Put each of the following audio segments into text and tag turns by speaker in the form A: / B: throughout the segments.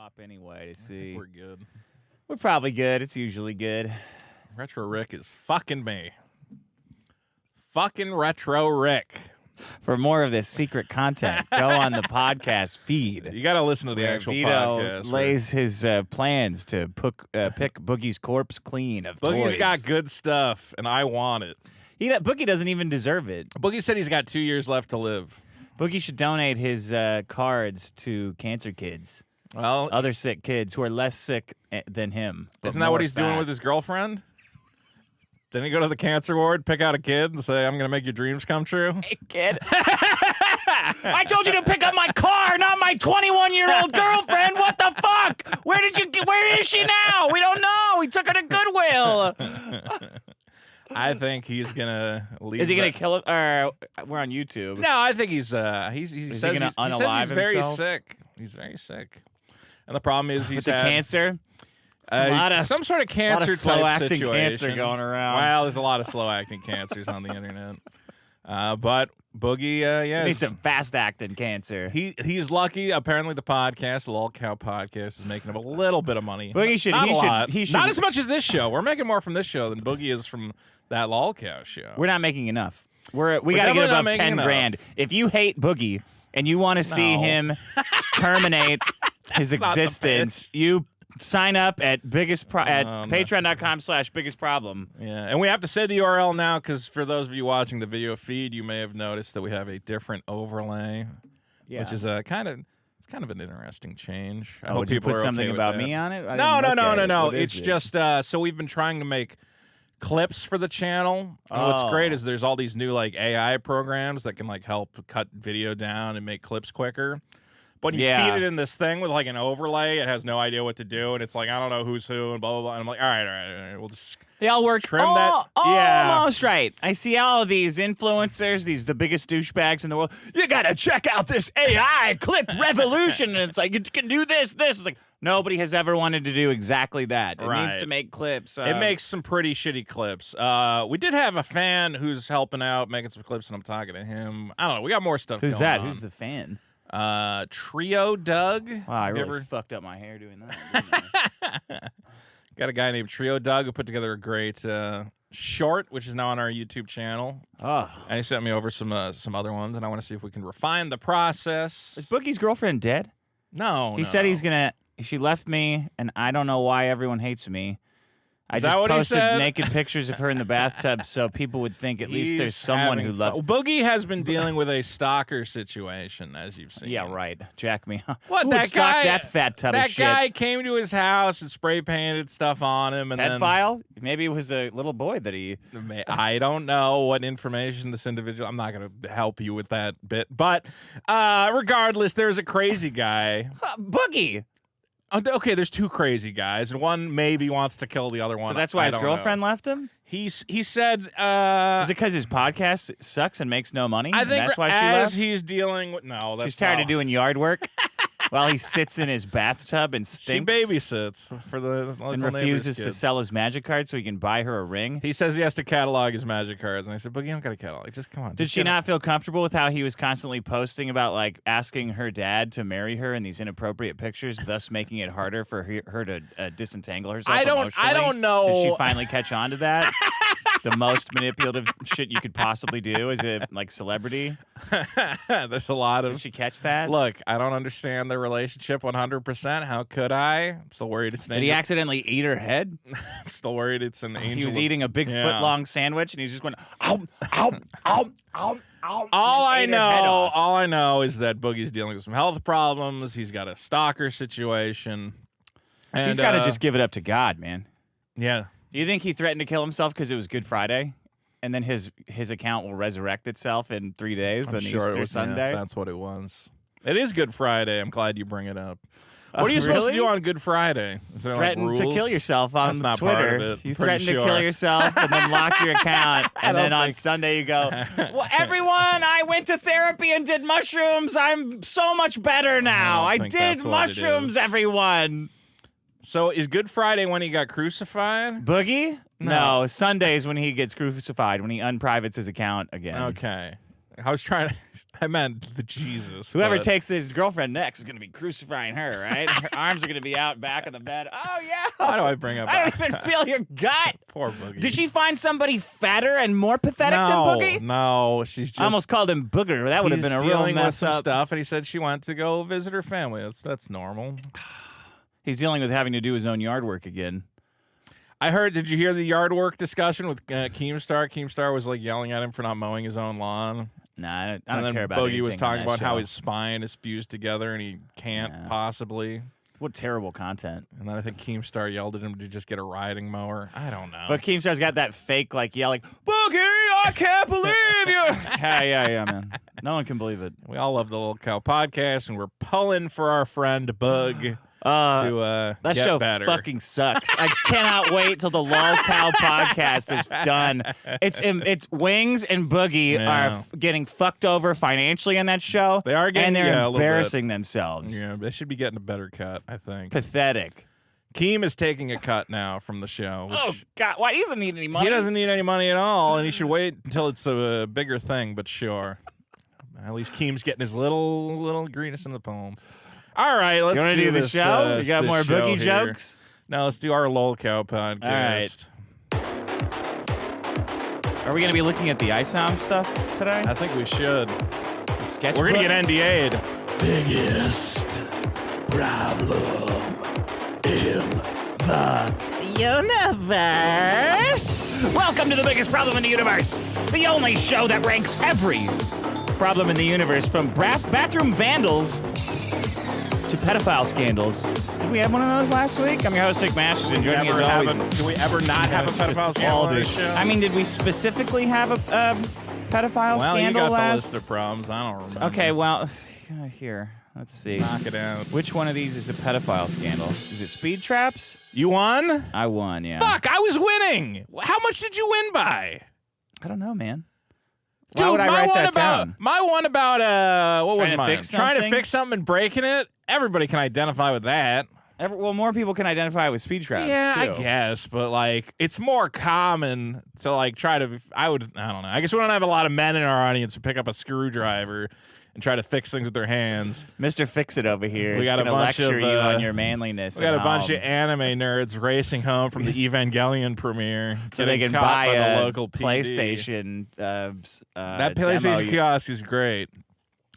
A: swap anyway to see.
B: We're good.
A: We're probably good. It's usually good.
B: Retro Rick is fucking me. Fucking Retro Rick.
A: For more of this secret content, go on the podcast feed.
B: You got to listen to the actual
A: Vito
B: podcast.
A: lays his plans to pick Boogie's corpse clean of
B: Boogie's
A: toys.
B: got good stuff, and I want it.
A: Boogie doesn't even deserve it.
B: Boogie said he's got 2 years left to live.
A: Boogie should donate his cards to cancer kids.
B: Well,
A: Other sick kids who are less sick than him.
B: isn't that what he's doing with his girlfriend? Didn't he go to the cancer ward, pick out a kid, and say, I'm going to make your dreams come true?
A: Hey, kid. I told you to pick up my car, not my 21-year-old girlfriend. What the fuck? Where is she now? We don't know. We took her to Goodwill.
B: I think he's going to leave.
A: Is he going to kill him? We're on YouTube.
B: No, I think he
A: Is
B: says
A: he going to unalive
B: he's very
A: himself?
B: sick. He's very sick. And the problem is he's
A: With the
B: had
A: cancer?
B: some sort of cancer type
A: slow-acting
B: situation.
A: cancer going around.
B: Well, there's a lot of slow-acting cancers on the internet. But Boogie, yeah.
A: Needs some fast-acting cancer.
B: He's lucky. Apparently, the podcast, the Lol Cow podcast, is making him a little bit of money.
A: Boogie should.
B: Not
A: He
B: a lot.
A: should.
B: Not as much as this show. We're making more from this show than Boogie is from that Lol Cow show.
A: We're not making enough. We got to get
B: definitely not
A: above
B: making
A: 10
B: enough.
A: grand. If you hate Boogie and you want to see him terminate his
B: not the
A: existence, you sign up at patreon.com/biggest-problem.
B: Yeah, and we have to say the URL now because for those of you watching the video feed, you may have noticed that we have a different overlay, which is it's kind of an interesting change. I hope
A: Did you
B: people
A: put
B: are
A: something
B: okay with
A: about
B: that.
A: me on it?
B: No. It's just so we've been trying to make clips for the channel. And what's great is there's all these new like AI programs that can like help cut video down and make clips quicker. But you feed it in this thing with like an overlay, it has no idea what to do, and it's like I don't know who's who and blah blah blah. And I'm like, all right, we'll just
A: they all work
B: trim that.
A: Almost right. I see all of these influencers, the biggest douchebags in the world. You gotta check out this AI clip revolution, and it's like you can do this. It's like nobody has ever wanted to do exactly that. It needs to make clips.
B: It makes some pretty shitty clips. We did have a fan who's helping out, making some clips, and I'm talking to him. I don't know. We got more stuff.
A: Who's
B: going
A: that?
B: on.
A: Who's the fan?
B: Trio Doug.
A: Wow, I really fucked up my hair doing that. didn't I?
B: Got a guy named Trio Doug who put together a great short, which is now on our YouTube channel.
A: Oh.
B: And he sent me over some other ones, and I want to see if we can refine the process.
A: Is Boogie's girlfriend dead?
B: No,
A: He said he's gonna. She left me, and I don't know why everyone hates me. I
B: Is
A: just
B: that what he
A: posted
B: said?
A: naked pictures of her in the bathtub so people would think at least there's someone who loves.
B: Boogie has been dealing with a stalker situation, as you've seen.
A: Yeah, right. Jack me.
B: What
A: Who would
B: that
A: stalk
B: guy?
A: that fat tub of shit.
B: That guy came to his house and spray painted stuff on him, and
A: Pedophile? Maybe it was a little boy that he.
B: I don't know what information this individual. I'm not going to help you with that bit, but regardless, there's a crazy guy.
A: Boogie.
B: Okay, there's two crazy guys, and one maybe wants to kill the other one.
A: So that's why his
B: don't
A: girlfriend
B: know.
A: left him?
B: He said.
A: Is it because his podcast sucks and makes no money?
B: I
A: and
B: think
A: that's why she
B: as
A: left?
B: he's dealing with that's
A: She's tired of doing yard work while he sits in his bathtub and
B: She
A: stinks.
B: babysits for the local
A: And
B: neighbors'
A: refuses to
B: kids.
A: sell his magic card so he can buy her a ring.
B: He says he has to catalog his magic cards, and I said, "But you don't got to catalog. Just come on."
A: Did
B: just
A: she
B: get
A: not feel comfortable with how he was constantly posting about like asking her dad to marry her in these inappropriate pictures, thus making it harder for her to disentangle herself?
B: I don't
A: emotionally?
B: know.
A: Did she finally catch on to that? The most manipulative shit you could possibly do as a like celebrity.
B: There's a lot of.
A: Did she catch that?
B: Look, I don't understand the relationship 100%. How could I? I'm still worried it's an
A: Did he
B: angel.
A: accidentally eat her head?
B: I'm still worried it's an angel.
A: He was eating a big foot-long sandwich, and he's just going, ow, ow, ow, ow, ow.
B: All I know is that Boogie's dealing with some health problems. He's got a stalker situation. And,
A: He's got to just give it up to God, man.
B: Yeah.
A: Do you think he threatened to kill himself because it was Good Friday? And then his account will resurrect itself in 3 days
B: I'm
A: on
B: sure
A: Easter
B: it was,
A: Sunday?
B: Yeah, that's what it was. It is Good Friday. I'm glad you bring it up. What are you supposed to
A: really?
B: do on Good Friday? Is there
A: Threaten
B: like
A: to
B: rules?
A: kill yourself on
B: That's not part
A: Twitter.
B: of it.
A: You
B: I'm pretty
A: threaten to kill
B: sure.
A: yourself and then lock your account. And then on Sunday you go, well, everyone, I went to therapy and did mushrooms. I'm so much better now. I
B: think
A: did
B: that's what it
A: mushrooms,
B: is.
A: everyone.
B: So is Good Friday when he got crucified?
A: Boogie?
B: No.
A: No, Sunday is when he gets crucified, when he unprivates his account again.
B: Okay. I was trying to. I meant the Jesus.
A: Whoever
B: but-
A: takes his girlfriend next is going to be crucifying her, right? Her arms are going to be out back of the bed. Oh, yeah.
B: Why do I bring up?
A: I don't even feel your gut.
B: Poor Boogie.
A: Did she find somebody fatter and more pathetic than Boogie?
B: No, she's just.
A: I almost called him Booger. That would have been a real
B: dealing with
A: mess
B: some
A: up.
B: stuff, and he said she went to go visit her family. That's normal.
A: He's dealing with having to do his own yard work again.
B: I heard. Did you hear the yard work discussion with Keemstar? Keemstar was like yelling at him for not mowing his own lawn.
A: Nah, I don't
B: and then
A: care about
B: Boogie was
A: anything on
B: talking
A: that
B: about how
A: show.
B: his spine is fused together and he can't possibly.
A: What terrible content.
B: And then I think Keemstar yelled at him to just get a riding mower. I don't know.
A: But Keemstar's got that fake, like, yelling, Boogie, I can't believe you. yeah, man. No one can believe it.
B: We all love the Little Cow podcast, and we're pulling for our friend Bug to
A: that
B: get
A: show
B: better.
A: fucking sucks. I cannot wait till the Lol Cow podcast is done. It's Wings and Boogie are getting fucked over financially in that show.
B: They are getting,
A: and they're
B: a little
A: embarrassing themselves.
B: Yeah, they should be getting a better cut, I think.
A: Pathetic.
B: Keem is taking a cut now from the show.
A: Oh, God. Why? He doesn't need any money.
B: He doesn't need any money at all, and he should wait until it's a bigger thing, but sure. At least Keem's getting his little greenest in the poem. All right, let's
A: You want to do the
B: this,
A: show? You got
B: this
A: more
B: show
A: Boogie
B: here.
A: jokes?
B: No, let's do our Lol Cow podcast.
A: All right. Are we going to be looking at the ISOM stuff today?
B: I think we should.
A: The sketchbook?
B: We're going to get NDA'd.
C: Biggest problem in the universe.
A: Welcome to the biggest problem in the universe. The only show that ranks every problem in the universe, from bathroom vandals to pedophile scandals. Did we have one of those last week? I'm your host, Nick Masters, and joining me as always.
B: Do we ever not have a pedophile scandal on this show?
A: I mean, did we specifically have a pedophile
B: well, you
A: scandal
B: got
A: last?
B: the list of problems. I don't remember.
A: Okay, well, here. Let's see.
B: Knock it out.
A: Which one of these is a pedophile scandal? Is it speed traps?
B: You won?
A: I won, yeah.
B: Fuck, I was winning. How much did you win by?
A: I don't know, man.
B: Dude,
A: Why would I
B: my
A: write
B: one
A: that
B: about,
A: down?
B: My one about, what
A: Trying
B: was
A: to
B: mine?
A: fix
B: Trying to
A: something?
B: fix something and breaking it? Everybody can identify with that.
A: Well, more people can identify with speed traps,
B: Yeah,
A: too.
B: I guess, but like it's more common to like try to. I don't know. I guess we don't have a lot of men in our audience who pick up a screwdriver and try to fix things with their hands.
A: Mr. Fix-It over here.
B: We got a
A: gonna
B: bunch
A: lecture
B: of,
A: you on your manliness.
B: We got a
A: at
B: bunch
A: home.
B: of anime nerds racing home from the Evangelion premiere,
A: so they
B: getting
A: can
B: caught
A: buy
B: by
A: a
B: the local PD.
A: PlayStation.
B: That PlayStation kiosk is great.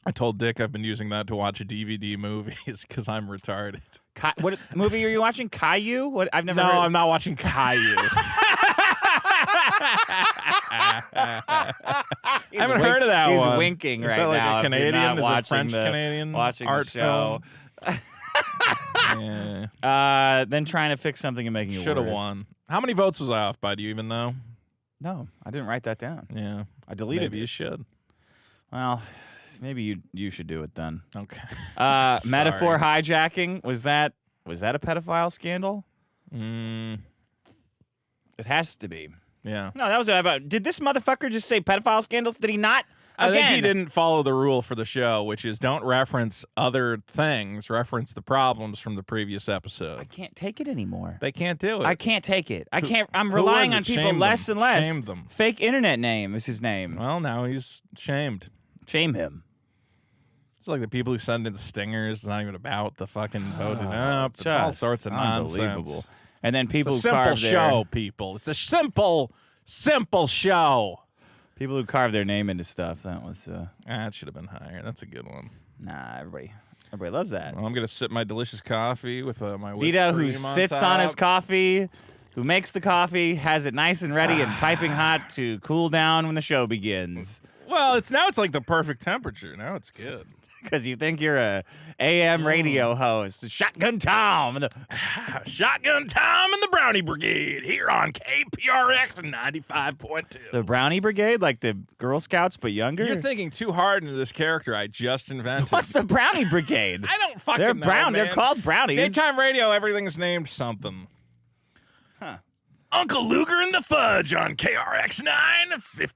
B: I told Dick I've been using that to watch DVD movies because I'm retarded.
A: What movie are you watching? Caillou? What? I've never.
B: No,
A: heard.
B: I'm not watching Caillou. I haven't heard of that
A: he's
B: one.
A: winking
B: Is
A: right
B: that like
A: now.
B: a
A: if you're
B: Canadian?
A: not
B: Is it a
A: watching
B: French-Canadian
A: watching
B: art
A: the show.
B: Yeah.
A: Then trying to fix something and making it worse.
B: Should have won. How many votes was I off by? Do you even know?
A: No, I didn't write that down.
B: Yeah.
A: I deleted
B: Maybe
A: it.
B: you should.
A: Well, maybe you should do it then.
B: Okay.
A: Metaphor hijacking, was that a pedophile scandal?
B: Mm,
A: It has to be.
B: yeah.
A: No, that was about. Did this motherfucker just say pedophile scandals? Did he not?
B: I think he
A: Again.
B: didn't follow the rule for the show, which is don't reference other things, reference the problems from the previous episode.
A: I can't take it anymore.
B: They can't do it.
A: I can't take it. I can't. I'm
B: who
A: relying
B: was
A: on
B: it?
A: people
B: Shame
A: less
B: them.
A: and less.
B: Shame them.
A: Fake internet name is his name.
B: Well, now he's shamed.
A: Shame him.
B: It's like the people who send in the stingers. It's not even about the fucking voting up. It's all
A: Just
B: sorts of nonsense.
A: unbelievable. And then people
B: It's a
A: who
B: simple
A: carve
B: show, people. It's a simple show.
A: people who carve their name into stuff. That was
B: That should have been higher. That's a good one.
A: nah. Everybody loves that.
B: Well, I'm gonna sip my delicious coffee with my whipped
A: Vito,
B: cream
A: who sits on his
B: top.
A: coffee, who makes the coffee, has it nice and ready and piping hot to cool down when the show begins.
B: Well, it's like the perfect temperature. Now it's good.
A: Because you think you're a AM radio host, Shotgun Tom, and the
B: Shotgun Tom and the Brownie Brigade here on KPRX 95.2.
A: the Brownie Brigade, like the Girl Scouts, but younger.
B: You're thinking too hard into this character I just invented.
A: What's the Brownie Brigade?
B: I don't fucking
A: They're
B: know,
A: brown.
B: man.
A: They're called brownies.
B: Daytime radio, everything's named something.
A: Huh.
B: Uncle Luger and the Fudge on KRX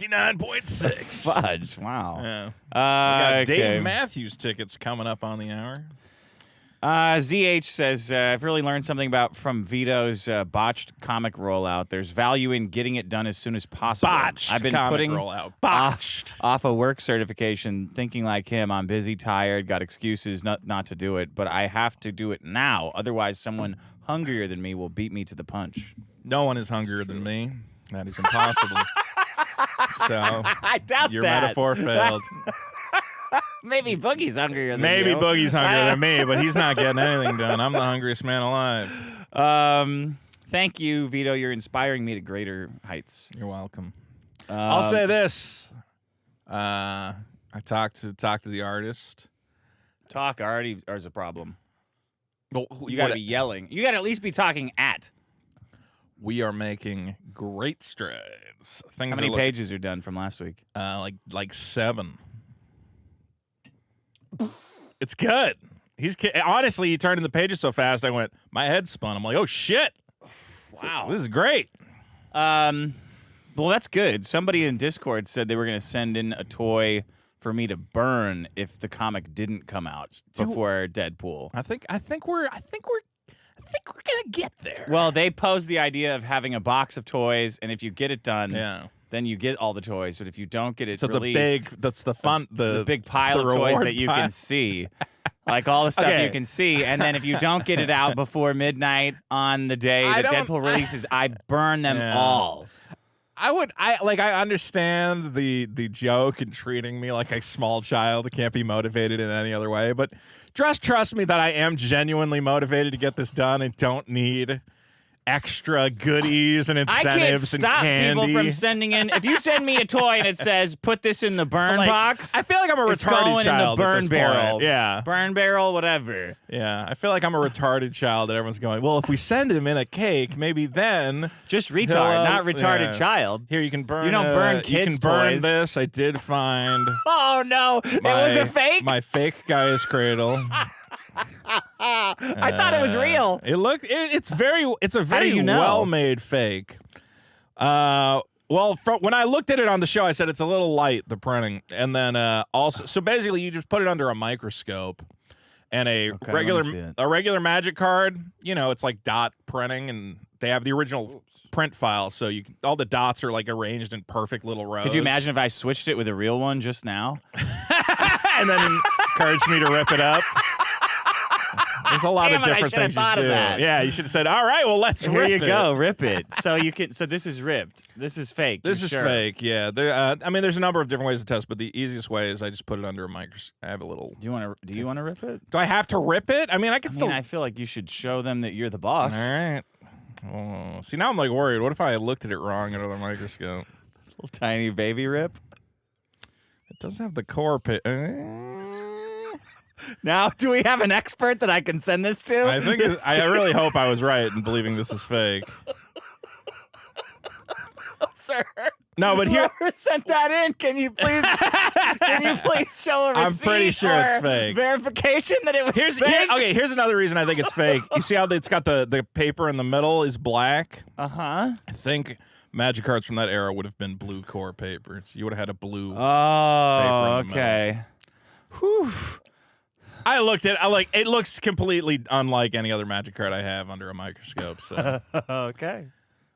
B: 59.6.
A: Fudge. Wow.
B: Yeah. We got
A: Okay.
B: Dave Matthews tickets coming up on the hour.
A: ZH says, I've really learned something from Vito's botched comic rollout. There's value in getting it done as soon as possible.
B: Botched
A: I've been
B: comic
A: putting
B: rollout. Botched.
A: off a work certification, thinking like him, I'm busy, tired, got excuses not to do it, but I have to do it now. Otherwise, someone hungrier than me will beat me to the punch.
B: No one is hungrier than me. That is impossible. So
A: I doubt
B: your
A: that.
B: metaphor failed.
A: Maybe Boogie's hungrier than
B: Maybe
A: you.
B: Boogie's hungrier than me, but he's not getting anything done. I'm the hungriest man alive.
A: Thank you, Vito. You're inspiring me to greater heights.
B: You're welcome. I'll say this. I talked to the artist.
A: Talk already is a problem.
B: Well,
A: You got to be yelling. You got to at least be talking at.
B: We are making great strides. Things
A: How many
B: are
A: pages are done from last week?
B: like 7. It's good. Honestly, he turned in the pages so fast, I went, my head spun. I'm like, oh shit! Wow, this is great.
A: Well, that's good. Somebody in Discord said they were going to send in a toy for me to burn if the comic didn't come out before Deadpool.
B: I think we're gonna get there.
A: Well, they posed the idea of having a box of toys, and if you get it done,
B: Yeah.
A: then you get all the toys. But if you don't get it
B: So it's
A: released,
B: that's the fun,
A: the big pile
B: the
A: of toys
B: reward
A: that you
B: pile.
A: can see. Like all the stuff
B: Okay.
A: you can see, and then if you don't get it out before midnight on the day
B: I
A: that
B: don't-
A: Deadpool releases, I burn them
B: Yeah.
A: all.
B: I understand the joke and treating me like a small child who can't be motivated in any other way, but just trust me that I am genuinely motivated to get this done and don't need extra goodies and
A: I can't
B: incentives and
A: stop
B: candy.
A: people from sending in. If you send me a toy and it says "put this in the burn
B: Like,
A: box,"
B: I feel like I'm a
A: it's
B: retarded
A: going
B: child
A: in the burn
B: at this
A: barrel.
B: point. Yeah.
A: burn barrel, whatever.
B: Yeah, I feel like I'm a retarded child that everyone's going, well, if we send him in a cake, maybe then
A: Just retard,
B: Hello?
A: not retarded
B: Yeah.
A: child.
B: here you can burn.
A: You don't burn
B: you
A: kids'
B: can burn
A: toys.
B: this. I did find
A: Oh no, it was a fake.
B: my fake guy's cradle.
A: I thought it was real.
B: It's a
A: do
B: very
A: you know?
B: well-made fake. Well, when I looked at it on the show, I said it's a little light, the printing, and then also, so basically, you just put it under a microscope, and a
A: Okay, let me see it.
B: regular magic card. You know, it's like dot printing, and they have the original print file, so all the dots are like arranged in perfect little rows.
A: Could you imagine if I switched it with a real one just now?
B: and then encouraged me to rip it up? There's a lot
A: Damn
B: of
A: it, I
B: different
A: should have
B: things you
A: thought of
B: do.
A: that.
B: Yeah, you should have said, "All right, well, let's
A: Here
B: rip
A: you
B: it."
A: go, rip it. So you can. So this is ripped. This is fake.
B: This
A: you're
B: is
A: sure?
B: fake. Yeah, I mean, there's a number of different ways to test, but the easiest way is I just put it under a microscope. I have a little.
A: Do you want to rip it?
B: Do I have to rip it? I mean, I can still.
A: I feel like you should show them that you're the boss.
B: All right. Oh, see, now I'm like worried. What if I looked at it wrong under the microscope?
A: Little tiny baby rip.
B: It does have the core
A: Now, do we have an expert that I can send this to?
B: I think I really hope I was right in believing this is fake.
A: Sir.
B: No, but here
A: Whoever sent that in, can you please show a receipt?
B: I'm pretty sure
A: or
B: it's fake.
A: Verification that it was fake.
B: here's another reason I think it's fake. You see how it's got the paper in the middle is black?
A: Uh-huh.
B: I think magic cards from that era would have been blue core papers. You would have had a blue
A: Oh,
B: paper in the
A: okay. Whew.
B: I looked at it looks completely unlike any other magic card I have under a microscope. So
A: Okay.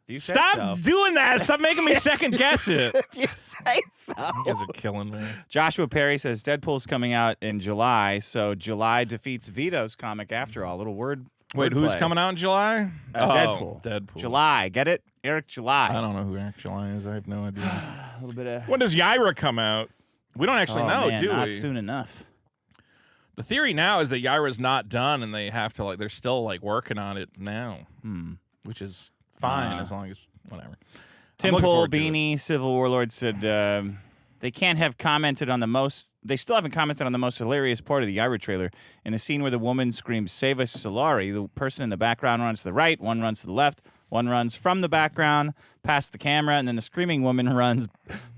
A: If you say
B: stop
A: so.
B: doing that. Stop making me second guess it.
A: If you say so.
B: You guys are killing me.
A: Joshua Perry says Deadpool's coming out in July, so July defeats Vito's comic after all. Little word.
B: Wait, who's
A: wordplay.
B: coming out in July?
A: Deadpool.
B: Deadpool.
A: July. Get it? Eric July.
B: I don't know who Eric July is. I have no idea.
A: A little bit of.
B: When does Yaira come out? We don't actually know,
A: man,
B: do
A: not
B: we?
A: soon enough.
B: The theory now is that Yaira's not done, and they have to they're still working on it now, which is fine as long as whatever.
A: Tim
B: I'm looking
A: Pool,
B: forward to it.
A: Beanie, Civil Warlord said they can't have commented on the most. They still haven't commented on the most hilarious part of the Yaira trailer. In the scene where the woman screams "Save us, Solari," the person in the background runs to the right, one runs to the left, one runs from the background past the camera, and then the screaming woman runs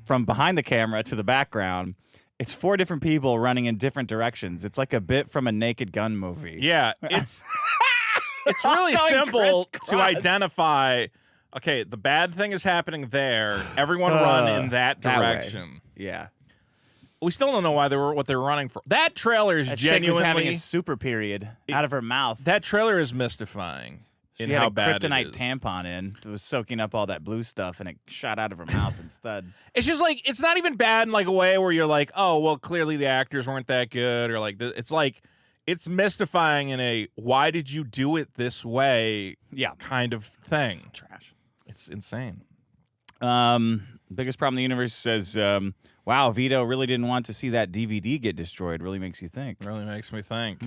A: from behind the camera to the background. It's 4 different people running in different directions. It's like a bit from a Naked Gun movie.
B: Yeah, it's really
A: Going
B: simple to
A: crisscross.
B: identify. Okay, the bad thing is happening there. Everyone run in that
A: That way.
B: direction.
A: Yeah.
B: We still don't know why what they were running for. That trailer is
A: That chick was
B: genuinely
A: having a super period out of her mouth.
B: That trailer is mystifying.
A: She
B: in
A: had
B: how
A: a
B: bad it
A: kryptonite
B: is.
A: tampon in. It was soaking up all that blue stuff, and it shot out of her mouth instead.
B: It's just like it's not even bad in like a way where you're like, oh well, clearly the actors weren't that good, or like it's like it's mystifying in a why did you do it this way kind of thing.
A: It's trash.
B: It's insane.
A: Biggest problem in the universe says, wow, Vito really didn't want to see that DVD get destroyed. Really makes you think.
B: Really makes me think.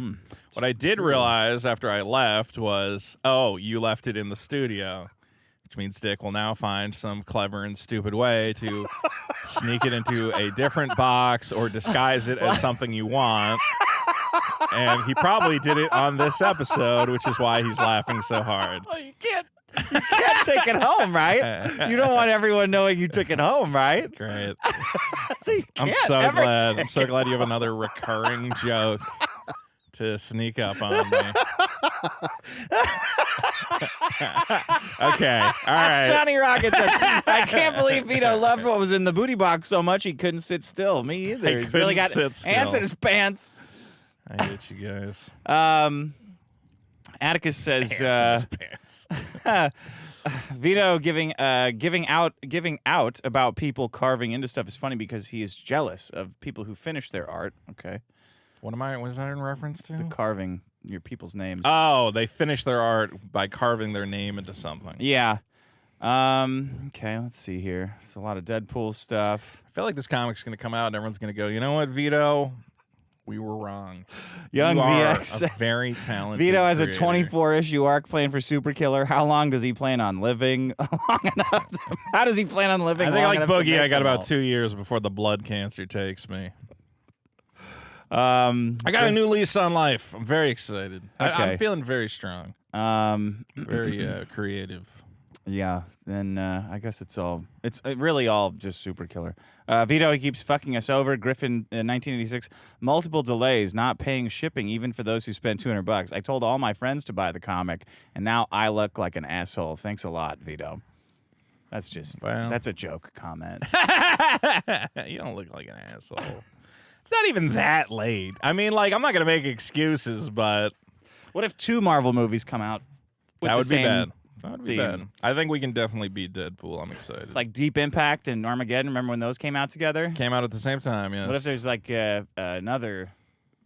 B: What I did realize after I left was, oh, you left it in the studio, which means Dick will now find some clever and stupid way to sneak it into a different box or disguise it as something you want. And he probably did it on this episode, which is why he's laughing so hard.
A: Well, you can't take it home, right? You don't want everyone knowing you took it home, right?
B: Great.
A: So you
B: I'm
A: can't
B: so
A: ever
B: glad.
A: take
B: I'm so glad you have another recurring joke to sneak up on me. Okay. All right.
A: Johnny Rocket says, I can't believe Vito loved what was in the booty box so much he couldn't sit still. Me either. He's really got
B: sit still.
A: ants in his pants.
B: I hate you guys.
A: Atticus says
B: Ants in his pants.
A: Vito giving out about people carving into stuff is funny because he is jealous of people who finish their art. Okay.
B: What was that in reference to?
A: Carving your people's names.
B: Oh, they finish their art by carving their name into something.
A: Yeah. Okay, let's see here. It's a lot of Deadpool stuff.
B: I feel like this comic's going to come out and everyone's going to go, you know what, Vito? We were wrong.
A: Young
B: you are
A: VX.
B: a very talented
A: Vito has
B: creator.
A: a 24-issue arc plan for Super Killer. How long does he plan on living? Long enough. How does he plan on living?
B: I think
A: long
B: like
A: enough to
B: Boogie,
A: make
B: I got
A: them
B: about
A: all?
B: 2 years before the blood cancer takes me.
A: I
B: I got a new lease on life. I'm very excited.
A: Okay.
B: I'm feeling very strong. Very creative.
A: Yeah, then I guess it's really all just Super Killer. Vito, he keeps fucking us over. Griffin, 1986, multiple delays, not paying shipping even for those who spent $200. I told all my friends to buy the comic, and now I look like an asshole. Thanks a lot, Vito. That's just that's a joke comment.
B: You don't look like an asshole. It's not even that late. I mean, like, I'm not gonna make excuses, but
A: What if 2 Marvel movies come out? With
B: that
A: the
B: would be
A: same
B: bad. That would be
A: theme?
B: bad. I think we can definitely beat Deadpool. I'm excited.
A: It's like Deep Impact and Armageddon. Remember when those came out together?
B: Came out at the same time, yes.
A: What if there's like another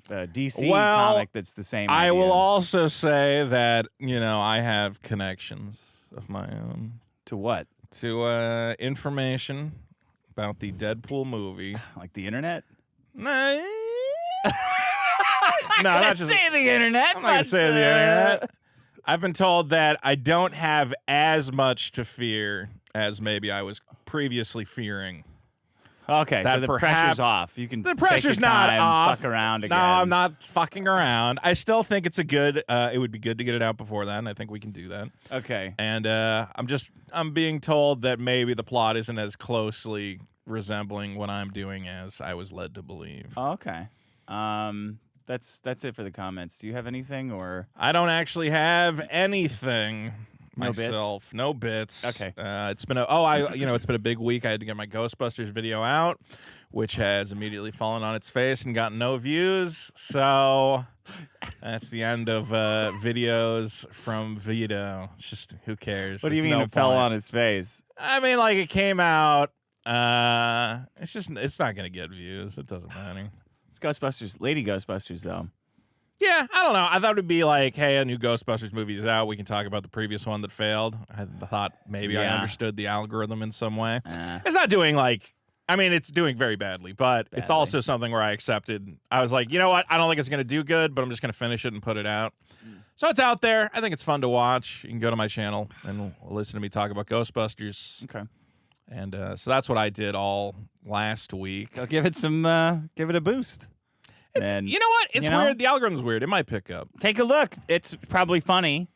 A: DC
B: Well,
A: comic that's the same
B: I
A: idea?
B: will also say that, I have connections of my own
A: To what?
B: to information about the Deadpool movie.
A: Like the internet?
B: No, not just
A: say the internet.
B: I'm not gonna say the internet. I've been told that I don't have as much to fear as maybe I was previously fearing.
A: Okay,
B: That
A: so the
B: perhaps-
A: pressure's off. You can
B: The
A: take your
B: pressure's not
A: time,
B: off.
A: fuck around again.
B: No, I'm not fucking around. I still think it's a good. It would be good to get it out before that, and I think we can do that.
A: Okay.
B: And I'm being told that maybe the plot isn't as closely resembling what I'm doing as I was led to believe.
A: Oh, okay. That's it for the comments. Do you have anything or?
B: I don't actually have anything
A: No bits?
B: myself. No bits.
A: Okay.
B: It's been it's been a big week. I had to get my Ghostbusters video out, which has immediately fallen on its face and gotten no views. So that's the end of videos from Vito. It's just who cares?
A: What do you
B: There's
A: mean
B: no
A: it fell
B: point.
A: on his face?
B: I mean, like it came out. It's not gonna get views. It doesn't matter.
A: It's Ghostbusters, Lady Ghostbusters, though.
B: Yeah, I don't know. I thought it would be like, hey, a new Ghostbusters movie is out. We can talk about the previous one that failed. I thought maybe I
A: Yeah.
B: understood the algorithm in some way. It's not doing it's doing very badly, but it's
A: Badly.
B: also something where I accepted. I was like, you know what? I don't think it's going to do good, but I'm just going to finish it and put it out. So it's out there. I think it's fun to watch. You can go to my channel and listen to me talk about Ghostbusters.
A: Okay.
B: And so that's what I did all last week.
A: I'll give it give it a boost. And
B: You know what? It's
A: you know?
B: weird. The algorithm's weird. It might pick up.
A: take a look. It's probably funny.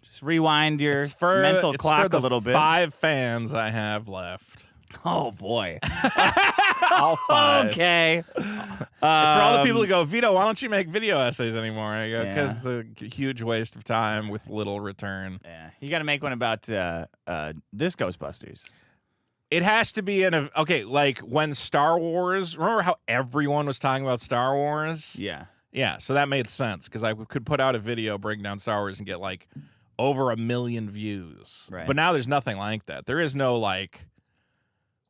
A: Just rewind your mental
B: It's
A: clock
B: for the
A: a little bit.
B: 5 fans I have left.
A: Oh boy.
B: All 5.
A: Okay.
B: It's for all the people who go, Vito, why don't you make video essays anymore? I go, because it's a huge waste of time with little return.
A: Yeah, you got to make one about this Ghostbusters.
B: It has to be in a like when Star Wars. Remember how everyone was talking about Star Wars?
A: Yeah.
B: Yeah, so that made sense because I could put out a video breaking down Star Wars and get like over 1 million views.
A: Right.
B: But now there's nothing like that. There is no like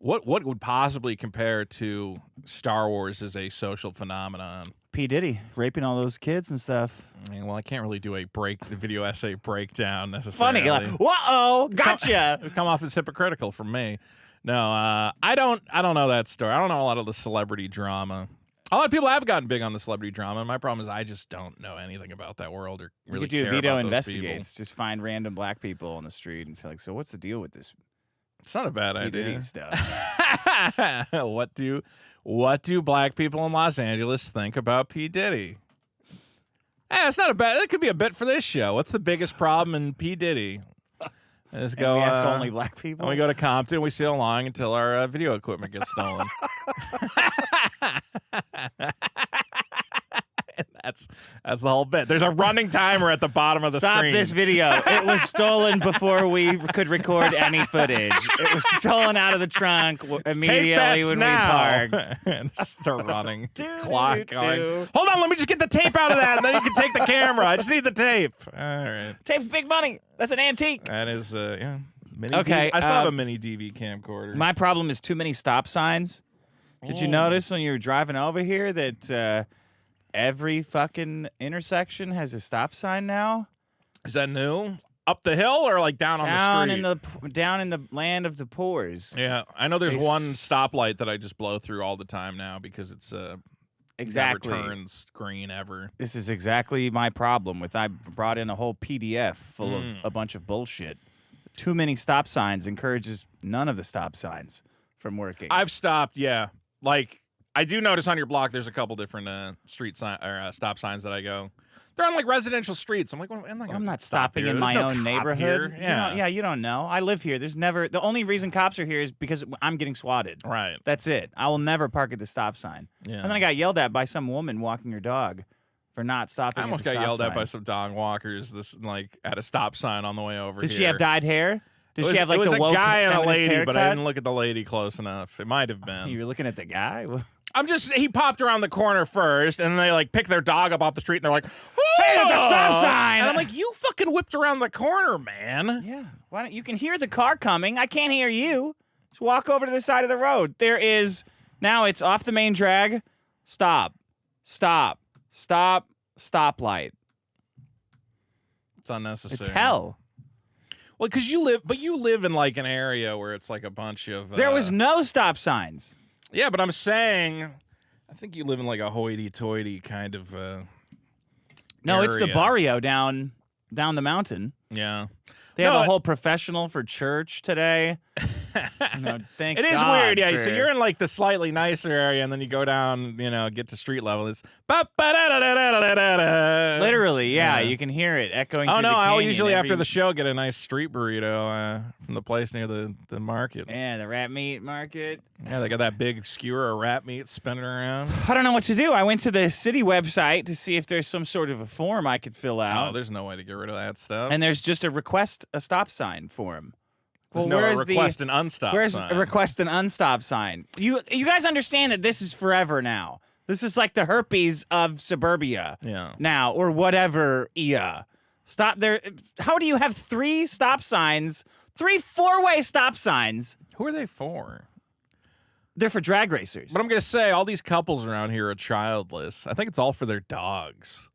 B: what would possibly compare to Star Wars as a social phenomenon.
A: P. Diddy raping all those kids and stuff.
B: Well, I can't really do a video essay breakdown necessarily.
A: Funny, like, whoa, gotcha.
B: It would come off as hypocritical from me. No, I don't know that story. I don't know a lot of the celebrity drama. A lot of people have gotten big on the celebrity drama, and my problem is I just don't know anything about that world or really
A: you could do
B: care
A: Vito
B: about those
A: investigates.
B: people.
A: Just find random black people on the street and say, like, so what's the deal with this
B: It's not a bad
A: P.
B: idea.
A: Diddy stuff?
B: What do black people in Los Angeles think about P. Diddy? It's not a bad. It could be a bit for this show. What's the biggest problem in P. Diddy? Let's go.
A: We ask only black people.
B: And we go to Compton. We sail along until our video equipment gets stolen. That's the whole bit. There's a running timer at the bottom of the
A: Stop
B: screen.
A: this video. It was stolen before we could record any footage. It was stolen out of the trunk immediately when we parked.
B: And start running.
A: Do,
B: Clock
A: do,
B: going.
A: do.
B: Hold on, let me just get the tape out of that, and then you can take the camera. I just need the tape. All right.
A: Tape's big money. That's an antique.
B: That is, yeah. Mini
A: Okay,
B: I still have a mini DV camcorder.
A: My problem is too many stop signs. Did you notice when you were driving over here that every fucking intersection has a stop sign now?
B: Is that new? Up the hill or like down on the street?
A: Down in the land of the poors.
B: Yeah, I know there's
A: They
B: one
A: s-
B: stoplight that I just blow through all the time now because it's
A: Exactly.
B: never turns green ever.
A: This is exactly my problem with I brought in a whole PDF full of a bunch of bullshit. Too many stop signs encourages none of the stop signs from working.
B: I've stopped, yeah. Like I do notice on your block there's a couple different street sign or stop signs that I go. They're on like residential streets. I'm like, well,
A: I'm not stopping
B: here.
A: in
B: There's
A: my
B: no
A: own
B: cop
A: neighborhood.
B: here. Yeah.
A: You don't know. I live here. There's never the only reason cops are here is because I'm getting swatted.
B: Right.
A: That's it. I will never park at the stop sign.
B: Yeah.
A: And then I got yelled at by some woman walking her dog for not stopping.
B: I almost
A: at the
B: got
A: stop
B: yelled at
A: sign.
B: by some dog walkers at a stop sign on the way over
A: Did
B: here.
A: she have dyed hair? Did she have like
B: it was
A: the
B: a
A: woke
B: guy and a
A: feminist
B: lady,
A: haircut?
B: but I didn't look at the lady close enough. It might have been.
A: You were looking at the guy.
B: He popped around the corner first, and then they like pick their dog up off the street, and they're like,
A: Hey, there's a stop sign!
B: And I'm like, you fucking whipped around the corner, man.
A: Yeah. Why don't you can hear the car coming? I can't hear you. Just walk over to the side of the road. There is now it's off the main drag. Stop. Stop. Stop. Stoplight.
B: It's unnecessary.
A: It's hell.
B: Well, because you live in like an area where it's like a bunch of.
A: There was no stop signs.
B: Yeah, but I'm saying, I think you live in like a hoity-toity kind of.
A: No, it's the
B: area.
A: barrio down the mountain.
B: Yeah.
A: They have a whole professional for church today. Thank
B: It is
A: God
B: weird, yeah.
A: for-
B: So you're in like the slightly nicer area, and then you go down, get to street level. It's
A: literally, yeah, you can hear it echoing.
B: Oh
A: through
B: no!
A: the
B: I'll
A: canyon
B: usually
A: every-
B: after the show get a nice street burrito from the place near the market.
A: Yeah, the rat meat market.
B: Yeah, they got that big skewer of rat meat spinning around.
A: I don't know what to do. I went to the city website to see if there's some sort of a form I could fill
B: Oh,
A: out.
B: there's no way to get rid of that stuff.
A: And there's just a stop sign form.
B: There's
A: Well,
B: no
A: where's
B: request and unstop
A: Where's
B: sign.
A: a request an unstop sign? You guys understand that this is forever now. This is like the herpes of suburbia.
B: Yeah.
A: Now or whatever. Yeah. Stop there. How do you have 3 stop signs? 3 4-way stop signs.
B: Who are they for?
A: They're for drag racers.
B: But I'm gonna say all these couples around here are childless. I think it's all for their dogs.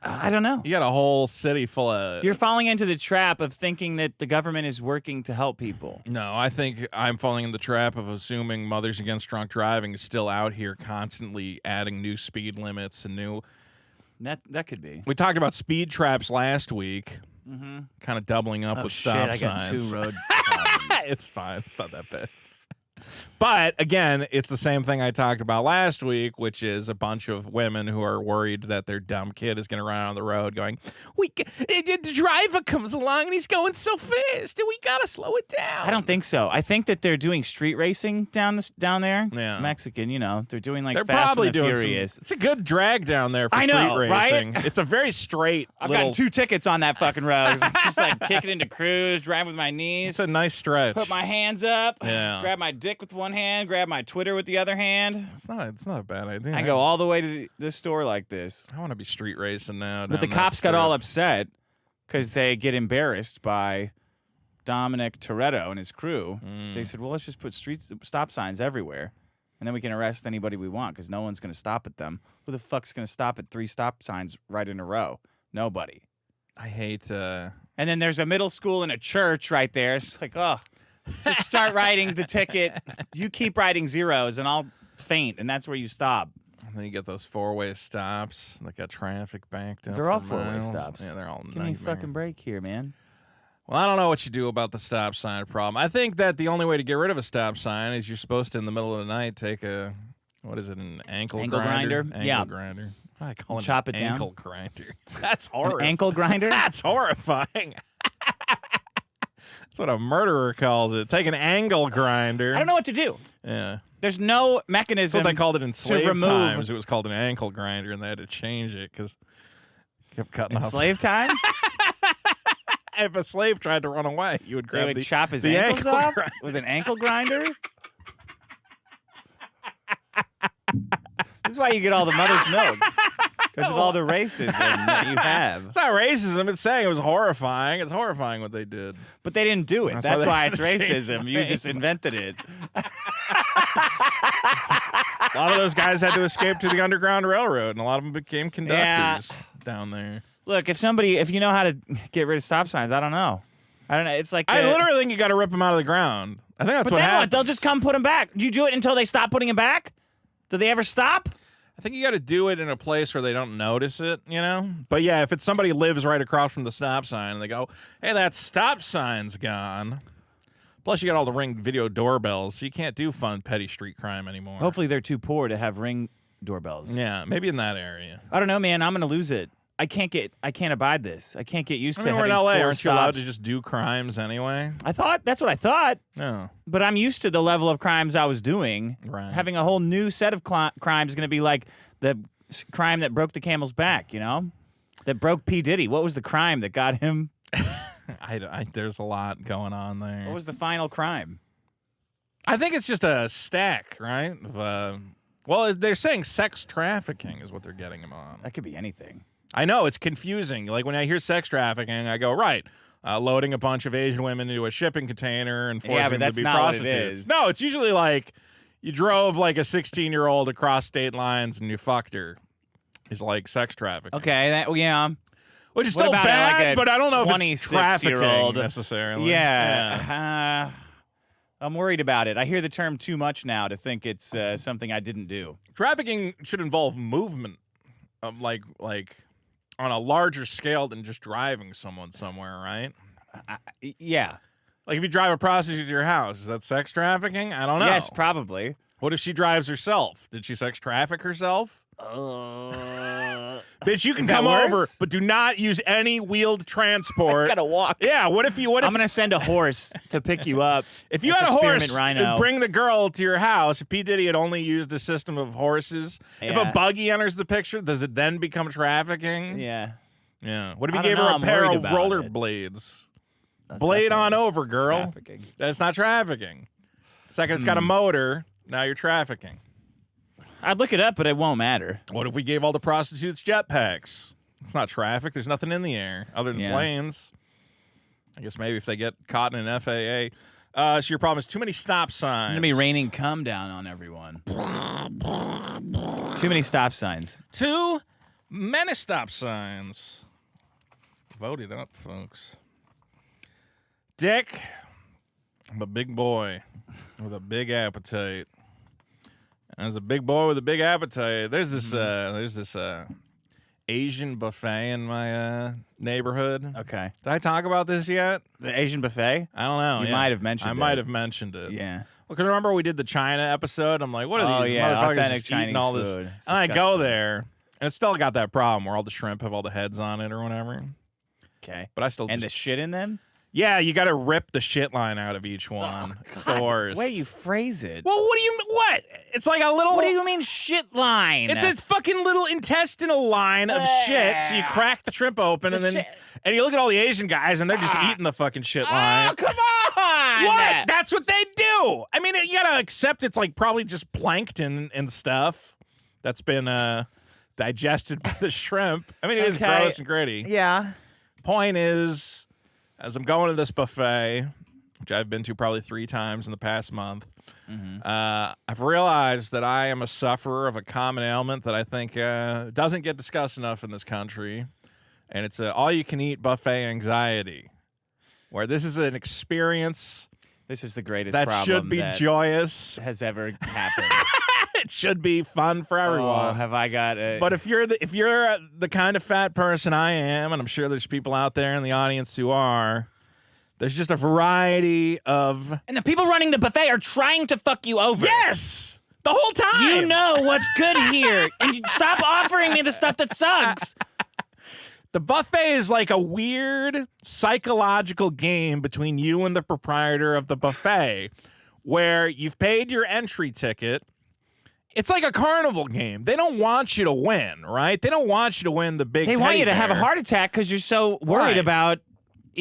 A: I don't know.
B: You got a whole city full of.
A: You're falling into the trap of thinking that the government is working to help people.
B: No, I think I'm falling in the trap of assuming Mothers Against Drunk Driving is still out here constantly adding new speed limits and new.
A: That could be.
B: We talked about speed traps last week, kind of doubling up with
A: shit,
B: stop
A: I got
B: signs.
A: 2 road problems.
B: It's fine. It's not that bad. But again, it's the same thing I talked about last week, which is a bunch of women who are worried that their dumb kid is going to run on the road going, the driver comes along and he's going so fast and we got to slow it down.
A: I don't think so. I think that they're doing street racing down there.
B: Yeah.
A: Mexican, they're doing like
B: They're
A: Fast
B: probably
A: and the
B: doing
A: Furious.
B: it's a good drag down there for
A: I know,
B: street
A: right?
B: racing. It's a very straight
A: I've
B: little...
A: gotten 2 tickets on that fucking road. I'm just like kicking into cruise, driving with my knees.
B: It's a nice stretch.
A: Put my hands up,
B: Yeah.
A: grab my dick with one hand, grab my Twitter with the other hand.
B: It's not a bad idea.
A: I go all the way to the store like this.
B: I want to be street racing now.
A: But the
B: down that
A: cops got
B: strip.
A: all upset because they get embarrassed by Dominic Toretto and his crew. They said, well, let's just put stop signs everywhere, and then we can arrest anybody we want because no one's going to stop at them. Who the fuck's going to stop at 3 stop signs right in a row? Nobody.
B: I hate...
A: And then there's a middle school and a church right there. It's like, oh, just start writing the ticket. You keep writing zeros, and I'll faint, and that's where you stop.
B: And then you get those 4-way stops that got traffic backed up.
A: They're all
B: for
A: 4-way
B: miles.
A: stops.
B: Yeah, they're all
A: Give me a fucking break here, man.
B: Well, I don't know what you do about the stop sign problem. I think that the only way to get rid of a stop sign is you're supposed to, in the middle of the night, take a, what is it, an ankle grinder?
A: Yeah.
B: Grinder. I call it
A: Chop
B: an
A: it down.
B: ankle grinder. That's
A: An
B: horrible.
A: ankle grinder?
B: That's horrifying. That's what a murderer calls it. Take an angle grinder.
A: I don't know what to do.
B: Yeah.
A: There's no
B: That's
A: mechanism.
B: what they called it in slave
A: remove-
B: times. It was called an ankle grinder, and they had to change it because it kept cutting
A: In
B: off.
A: slave times?
B: If a slave tried to run away, you would
A: They
B: grab
A: would
B: the
A: chop his
B: the
A: ankles
B: ankle
A: off
B: grinder.
A: with an ankle grinder? This is why you get all the mother's milks. Because of all the racism that you have.
B: It's not racism. It's saying it was horrifying. It's horrifying what they did.
A: But they didn't do it.
B: That's
A: That's
B: why
A: why
B: they
A: it's
B: changed
A: racism.
B: the
A: You
B: name.
A: just invented it.
B: A lot of those guys had to escape to the Underground Railroad, and a lot of them became conductors down there.
A: Look, if you know how to get rid of stop signs, I don't know. It's like
B: I literally think you got to rip them out of the ground. I think that's
A: But
B: what
A: then
B: happened.
A: what? They'll just come put them back. Do you do it until they stop putting them back? Do they ever stop?
B: I think you got to do it in a place where they don't notice it, you know? But yeah, if it's somebody lives right across from the stop sign and they go, hey, that stop sign's gone. Plus, you got all the Ring video doorbells, so you can't do fun, petty street crime anymore.
A: Hopefully they're too poor to have Ring doorbells.
B: Yeah, maybe in that area.
A: I don't know, man. I'm going to lose it. I can't abide this. I can't get used
B: I
A: to
B: mean, we're in
A: having
B: LA.
A: 4
B: Aren't you allowed
A: stops.
B: to just do crimes anyway?
A: That's what I thought.
B: No.
A: But I'm used to the level of crimes I was doing.
B: Right.
A: Having a whole new set of crimes is going to be like the crime that broke the camel's back, That broke P. Diddy. What was the crime that got him?
B: There's a lot going on there.
A: What was the final crime?
B: I think it's just a stack, right? Well, they're saying sex trafficking is what they're getting him on.
A: That could be anything.
B: I know, it's confusing. Like, when I hear sex trafficking, I go, right, loading a bunch of Asian women into a shipping container and forcing
A: Yeah, but
B: them
A: that's
B: to be
A: not what it
B: prostitutes.
A: is.
B: No, it's usually like you drove like a 16-year-old across state lines and you fucked her. It's like sex trafficking.
A: Okay, yeah.
B: Which is
A: What
B: still
A: about
B: bad,
A: like a
B: but I don't know if it's trafficking
A: 26-year-old?
B: necessarily.
A: Yeah. I'm worried about it. I hear the term too much now to think it's something I didn't do.
B: Trafficking should involve movement, like on a larger scale than just driving someone somewhere, right?
A: Yeah.
B: Like if you drive a prostitute to your house, is that sex trafficking? I don't know.
A: Yes, probably.
B: What if she drives herself? Did she sex traffic herself? Bitch, you can
A: that
B: come
A: worse?
B: over, but do not use any wheeled transport.
A: Gotta walk.
B: Yeah, what if
A: I'm gonna send a horse to pick you up.
B: if you
A: It's
B: had a
A: Spearmint
B: horse
A: Rhino.
B: and bring the girl to your house, if P. Diddy had only used a system of horses, if
A: Yeah.
B: a buggy enters the picture, does it then become trafficking?
A: Yeah.
B: Yeah. What if you
A: I don't
B: gave
A: know,
B: her a
A: I'm
B: pair
A: worried
B: of
A: about
B: roller
A: it.
B: blades?
A: That's
B: Blade on
A: definitely
B: over, girl.
A: trafficking.
B: That's not trafficking. The second it's got a motor, now you're trafficking.
A: I'd look it up, but it won't matter.
B: What if we gave all the prostitutes jetpacks? It's not traffic. There's nothing in the air other than
A: Yeah.
B: planes. I guess maybe if they get caught in an FAA. So your problem is too many stop signs.
A: It's gonna be raining cum down on everyone. Too many stop signs.
B: Too many stop signs. Vote it up, folks. Dick, I'm a big boy with a big appetite. As a big boy with a big appetite, there's this Asian buffet in my neighborhood.
A: Okay.
B: Did I talk about this yet?
A: The Asian buffet?
B: I don't know.
A: You
B: yeah.
A: might have mentioned
B: I
A: it.
B: might have mentioned it.
A: Yeah.
B: Because remember we did the China episode? I'm like, what are these motherfuckers
A: authentic
B: just eating
A: Chinese
B: all this?
A: food. It's
B: And I go
A: disgusting.
B: there, and it's still got that problem where all the shrimp have all the heads on it or whatever.
A: Okay.
B: But I still
A: And the
B: just...
A: shit in them?
B: Yeah, you got to rip the shit line out of each one. It's the worst.
A: The way you phrase it.
B: Well, what do you... What? It's like a little...
A: What do you mean shit line?
B: It's a fucking little intestinal line of shit. So you crack the shrimp open, and then and you look at all the Asian guys, and they're just eating the fucking shit line.
A: Oh, come on!
B: What? That's what they do. I mean, you gotta accept it's like probably just plankton and stuff that's been digested by the shrimp. I mean, it is gross and gritty.
A: Yeah.
B: Point is, as I'm going to this buffet, which I've been to probably 3 times in the past month, I've realized that I am a sufferer of a common ailment that I think doesn't get discussed enough in this country, and it's all-you-can-eat buffet anxiety, where this is an experience
A: This is the greatest
B: that
A: problem
B: should be
A: that
B: joyous.
A: has ever happened.
B: It should be fun for everyone.
A: Oh, have I got a...
B: But if you're the kind of fat person I am, and I'm sure there's people out there in the audience who are, there's just a variety of...
A: And the people running the buffet are trying to fuck you over.
B: Yes! The whole time!
A: You know what's good here. And you stop offering me the stuff that sucks.
B: The buffet is like a weird psychological game between you and the proprietor of the buffet, where you've paid your entry ticket. It's like a carnival game. They don't want you to win, right? They don't want you to win the big
A: They want
B: teddy
A: you to have a
B: bear.
A: heart attack because you're so worried
B: Right.
A: about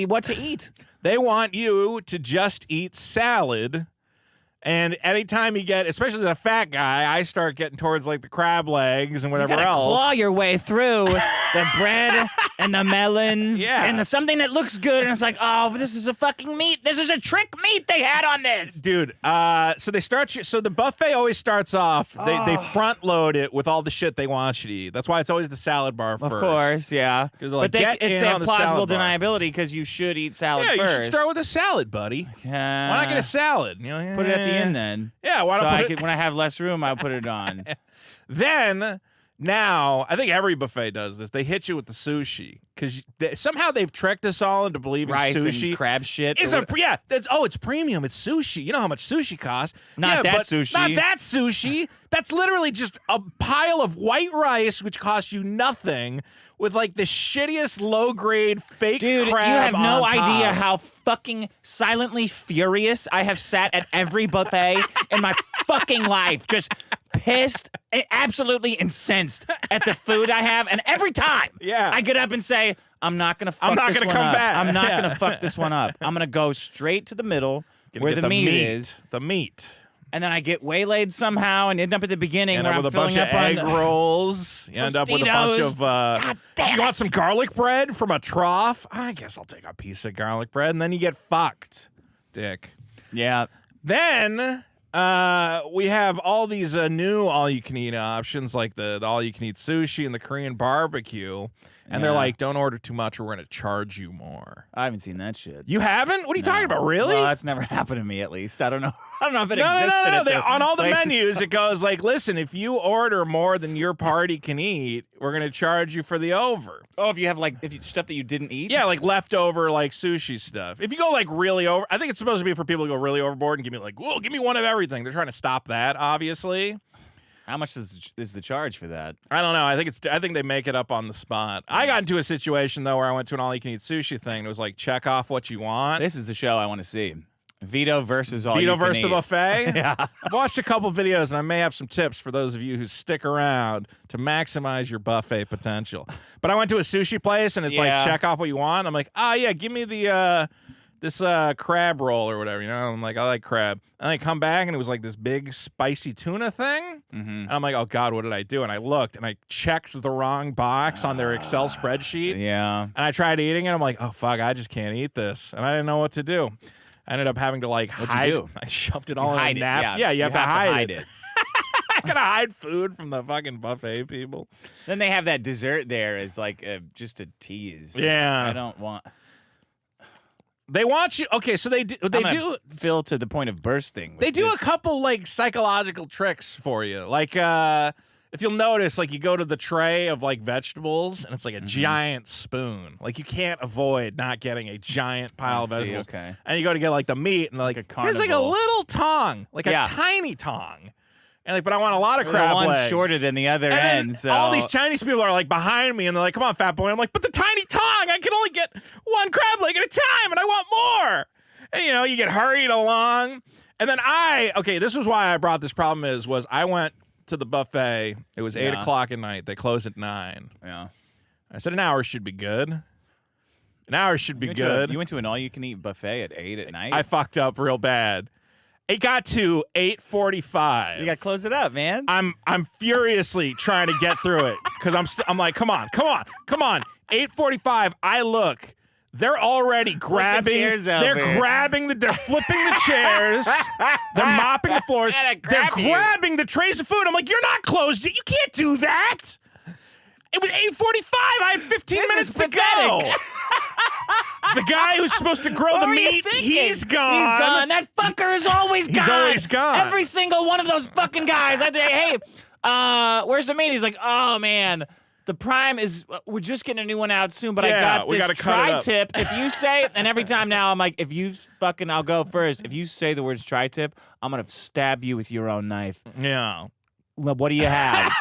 A: what to eat.
B: They want you to just eat salad. And anytime you get, especially as a fat guy, I start getting towards like the crab legs and whatever
A: You gotta
B: else.
A: claw your way through the bread and the melons and something that looks good. And it's like, oh, this is a fucking meat. This is a trick meat they had on this.
B: Dude, so they start you, so the buffet always starts off, they front load it with all the shit they want you to eat. That's why it's always the salad bar first.
A: Of course, yeah.
B: they're like,
A: But
B: "Get
A: it's
B: in
A: a
B: on the
A: plausible
B: salad bar."
A: deniability because you should eat salad
B: Yeah,
A: first.
B: you should start with a salad, buddy. Why not get a salad? You know,
A: Put it at the end then.
B: Yeah, why
A: So
B: not
A: I
B: put
A: could,
B: it?
A: when I have less room, I'll put it on.
B: Then, now, I think every buffet does this. They hit you with the sushi because somehow they've tricked us all into believing
A: Rice
B: sushi
A: and crab shit.
B: is
A: or what-
B: it's premium. It's sushi. You know how much sushi costs?
A: Not that
B: but
A: sushi.
B: Not that sushi. That's literally just a pile of white rice, which costs you nothing, with like the shittiest low grade fake
A: Dude,
B: crab.
A: you have no
B: on top.
A: idea how fucking silently furious I have sat at every buffet in my fucking life. Just pissed, absolutely incensed at the food I have. And every time I get up and say, I'm not going to fuck
B: I'm not
A: this
B: gonna
A: one
B: come
A: up.
B: back.
A: I'm not
B: Yeah.
A: going to fuck this one up. I'm going to go straight to the middle
B: Gonna
A: where
B: get
A: the meat is.
B: The meat.
A: And then I get waylaid somehow and end up at the beginning
B: End
A: where
B: up
A: I'm
B: with a
A: filling
B: bunch of
A: up
B: egg
A: on
B: rolls. You end up with a bunch
A: Tostitos.
B: of.
A: God damn
B: you want
A: it.
B: some garlic bread from a trough? I guess I'll take a piece of garlic bread, and then you get fucked, dick.
A: Yeah.
B: Then we have all these new all-you-can-eat options, like the all-you-can-eat sushi and the Korean barbecue. And they're
A: Yeah.
B: like, don't order too much or we're going to charge you more.
A: I haven't seen that shit.
B: You haven't? What are you talking about? Really?
A: Well, that's never happened to me, at least. I don't know. I don't know if it
B: No.
A: existed. at the
B: On all the
A: places.
B: menus, it goes like, listen, if you order more than your party can eat, we're going to charge you for the over.
A: Oh, if you have stuff that you didn't eat?
B: Yeah, like leftover like sushi stuff. If you go like really over, I think it's supposed to be for people who go really overboard and give me like, whoa, give me one of everything. They're trying to stop that, obviously.
A: How much is the charge for that?
B: I don't know. I think they make it up on the spot. I got into a situation though where I went to an all-you-can-eat sushi thing. It was like, check off what you want.
A: This is the show I want to see. Vito versus all
B: Vito
A: you can
B: versus the
A: eat.
B: buffet.
A: Yeah.
B: I've watched a couple videos and I may have some tips for those of you who stick around to maximize your buffet potential. But I went to a sushi place and it's
A: Yeah.
B: like, check off what you want. I'm like, yeah, give me the this crab roll or whatever, you know? I'm like, I like crab. And I come back and it was like this big spicy tuna thing. And I'm like, oh God, what did I do? And I looked and I checked the wrong box on their Excel spreadsheet.
A: Yeah.
B: And I tried eating it. I'm like, oh fuck, I just can't eat this. And I didn't know what to do. I ended up having to like hide.
A: do?
B: I shoved it all in
A: Hide
B: a
A: it,
B: nap.
A: yeah.
B: you have to hide
A: it.
B: I gotta hide food from the fucking buffet people.
A: Then they have that dessert there as like just a tease.
B: Yeah.
A: I don't want.
B: They want you. Okay, so they do. They
A: I'm gonna
B: do.
A: fill to the point of bursting. with
B: They do
A: this.
B: a couple like psychological tricks for you. Like if you'll notice, like you go to the tray of like vegetables and it's like a giant spoon. Like you can't avoid not getting a giant pile of vegetables.
A: Okay.
B: And you go to get like the meat and like
A: a
B: here's like a
A: carnival.
B: little tong, like a tiny tong. And like, but I want a lot of crab
A: The one's
B: legs.
A: shorter than the other
B: And
A: end.
B: then
A: So
B: all these Chinese people are like behind me and they're like, come on, fat boy. I'm like, but the tiny tong, I can only get one crab leg at a time and I want more. And you know, you get hurried along. And then this was why I brought this problem was I went to the buffet. It was 8 o'clock at night. They closed at 9.
A: Yeah.
B: I said an hour should be good. An hour should be good.
A: You went to an all-you-can-eat buffet at 8 at night?
B: I fucked up real bad. It got to 8:45.
A: You got to close it up, man.
B: I'm furiously trying to get through it because I'm like, come on. 8:45. I look. They're already grabbing. They're grabbing they're flipping the chairs. They're mopping the floors. They're grabbing the trays of food. I'm like, you're not closed yet. You can't do that. It was 8:45. I had 15 minutes to go. The guy who's supposed to grill the meat, he's gone.
A: He's gone. That fucker is always gone.
B: He's always gone.
A: Every single one of those fucking guys. I say, hey, where's the meat? He's like, oh, man. The Prime is, we're just getting a new one out soon, but I got this tri-tip. If you say, and every time now I'm like, if you fucking, I'll go first. If you say the words tri-tip, I'm going to stab you with your own knife.
B: Yeah.
A: What do you have?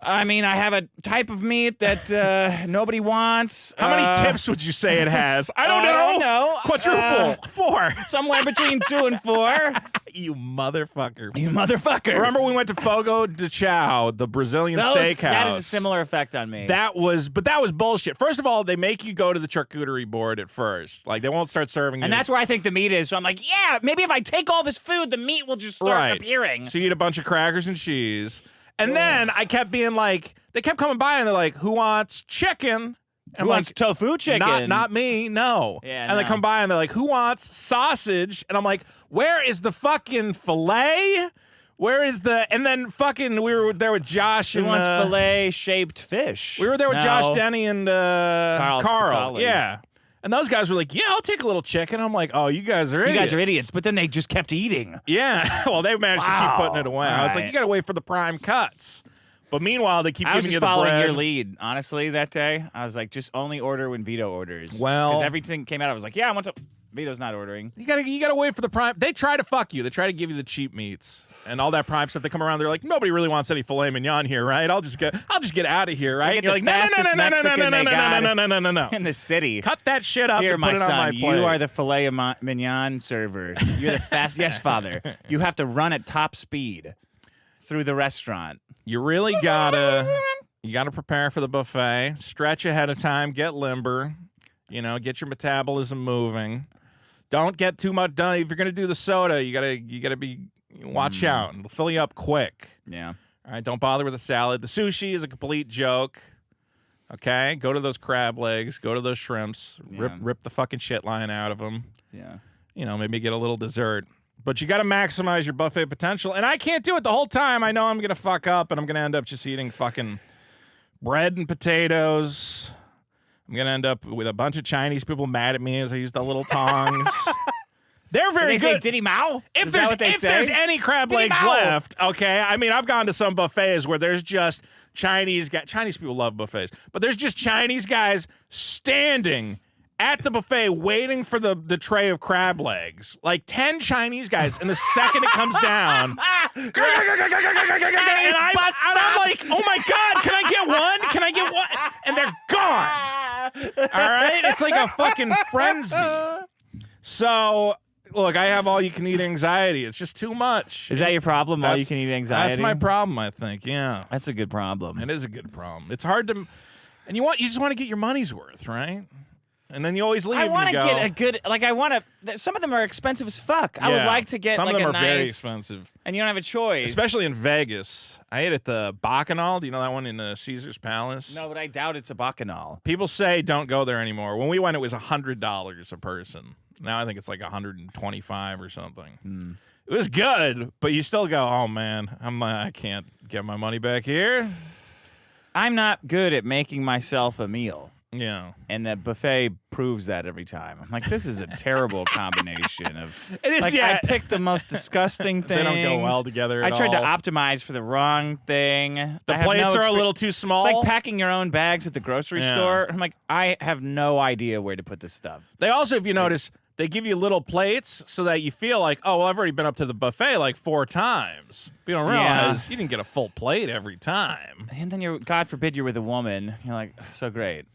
A: I mean, I have a type of meat that nobody wants.
B: How many tips would you say it has? I don't know.
A: I don't know.
B: Quadruple. 4.
A: Somewhere between 2 and 4.
B: You motherfucker.
A: You motherfucker.
B: Remember we went to Fogo de Chao, the Brazilian steakhouse.
A: That is a similar effect on me.
B: That was bullshit. First of all, they make you go to the charcuterie board at first. Like, they won't start serving you.
A: And that's where I think the meat is. So I'm like, yeah, maybe if I take all this food, the meat will just start appearing.
B: So you eat a bunch of crackers and cheese. And then I kept being like, they kept coming by and they're like, who wants chicken? And
A: who wants tofu chicken?
B: Not me, no.
A: Yeah,
B: and they come by and they're like, who wants sausage? And I'm like, where is the fucking filet? Where is the, and then fucking, we were there with Josh and.
A: Who wants filet-shaped fish?
B: We were there with Josh, Denny, and Carl.
A: Spitali.
B: Yeah. And those guys were like, yeah, I'll take a little chicken. I'm like, oh, you guys are idiots.
A: You guys are idiots. But then they just kept eating.
B: Yeah. Well, they managed to keep putting it away. I was like, you got to wait for the prime cuts. But meanwhile, they keep giving you the bread.
A: I was just following your lead, honestly, that day. I was like, just only order when Vito orders.
B: Well.
A: Because everything came out, I was like, yeah, I want some. Vito's not ordering.
B: You gotta wait for the prime. They try to fuck you. They try to give you the cheap meats and all that prime stuff. They come around. They're like, nobody really wants any filet mignon here, right? I'll just get out of here, right?
A: And you're like,
B: no,
A: in the city.
B: Cut that shit up.
A: Here,
B: and
A: my
B: put it
A: son,
B: on my plate.
A: you are the filet mignon server. You're the fast. Yes, father. You have to run at top speed through the restaurant.
B: You really gotta prepare for the buffet. Stretch ahead of time. Get limber. You know, get your metabolism moving. Don't get too much done. If you're gonna do the soda, you gotta be watch out. It'll fill you up quick.
A: Yeah.
B: All right. Don't bother with the salad. The sushi is a complete joke. Okay. Go to those crab legs. Go to those shrimps.
A: Yeah.
B: Rip the fucking shit line out of them.
A: Yeah.
B: You know, maybe get a little dessert. But you got to maximize your buffet potential. And I can't do it the whole time. I know I'm gonna fuck up, and I'm gonna end up just eating fucking bread and potatoes. I'm going to end up with a bunch of Chinese people mad at me as I use the little tongs. They're very good.
A: They say Diddy Mao?
B: If there's any crab legs left, okay? I mean, I've gone to some buffets where there's just Chinese people love buffets, but there's just Chinese guys standing at the buffet waiting for the tray of crab legs. Like 10 Chinese guys, and the second it comes down, and I'm like, oh my God, can I get one? Can I get one? And they're gone. All right? It's like a fucking frenzy. So, look, I have all-you-can-eat anxiety. It's just too much.
A: Is that your problem, all-you-can-eat anxiety?
B: That's my problem, I think, yeah.
A: That's a good problem.
B: It is a good problem. It's hard to... And you just want to get your money's worth, right? And then you always leave.
A: I want to get
B: a
A: good, like I want to. Some of them are expensive as fuck. I would like to get
B: some
A: like
B: of them
A: a
B: are
A: nice,
B: very expensive,
A: and you don't have a choice.
B: Especially in Vegas. I ate at the Bacchanal. Do you know that one in the Caesar's Palace?
A: No, but I doubt it's a Bacchanal.
B: People say don't go there anymore. When we went, it was $100 a person. Now I think it's like $125 or something. It was good, but you still go, oh man, I can't get my money back here.
A: I'm not good at making myself a meal.
B: Yeah.
A: And the buffet proves that every time. I'm like, this is a terrible combination of.
B: It is,
A: like,
B: yeah.
A: I picked the most disgusting things.
B: They don't go well together
A: I
B: at
A: tried
B: all.
A: to optimize for the wrong thing.
B: The plates are a little too small.
A: It's like packing your own bags at the grocery store. I'm like, I have no idea where to put this stuff.
B: They also, if you notice, they give you little plates so that you feel like, oh, well, I've already been up to the buffet like 4 times. But you don't realize you didn't get a full plate every time.
A: And then you're, God forbid, you're with a woman. You're like, so great.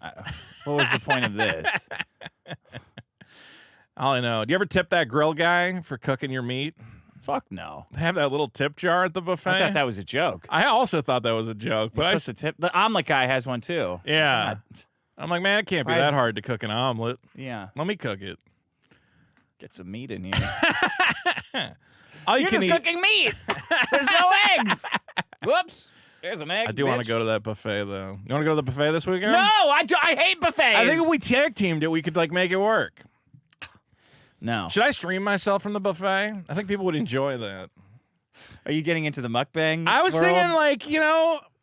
A: What was the point of this?
B: All I know. Do you ever tip that grill guy for cooking your meat?
A: Fuck no.
B: They have that little tip jar at the buffet.
A: I thought that was a joke.
B: I also thought that was a joke.
A: You're
B: But
A: supposed to tip. The omelet guy has one too.
B: yeah. I'm like, man, it can't be
A: Why
B: that
A: is-
B: hard to cook an omelet.
A: Yeah.
B: Let me cook it.
A: Get some meat in here.
B: All you
A: You're
B: can
A: just
B: eat.
A: cooking meat. There's no eggs. Whoops. There's an egg.
B: I do want to go to that buffet, though. You want to go to the buffet this weekend?
A: No, I hate buffets.
B: I think if we tag teamed it, we could like make it work.
A: No.
B: Should I stream myself from the buffet? I think people would enjoy that.
A: Are you getting into the mukbang?
B: I was
A: world?
B: thinking, like,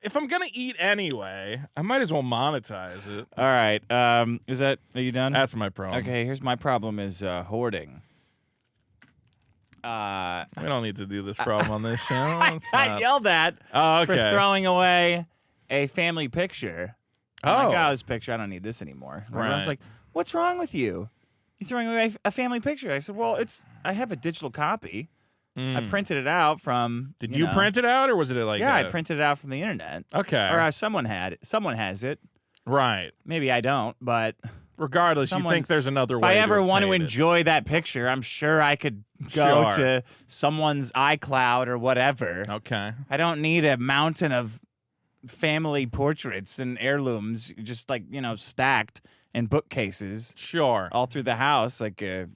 B: if I'm gonna eat anyway, I might as well monetize it.
A: All right. Are you done?
B: That's my problem.
A: Okay. Here's my problem: is hoarding.
B: We don't need to do this problem on this show. It's
A: I
B: not-
A: yelled at
B: Oh,
A: for
B: okay.
A: throwing away a family picture. I'm like,
B: Oh.
A: this picture, I don't need this anymore. And
B: Right.
A: everyone's like, what's wrong with you? You're throwing away a family picture. I said, well, I have a digital copy. I printed it out from.
B: Did you print it out, or was it like?
A: Yeah, I printed it out from the internet.
B: Okay.
A: Or someone had it. Someone has it.
B: Right.
A: Maybe I don't, but
B: Regardless, you
A: Someone's-
B: think there's another
A: if
B: way.
A: I ever want to
B: obtain it.
A: enjoy that picture, I'm sure I could go
B: Sure.
A: to someone's iCloud or whatever.
B: Okay.
A: I don't need a mountain of family portraits and heirlooms just like, stacked in bookcases
B: Sure.
A: all through the house like a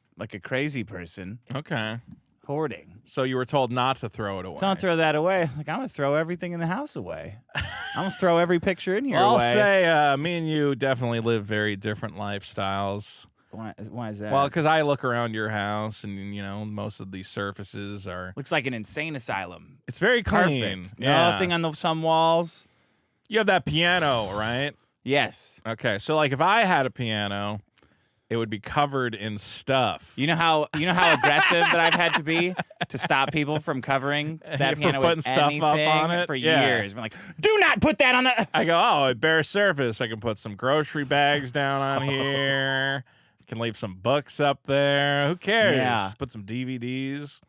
A: crazy person
B: Okay.
A: hoarding.
B: So you were told not to throw it away.
A: Don't throw that away. Like, I'm going to throw everything in the house away. I'm going to throw every picture in here
B: Well, I'll
A: away.
B: say me and you definitely live very different lifestyles.
A: Why is that?
B: Well, because I look around your house and, most of these surfaces are...
A: looks like an insane asylum.
B: It's very clean.
A: Perfect.
B: Yeah.
A: Nothing on some walls.
B: You have that piano, right?
A: Yes.
B: Okay, so like if I had a piano, it would be covered in stuff.
A: You know how aggressive that I've had to be to stop people from covering that
B: For
A: piano
B: putting
A: with
B: stuff up
A: anything
B: on it?
A: for
B: Yeah.
A: years. We're like, do not put that on the.
B: I go, oh, a bare surface. I can put some grocery bags down on here. I can leave some books up there. Who cares?
A: Yeah.
B: Put some DVDs.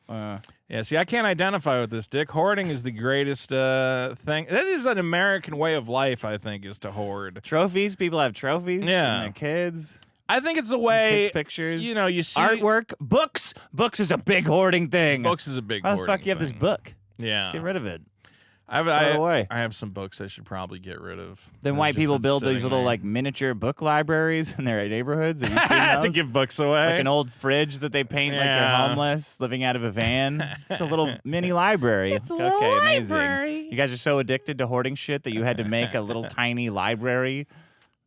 B: Yeah, see, I can't identify with this, Dick. Hoarding is the greatest thing. That is an American way of life, I think, is to hoard.
A: Trophies. People have trophies.
B: Yeah.
A: From their kids.
B: I think it's a way.
A: Kids' pictures.
B: You see
A: artwork. Books. Books is a big hoarding thing.
B: Books is a big.
A: Why the
B: hoarding
A: fuck you have this
B: thing.
A: book?
B: Yeah,
A: Just get rid of it.
B: I have,
A: Throw it away.
B: I have some books I should probably get rid of.
A: Then
B: They've
A: white
B: just
A: people
B: been
A: build these
B: sitting
A: little
B: there.
A: like miniature book libraries in their neighborhoods. Have you seen
B: to
A: those?
B: give books away.
A: Like an old fridge that they paint like they're
B: Yeah.
A: homeless, living out of a van. It's a little mini library.
B: It's a little
A: amazing.
B: library.
A: You guys are so addicted to hoarding shit that you had to make a little tiny library.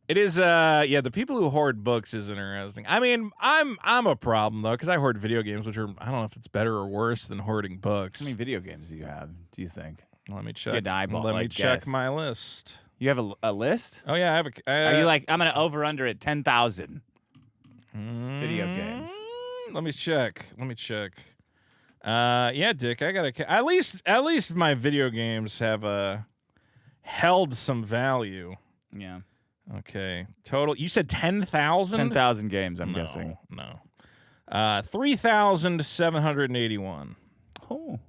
B: It is, the people who hoard books is interesting. I mean, I'm a problem though because I hoard video games, which are I don't know if it's better or worse than hoarding books.
A: How many video games do you have? Do you think
B: Let me
A: you
B: check.
A: had to eyeball,
B: Let me
A: like,
B: check
A: guess.
B: my list.
A: you have a list?
B: Oh yeah, I have a.
A: Are you like I'm gonna over under at 10,000 video games?
B: Let me check. Yeah, Dick, I gotta. At least my video games have held some value.
A: Yeah,
B: Okay, total. You said 10,000.
A: 10,000 games. I'm guessing.
B: No. 3,781.
A: Oh,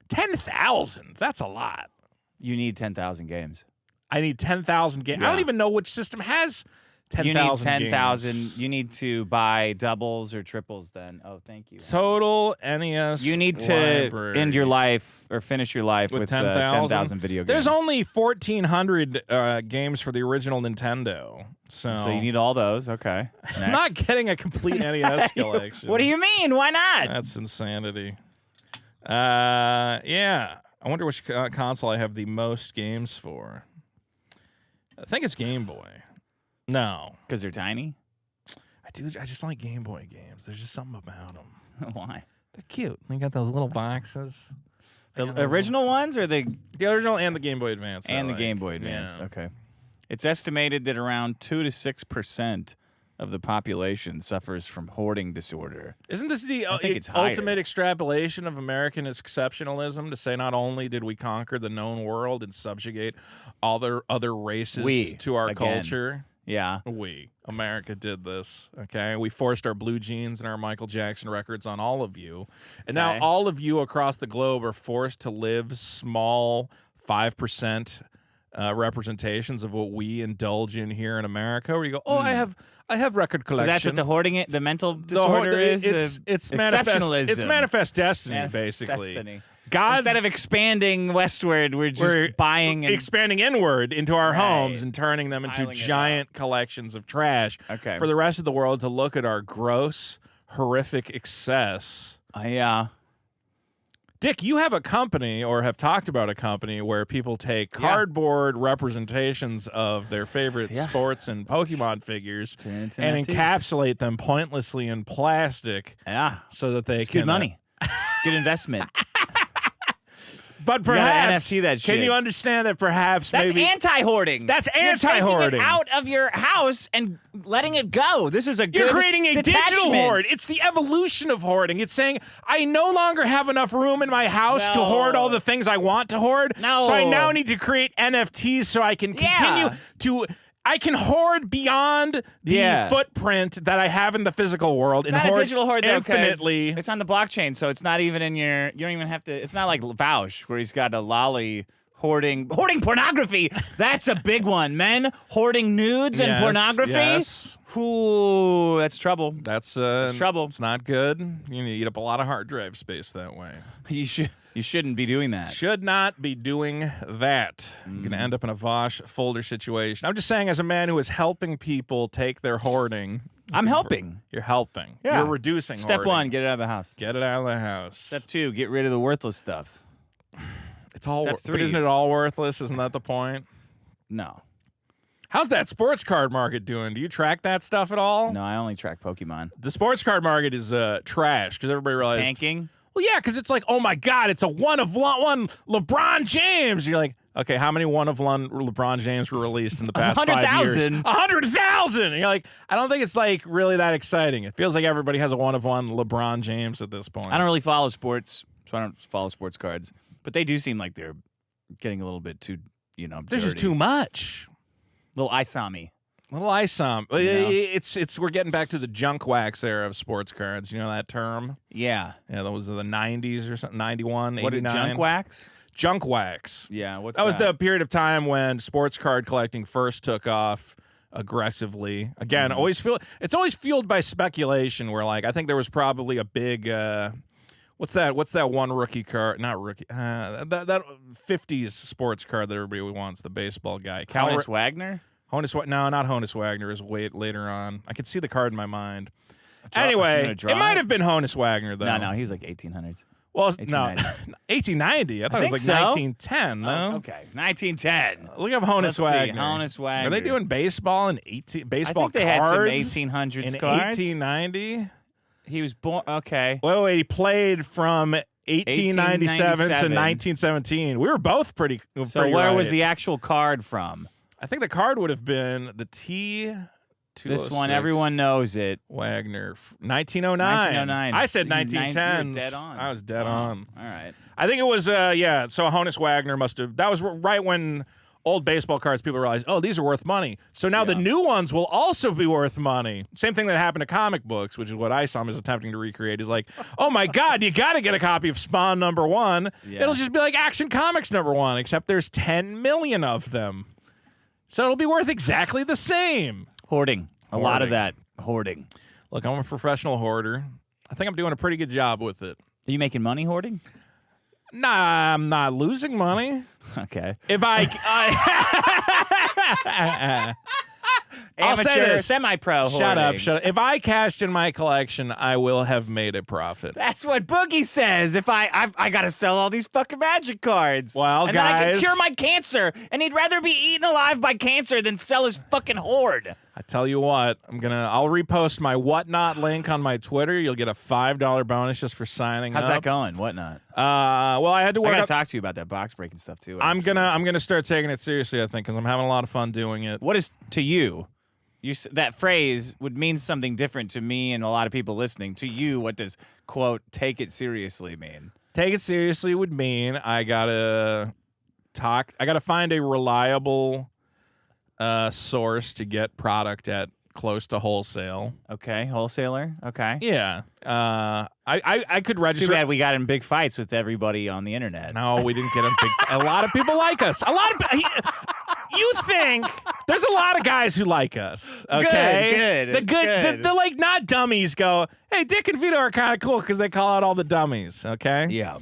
B: 10,000. That's a lot.
A: you need 10,000 games.
B: I need 10,000 games. I
A: Yeah.
B: don't even know which system has 10,000
A: You need
B: games.
A: 10,000. You need to buy doubles or triples. Then, oh, thank you.
B: Total NES.
A: You need to
B: library.
A: end your life or finish your life with 10,000 video games.
B: There's only 1,400 games for the original Nintendo.
A: So you need all those. Okay.
B: I'm not
A: Next.
B: getting a complete NES collection.
A: What do you mean? Why not?
B: That's insanity. Yeah. I wonder which console I have the most games for. I think it's Game Boy. No.
A: Because they're tiny?
B: I just like Game Boy games. There's just something about them.
A: Why?
B: They're cute. They got those little boxes.
A: The original ones or the
B: The original and the Game Boy Advance. I
A: and the
B: like.
A: Game Boy Advance?
B: Yeah.
A: Okay. It's estimated that around 2 to 6% of the population suffers from hoarding disorder.
B: Isn't this the
A: I think it's higher.
B: ultimate extrapolation of American exceptionalism to say not only did we conquer the known world and subjugate all the other races to our culture?
A: Yeah.
B: America did this, okay? We forced our blue jeans and our Michael Jackson records on all of you. And now all of you across the globe are forced to live small 5% representations of what we indulge in here in America, where you go, oh, I have record collection.
A: So that's what the hoarding, the mental disorder is?
B: It's
A: exceptionalism.
B: It's manifest destiny, basically.
A: Destiny.
B: God's,
A: instead of expanding westward, we're buying and
B: expanding inward into our homes and turning them into giant collections of trash for the rest of the world to look at our gross, horrific excess.
A: Yeah.
B: Dick, you have a company or have talked about a company where people take cardboard representations of their favorite sports and Pokemon figures and encapsulate them pointlessly in plastic.
A: Yeah.
B: So that they
A: it's
B: can...
A: good money. It's good investment.
B: But perhaps,
A: NFT that shit.
B: Can you understand that perhaps
A: that's
B: maybe...
A: anti-hoarding.
B: That's anti-hoarding.
A: You're taking it out of your house and letting it go. This is a good
B: You're creating a
A: detachment.
B: digital hoard. It's the evolution of hoarding. It's saying, I no longer have enough room in my house to hoard all the things I want to hoard.
A: No.
B: So I now need to create NFTs so I can continue to... I can hoard beyond the footprint that I have in the physical world.
A: It's not a digital hoard, though,
B: infinitely.
A: It's on the blockchain, so it's not even in your... You don't even have to... It's not like Vouch, where he's got a lolly hoarding pornography. That's a big one. Men hoarding nudes and pornography.
B: Yes.
A: Ooh, that's trouble.
B: That's
A: trouble.
B: It's not good. You need to eat up a lot of hard drive space that way.
A: You shouldn't be doing that.
B: Should not be doing that. You're going to end up in a Vosh folder situation. I'm just saying, as a man who is helping people take their hoarding.
A: I'm helping.
B: You're helping.
A: Yeah.
B: You're reducing
A: Step
B: hoarding.
A: 1, get it out of the house.
B: Get it out of the house.
A: Step 2, get rid of the worthless stuff.
B: It's all.
A: Step 3.
B: But isn't it all worthless? Isn't that the point?
A: No.
B: How's that sports card market doing? Do you track that stuff at all?
A: No, I only track Pokemon.
B: The sports card market is trash because everybody realized.
A: Tanking?
B: Well, yeah, because it's like, oh my God, it's a one of one LeBron James. You're like, okay, how many one of one LeBron James were released in the past 5 years? 100,000. And you're like, I don't think it's like really that exciting. It feels like everybody has a one of one LeBron James at this point.
A: I don't really follow sports, so I don't follow sports cards. But they do seem like they're getting a little bit too,
B: There's just too much.
A: Little Isami.
B: Little isom. It's we're getting back to the junk wax era of sports cards. You know that term?
A: Yeah.
B: Yeah, that was the 90s or something, 91,
A: What
B: 89.
A: Junk wax?
B: Junk wax.
A: Yeah, what's
B: that? Was the period of time when sports card collecting first took off aggressively. Again, it's always fueled by speculation where like I think there was probably a big what's that one rookie card? Not rookie. That 50s sports card that everybody wants, the baseball guy.
A: Honus Wagner?
B: No, not Honus Wagner. Is way later on. I can see the card in my mind. Anyway, it might have been Honus Wagner, though.
A: No, he was like 1800s.
B: Well, no, 1890. I thought it was like 1910. No,
A: okay, 1910.
B: Look up Honus Wagner.
A: Honus Wagner.
B: Are they doing baseball in baseball?
A: I think they
B: cards
A: had some 1800s
B: in
A: cards.
B: 1890.
A: He was born. Okay.
B: Wait. He played from 1897 to 1917. We were both pretty.
A: So where was the actual card from?
B: I think the card would have been the T.
A: This one, everyone knows it.
B: Wagner, 1909.
A: 1909.
B: I said 1910.
A: Dead on.
B: I was dead on.
A: All right.
B: I think it was, so Honus Wagner must have, that was right when old baseball cards, people realized, oh, these are worth money. So now the new ones will also be worth money. Same thing that happened to comic books, which is what Isom is attempting to recreate. Is like, oh my God, you got to get a copy of Spawn #1. Yeah. It'll just be like Action Comics #1, except there's 10 million of them. So it'll be worth exactly the same.
A: Hoarding. A lot of that. Hoarding.
B: Look, I'm a professional hoarder. I think I'm doing a pretty good job with it.
A: Are you making money hoarding?
B: Nah, I'm not losing money.
A: Okay.
B: If I'll say
A: Amateur,
B: this.
A: semi-pro hoarding.
B: Shut up. If I cashed in my collection, I will have made a profit.
A: That's what Boogie says. If I got to sell all these fucking magic cards.
B: Well,
A: and
B: guys.
A: then I can cure my cancer. And he'd rather be eaten alive by cancer than sell his fucking hoard.
B: I tell you what, I'll repost my Whatnot link on my Twitter. You'll get a $5 bonus just for signing
A: How's
B: up.
A: that going? Whatnot?
B: Well, I had to work.
A: I gotta talk to you about that box breaking stuff too.
B: I'm gonna start taking it seriously. I think because I'm having a lot of fun doing it.
A: What is to you? That phrase would mean something different to me and a lot of people listening. To you, what does quote take it seriously mean?
B: Take it seriously would mean I gotta find a reliable source to get product at close to wholesale. Okay,
A: wholesaler. Okay.
B: Yeah. I could register.
A: Too bad we got in big fights with everybody on the internet.
B: No, we didn't get in big. A lot of people like us. You think there's a lot of guys who like us. Okay,
A: good.
B: The like not dummies go. Hey, Dick and Vito are kind of cool because they call out all the dummies. Okay.
A: Yeah.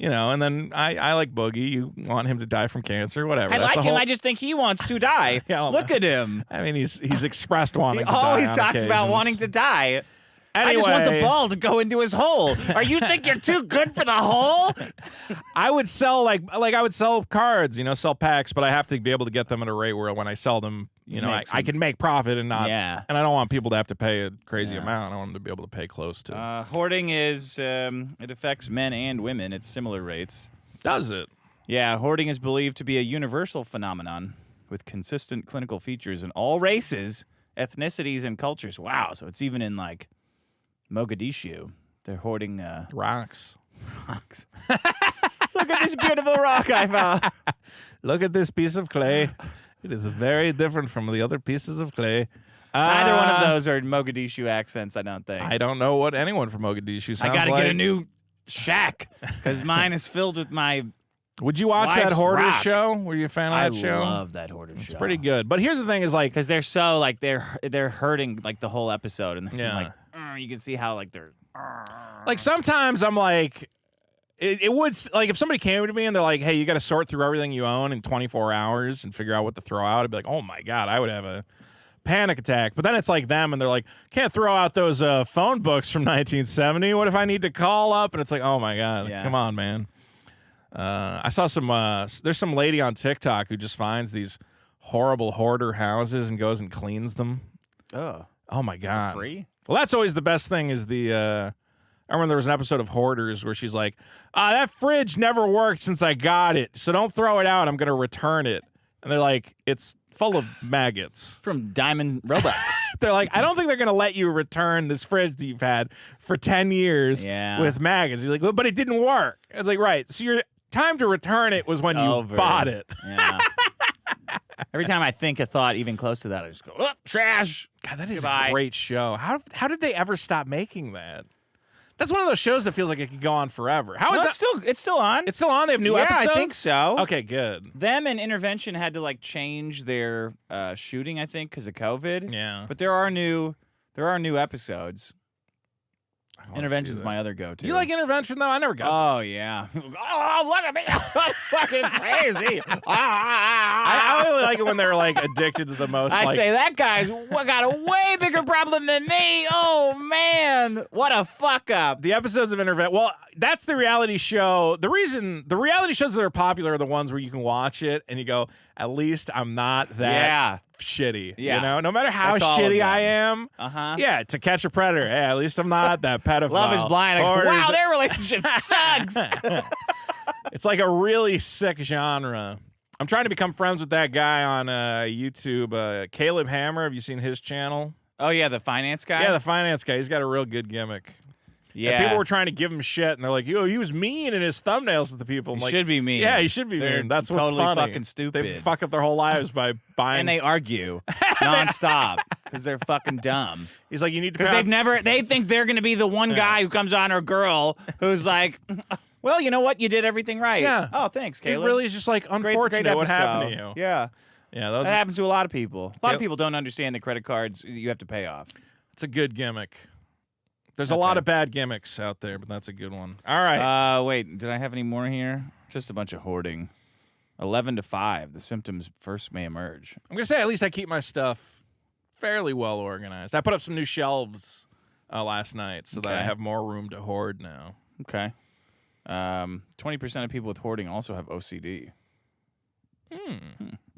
B: And then I like Boogie. You want him to die from cancer, whatever.
A: I like him. I just think he wants to die. Look at him.
B: I mean, he's expressed wanting to die.
A: He always talks
B: occasions.
A: about wanting to die.
B: Anyway,
A: I just want the ball to go into his hole. Or you think you're too good for the hole?
B: I would sell I would sell cards, sell packs, but I have to be able to get them at a rate where when I sell them, I can make profit and not.
A: Yeah.
B: And I don't want people to have to pay a crazy amount. I want them to be able to pay close to.
A: Hoarding is it affects men and women at similar rates.
B: Does it?
A: Yeah, hoarding is believed to be a universal phenomenon with consistent clinical features in all races, ethnicities, and cultures. Wow, so it's even in like Mogadishu. They're hoarding
B: rocks.
A: Look at this beautiful rock I found.
B: Look at this piece of clay. It is very different from the other pieces of clay.
A: Neither one of those are Mogadishu accents, I don't think.
B: I don't know what anyone from Mogadishu sounds like.
A: I got to get a new shack because mine is filled with my
B: Would you watch that Hoarder
A: rock.
B: show? Were you a fan of that show?
A: I love that Hoarder show.
B: It's pretty good. But here's the thing is like...
A: Because they're so, like, they're hurting, like, the whole episode. And
B: yeah.
A: like, you can see how, like, they're...
B: Like, sometimes I'm like... It would... Like, if somebody came to me and they're like, hey, you got to sort through everything you own in 24 hours and figure out what to throw out, I'd be like, oh, my God, I would have a panic attack. But then it's like them, and they're like, can't throw out those phone books from 1970. What if I need to call up? And it's like, oh, my God, come on, man. I saw some, there's some lady on TikTok who just finds these horrible hoarder houses and goes and cleans them. Oh my God.
A: For free?
B: Well, that's always the best thing is I remember there was an episode of Hoarders where she's like, that fridge never worked since I got it, so don't throw it out. I'm going to return it. And they're like, it's full of maggots.
A: From Diamond Robux.
B: They're like, I don't think they're going to let you return this fridge that you've had for 10 years with maggots. You're like, well, but it didn't work. It's like, right. So your time to return it was when you bought it.
A: Yeah. Every time I think a thought even close to that, I just go, oh, trash.
B: God, that is a great show. How did they ever stop making that? That's one of those shows that feels like it could go on forever. How is that?
A: It's still on.
B: It's still on? They have new episodes?
A: I think so.
B: Okay, good.
A: Them and Intervention had to like change their shooting, I think, because of COVID.
B: Yeah.
A: But there are new episodes. Intervention's my other go-to.
B: You like Intervention, though? I never got
A: Oh, yeah. Oh, look at me. I'm fucking crazy.
B: I really like it when they're, like, addicted to the most.
A: I say, that guy's got a way bigger problem than me. Oh, man. What a fuck-up.
B: The episodes of Intervention. Well, that's the reality show. The reason the reality shows that are popular are the ones where you can watch it and you go, at least I'm not that shitty.
A: Yeah.
B: You know, no matter how shitty I am. Yeah, To Catch a Predator. Hey, at least I'm not that pedophile.
A: Love is Blind. Wow, their relationship sucks.
B: It's like a really sick genre. I'm trying to become friends with that guy on YouTube, Caleb Hammer. Have you seen his channel?
A: Oh, yeah, the finance guy?
B: Yeah, the finance guy. He's got a real good gimmick.
A: Yeah.
B: And people were trying to give him shit, and they're like, yo, he was mean in his thumbnails at the people.
A: He should be mean.
B: Yeah, he should be mean. That's what's
A: totally
B: funny.
A: fucking stupid.
B: They fuck up their whole lives by buying.
A: And they argue nonstop because they're fucking dumb.
B: He's like, you need to.
A: Because they think they're going to be the one guy who comes on, or girl who's like, well, you know what? You did everything right.
B: Yeah.
A: Oh, thanks, Caleb.
B: It really is just like unfortunate
A: great
B: what happened to
A: episode.
B: you.
A: Yeah.
B: Yeah,
A: that happens to a lot of people. A lot of people don't understand the credit cards you have to pay off.
B: It's a good gimmick. There's a lot of bad gimmicks out there, but that's a good one. All right.
A: Wait, did I have any more here? Just a bunch of hoarding. 11 to 5. The symptoms first may emerge.
B: I'm going to say at least I keep my stuff fairly well organized. I put up some new shelves last night so that I have more room to hoard now.
A: Okay. 20% of people with hoarding also have OCD.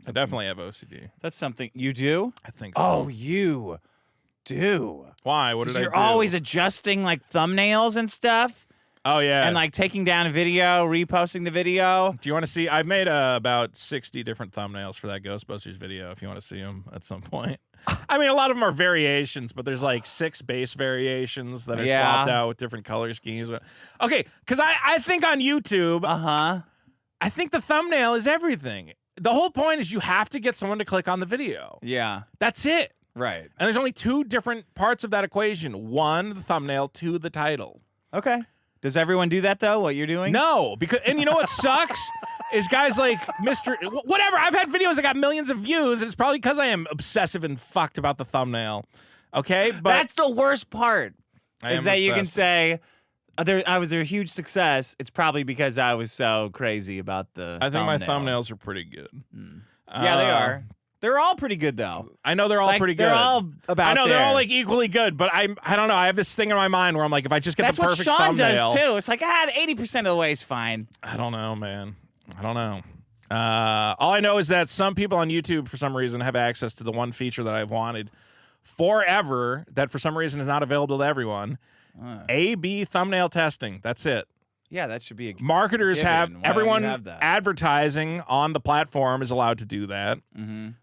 B: I definitely have OCD.
A: That's something you do.
B: I think so.
A: Oh, you do.
B: Why? What did I do?
A: You're always adjusting like thumbnails and stuff.
B: Oh, yeah.
A: And like taking down a video, reposting the video.
B: Do you want to see? I've made about 60 different thumbnails for that Ghostbusters video if you want to see them at some point. I mean, a lot of them are variations, but there's like 6 base variations that are swapped out with different color schemes. Okay, because I think on YouTube, I think the thumbnail is everything. The whole point is you have to get someone to click on the video.
A: Yeah.
B: That's it.
A: Right.
B: And there's only 2 different parts of that equation. 1, the thumbnail, 2, the title.
A: Okay. Does everyone do that, though, what you're doing?
B: No, and you know what sucks? Is guys like Mr. Whatever. I've had videos that got millions of views, and it's probably because I am obsessive and fucked about the thumbnail. Okay? But
A: that's the worst part, is that you can
B: obsessive.
A: say, I was a huge success. It's probably because I was so crazy about the
B: I think my
A: thumbnails.
B: thumbnails are pretty good.
A: Yeah, they are. They're all pretty good, though.
B: I know they're all
A: Like,
B: pretty good.
A: they're all about
B: I know they're
A: there.
B: all like equally good, but I don't know. I have this thing in my mind where I'm like, if I just get
A: That's
B: the
A: what
B: perfect
A: Sean
B: thumbnail,
A: does, too. It's like, 80% of the way is fine.
B: I don't know, man. I don't know. All I know is that some people on YouTube, for some reason, have access to the one feature that I've wanted forever that for some reason is not available to everyone. A/B thumbnail testing. That's it.
A: Yeah, that should be a
B: Marketers
A: given.
B: have
A: Why don't
B: everyone
A: you have that?
B: advertising on the platform is allowed to do that.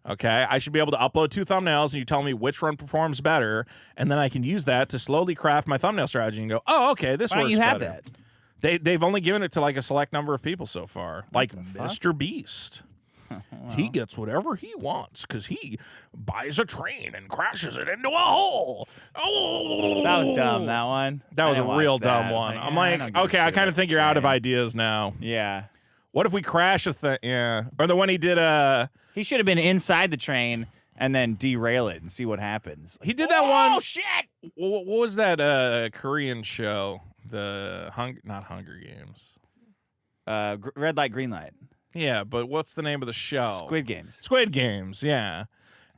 B: Okay, I should be able to upload 2 thumbnails, and you tell me which one performs better, and then I can use that to slowly craft my thumbnail strategy and go, oh, okay, this
A: Why
B: works
A: don't you have
B: better.
A: that?
B: They've only given it to like a select number of people so far, like Mr. Beast. He gets whatever he wants because he buys a train and crashes it into a hole. Oh,
A: That was dumb, that one.
B: That
A: I
B: was a
A: didn't
B: real
A: watch
B: dumb
A: that.
B: one.
A: Like,
B: I'm
A: I
B: like,
A: don't give a
B: okay, I
A: shit
B: kind
A: about
B: of think
A: the
B: you're out of
A: train.
B: ideas now.
A: Yeah.
B: What if we crash a thing? Yeah. Or the one he did,
A: He should have been inside the train and then derail it and see what happens.
B: he did that one.
A: Oh, shit!
B: What was that Korean show? The not Hunger Games.
A: Red light, green light.
B: Yeah, but what's the name of the show?
A: Squid Games.
B: Squid Games, yeah.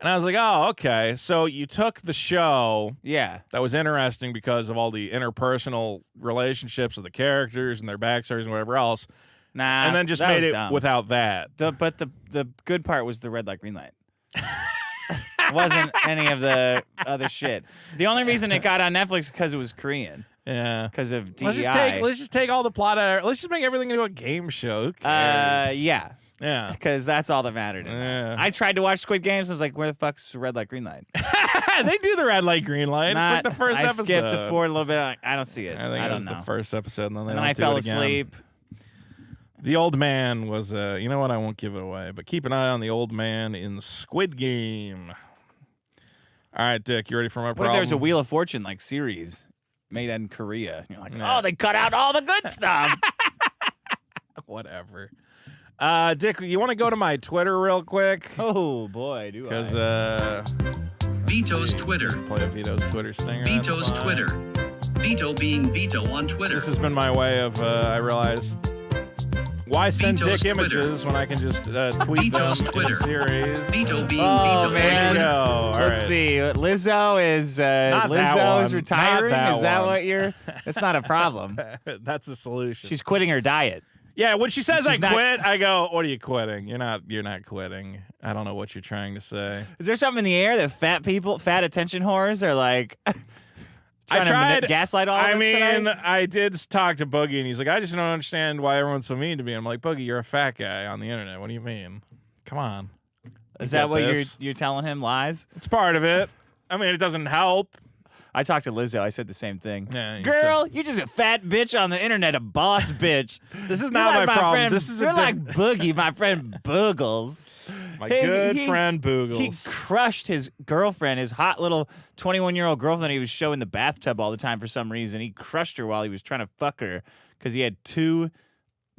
B: And I was like, oh, okay. So you took the show
A: Yeah.
B: that was interesting because of all the interpersonal relationships of the characters and their backstories and whatever else,
A: Nah.
B: and then just
A: that
B: made
A: was
B: it
A: dumb.
B: without that.
A: But the good part was the red light, green light. It wasn't any of the other shit. The only reason it got on Netflix is because it was Korean.
B: Yeah.
A: Because of DEI.
B: Let's just take all the plot out of it. Let's just make everything into a game show. Who cares?
A: Yeah.
B: Yeah.
A: Because that's all that mattered. in that.
B: Yeah.
A: I tried to watch Squid Games. I was like, where the fuck's red light, green light?
B: They do the red light, green light. It's like the first
A: I
B: episode.
A: skipped it forward a little bit. Like, I don't see it.
B: I think it
A: don't
B: was
A: know.
B: the first episode, and then they
A: And
B: don't
A: then I
B: do
A: fell
B: it again.
A: asleep.
B: The old man was, you know what? I won't give it away, but keep an eye on the old man in Squid Game. All right, Dick, you ready for my
A: What
B: problem?
A: if there was a Wheel of Fortune like series made in Korea? And you're like,
B: Nah.
A: oh, they cut out all the good stuff.
B: Whatever. Dick, you want to go to my Twitter real quick?
A: Oh boy, do I.
B: Because
D: Vito's Twitter.
B: play a Vito's Twitter stinger.
D: Vito's
B: that's fine.
D: Twitter. Vito being Vito on Twitter.
B: This has been my way of, I realized, why send
D: Vito's
B: Dick
D: Twitter.
B: images when I can just tweet them
D: Vito's
B: in
D: Twitter.
B: a series?
D: Vito being
A: Oh,
D: Vito
A: man.
D: on
B: There you
D: Twitter.
B: go. All
A: Let's
B: right.
A: see. Lizzo is
B: Not that
A: Lizzo is
B: one.
A: retiring.
B: Not that
A: Is that
B: one.
A: what you're? That's not a problem.
B: That's a solution.
A: She's quitting her diet.
B: Yeah, when she says I
A: She's not-
B: quit, I go, "What are you quitting? You're not quitting." I don't know what you're trying to say.
A: Is there something in the air that fat attention whores are like?
B: I tried
A: gaslight all of
B: I
A: us
B: mean,
A: tonight?
B: I did talk to Boogie, and he's like, "I just don't understand why everyone's so mean to me." I'm like, "Boogie, you're a fat guy on the internet. What do you mean? Come on."
A: Is
B: You
A: that
B: get
A: what
B: this.
A: you're telling him? Lies?
B: It's part of it. I mean, it doesn't help.
A: I talked to Lizzo. I said the same thing.
B: Yeah, you
A: Girl, you're just a fat bitch on the internet, a boss bitch.
B: This is
A: You're
B: not
A: like
B: my problem.
A: Friend,
B: This is
A: you're
B: a
A: like Boogie, my friend Boogles.
B: my
A: His-
B: good
A: he-
B: friend
A: He
B: Boogles.
A: crushed his girlfriend, his hot little 21-year-old girlfriend he was showing in the bathtub all the time for some reason. He crushed her while he was trying to fuck her because he had 2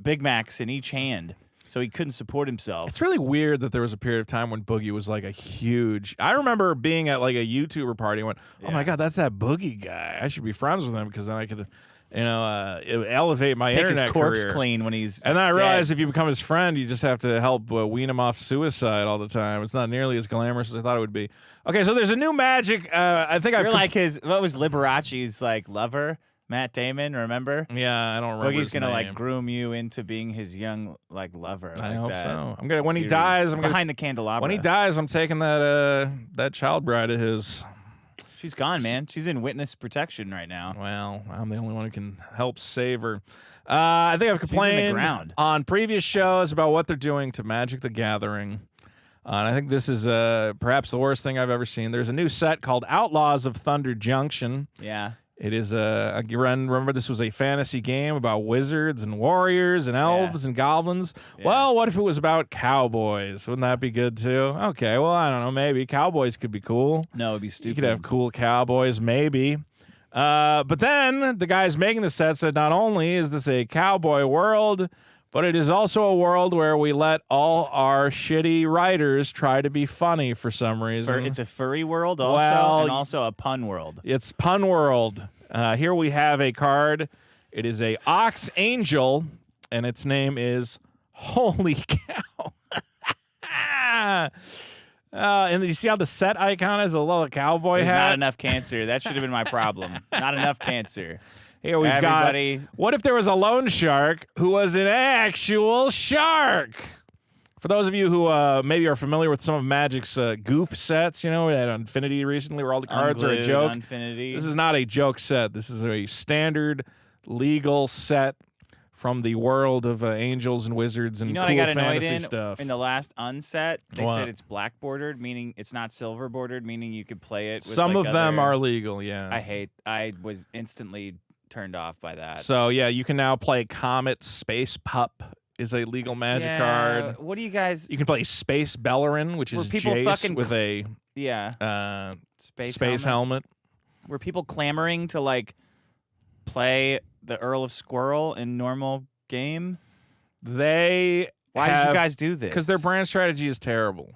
A: Big Macs in each hand, so he couldn't support himself.
B: It's really weird that there was a period of time when Boogie was like a huge. I remember being at like a YouTuber party and went, "Oh my god, that's that Boogie guy. I should be friends with him because then I could, elevate my
A: Take his
B: internet
A: corpse
B: career."
A: clean when he's
B: And then I
A: dead.
B: realized if you become his friend, you just have to help wean him off suicide all the time. It's not nearly as glamorous as I thought it would be. Okay, so there's a new magic. I think I've
A: You're like his, what was Liberace's like lover? Matt Damon, remember?
B: Yeah, I don't remember.
A: Boogie's
B: his
A: gonna
B: name.
A: like groom you into being his young like lover.
B: I
A: like
B: hope
A: that
B: so. I'm gonna when he
A: series.
B: dies. I'm
A: behind
B: gonna
A: the candelabra.
B: when he dies. I'm taking that child bride of his.
A: She's gone, man. She's in witness protection right now.
B: Well, I'm the only one who can help save her. I think I've complained
A: ground.
B: on previous shows about what they're doing to Magic the Gathering. And I think this is perhaps the worst thing I've ever seen. There's a new set called Outlaws of Thunder Junction.
A: Yeah.
B: It is remember this was a fantasy game about wizards and warriors and elves and goblins.
A: Yeah.
B: Well, what if it was about cowboys? Wouldn't that be good too? Okay, well, I don't know. Maybe cowboys could be cool.
A: No, it'd be
B: You
A: stupid.
B: could have cool cowboys, maybe. But then the guys making the set said not only is this a cowboy world, but it is also a world where we let all our shitty writers try to be funny for some reason.
A: It's a furry world also,
B: Well,
A: and also a pun world.
B: It's Pun World. Here we have a card. It is a Ox Angel, and its name is Holy Cow. And you see how the set icon has a little cowboy
A: There's
B: hat?
A: not enough cancer. That should have been my problem. Not enough cancer.
B: Here we've
A: Everybody-
B: got. What if there was a loan shark who was an actual shark? For those of you who maybe are familiar with some of Magic's goof sets, we had Infinity recently where all the cards are a
A: Unglued,
B: joke.
A: Infinity.
B: This is not a joke set. This is a standard legal set from the world of angels and wizards and
A: You know what
B: cool
A: I got annoyed
B: fantasy
A: in?
B: stuff.
A: In the last unset, they
B: What?
A: said it's black bordered, meaning it's not silver bordered, meaning you could play it with
B: Some
A: like
B: of them
A: other-
B: are legal, yeah.
A: I was instantly turned off by that.
B: So, yeah, you can now play Comet Space Pup is a legal Magic
A: Yeah,
B: card.
A: What do you guys?
B: You can play Space Bellerin, which
A: Were
B: is
A: people
B: Jace
A: fucking
B: with a
A: Yeah,
B: space helmet.
A: Were people clamoring to like play the Earl of Squirrel in normal game?
B: Why
A: Why did you guys do this?
B: Because their brand strategy is terrible.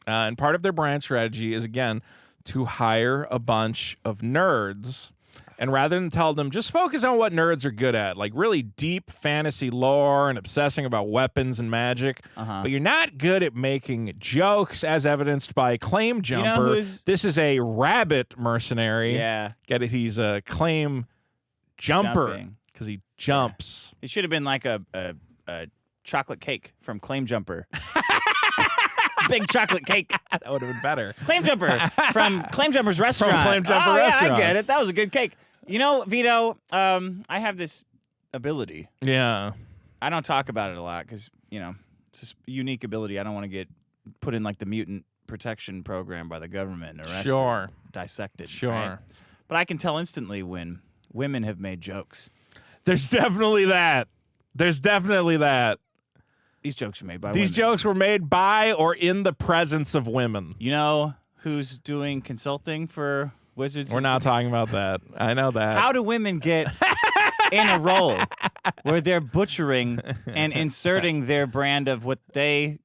B: And part of their brand strategy is, again, to hire a bunch of nerds. And rather than tell them, just focus on what nerds are good at, like really deep fantasy lore and obsessing about weapons and magic. But you're not good at making jokes, as evidenced by Claim Jumper. This is a rabbit mercenary.
A: Yeah.
B: Get it? He's a Claim Jumper
A: Jumping.
B: because he jumps.
A: It should have been like a chocolate cake from Claim Jumper. Big chocolate cake.
B: That would have been better.
A: Claim Jumper from Claim Jumper's restaurant.
B: Claim Jumper
A: Yeah, I
B: Restaurants.
A: get it. That was a good cake. You know, Vito, I have this ability.
B: Yeah.
A: I don't talk about it a lot because, it's this unique ability. I don't want to get put in like the mutant protection program by the government and arrested.
B: Sure.
A: Dissected.
B: Sure.
A: right? But I can tell instantly when women have made jokes.
B: There's definitely that.
A: These jokes are made by
B: These
A: women.
B: jokes were made by or in the presence of women.
A: You know who's doing consulting for Wizards?
B: We're not talking about that. I know that.
A: How do women get in a role where they're butchering and inserting their brand of what they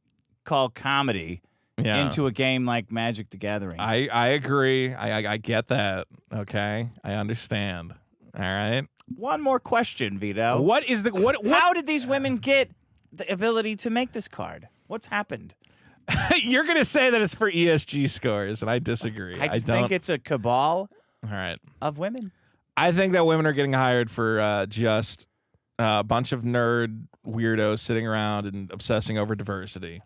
A: call comedy into a game like Magic the Gathering?
B: I agree. I get that. Okay. I understand. All right.
A: One more question, Vito.
B: What is the what
A: How did these women get the ability to make this card? What's happened?
B: You're going to say that it's for ESG scores, and I disagree.
A: I just
B: don't.
A: think it's a cabal
B: All right.
A: of women.
B: I think that women are getting hired for just a bunch of nerd weirdos sitting around and obsessing over diversity.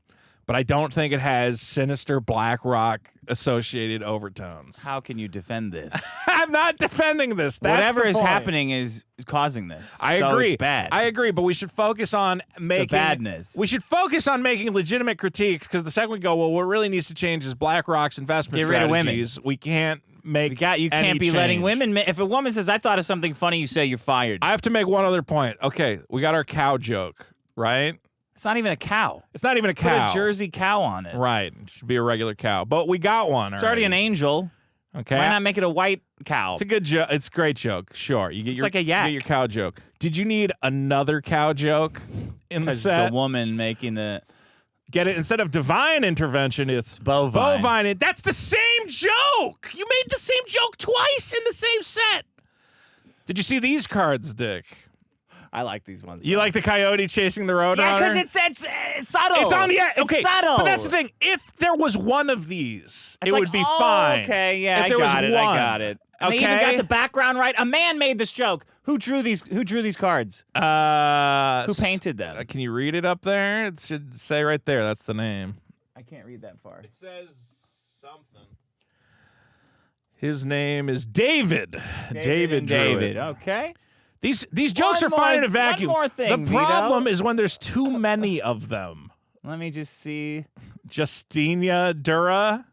B: But I don't think it has sinister BlackRock associated overtones.
A: How can you defend this?
B: I'm not defending this. That's
A: Whatever
B: the
A: is
B: point.
A: happening is causing this.
B: I
A: So
B: agree.
A: It's bad.
B: I agree, but we should focus on making
A: badness.
B: We should focus on making legitimate critiques because the second we go, well, what really needs to change is BlackRock's investment
A: Get rid of women.
B: strategies. We can't make.
A: You can't
B: any
A: be letting
B: change.
A: women. If a woman says, "I thought of something funny," you say you're fired.
B: I have to make one other point. Okay, we got our cow joke, right?
A: It's not even a cow.
B: It's not even a
A: Put
B: cow.
A: a Jersey cow on it.
B: Right. It should be a regular cow. But we got one.
A: It's already an angel.
B: Okay.
A: Why not make it a white cow?
B: It's a good joke. It's a great joke. Sure. You get
A: It's
B: your
A: like a yak.
B: You get your cow joke. Did you need another cow joke in the
A: Because
B: set?
A: it's a woman making the
B: Get it? Instead of divine intervention, it's
A: bovine.
B: bovine. That's the same joke. You made the same joke twice in the same set. Did you see these cards, Dick?
A: I like these ones.
B: You like the coyote chasing the roadrunner?
A: Yeah, because it's subtle.
B: It's on the edge. Okay,
A: It's subtle.
B: but that's the thing. If there was one of these,
A: It's
B: it
A: like,
B: would be
A: oh,
B: fine.
A: Okay, yeah,
B: If
A: I
B: there was
A: got it.
B: one.
A: I got it. And they even got the background right. A man made this joke. Who drew these cards? Who painted them?
B: Can you read it up there? It should say right there. That's the name.
A: I can't read that far.
B: It says something. His name is David. David.
A: Okay.
B: These jokes are fine in a vacuum.
A: One more thing,
B: the problem is when there's too many of them.
A: Let me just see.
B: Justinia Dura.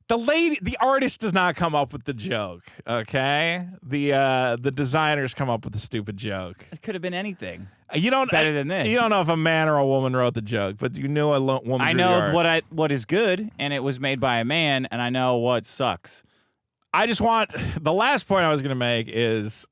B: The artist does not come up with the joke, okay? The designers come up with the stupid joke.
A: It could have been anything.
B: You don't
A: better than this.
B: You don't know if a man or a woman wrote the joke, but you knew a woman.
A: I know what is good, and it was made by a man, and I know what sucks.
B: I just want the last point I was going to make is.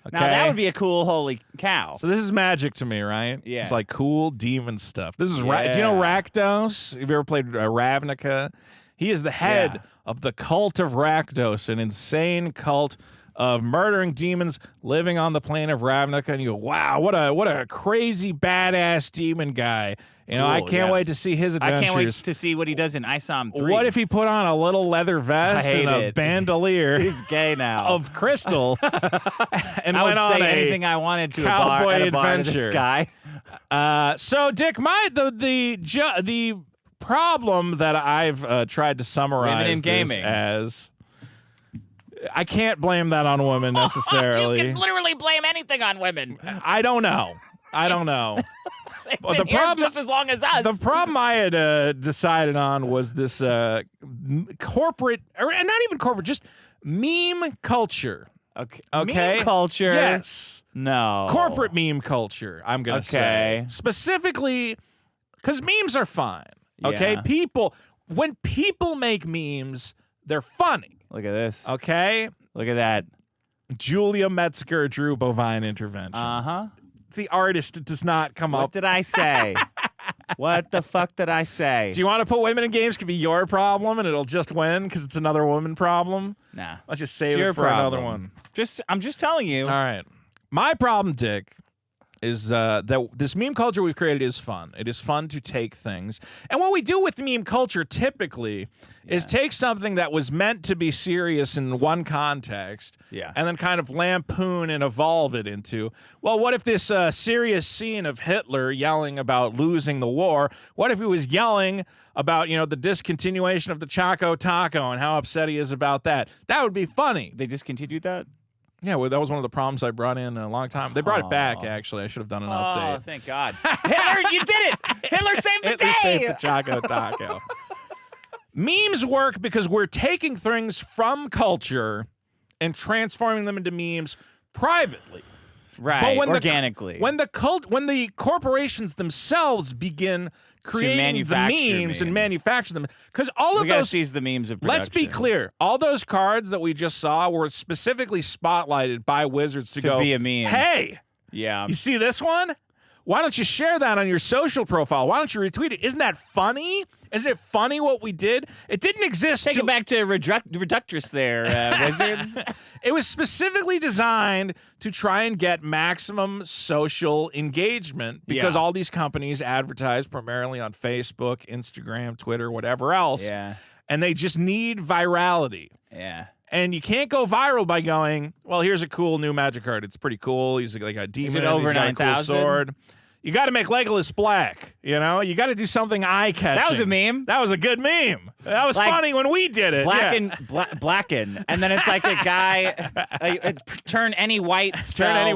B: Okay.
A: Now that would be a cool holy cow.
B: So this is magic to me, right?
A: Yeah.
B: It's like cool demon stuff. This is do you know Rakdos? Have you ever played Ravnica? He is the head of the cult of Rakdos, an insane cult of murdering demons living on the plane of Ravnica. And you go, wow, what a crazy badass demon guy. You know,
A: cool,
B: I can't wait to see his adventures.
A: I can't wait to see what he does in ISOM 3.
B: What if he put on a little leather vest and a bandolier?
A: He's gay now.
B: Of crystals. And
A: I would
B: went on
A: say anything I wanted to
B: cowboy
A: at a bar to
B: adventure.
A: this guy.
B: So, Dick, the problem that I've tried to summarize this as, I can't blame that on women necessarily.
A: You can literally blame anything on women.
B: I don't know.
A: Well, the problem just as long as us.
B: The problem I had decided on was this corporate, or not even corporate, just meme culture.
A: Okay.
B: Meme
A: culture?
B: Yes.
A: No.
B: Corporate meme culture, I'm going to say. Specifically, because memes are fine. Okay?
A: Yeah.
B: When people make memes, they're funny.
A: Look at this.
B: Okay?
A: Look at that.
B: Julia Metzger drew bovine intervention.
A: Uh-huh.
B: The artist does not come up.
A: What did I say? What the fuck did I say?
B: Do you want to put women in games could be your problem and it'll just win because it's another woman problem?
A: Nah.
B: Let's just save it for another one.
A: I'm just telling you.
B: All right. My problem, Dick, is that this meme culture we've created is fun. It is fun to take things. And what we do with meme culture typically is take something that was meant to be serious in one context and then kind of lampoon and evolve it into, well, what if this serious scene of Hitler yelling about losing the war, what if he was yelling about, the discontinuation of the Choco Taco and how upset he is about that? That would be funny.
A: They discontinued that?
B: Yeah, well, that was one of the problems I brought in a long time. They brought it back, actually. I should have done an update.
A: Oh, thank God. Hitler, you did it! Hitler saved the day!
B: Hitler saved the Choco Taco. Memes work because we're taking things from culture and transforming them into memes privately.
A: Right,
B: but when
A: organically.
B: When the corporations themselves begin creating the memes and manufacture them, because all of
A: we gotta
B: those
A: seize the memes of production.
B: Let's be clear. All those cards that we just saw were specifically spotlighted by Wizards to go
A: be a meme.
B: Hey,
A: yeah,
B: you see this one? Why don't you share that on your social profile? Why don't you retweet it? Isn't that funny? Isn't it funny what we did? It didn't exist.
A: Take it back to Reductress there, Wizards.
B: It was specifically designed to try and get maximum social engagement because all these companies advertise primarily on Facebook, Instagram, Twitter, whatever else.
A: Yeah.
B: And they just need virality.
A: Yeah.
B: And you can't go viral by going, well, here's a cool new Magic card. It's pretty cool. He's like a demon.
A: Is it over
B: he's got a cool
A: 9,000?
B: sword. You got to make Legolas black, You got to do something eye-catching.
A: That was a meme.
B: That was a good meme. That was funny when we did it.
A: Blacken. And then it's like a guy, turn any white spell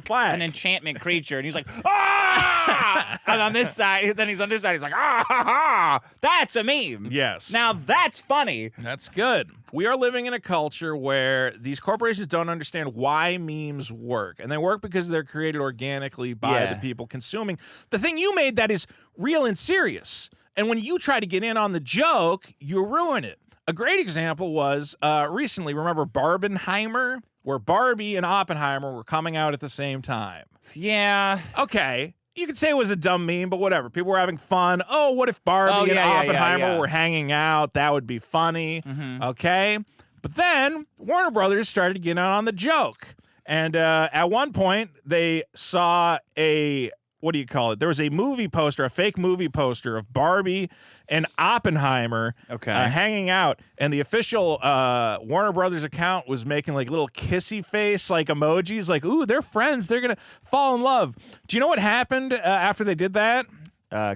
A: black, an enchantment creature. And he's like, ah! And on this side, then he's on this side, he's like, ah, ha, ha. That's a meme.
B: Yes.
A: Now that's funny.
B: That's good. We are living in a culture where these corporations don't understand why memes work. And they work because they're created organically by the people consuming the thing you made that is real and serious. And when you try to get in on the joke, you ruin it. A great example was recently, remember Barbenheimer? Where Barbie and Oppenheimer were coming out at the same time.
A: Yeah.
B: Okay. You could say it was a dumb meme, but whatever. People were having fun. Oh, what if Barbie and Oppenheimer were hanging out? That would be funny.
A: Mm-hmm.
B: Okay? But then Warner Brothers started to get in on the joke. And at one point, they saw a what do you call it? There was a movie poster, a fake movie poster of Barbie and Oppenheimer hanging out, and the official Warner Brothers account was making like little kissy face like emojis, like, ooh, they're friends, they're gonna fall in love. Do you know what happened after they did that?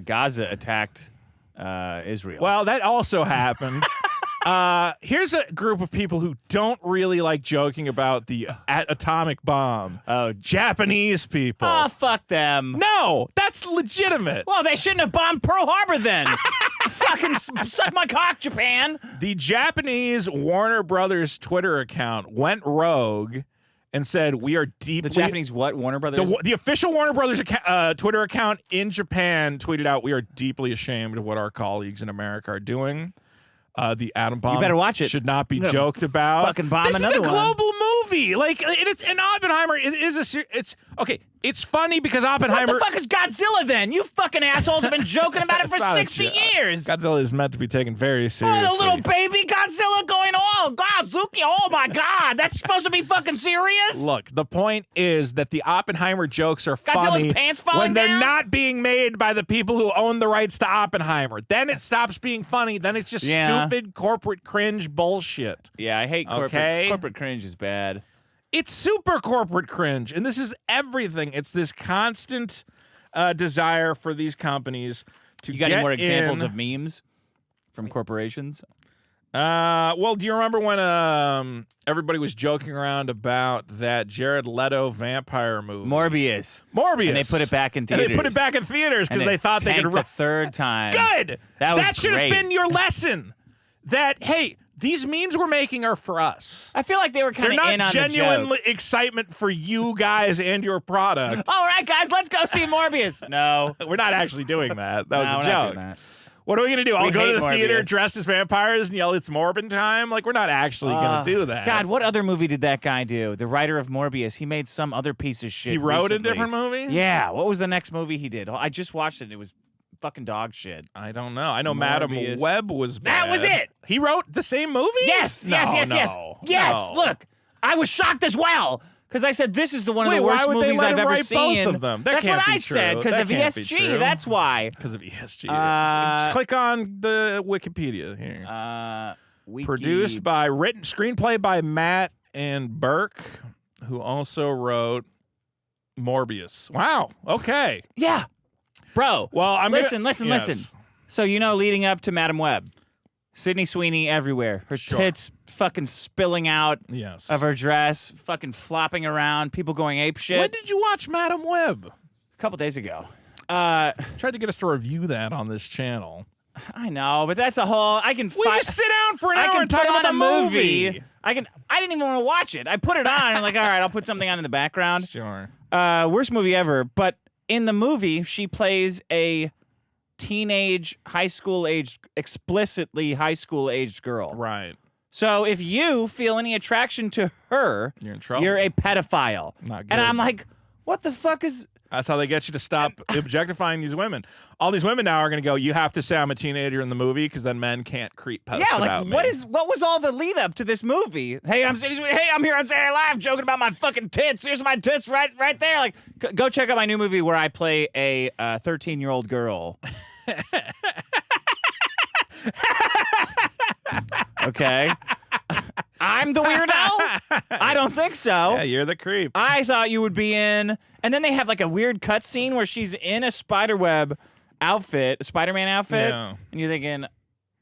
A: Gaza attacked Israel.
B: Well, that also happened. Here's a group of people who don't really like joking about the atomic bomb.
A: Oh,
B: Japanese people.
A: oh, fuck them.
B: No, that's legitimate.
A: Well, they shouldn't have bombed Pearl Harbor then. Fucking suck my cock, Japan.
B: The Japanese Warner Brothers Twitter account went rogue and said, we are deeply...
A: The Japanese what? Warner Brothers?
B: The official Warner Brothers Twitter account in Japan tweeted out, we are deeply ashamed of what our colleagues in America are doing. The atom bomb.
A: You better watch it.
B: Should not be joked about.
A: Fucking bomb
B: this
A: another
B: is a
A: one.
B: global movie. Like it's an Oppenheimer. It is it's okay. It's funny because Oppenheimer.
A: What the fuck is Godzilla then? You fucking assholes have been joking about it for
B: It's not a
A: 60
B: joke.
A: years.
B: Godzilla is meant to be taken very seriously.
A: Oh, the little baby Godzilla going, oh, Godzuki, oh my God, that's supposed to be fucking serious?
B: Look, the point is that the Oppenheimer jokes are
A: Godzilla's
B: funny
A: pants falling
B: when they're
A: down?
B: not being made by the people who own the rights to Oppenheimer. Then it stops being funny. Then it's just stupid corporate cringe bullshit.
A: Yeah, I hate corporate.
B: Okay.
A: Corporate cringe is bad.
B: It's super corporate cringe, and this is everything. It's this constant desire for these companies to
A: You got any
B: get
A: more examples
B: in.
A: of memes from corporations?
B: Well, do you remember when everybody was joking around about that Jared Leto vampire movie?
A: Morbius.
B: Morbius.
A: And they put it back in
B: And
A: theaters.
B: they put it back in theaters because
A: And
B: they thought they could...
A: tanked a third time.
B: Good!
A: That was
B: should have
A: great.
B: been your lesson. That, hey, these memes we're making are for us.
A: I feel like they were kind
B: They're
A: of in
B: not
A: on
B: genuine
A: the joke.
B: excitement for you guys and your product.
A: All right, guys, let's go see Morbius. No.
B: We're not actually doing that. That was
A: No,
B: a
A: we're
B: joke.
A: not doing that.
B: What are we going to do? I'll
A: We
B: go to
A: hate
B: the theater
A: Morbius.
B: dressed as vampires and yell, it's Morbin time? Like, we're not actually going to do that.
A: God, what other movie did that guy do? The writer of Morbius. He made some other piece of shit.
B: He wrote
A: recently.
B: a different movie?
A: Yeah. What was the next movie he did? I just watched it. And it was fucking dog shit.
B: I don't know. I know Madam
A: Morbius.
B: Web was bad.
A: That was it.
B: He wrote the same movie?
A: Yes,
B: No,
A: yes.
B: no,
A: Yes,
B: no.
A: look. I was shocked as well. Because I said, this is the one of
B: Wait,
A: the
B: why
A: worst
B: would they
A: movies
B: let
A: I've
B: him
A: ever
B: write
A: seen.
B: both of them? That
A: That's
B: can't
A: what
B: be
A: I said,
B: true.
A: because
B: That
A: of
B: can't be
A: ESG.
B: true.
A: That's why.
B: Because of ESG. Just click on the Wikipedia here. Produced by, screenplay by Matt and Burke, who also wrote Morbius. Wow. Okay.
A: Yeah. Bro.
B: Well, I'm
A: listen.
B: Yes.
A: So, leading up to Madam Web, Sydney Sweeney everywhere. Her
B: Sure.
A: tits fucking spilling out
B: Yes.
A: of her dress, fucking flopping around, people going ape shit.
B: When did you watch Madam Web?
A: A couple days ago.
B: Tried to get us to review that on this channel.
A: I know, but that's a whole. I can.
B: We just sit down for an
A: I
B: hour
A: can
B: and talk
A: put
B: about
A: on
B: the
A: a
B: movie.
A: I didn't even want to watch it. I put it on. And I'm like, all right, I'll put something on in the background.
B: Sure.
A: Worst movie ever. But in the movie, she plays a teenage, explicitly high school aged girl.
B: Right.
A: So if you feel any attraction to her,
B: You're in trouble.
A: You're a pedophile.
B: Not good.
A: And I'm like, what the fuck is?
B: That's how they get you to stop objectifying these women. All these women now are going to go, you have to say I'm a teenager in the movie because then men can't post
A: Yeah, like
B: about me.
A: what was all the lead up to this movie? Hey, I'm here on Saturday Night Live joking about my fucking tits. Here's my tits right there. Like, go check out my new movie where I play a 13-year-old girl. Okay. I'm the weirdo? I don't think so.
B: Yeah, you're the creep.
A: I thought you would be in. And then they have like a weird cut scene where she's in a spiderweb outfit, a Spider-Man outfit.
B: Yeah.
A: And you're thinking,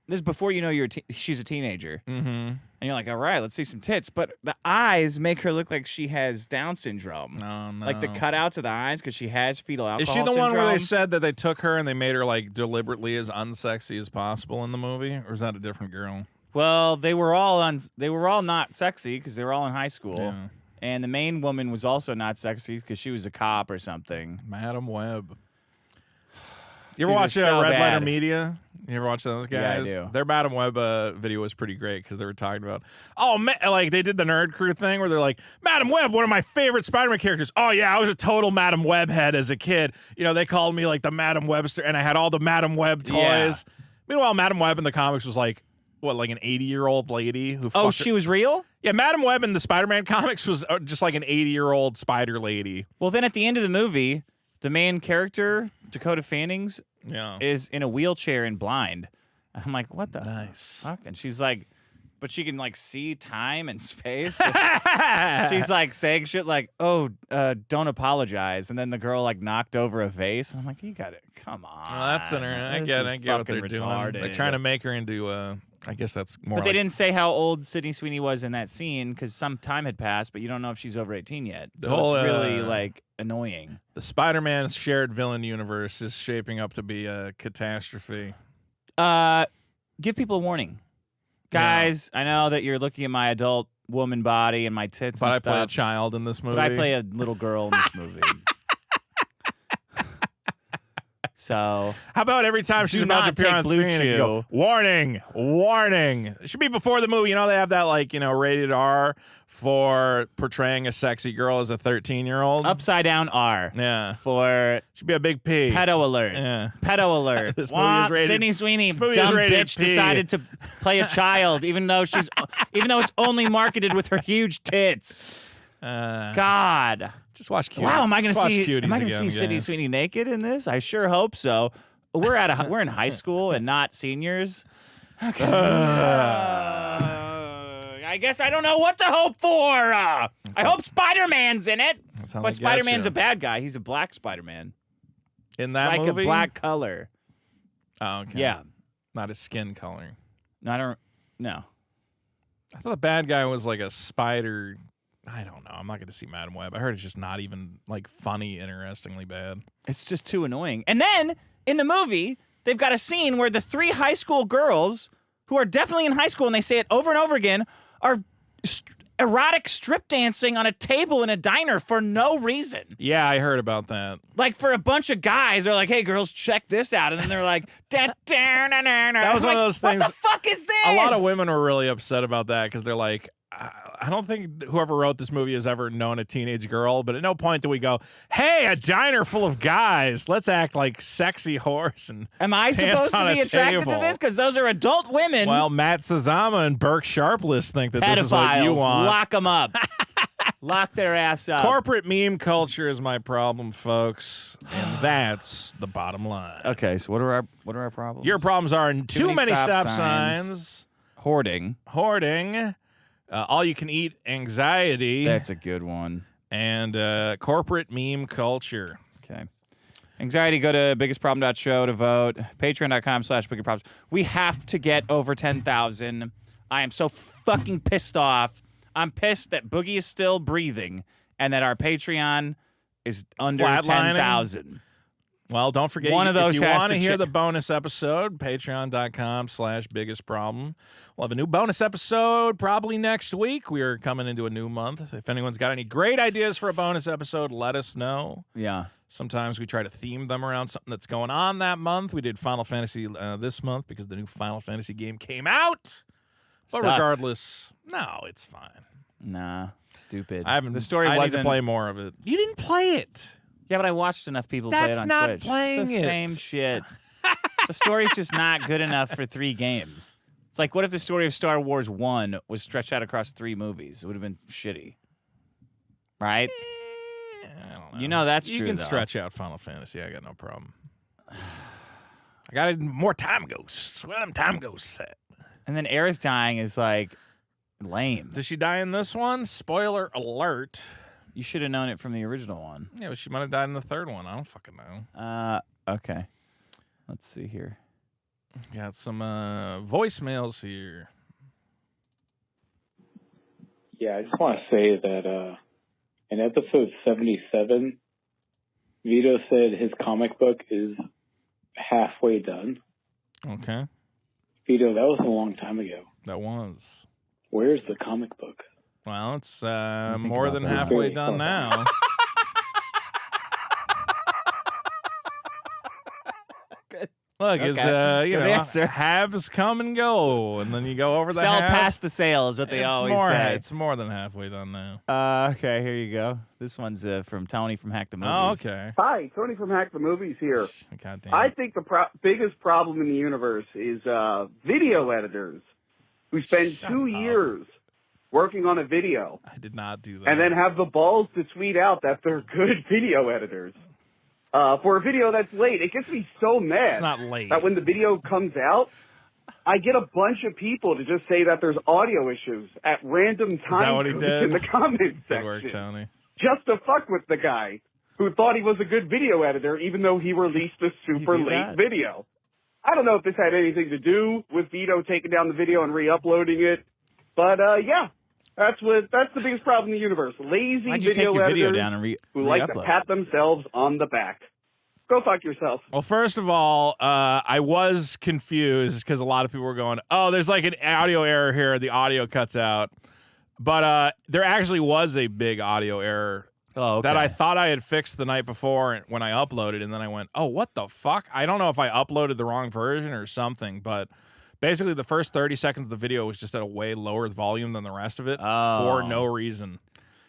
A: this is before you know she's a teenager.
B: Mm-hmm.
A: And you're like, all right, let's see some tits. But the eyes make her look like she has Down syndrome.
B: Oh, no.
A: Like the cutouts of the eyes because she has fetal alcohol
B: Is she the
A: syndrome.
B: one where they said that they took her and they made her like deliberately as unsexy as possible in the movie? Or is that a different girl?
A: Well, they were all not sexy because they were all in high school.
B: Yeah.
A: And the main woman was also not sexy because she was a cop or something.
B: Madam Web. You ever
A: Dude,
B: watch
A: they're so
B: Red
A: bad.
B: Letter Media? You ever watch those
A: Yeah, I
B: guys?
A: do.
B: Their Madam Web video was pretty great because they were talking about, like they did the Nerd Crew thing where they're like, Madam Web, one of my favorite Spider-Man characters. Oh yeah, I was a total Madam Web head as a kid. They called me like the Madam Webster, and I had all the Madam Web toys.
A: Yeah.
B: Meanwhile, Madam Web in the comics was like, what, like an 80-year-old lady who?
A: Oh,
B: fucked
A: she
B: her-
A: was real?
B: Yeah, Madam Web in the Spider-Man comics was just like an 80-year-old spider lady.
A: Well, then at the end of the movie, the main character, Dakota Fanning's,
B: Yeah.
A: is in a wheelchair and blind. And I'm like, what the
B: Nice.
A: fuck? And she's like, but she can like see time and space. She's like saying shit like, "Oh, don't apologize," and then the girl like knocked over a vase. And I'm like, "You got it, come on."
B: Well, that's in her. I
A: This
B: get
A: is
B: what they're
A: fucking
B: doing.
A: retarded.
B: They're trying to make her into. I guess that's more.
A: But they
B: like-
A: didn't say how old Sydney Sweeney was in that scene because some time had passed, but you don't know if she's over 18 yet.
B: The
A: So
B: whole,
A: it's really like annoying.
B: The Spider-Man shared villain universe is shaping up to be a catastrophe.
A: Give people a warning. Guys, I know that you're looking at my adult woman body and my tits
B: But
A: and
B: I
A: stuff.
B: play a child in this movie.
A: But I play a little girl in this movie. So
B: How about every time she's
A: Do
B: about to
A: not
B: appear
A: take
B: on
A: Blue
B: screen and you go,
A: Chew.
B: warning, warning. It should be before the movie. You know, they have that, like, rated R for portraying a sexy girl as a 13-year-old.
A: upside down R
B: Yeah.
A: for
B: Should be a big P.
A: pedo alert.
B: Yeah.
A: Pedo alert.
B: This movie is rated-
A: Sydney Sweeney,
B: this movie is
A: dumb
B: rated
A: bitch,
B: P.
A: decided to play a child, even though it's only marketed with her huge tits. God.
B: Just watch Cuties.
A: Wow, am I going to
B: Just watch
A: see?
B: Cuties
A: Am I going to
B: again,
A: see Sydney
B: guys.
A: Sweeney naked in this? I sure hope so. We're in high school and not seniors. Okay. I guess I don't know what to hope for. I hope Spider-Man's in it.
B: That's how
A: But
B: they get
A: Spider-Man's
B: you.
A: a bad guy. He's a black Spider-Man,
B: In that
A: like
B: movie?
A: a black color.
B: Oh, okay.
A: Yeah.
B: Not his skin color.
A: No, I don't. No.
B: I thought the bad guy was like a spider. I don't know. I'm not going to see Madam Web. I heard it's just not even like funny, interestingly bad.
A: It's just too annoying. And then in the movie, they've got a scene where the 3 high school girls who are definitely in high school, and they say it over and over again, are erotic strip dancing on a table in a diner for no reason.
B: Yeah, I heard about that.
A: Like for a bunch of guys, they're like, "Hey, girls, check this out," and then they're like, "That
B: was one of those things-
A: What the fuck is this?"
B: A lot of women were really upset about that because they're like, I don't think whoever wrote this movie has ever known a teenage girl, but at no point do we go, hey, a diner full of guys, let's act like sexy whores and
A: Am I
B: dance
A: supposed to
B: on a
A: be attracted to
B: table.
A: this? Because those are adult women.
B: Well, Matt Sazama and Burke Sharpless think that this is what you
A: pedophiles.
B: want.
A: Lock them up. Lock their ass up.
B: Corporate meme culture is my problem, folks, and that's the bottom line.
A: Okay, so what are our problems?
B: Your problems are too many stop
A: signs.
B: signs,
A: hoarding.
B: hoarding, all you can eat anxiety,
A: That's a good one.
B: and corporate meme culture.
A: Okay. Anxiety, go to biggestproblem.show to vote. Patreon.com/biggestproblems. We have to get over 10,000. I am so fucking pissed off. I'm pissed that Boogie is still breathing and that our Patreon is under
B: Flatlining.
A: 10,000.
B: Well, don't forget,
A: One of those
B: if you
A: has
B: want to
A: to
B: hear
A: check-
B: the bonus episode, patreon.com/biggestproblem. We'll have a new bonus episode probably next week. We are coming into a new month. If anyone's got any great ideas for a bonus episode, let us know.
A: Yeah.
B: Sometimes we try to theme them around something that's going on that month. We did Final Fantasy this month because the new Final Fantasy game came out. But
A: Sucked.
B: regardless, no, it's fine.
A: Nah, stupid.
B: I haven't.
A: The story
B: I
A: wasn't.
B: need to play more of it. You didn't play it.
A: Yeah, but I watched enough people play
B: That's
A: it on
B: not
A: Twitch.
B: playing
A: it's the
B: it.
A: same shit. The story's just not good enough for 3 games. It's like, what if the story of Star Wars 1 was stretched out across 3 movies? It would have been shitty. Right?
B: I don't know.
A: You know that's
B: you
A: true,
B: can
A: though.
B: stretch out Final Fantasy. I got no problem. I got more time ghosts. Where them time ghosts at?
A: And then Aerith dying is like lame.
B: Does she die in this one? Spoiler alert.
A: You should have known it from the original one.
B: Yeah, but she might have died in the third one. I don't fucking know.
A: Okay. Let's see here.
B: Got some voicemails here.
E: Yeah, I just want to say that in episode 77, Vito said his comic book is halfway done.
B: Okay.
E: Vito, that was a long time ago.
B: That was.
E: Where's the comic book?
B: Well, it's
A: think
B: more
A: about
B: than
A: that.
B: halfway done now. Look, it's
A: Okay.
B: you
A: Good
B: know,
A: answer.
B: halves come and go, and then you go over the
A: Sell
B: half.
A: past the sale is what they
B: it's
A: always
B: more,
A: say.
B: It's more than halfway done now.
A: Okay, here you go. This one's from Tony from Hack the Movies.
B: Oh, okay.
F: Hi, Tony from Hack the Movies here.
B: God damn
F: I
B: it.
F: think the biggest problem in the universe is video editors who spend 2 years working on a video
B: I did not do that.
F: and then have the balls to tweet out that they're good video editors. for a video that's late. It gets me so mad.
B: It's not late.
F: That when the video comes out, I get a bunch of people to just say that there's audio issues at random times.
B: Is that what he did?
F: In the comment section.
B: Good work, Tony.
F: Just to fuck with the guy who thought he was a good video editor, even though he released a super late video. I don't know if this had anything to do with Vito taking down the video and re-uploading it, but yeah, that's the biggest problem in the universe. Lazy
A: Why'd you
F: video
A: take your video
F: editors
A: down and
F: who like to pat themselves on the back. Go fuck yourself.
B: Well, first of all, I was confused because a lot of people were going, "Oh, there's like an audio error here. The audio cuts out." But there actually was a big audio error that I thought I had fixed the night before when I uploaded, and then I went, "Oh, what the fuck?" I don't know if I uploaded the wrong version or something, but basically the first 30 seconds of the video was just at a way lower volume than the rest of it for no reason.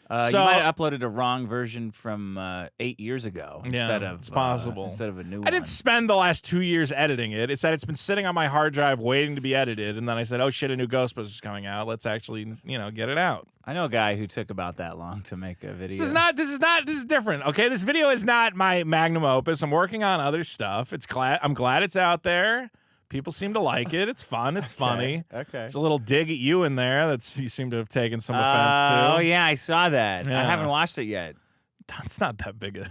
A: You might have uploaded a wrong version from 8 years ago instead of
B: it's possible.
A: Instead of a new one.
B: I didn't spend the last 2 years editing it. It said it's been sitting on my hard drive waiting to be edited, and then I said, "Oh shit, a new Ghostbusters is coming out. Let's actually, get it out."
A: I know a guy who took about that long to make a video.
B: This is different. Okay, this video is not my magnum opus. I'm working on other stuff. I'm glad it's out there. People seem to like it. It's fun. It's funny.
A: Okay.
B: There's a little dig at you in there that you seem to have taken some offense to.
A: Oh, yeah, I saw that.
B: Yeah.
A: I haven't watched it yet.
B: It's not that big a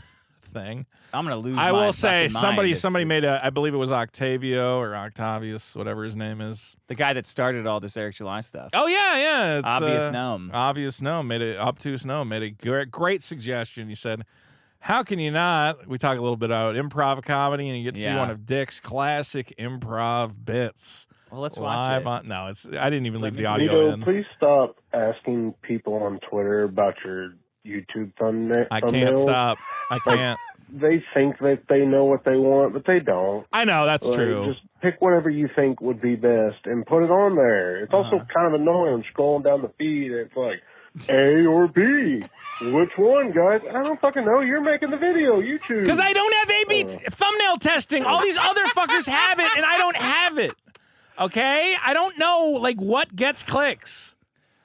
B: thing.
A: I'm going to lose
B: I
A: my
B: will say
A: fucking mind
B: somebody
A: if
B: made
A: it's-
B: I believe it was Octavio or Octavius, whatever his name is.
A: The guy that started all this Eric July stuff.
B: Oh, yeah. It's,
A: Obvious Gnome.
B: Obvious Gnome Obtuse Gnome made a great suggestion. He said, "How can you not?" We talk a little bit about improv comedy, and you get to see one of Dick's classic improv bits.
A: Well, let's watch it.
B: I didn't even leave the audio
G: Vito,
B: in.
G: please stop asking people on Twitter about your YouTube thumbnail.
B: I can't stop. I can't.
G: They think that they know what they want, but they don't.
B: I know, that's true.
G: Just pick whatever you think would be best and put it on there. It's also kind of annoying scrolling down the feed, and it's like, A or B? Which one, guys? I don't fucking know. You're making the video. You choose.
B: Because I don't have A/B thumbnail testing. All these other fuckers have it, and I don't have it. Okay? I don't know, what gets clicks.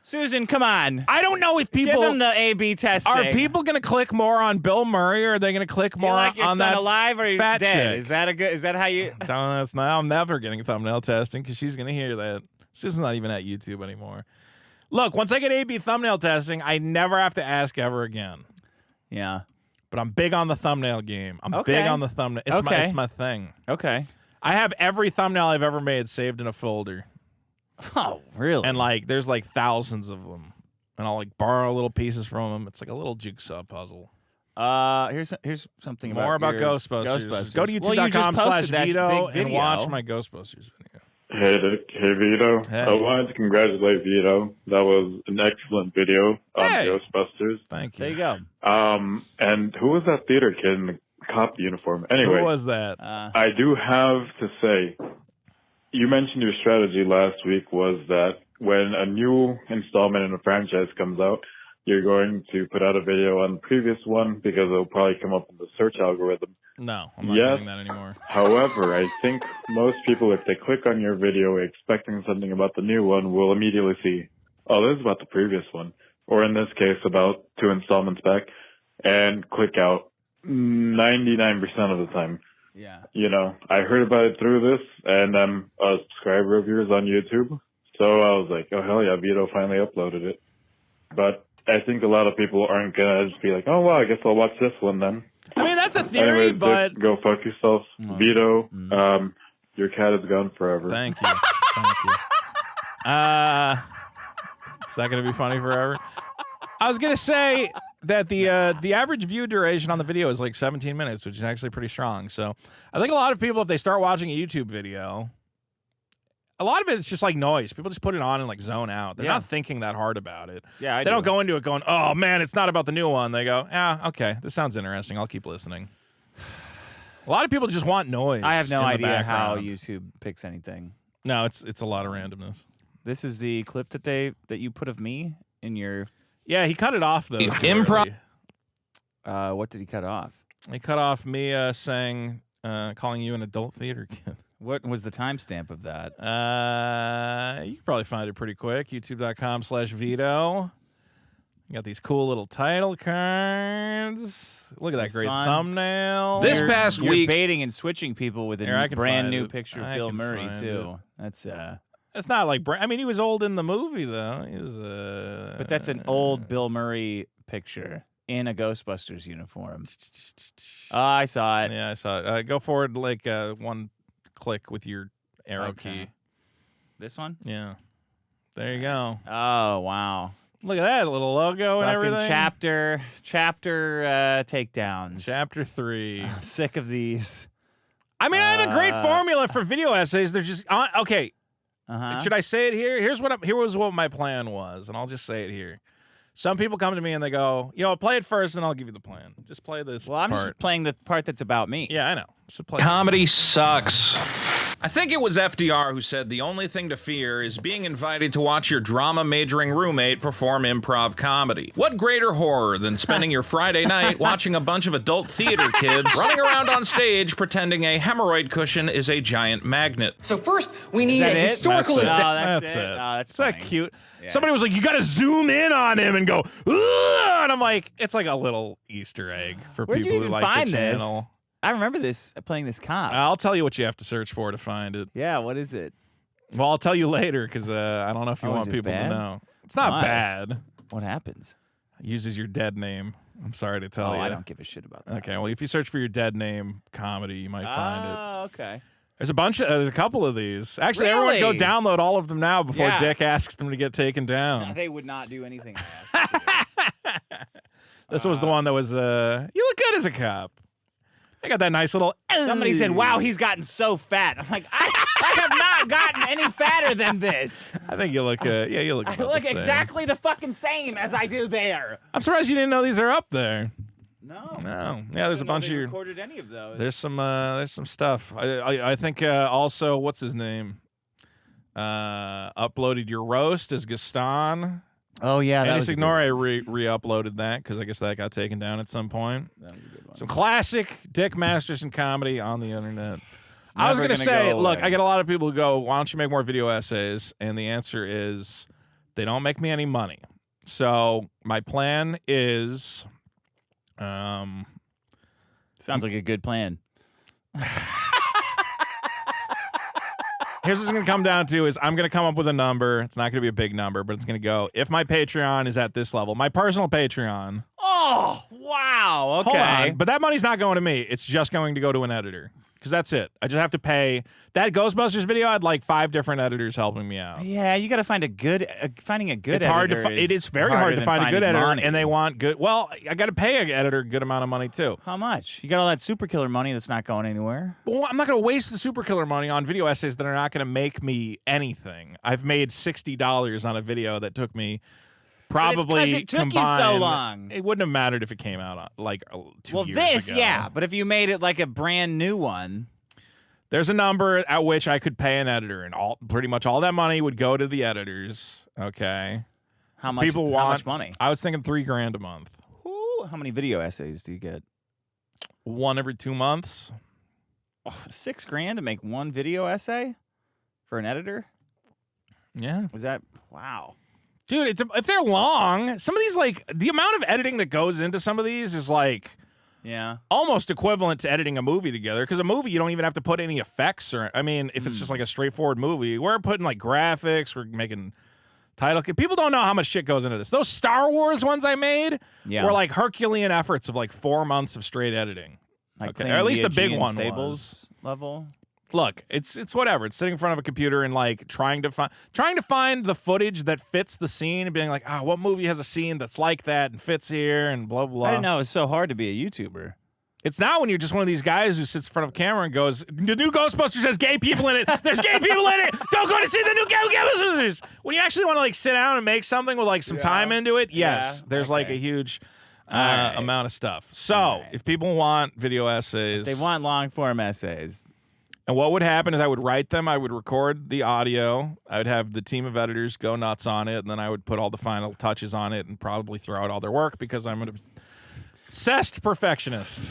A: Susan, come on.
B: I don't know if people...
A: Give them the A/B testing.
B: Are people going to click more on Bill Murray, or are they going to click more
A: like your
B: on
A: son
B: that
A: alive or he's
B: fat
A: dead?
B: chick?
A: Is that how you...
B: That's not, I'm never getting thumbnail testing because she's going to hear that. Susan's not even at YouTube anymore. Look, once I get A/B thumbnail testing, I never have to ask ever again.
A: Yeah.
B: But I'm big on the thumbnail game. I'm
A: Okay.
B: big on the thumbnail. It's my thing.
A: Okay.
B: I have every thumbnail I've ever made saved in a folder.
A: Oh, really?
B: And there's thousands of them. And I'll borrow little pieces from them. It's like a little jigsaw puzzle.
A: Here's something
B: More about
A: your
B: Ghostbusters. Go to
A: Well, you just posted that
B: youtube.com/Vito
A: big
B: and
A: video.
B: watch my Ghostbusters video.
H: Hey, hey Vito.
B: Hey.
H: I wanted to congratulate Vito. That was an excellent video on Ghostbusters.
B: Thank you.
A: There you go.
H: And who was that theater kid in the cop uniform? Anyway,
B: Who was that?
H: I do have to say, you mentioned your strategy last week was that when a new installment in a franchise comes out, you're going to put out a video on the previous one because it'll probably come up in the search algorithm.
B: No, I'm not doing that anymore.
H: However, I think most people, if they click on your video expecting something about the new one, will immediately see, oh, this is about the previous one. Or in this case, about 2 installments back, and click out 99% of the time.
A: Yeah.
H: I heard about it through this, and I'm a subscriber of yours on YouTube. So I was like, oh, hell yeah, Vito finally uploaded it. But I think a lot of people aren't going to just be like, oh, well, I guess I'll watch this one then.
B: I mean, that's a theory,
H: Anyway,
B: but...
H: Dick, go fuck yourself. Vito, your cat is gone forever.
B: Thank you. Thank you. Is that going to be funny forever? I was going to say that the average view duration on the video is 17 minutes, which is actually pretty strong. So I think a lot of people, if they start watching a YouTube video, a lot of it is just noise. People just put it on and zone out. They're not thinking that hard about it.
A: Yeah,
B: they don't go into it going, oh man, it's not about the new one. They go, yeah, okay, this sounds interesting. I'll keep listening. A lot of people just want noise.
A: I have no
B: in the
A: idea how
B: background.
A: YouTube picks anything.
B: No, it's a lot of randomness.
A: This is the clip that you put of me in your...
B: Yeah, he cut it off though.
A: Improv. What did he cut off?
B: He cut off me saying, calling you an adult theater kid.
A: What was the timestamp of that?
B: You can probably find it pretty quick. YouTube.com/Vito. You got these cool little title cards. Look at that great
A: fun.
B: thumbnail.
I: This
A: You're
I: past week,
A: baiting and switching people with
B: Here, I
A: a
B: can
A: brand
B: find
A: new
B: it.
A: picture of
B: I
A: Bill
B: can
A: Murray
B: find
A: too. That's
B: It's not like I mean, he was old in the movie though. He was
A: but that's an old Bill Murray picture in a Ghostbusters uniform. Oh, I saw it.
B: Yeah, I saw it. Go forward like one click with your arrow key.
A: This one?
B: Yeah. There you go.
A: Oh, wow.
B: Look at that little logo and
A: Fucking
B: everything.
A: chapter takedowns.
B: Chapter 3.
A: Sick of these.
B: I mean, I have a great formula for video essays. They're just okay. Should I say it here? Here was what my plan was, and I'll just say it here. Some people come to me and they go, play it first, and I'll give you the plan. Just play this.
A: Well, I'm just playing the part that's about me.
B: Yeah, I know. So play
I: comedy sucks.
B: I think it was FDR who said the only thing to fear is being invited to watch your drama-majoring roommate perform improv comedy. What greater horror than spending your Friday night watching a bunch of adult theater kids running around on stage pretending a hemorrhoid cushion is a giant magnet?
J: So first, we need a historical event.
A: That's it.
B: it.
A: Oh, that's
B: that
A: funny.
B: cute?
A: Yeah.
B: Somebody was like, you got to zoom in on him and go, "Ugh," and I'm like, it's like a little Easter egg for
A: Where'd
B: people
A: you
B: who
A: even
B: like
A: find
B: the
A: this?
B: channel.
A: I remember playing this cop.
B: I'll tell you what you have to search for to find it.
A: Yeah, what is it?
B: Well, I'll tell you later because I don't know if you
A: Oh,
B: want
A: is it
B: people
A: bad?
B: to know. It's not
A: Why?
B: bad.
A: What happens?
B: It uses your dead name. I'm sorry to tell you.
A: I don't give a shit about that.
B: Okay, well, if you search for your dead name comedy, you might find it.
A: Oh, okay.
B: There's a couple of these. Actually, everyone go download all of them now before
A: Yeah.
B: Dick asks them to get taken down.
A: They would not do anything.
B: This was the one that was, you look good as a cop. I got that nice little.
A: Somebody said, "Wow, he's gotten so fat." I'm like, I have not gotten any fatter than this.
B: I think you look, you look.
A: I
B: about
A: look
B: the same.
A: exactly the fucking same as I do there.
B: I'm surprised you didn't know these are up there.
A: No.
B: No. Yeah, there's a bunch of your.
A: recorded any of those.
B: There's some stuff. I think also what's his name? Uploaded your roast as Gaston.
A: Oh yeah, that
B: And
A: was a good
B: ignore
A: one.
B: I re-uploaded that because I guess that got taken down at some point.
A: That was a good one.
B: Some classic Dick Masterson comedy on the internet.
A: It's
B: I was
A: never
B: gonna say,
A: go
B: look,
A: away.
B: I get a lot of people who go, "Why don't you make more video essays?" And the answer is, they don't make me any money. So my plan is,
A: Sounds like a good plan.
B: here's what's going to come down to is I'm going to come up with a number. It's not going to be a big number, but it's going to go, if my Patreon is at this level, my personal Patreon.
A: Oh wow. Okay.
B: Hold on, but that money's not going to me. It's just going to go to an editor because that's it. I just have to pay. That Ghostbusters video had like 5 different editors helping me out.
A: Yeah, you got to find finding a good
B: It's
A: editor.
B: hard to it is very hard to find a good editor,
A: money.
B: and they want good. Well, I got to pay an editor a good amount of money too.
A: How much? You got all that super killer money that's not going anywhere.
B: Well, I'm not going to waste the super killer money on video essays that are not going to make me anything. I've made $60 on a video that took me probably
A: But it's 'cause it took you so
B: combined-
A: long.
B: It wouldn't have mattered if it came out on, like 2
A: Well,
B: years
A: this,
B: ago.
A: yeah, but if you made it like a brand new one.
B: There's a number at which I could pay an editor, and pretty much all that money would go to the editors. Okay.
A: How much?
B: People
A: how
B: want
A: much money?
B: I was thinking $3,000 a month.
A: Ooh, how many video essays do you get?
B: One every 2 months.
A: Oh, $6,000 to make one video essay for an editor?
B: Yeah.
A: Was that wow?
B: Dude, if they're long, some of these, like, the amount of editing that goes into some of these is like
A: Yeah.
B: almost equivalent to editing a movie together. Because a movie, you don't even have to put any effects or, I mean, if it's just like a straightforward movie, we're putting like graphics, we're making title. People don't know how much shit goes into this. Those Star Wars ones I made were like Herculean efforts of like 4 months of straight editing.
A: Like
B: Okay,
A: clean
B: or at least the
A: VHG
B: big
A: and
B: one
A: Stables level.
B: Look, it's whatever. It's sitting in front of a computer and like trying to find the footage that fits the scene and being like, what movie has a scene that's like that and fits here and blah blah.
A: I didn't know it was so hard to be a YouTuber.
B: It's not when you're just one of these guys who sits in front of a camera and goes, "The new Ghostbusters has gay people in it. There's gay people in it. Don't go to see the new Ghostbusters." When you actually want to like sit down and make something with like some time into it, yes, there's like a huge amount of stuff. So if people want video essays,
A: They want long form essays.
B: and what would happen is I would write them, I would record the audio, I would have the team of editors go nuts on it, and then I would put all the final touches on it and probably throw out all their work because I'm an obsessed perfectionist.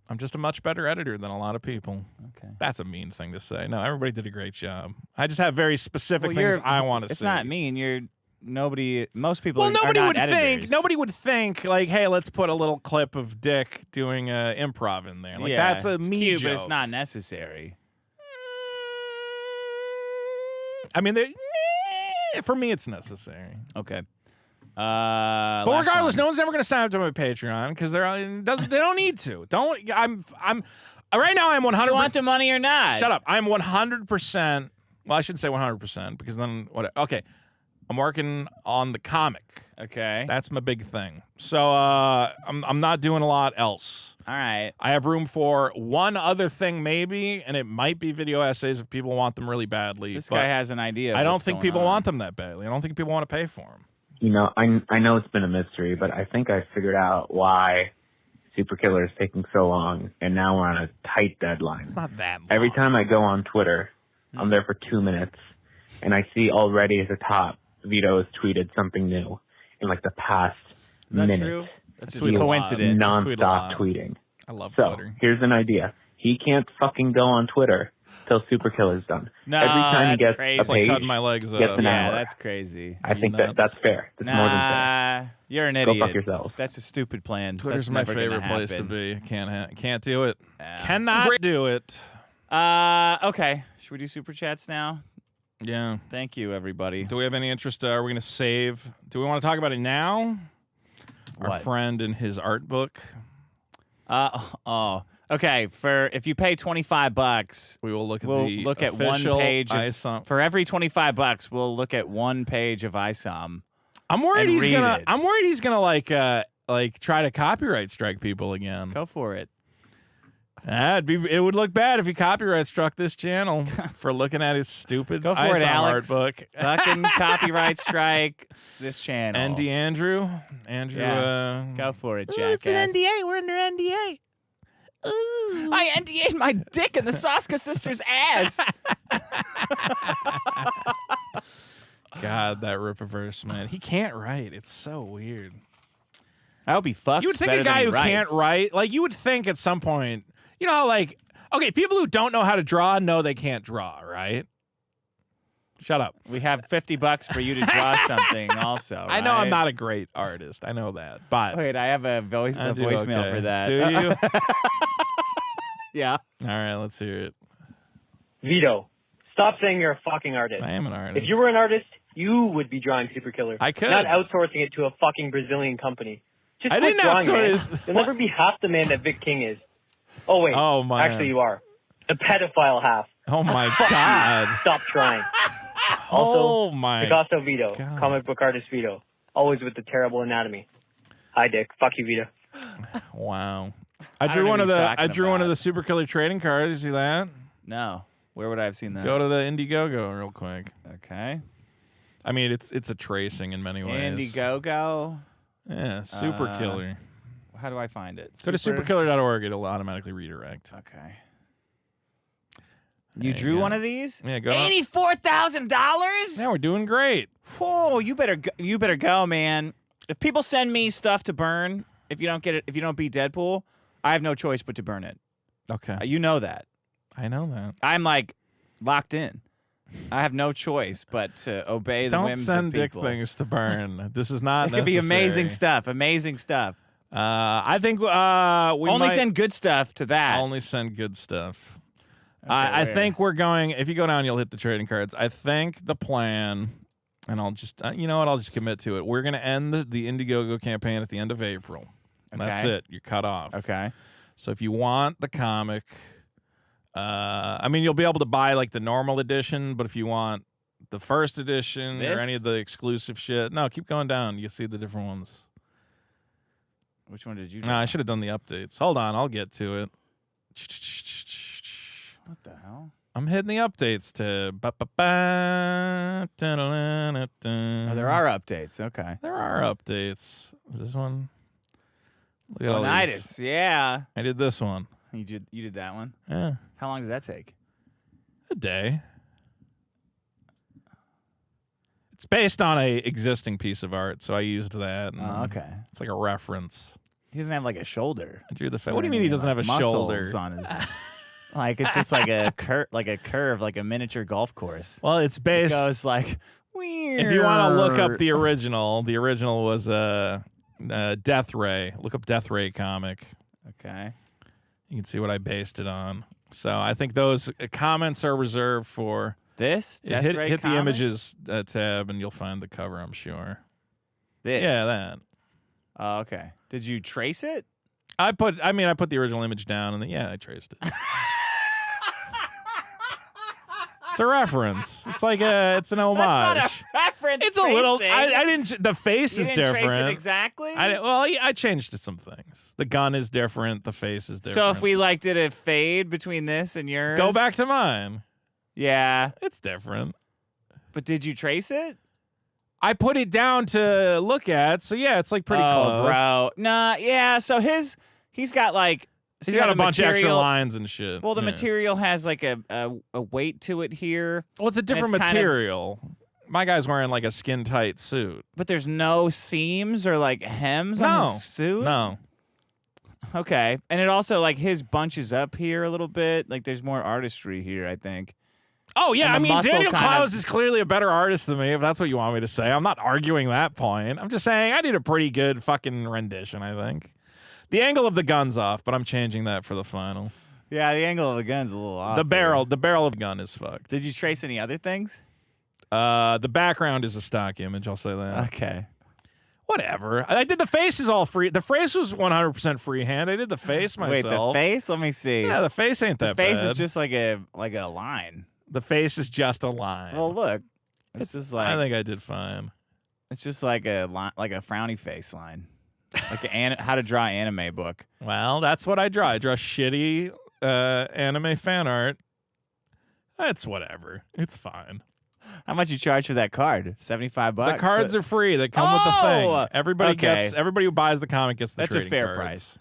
B: I'm just a much better editor than a lot of people.
A: Okay.
B: That's a mean thing to say. No, everybody did a great job. I just have very specific things I want to see.
A: It's not mean. most people.
B: Well, nobody
A: are not
B: would
A: editors.
B: think. Nobody would think like, hey, let's put a little clip of Dick doing improv in there. Like that's a
A: it's
B: me
A: cute,
B: joke.
A: but it's not necessary.
B: I mean, for me, it's necessary.
A: Okay.
B: But regardless, no one's ever going to sign up to my Patreon because they don't need to. I'm right now. I'm 100.
A: You want the money or not?
B: Shut up. I'm 100%. Well, I shouldn't say 100% because then what? Okay, I'm working on the comic.
A: Okay.
B: That's my big thing. So I'm not doing a lot else.
A: All right.
B: I have room for one other thing maybe, and it might be video essays if people want them really badly.
A: This guy has an idea.
B: I don't think people want them that badly. I don't think people want to pay for them.
I: You know, I know it's been a mystery, but I think I figured out why Super Killer is taking so long, and now we're on a tight deadline.
B: It's not that long.
I: Every time I go on Twitter, I'm there for 2 minutes, and I see already at the top, Vito has tweeted something new in like the past minute.
A: True? That's just
I: He
A: a
I: is
A: coincidence.
I: Non-stop tweeting.
B: I love
I: so,
B: Twitter.
I: here's an idea. He can't fucking go on Twitter till Super Killer's done.
A: No,
I: Every time he
A: that's
I: gets
A: crazy.
I: a
B: It's like
I: page,
B: cutting my legs
I: gets
B: off.
I: an
A: Yeah,
I: hour.
A: that's crazy.
I: I think
B: nuts?
I: that's fair. That's more than fair.
A: You're an
I: Go
A: idiot.
I: fuck yourselves.
A: That's a stupid plan.
B: Twitter's
A: That's
B: my
A: never
B: favorite
A: gonna
B: place to
A: happen.
B: be. Can't do it. Cannot do it.
A: Okay. Should we do super chats now?
B: Yeah.
A: Thank you, everybody.
B: Do we have any interest? Are we going to save? Do we want to talk about it now? Our
A: What?
B: friend and his art book.
A: Okay. For if you pay $25,
B: We will look at
A: we'll
B: the
A: look at one
B: official
A: page.
B: ISOM.
A: For every $25, we'll look at one page of ISOM.
B: I'm worried
A: and
B: he's
A: read
B: gonna.
A: it.
B: I'm worried he's gonna like try to copyright strike people again.
A: Go for it.
B: It would look bad if he copyright struck this channel for looking at his stupid
A: Go for
B: ISOM
A: it, Alex.
B: art book.
A: Fucking copyright strike this channel.
B: Andrew.
A: Yeah. Go for it, jackass.
B: It's an NDA. We're under NDA. Ooh.
A: I NDA'd my dick in the Saska sisters' ass.
B: God, that Rippaverse, man. He can't write. It's so weird.
A: I hope he fucks.
B: You would think
A: better
B: a guy
A: than
B: who
A: he
B: can't
A: writes.
B: write, like you would think at some point, you know, like, okay, people who don't know how to draw know they can't draw, right? Shut up.
A: We have $50 for you to draw something also.
B: I know I'm
A: right?
B: not a great artist. I know that. But
A: Wait, I have a voicemail
B: okay.
A: for that.
B: Do you?
A: Yeah.
B: All right, let's hear it.
K: Vito, stop saying you're a fucking artist.
B: I am an artist.
K: If you were an artist, you would be drawing Super Killer.
B: I could.
K: Not outsourcing it to a fucking Brazilian company. Just
B: I
K: quit
B: didn't
K: drawing,
B: outsource
K: man. You'll never be half the man that Vic King is. Oh, wait.
B: Oh, my.
K: Actually, you are. The pedophile half.
B: Oh, my
K: Fuck you.
B: God.
K: Stop trying. Also,
B: Oh, my
K: Picasso Vito,
B: God.
K: comic book artist Vito. Always with the terrible anatomy. Hi, Dick. Fuck you, Vito.
B: Wow.
A: I
B: I
A: don't
B: drew
A: know
B: one
A: what
B: of
A: he's
B: the
A: talking
B: one of
A: about.
B: the Super Killer trading cards. You see that?
A: No. Where would I have seen that?
B: Go to the Indiegogo real quick.
A: Okay.
B: I mean, it's a tracing in many ways.
A: Indiegogo.
B: Yeah, Super Killer.
A: How do I find it?
B: Go to superkiller.org. It'll automatically redirect.
A: Okay.
B: There
A: You drew
B: go.
A: one of these?
B: Yeah, go.
A: $84,000?
B: Yeah, we're doing great.
A: Whoa, you better go, man. If people send me stuff to burn, if you don't get it, if you don't beat Deadpool, I have no choice but to burn it.
B: Okay.
A: You know that.
B: I know that.
A: I'm like locked in. I have no choice but to obey the
B: Don't
A: whims
B: send
A: of
B: dick
A: people.
B: things to burn. This is not
A: It could be amazing
B: necessary.
A: stuff. Amazing stuff.
B: I think we
A: Only
B: might
A: send good stuff to that.
B: only send good stuff.
A: Okay,
B: I
A: where?
B: think we're going. If you go down, you'll hit the trading cards. I think the plan, and I'll just, you know what? I'll just commit to it. We're going to end the Indiegogo campaign at the end of April. And that's
A: Okay.
B: it. You're cut off.
A: Okay.
B: So if you want the comic, I mean, you'll be able to buy like the normal edition, but if you want the first edition or
A: This?
B: any of the exclusive shit, no, keep going down. You see the different ones.
A: Which one did you
B: No,
A: draw?
B: I should have done the updates. Hold on, I'll get to it.
A: What the hell?
B: I'm hitting the updates to.
A: Oh, there are updates. Okay.
B: There are updates. This one. Look at all these.
A: Leonidas. Yeah.
B: I did this one.
A: You did that one?
B: Yeah.
A: How long did that take?
B: A day. It's based on a existing piece of art, so I used that. and
A: Oh, okay.
B: It's like a reference.
A: He doesn't have like a shoulder.
B: I drew the face. What do you mean he doesn't have a shoulder?
A: Muscles on his. Like it's just like a curve, like a miniature golf course.
B: Well, it's
A: It
B: based.
A: goes like, Weird.
B: If you want to look up the original was Death Ray. Look up Death Ray comic.
A: Okay.
B: You can see what I based it on. So I think those comments are reserved for
A: this. Death Ray
B: hit the
A: comic?
B: images tab and you'll find the cover, I'm sure.
A: This.
B: Yeah, that.
A: Oh, okay. Did you trace it?
B: I put the original image down and then, I traced it. It's a reference. It's like it's an homage.
A: That's not a reference.
B: It's a little. I didn't. The face is different.
A: Trace it exactly.
B: I changed to some things. The gun is different. The face is different.
A: So if we did a fade between this and yours,
B: go back to mine.
A: Yeah,
B: it's different.
A: But did you trace it?
B: I put it down to look at. So yeah, it's like pretty close.
A: Bro. Nah. Yeah. So he's got like.
B: He's got a bunch of extra lines and shit.
A: Well, the material has like a weight to it here.
B: Well, it's a different material. My guy's wearing like a skin tight suit.
A: But there's no seams or like hems on his suit?
B: No.
A: Okay. And it also like his bunches up here a little bit. Like there's more artistry here, I think.
B: Oh, yeah. I mean, Daniel Clowes
A: is
B: is clearly a better artist than me, if that's what you want me to say. I'm not arguing that point. I'm just saying I did a pretty good fucking rendition, I think. The angle of the gun's off, but I'm changing that for the final.
A: Yeah, the angle of the gun's a little off.
B: The barrel of the gun is fucked.
A: Did you trace any other things?
B: The background is a stock image, I'll say that.
A: Okay.
B: Whatever. I did the face is all free. The face was 100% freehand. I did the face myself.
A: Wait, the face? Let me see.
B: Yeah, the face ain't that bad.
A: The face is just like a line.
B: The face is just a line.
A: Well, look. It's just like
B: I think I did fine.
A: It's just like a frowny face line. Like how to draw anime book.
B: Well, that's what I draw. I draw shitty anime fan art. That's whatever. It's fine.
A: How much you charge for that card? $75.
B: The cards are free. They come with the thing. Everybody who buys the comic gets the
A: That's a
B: trading
A: fair
B: cards.
A: price.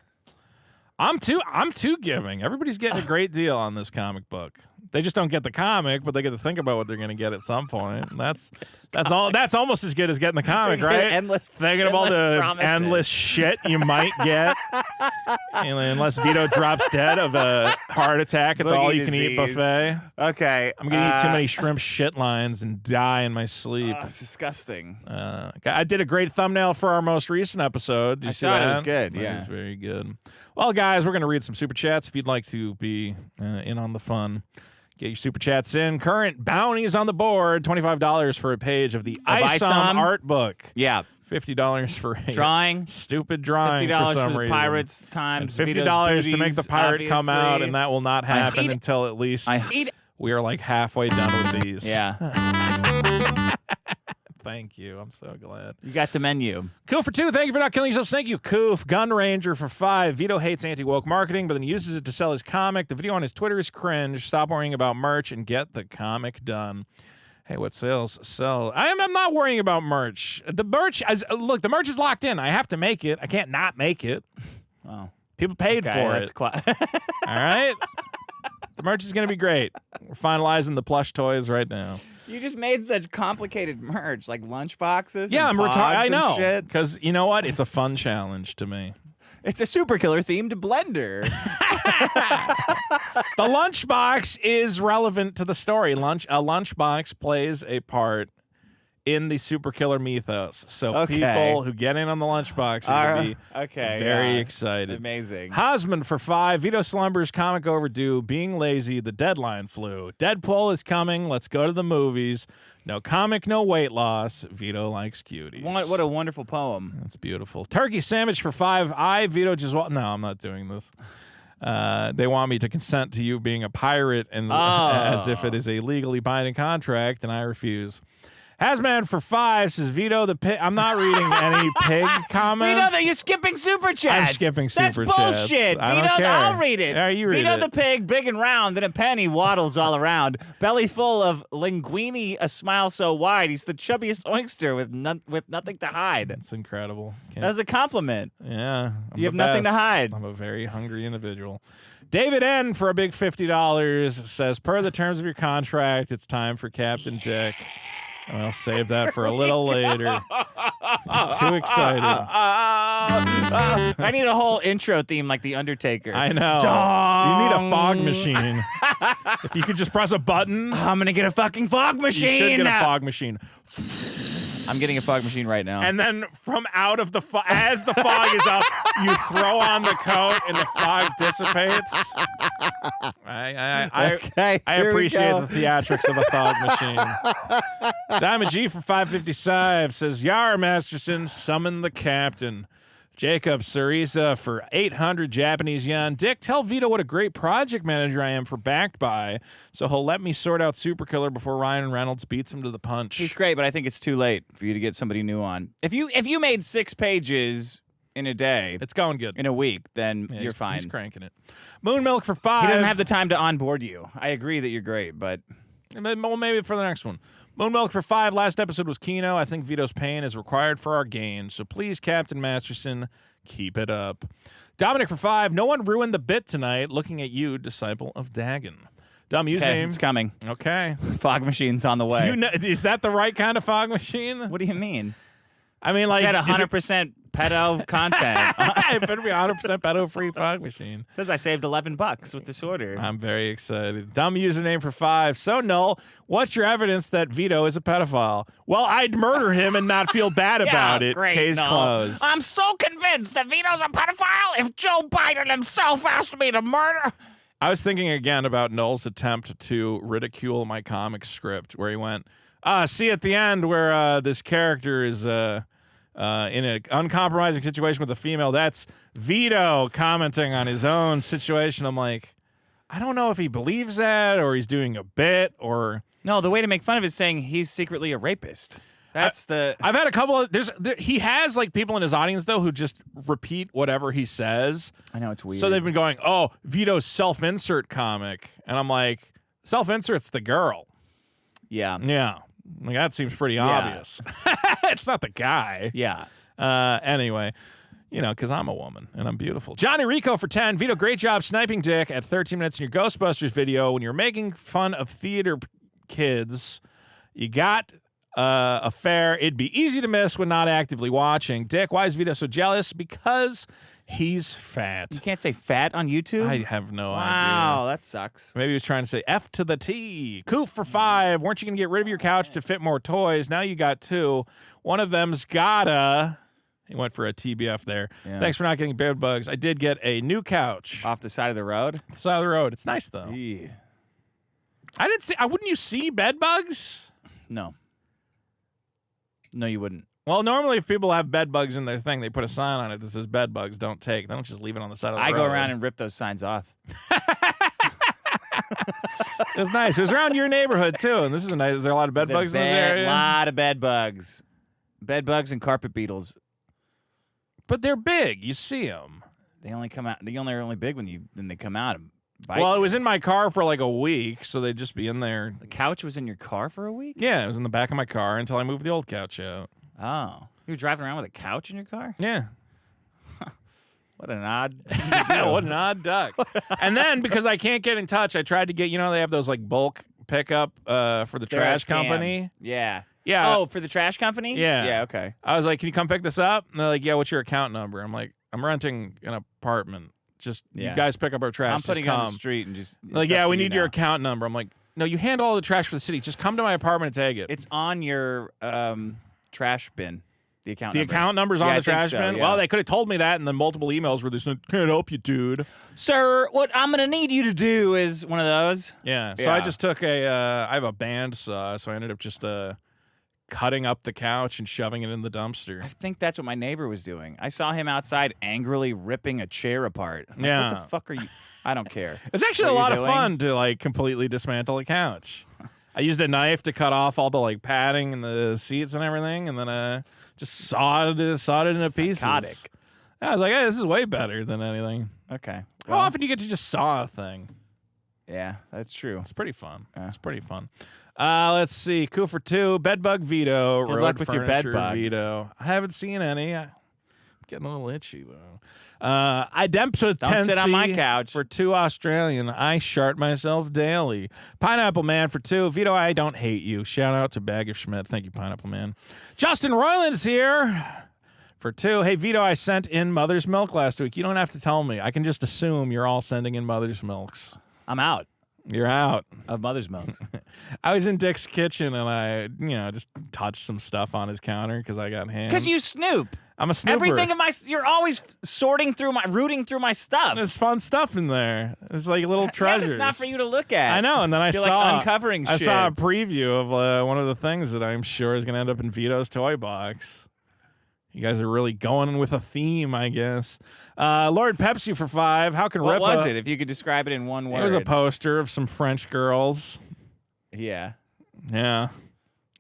B: I'm too giving. Everybody's getting a great deal on this comic book. They just don't get the comic, but they get to think about what they're going to get at some point. And that's all. That's almost as good as getting the comic, right? Thinking of all the endless shit you might get, unless Vito drops dead of a heart attack at the all-you-can-eat buffet.
A: Okay,
B: I'm going to eat too many shrimp shit lines and die in my sleep.
A: It's disgusting.
B: I did a great thumbnail for our most recent episode. Did you see that?
A: It was good. Yeah,
B: it was very good. Well, guys, we're going to read some super chats. If you'd like to be in on the fun, get your super chats in. Current bounties on the board: $25 for a page of the ISOM art book.
A: Yeah.
B: $50 for a
A: drawing,
B: stupid drawing
A: $50
B: for some
A: for the
B: reason.
A: Pirates times
B: and $50 to make the pirate come out, and that will not happen until at least we are like halfway done with these.
A: Yeah.
B: Thank you. I'm so glad.
A: You got the menu.
B: Koof for 2. Thank you for not killing yourself. Thank you, Koof. Gun Ranger for 5. Vito hates anti-woke marketing, but then uses it to sell his comic. The video on his Twitter is cringe. Stop worrying about merch and get the comic done. Hey, what sales sell? I'm not worrying about merch. The merch, look, the merch is locked in. I have to make it. I can't not make it.
A: Oh.
B: People paid for it. All right? The merch is going to be great. We're finalizing the plush toys right now.
A: You just made such complicated merch, like lunch boxes.
B: Yeah,
A: and
B: I'm retired. I know.
A: Shit.
B: Because you know what? It's a fun challenge to me.
A: It's a super killer themed blender.
B: The lunchbox is relevant to the story. A lunchbox plays a part in the super killer mythos. So people who get in on the lunchbox are going to be very excited.
A: Amazing.
B: Hosman for 5. Vito slumbers, comic overdue, being lazy, the deadline flew. Deadpool is coming. Let's go to the movies. No comic, no weight loss. Vito likes cuties.
A: What a wonderful poem.
B: That's beautiful. Turkey sandwich for 5. Vito just no, I'm not doing this. They want me to consent to you being a pirate and as if it is a legally binding contract, and I refuse. Hazman for 5 says Vito the pig. I'm not reading any pig comments.
A: Vito, you're skipping super chats.
B: I'm skipping super chats.
A: That's bullshit.
B: I
A: Vito,
B: don't care.
A: I'll read it.
B: Yeah, you read
A: Vito
B: it.
A: the pig, big and round, and a penny waddles all around. Belly full of linguine, a smile so wide. He's the chubbiest oyster with nothing to hide.
B: That's incredible.
A: That's a compliment.
B: Yeah.
A: You have nothing to hide.
B: I'm a very hungry individual. David N. for a big $50 says, per the terms of your contract, it's time for Captain Dick. I'll save that for a little later. I'm too excited.
A: I need a whole intro theme like The Undertaker.
B: I know.
A: Dong.
B: You need a fog machine. If you could just press a button.
A: I'm going to get a fucking fog machine.
B: You should get a fog machine.
A: I'm getting a fog machine right now.
B: And then from out of the fog, as the fog is up, you throw on the coat and the fog dissipates. I appreciate the theatrics of a fog machine. Diamond G for 555 says, Yar Masterson, summon the captain. Jacob Cerisa for 800 Japanese yen. Dick, tell Vito what a great project manager I am for Backed By, so he'll let me sort out Superkiller before Ryan Reynolds beats him to the punch.
A: He's great, but I think it's too late for you to get somebody new on. If you made 6 pages in a day,
B: it's going good.
A: In a week, then you're fine.
B: He's cranking it. Moon Milk for 5.
A: He doesn't have the time to onboard you. I agree that you're great, but
B: well, maybe for the next one. Moon Milk for 5. Last episode was Kino. I think Vito's pain is required for our gain. So please, Captain Masterson, keep it up. Dominic for 5. No one ruined the bit tonight. Looking at you, disciple of Dagon. Dumb username.
A: It's coming.
B: Okay.
A: Fog machine's on the way.
B: Is that the right kind of fog machine?
A: What do you mean?
B: I mean, like,
A: it's at 100% pedo content.
B: It better be 100% pedo-free fog machine.
A: Because I saved $11 with this order.
B: I'm very excited. Dumb username for 5. So null. What's your evidence that Vito is a pedophile? Well, I'd murder him and not feel bad about it.
A: Great,
B: Case closed.
A: I'm so convinced that Vito's a pedophile. If Joe Biden himself asked me to murder.
B: I was thinking again about Null's attempt to ridicule my comic script, where he went, see at the end where this character is in an uncompromising situation with a female. That's Vito commenting on his own situation. I'm like, I don't know if he believes that or he's doing a bit or...
A: No, the way to make fun of it is saying he's secretly a rapist. I've
B: had a couple of... he has like people in his audience, though, who just repeat whatever he says.
A: I know, it's weird.
B: So they've been going, oh, Vito's self-insert comic. And I'm like, self-insert's the girl.
A: Yeah.
B: Yeah. Like, that seems pretty obvious. It's not the guy.
A: Yeah.
B: Anyway, you know, because I'm a woman and I'm beautiful. Johnny Rico for 10. Vito, great job sniping Dick at 13 minutes in your Ghostbusters video. When you're making fun of theater kids, you got a fair. It'd be easy to miss when not actively watching. Dick, why is Vito so jealous? Because he's fat.
A: You can't say fat on YouTube?
B: I have no idea.
A: Wow, that sucks.
B: Maybe he was trying to say F to the T. Coof for 5. Weren't you going to get rid of your couch to fit more toys? Now you got 2. One of them's gotta... He went for a TBF there.
A: Yeah.
B: Thanks for not getting bed bugs. I did get a new couch.
A: Off the side of the road?
B: The side of the road. It's nice, though.
A: Yeah.
B: I didn't see... Wouldn't you see bed bugs?
A: No. No, you wouldn't.
B: Well, normally if people have bed bugs in their thing, they put a sign on it that says bed bugs don't take. They don't just leave it on the side of the road.
A: I go around and rip those signs off.
B: It was nice. It was around your neighborhood, too. And this is nice. Is there a lot of bed bugs in this area?
A: A lot of bed bugs. Bed bugs and carpet beetles.
B: But they're big. You see them.
A: They only come out. They only are only big when they come out and bite
B: Well,
A: you.
B: it was in my car for like a week, so they'd just be in there.
A: The couch was in your car for a week?
B: Yeah, it was in the back of my car until I moved the old couch out.
A: Oh. You were driving around with a couch in your car?
B: Yeah.
A: What an odd...
B: What an odd duck. And then, because I can't get in touch, I tried to get, you know, they have those like bulk pickup for the trash company.
A: Yeah.
B: Yeah.
A: Oh, for the trash company?
B: Yeah.
A: Yeah, okay.
B: I was like, can you come pick this up? And they're like, yeah, what's your account number? I'm like, I'm renting an apartment. Just, you guys pick up our trash.
A: I'm putting it
B: come.
A: on the street and just...
B: Like, yeah, we need your account number. I'm like, no, you handle all the trash for the city. Just come to my apartment and take it.
A: It's on your trash bin. The
B: account number's on the trash bin?
A: Yeah.
B: Well, they could have told me that in the multiple emails where they said, can't help you, dude.
A: Sir, what I'm going to need you to do is one of those.
B: Yeah. So I just took I have a band saw, so I ended up just cutting up the couch and shoving it in the dumpster.
A: I think that's what my neighbor was doing. I saw him outside angrily ripping a chair apart. I'm like, what the fuck are you? I don't care.
B: It's actually a lot of fun to like completely dismantle a couch. I used a knife to cut off all the like padding and the seats and everything, and then just sawed it into pieces.
A: Psychotic.
B: I was like, hey, this is way better than anything.
A: Okay.
B: How often do you get to just saw a thing?
A: Yeah, that's true.
B: It's pretty fun. It's pretty fun. Let's see. Cool for 2. Bedbug Vito.
A: Good luck with your bed bugs.
B: Vito. I haven't seen any. I'm getting a little itchy, though. Idempsa
A: Don't sit on my couch.
B: For 2 Australian. I shart myself daily. Pineapple Man for 2. Vito, I don't hate you. Shout out to Bag of Schmidt. Thank you, Pineapple Man. Justin Roiland's here. For 2, hey, Vito, I sent in mother's milk last week. You don't have to tell me. I can just assume you're all sending in mother's milks.
A: I'm out.
B: You're out.
A: Of mother's milk.
B: I was in Dick's kitchen and I, just touched some stuff on his counter because I got hands.
A: Because you snoop.
B: I'm a snooper.
A: Everything of you're always rooting through my stuff.
B: There's fun stuff in there. It's like little treasures.
A: It's not for you to look at.
B: I know, and then I
A: You're
B: saw
A: like uncovering
B: I
A: shit.
B: saw a preview of one of the things that I'm sure is going to end up in Vito's toy box. You guys are really going with a theme, I guess. Lord Pepsi for 5. How can
A: What was it? If you could describe it in one word.
B: It was a poster of some French girls.
A: Yeah.
B: Yeah.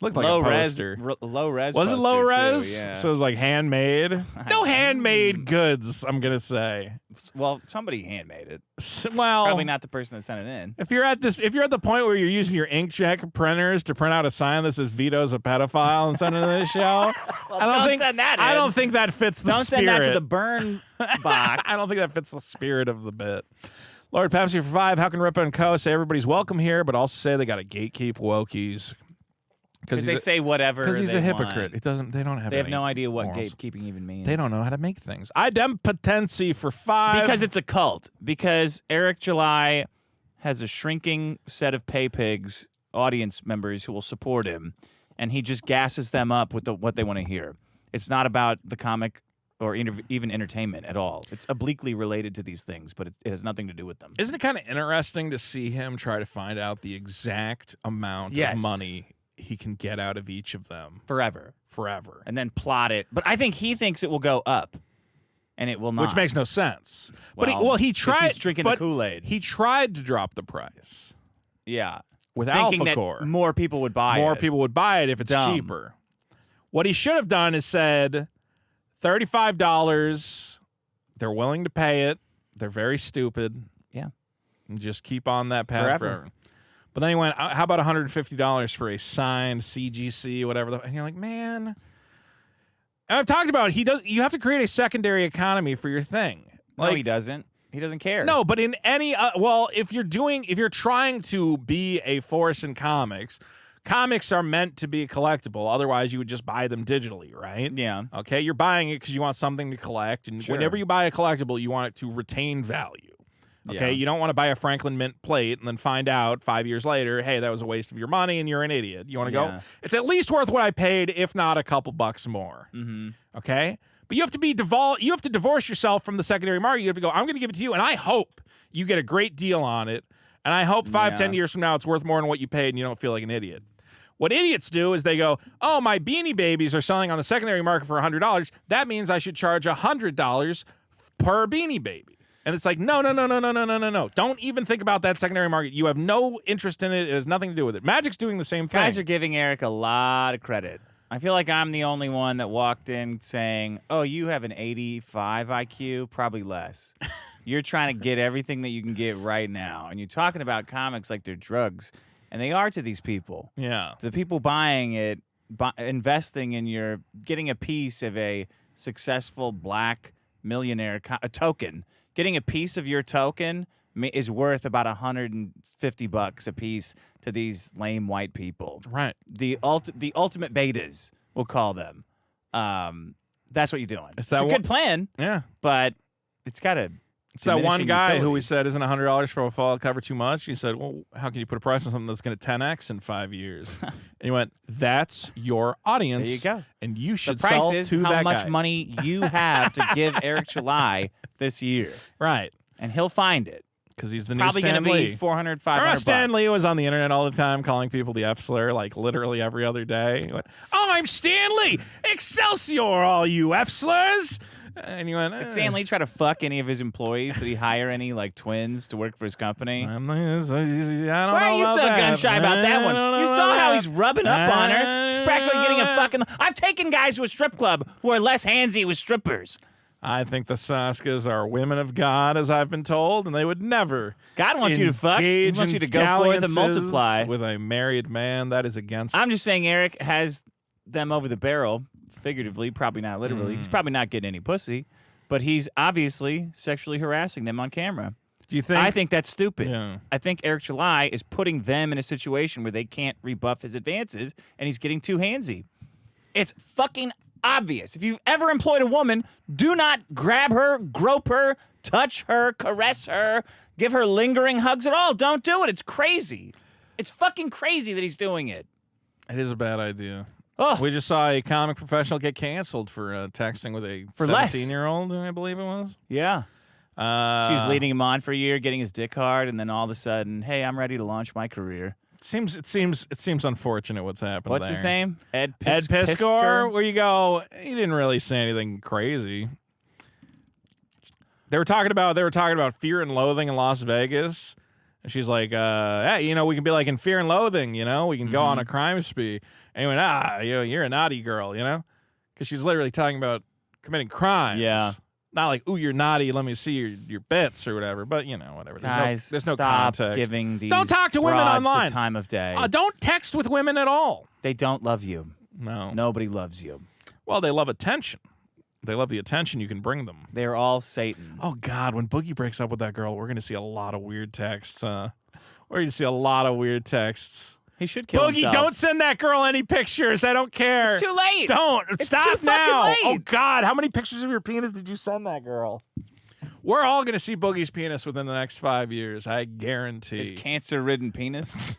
B: Looked like a poster.
A: Low res.
B: Was it low res?
A: Too, yeah.
B: So it was like handmade. No handmade goods, I'm gonna say.
A: Well, somebody handmade it.
B: Well,
A: probably not the person that sent it in.
B: If you're at the point where you're using your inkjet printers to print out a sign that says Vito's a pedophile and send it to the show,
A: well, don't send that in.
B: I don't think that fits the spirit.
A: Don't send that to the burn box.
B: I don't think that fits the spirit of the bit. Lord Pepsi for 5. How can Rippa and Co. say everybody's welcome here, but also say they got to gatekeep wokies?
A: Because they say whatever.
B: Because he's
A: they
B: a hypocrite.
A: Want.
B: They don't have.
A: They have
B: any
A: no idea what
B: morals.
A: gatekeeping even means.
B: They don't know how to make things. Idempotency for 5.
A: Because it's a cult. Because Eric July has a shrinking set of pay pigs, audience members who will support him, and he just gasses them up with what they want to hear. It's not about the comic or even entertainment at all. It's obliquely related to these things, but it has nothing to do with them.
B: Isn't it kind of interesting to see him try to find out the exact amount of money he can get out of each of them
A: forever,
B: and
A: then plot it? But I think he thinks it will go up, and it will not,
B: which makes no sense.
A: Well,
B: but he tried.
A: He's drinking the Kool-Aid.
B: He tried to drop the price.
A: Yeah,
B: with
A: thinking
B: AlphaCore,
A: that more people would buy it.
B: More people would buy it if it's cheaper. What he should have done is said $35. They're willing to pay it. They're very stupid.
A: Yeah,
B: and just keep on that path
A: forever.
B: But then he went, how about $150 for a signed CGC, whatever. And you're like, man. And I've talked about you have to create a secondary economy for your thing.
A: No, he doesn't. He doesn't care.
B: No, but in any, if you're trying to be a force in comics are meant to be collectible. Otherwise, you would just buy them digitally, right?
A: Yeah.
B: Okay, you're buying it because you want something to collect. And whenever you buy a collectible, you want it to retain value. Okay, you don't want to buy a Franklin Mint plate and then find out 5 years later, hey, that was a waste of your money and you're an idiot. You want to go, it's at least worth what I paid, if not a couple bucks more.
A: Mm-hmm.
B: Okay? But you have to divorce yourself from the secondary market. You have to go, I'm going to give it to you, and I hope you get a great deal on it, and I hope 5-10 years from now it's worth more than what you paid and you don't feel like an idiot. What idiots do is they go, oh, my Beanie Babies are selling on the secondary market for $100. That means I should charge $100 per Beanie Baby. And it's like, no. Don't even think about that secondary market. You have no interest in it. It has nothing to do with it. Magic's doing the same thing.
A: Guys are giving Eric a lot of credit. I feel like I'm the only one that walked in saying, oh, you have an 85 IQ? Probably less. You're trying to get everything that you can get right now. And you're talking about comics like they're drugs. And they are to these people.
B: Yeah.
A: To the people buying it, investing in getting a piece of a successful black millionaire, a token. Getting a piece of your token is worth about $150 a piece to these lame white people.
B: Right.
A: The ultimate betas, we'll call them. That's what you're doing. It's a good plan.
B: Yeah.
A: But it's got to.
B: It's that one guy who we said, isn't $100 for a Fallout cover too much? He said, well, how can you put a price on something that's going to 10x in 5 years? And he went, that's your audience.
A: There you go.
B: And you should
A: the price
B: sell
A: is
B: to
A: how
B: that
A: much
B: guy.
A: money you have to give Eric July this year.
B: Right.
A: And he'll find it.
B: Because he's the new
A: Probably
B: Stan Lee.
A: Probably going to be $400, $500.
B: Stan Lee was on the internet all the time calling people the F slur, like literally every other day. He went, oh, I'm Stan Lee. Excelsior, all you F slurs. And you went,
A: Did Stan Lee try to fuck any of his employees? Did he hire any like twins to work for his company?
B: I don't know.
A: Why are you so gun shy about that one? You saw how he's rubbing up on her. He's practically getting a fucking. I've taken guys to a strip club who are less handsy with strippers.
B: I think the Saskas are women of God, as I've been told, and they would never.
A: God wants you to fuck. He wants you to go forth and multiply
B: with a married man. That is against.
A: I'm just saying, Eric has them over the barrel. Figuratively, probably not literally. He's probably not getting any pussy, but he's obviously sexually harassing them on camera.
B: Do you think?
A: I think that's stupid.
B: Yeah.
A: I think Eric July is putting them in a situation where they can't rebuff his advances, and he's getting too handsy. It's fucking obvious. If you've ever employed a woman, do not grab her, grope her, touch her, caress her, give her lingering hugs at all. Don't do it. It's crazy. It's fucking crazy that he's doing it.
B: It is a bad idea.
A: Oh.
B: We just saw a comic professional get canceled for texting with a 17-year-old, I believe it was.
A: Yeah. She was leading him on for a year, getting his dick hard, and then all of a sudden, hey, I'm ready to launch my career.
B: It seems unfortunate what's happened.
A: What's his name? Ed
B: Piskor. Where you go? He didn't really say anything crazy. They were talking about Fear and Loathing in Las Vegas. And she's like, hey, we can be like in Fear and Loathing, we can go on a crime spree. And he went, you're a naughty girl, because she's literally talking about committing crimes.
A: Yeah.
B: Not like, ooh, you're naughty, let me see your bits or whatever. But, whatever.
A: Guys,
B: there's no
A: stop
B: context.
A: giving these
B: Don't talk to women
A: broads
B: online.
A: the time of day.
B: Don't text with women at all.
A: They don't love you.
B: No.
A: Nobody loves you.
B: Well, they love attention. They love the attention you can bring them.
A: They're all Satan.
B: Oh, God, when Boogie breaks up with that girl, we're going to see a lot of weird texts. We're going to see a lot of weird texts.
A: He should kill
B: Boogie,
A: himself.
B: don't send that girl any pictures. I don't care.
A: It's too late.
B: Don't.
A: It's
B: Stop
A: too
B: now.
A: fucking late.
B: Oh, God, how many pictures of your penis did you send that girl? We're all going to see Boogie's penis within the next 5 years. I guarantee.
A: His cancer-ridden penis.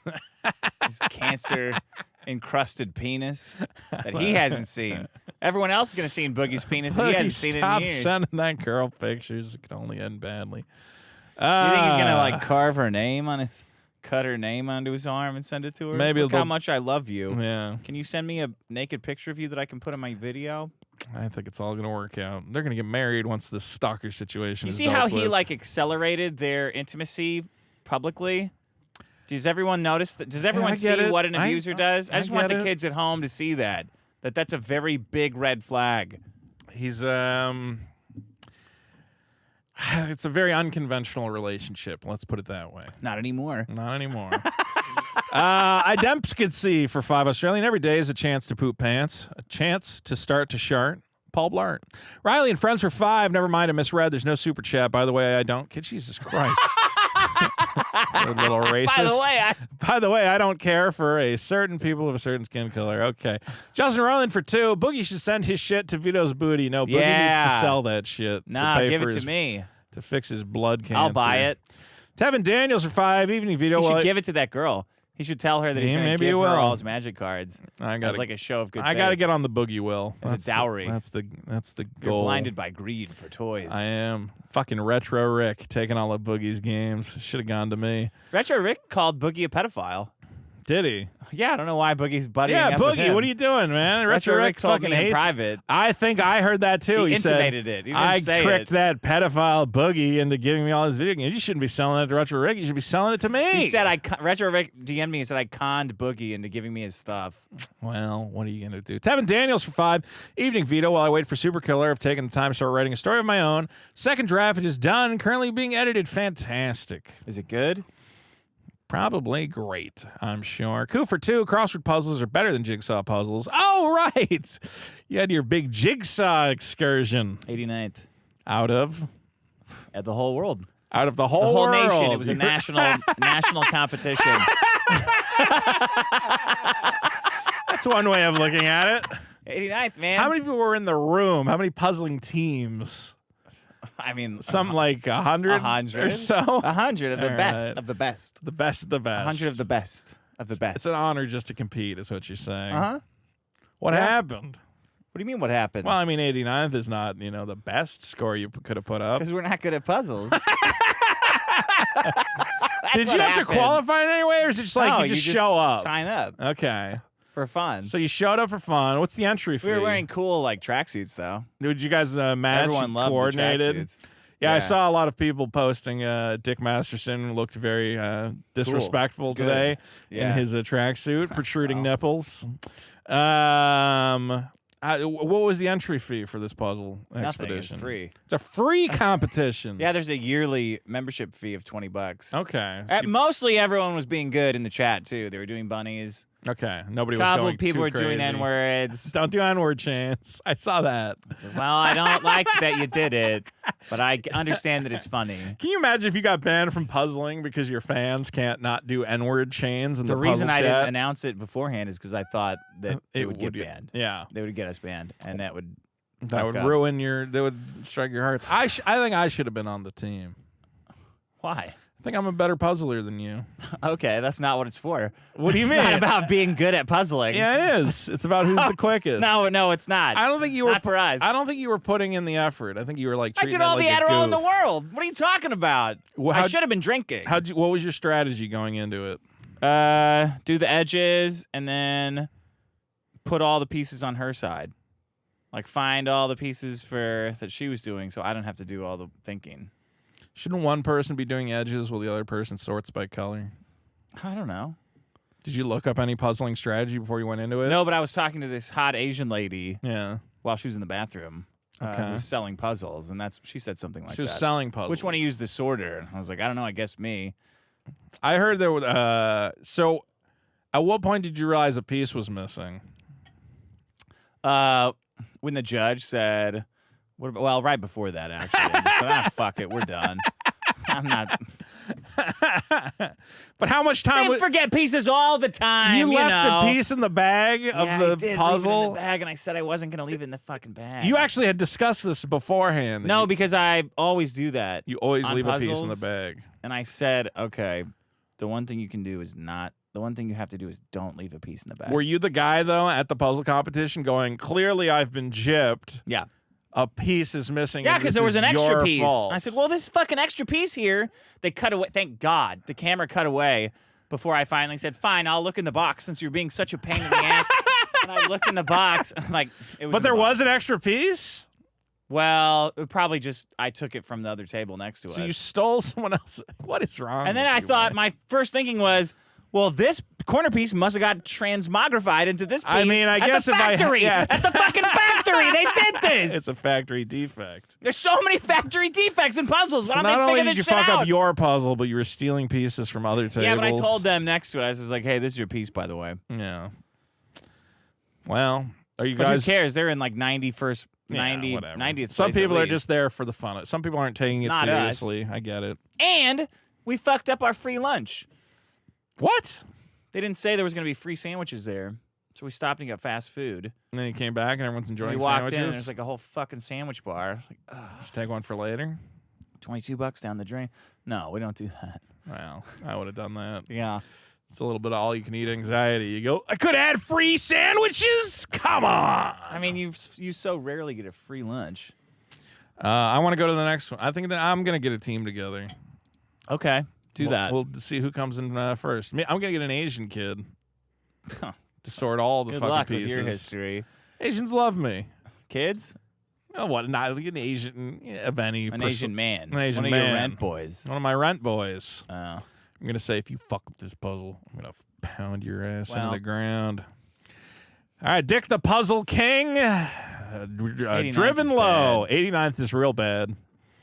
A: His cancer-encrusted penis that he hasn't seen. Everyone else is going to see Boogie's penis and he hasn't seen it in years.
B: Stop sending that girl pictures. It can only end badly.
A: You think he's going to, carve her name on his... Cut her name onto his arm and send it to her?
B: Maybe
A: Look how much I love you.
B: Yeah.
A: Can you send me a naked picture of you that I can put in my video?
B: I think it's all going to work out. They're going to get married once the stalker situation
A: You
B: is
A: see
B: dealt
A: how
B: with.
A: he accelerated their intimacy publicly? Does everyone notice that? Does everyone see what an abuser does? I just want the kids at home to see that that's a very big red flag.
B: He's it's a very unconventional relationship. Let's put it that way.
A: Not anymore.
B: Not anymore. Idempskitsy for 5 Australian. Every day is a chance to poop pants. A chance to start to shart. Paul Blart. Riley and friends for 5. Never mind, I misread. There's no super chat. By the way, I don't. Jesus Christ. A little racist. By the way, I don't care for a certain people of a certain skin color. Okay. Justin Rowland for 2. Boogie should send his shit to Vito's booty. No, Boogie needs to sell that shit.
A: Nah,
B: to
A: give it to me.
B: To fix his blood cancer.
A: I'll buy it.
B: Tevin Daniels for 5. Evening, Vito.
A: He should give it to that girl. He should tell her that he's going to give her all his magic cards. As like a show of good faith.
B: I got to get on the Boogie will.
A: As a dowry.
B: That's the goal.
A: You're blinded by greed for toys.
B: I am. Fucking Retro Rick taking all of Boogie's games. Should have gone to me.
A: Retro Rick called Boogie a pedophile.
B: Did he?
A: Yeah, I don't know why Boogie's buddying up with
B: Boogie,
A: him.
B: what are you doing, man?
A: Retro Rick told
B: fucking
A: me in
B: hates
A: private.
B: I think I heard that too.
A: He
B: said,
A: intimated it. He didn't
B: I
A: say
B: tricked
A: it.
B: that pedophile Boogie into giving me all his video games. You shouldn't be selling that to Retro Rick. You should be selling it to me.
A: He said, Retro Rick DM'd me and said I conned Boogie into giving me his stuff.
B: Well, what are you going to do? Tevin Daniels for 5. Evening, Vito. While I wait for Super Killer, I've taken the time to start writing a story of my own. Second draft is done. Currently being edited. Fantastic.
A: Is it good?
B: Probably great, I'm sure. Coup for 2. Crossword puzzles are better than jigsaw puzzles. Oh, right. You had your big jigsaw excursion.
A: 89th.
B: Out of?
A: At the whole world.
B: Out of the whole world.
A: Nation. It was a national competition.
B: That's one way of looking at it.
A: 89th, man.
B: How many people were in the room? How many puzzling teams?
A: I mean,
B: something like 100 or so.
A: 100 of the best of the best.
B: The best of the best.
A: 100 of the best of the best.
B: It's an honor just to compete, is what you're saying.
A: Uh-huh.
B: What happened?
A: What do you mean? What happened?
B: Well, I mean, 89th is not, the best score you could have put up.
A: Because we're not good at puzzles.
B: Did you have to qualify in any way, or is it just like you just show up?
A: Sign up.
B: Okay.
A: For fun.
B: So you showed up for fun. What's the entry fee?
A: We were wearing cool tracksuits though.
B: Did you guys match?
A: Everyone loved
B: coordinated?
A: The tracksuits.
B: Yeah, I saw a lot of people posting. Dick Masterson looked very disrespectful today in his tracksuit, protruding nipples. What was the entry fee for this puzzle expedition?
A: Nothing. It's free.
B: It's a free competition.
A: Yeah, there's a yearly membership fee of $20.
B: Okay.
A: Mostly everyone was being good in the chat too. They were doing bunnies.
B: Okay, nobody was
A: Couple
B: going
A: people
B: too
A: were doing
B: crazy.
A: N-words.
B: Don't do N-word chants. I saw that.
A: Well, I don't like that you did it, but I understand that it's funny.
B: Can you imagine if you got banned from puzzling because your fans can't not do N-word chains in the
A: reason I
B: puzzle chat?
A: didn't announce it beforehand is because I thought that it would get banned.
B: Yeah,
A: they would get us banned, and that would
B: ruin your. That would strike your hearts. I think I should have been on the team.
A: Why?
B: I think I'm a better puzzler than you.
A: Okay, that's not what it's for.
B: What do you
A: It's
B: mean?
A: not about being good at puzzling.
B: Yeah, it is. It's about who's the quickest.
A: No, it's not.
B: I don't think you were
A: not for us.
B: I don't think you were putting in the effort. I think you were like.
A: I
B: Treating
A: did all
B: it
A: the
B: like a
A: Adderall in the
B: goof.
A: world. What are you talking about?
B: Well,
A: I should have been drinking.
B: What was your strategy going into it?
A: Do the edges and then put all the pieces on her side. Like find all the pieces that she was doing, so I don't have to do all the thinking.
B: Shouldn't one person be doing edges while the other person sorts by color?
A: I don't know.
B: Did you look up any puzzling strategy before you went into it?
A: No, but I was talking to this hot Asian lady.
B: Yeah.
A: While she was in the bathroom.
B: Okay.
A: Who was selling puzzles, and she said something like that.
B: She was selling puzzles.
A: Which one of you used the sorter? And I was like, I don't know. I guess me.
B: I heard there was. So, at what point did you realize a piece was missing?
A: When the judge said, well, right before that, actually. I said, fuck it, we're done. I'm not.
B: But how much time?
A: They forget pieces all the time.
B: You left
A: know.
B: a piece in the bag of
A: I
B: the
A: did
B: puzzle.
A: leave it in the bag, and I said I wasn't going to leave it in the fucking bag.
B: You actually had discussed this beforehand.
A: No, because I always do that.
B: You always
A: on
B: leave
A: puzzles,
B: a piece in the bag.
A: And I said, okay, the one thing you can do is not. The one thing you have to do is don't leave a piece in the bag.
B: Were you the guy though at the puzzle competition going? Clearly, I've been gypped.
A: Yeah.
B: A piece is missing.
A: Yeah,
B: because
A: there was an extra piece.
B: Fault.
A: And I said, well, this fucking extra piece here, they cut away. Thank God. The camera cut away before I finally said, fine, I'll look in the box since you're being such a pain in the ass. And I looked in the box, and I'm like, it was.
B: But there was an extra piece?
A: Well, it probably just, I took it from the other table next to us.
B: So you stole someone else. What is wrong?
A: And then I thought, my first thinking was, well, this corner piece must have got transmogrified into this piece.
B: I mean, I guess
A: at the factory. At the fucking factory, they did this.
B: It's a factory defect.
A: There's so many factory defects in puzzles. Why
B: So
A: don't
B: not
A: they
B: only
A: figure
B: did you
A: this shit
B: fuck
A: out?
B: up your puzzle, but you were stealing pieces from other tables.
A: Yeah, but I told them next to us, I was like, hey, this is your piece, by the way.
B: Yeah. Well, are you
A: But
B: guys?
A: who cares? They're in like 90th
B: whatever.
A: 90th
B: Some
A: place
B: people
A: at
B: are
A: least.
B: just there for the fun. Some people aren't taking it
A: Not us.
B: seriously. I get it.
A: And we fucked up our free lunch.
B: What?
A: They didn't say there was going to be free sandwiches there. So we stopped and got fast food.
B: And then you came back and everyone's enjoying
A: We walked
B: sandwiches.
A: in and there's like a whole fucking sandwich bar. I was like, ugh.
B: Should take one for later.
A: $22 down the drain. No, we don't do that.
B: Well, I would have done that.
A: Yeah.
B: It's a little bit of all-you-can-eat anxiety. You go, I could add free sandwiches? Come on.
A: I mean, you so rarely get a free lunch.
B: I want to go to the next one. I think that I'm going to get a team together.
A: Okay. Do that.
B: We'll see who comes in first. I'm going to get an Asian kid to sort all the
A: Good
B: fucking
A: luck
B: pieces.
A: with your history.
B: Asians love me.
A: Kids?
B: Oh, what? Not like an Asian of any.
A: An Asian man.
B: An Asian
A: One
B: man.
A: of your rent boys.
B: One of my rent boys.
A: Oh.
B: I'm going to say, if you fuck up this puzzle, I'm going to pound your ass into
A: Well.
B: the ground. All right, Dick the Puzzle King.
A: 89th
B: Driven
A: is
B: low.
A: bad.
B: 89th is real bad.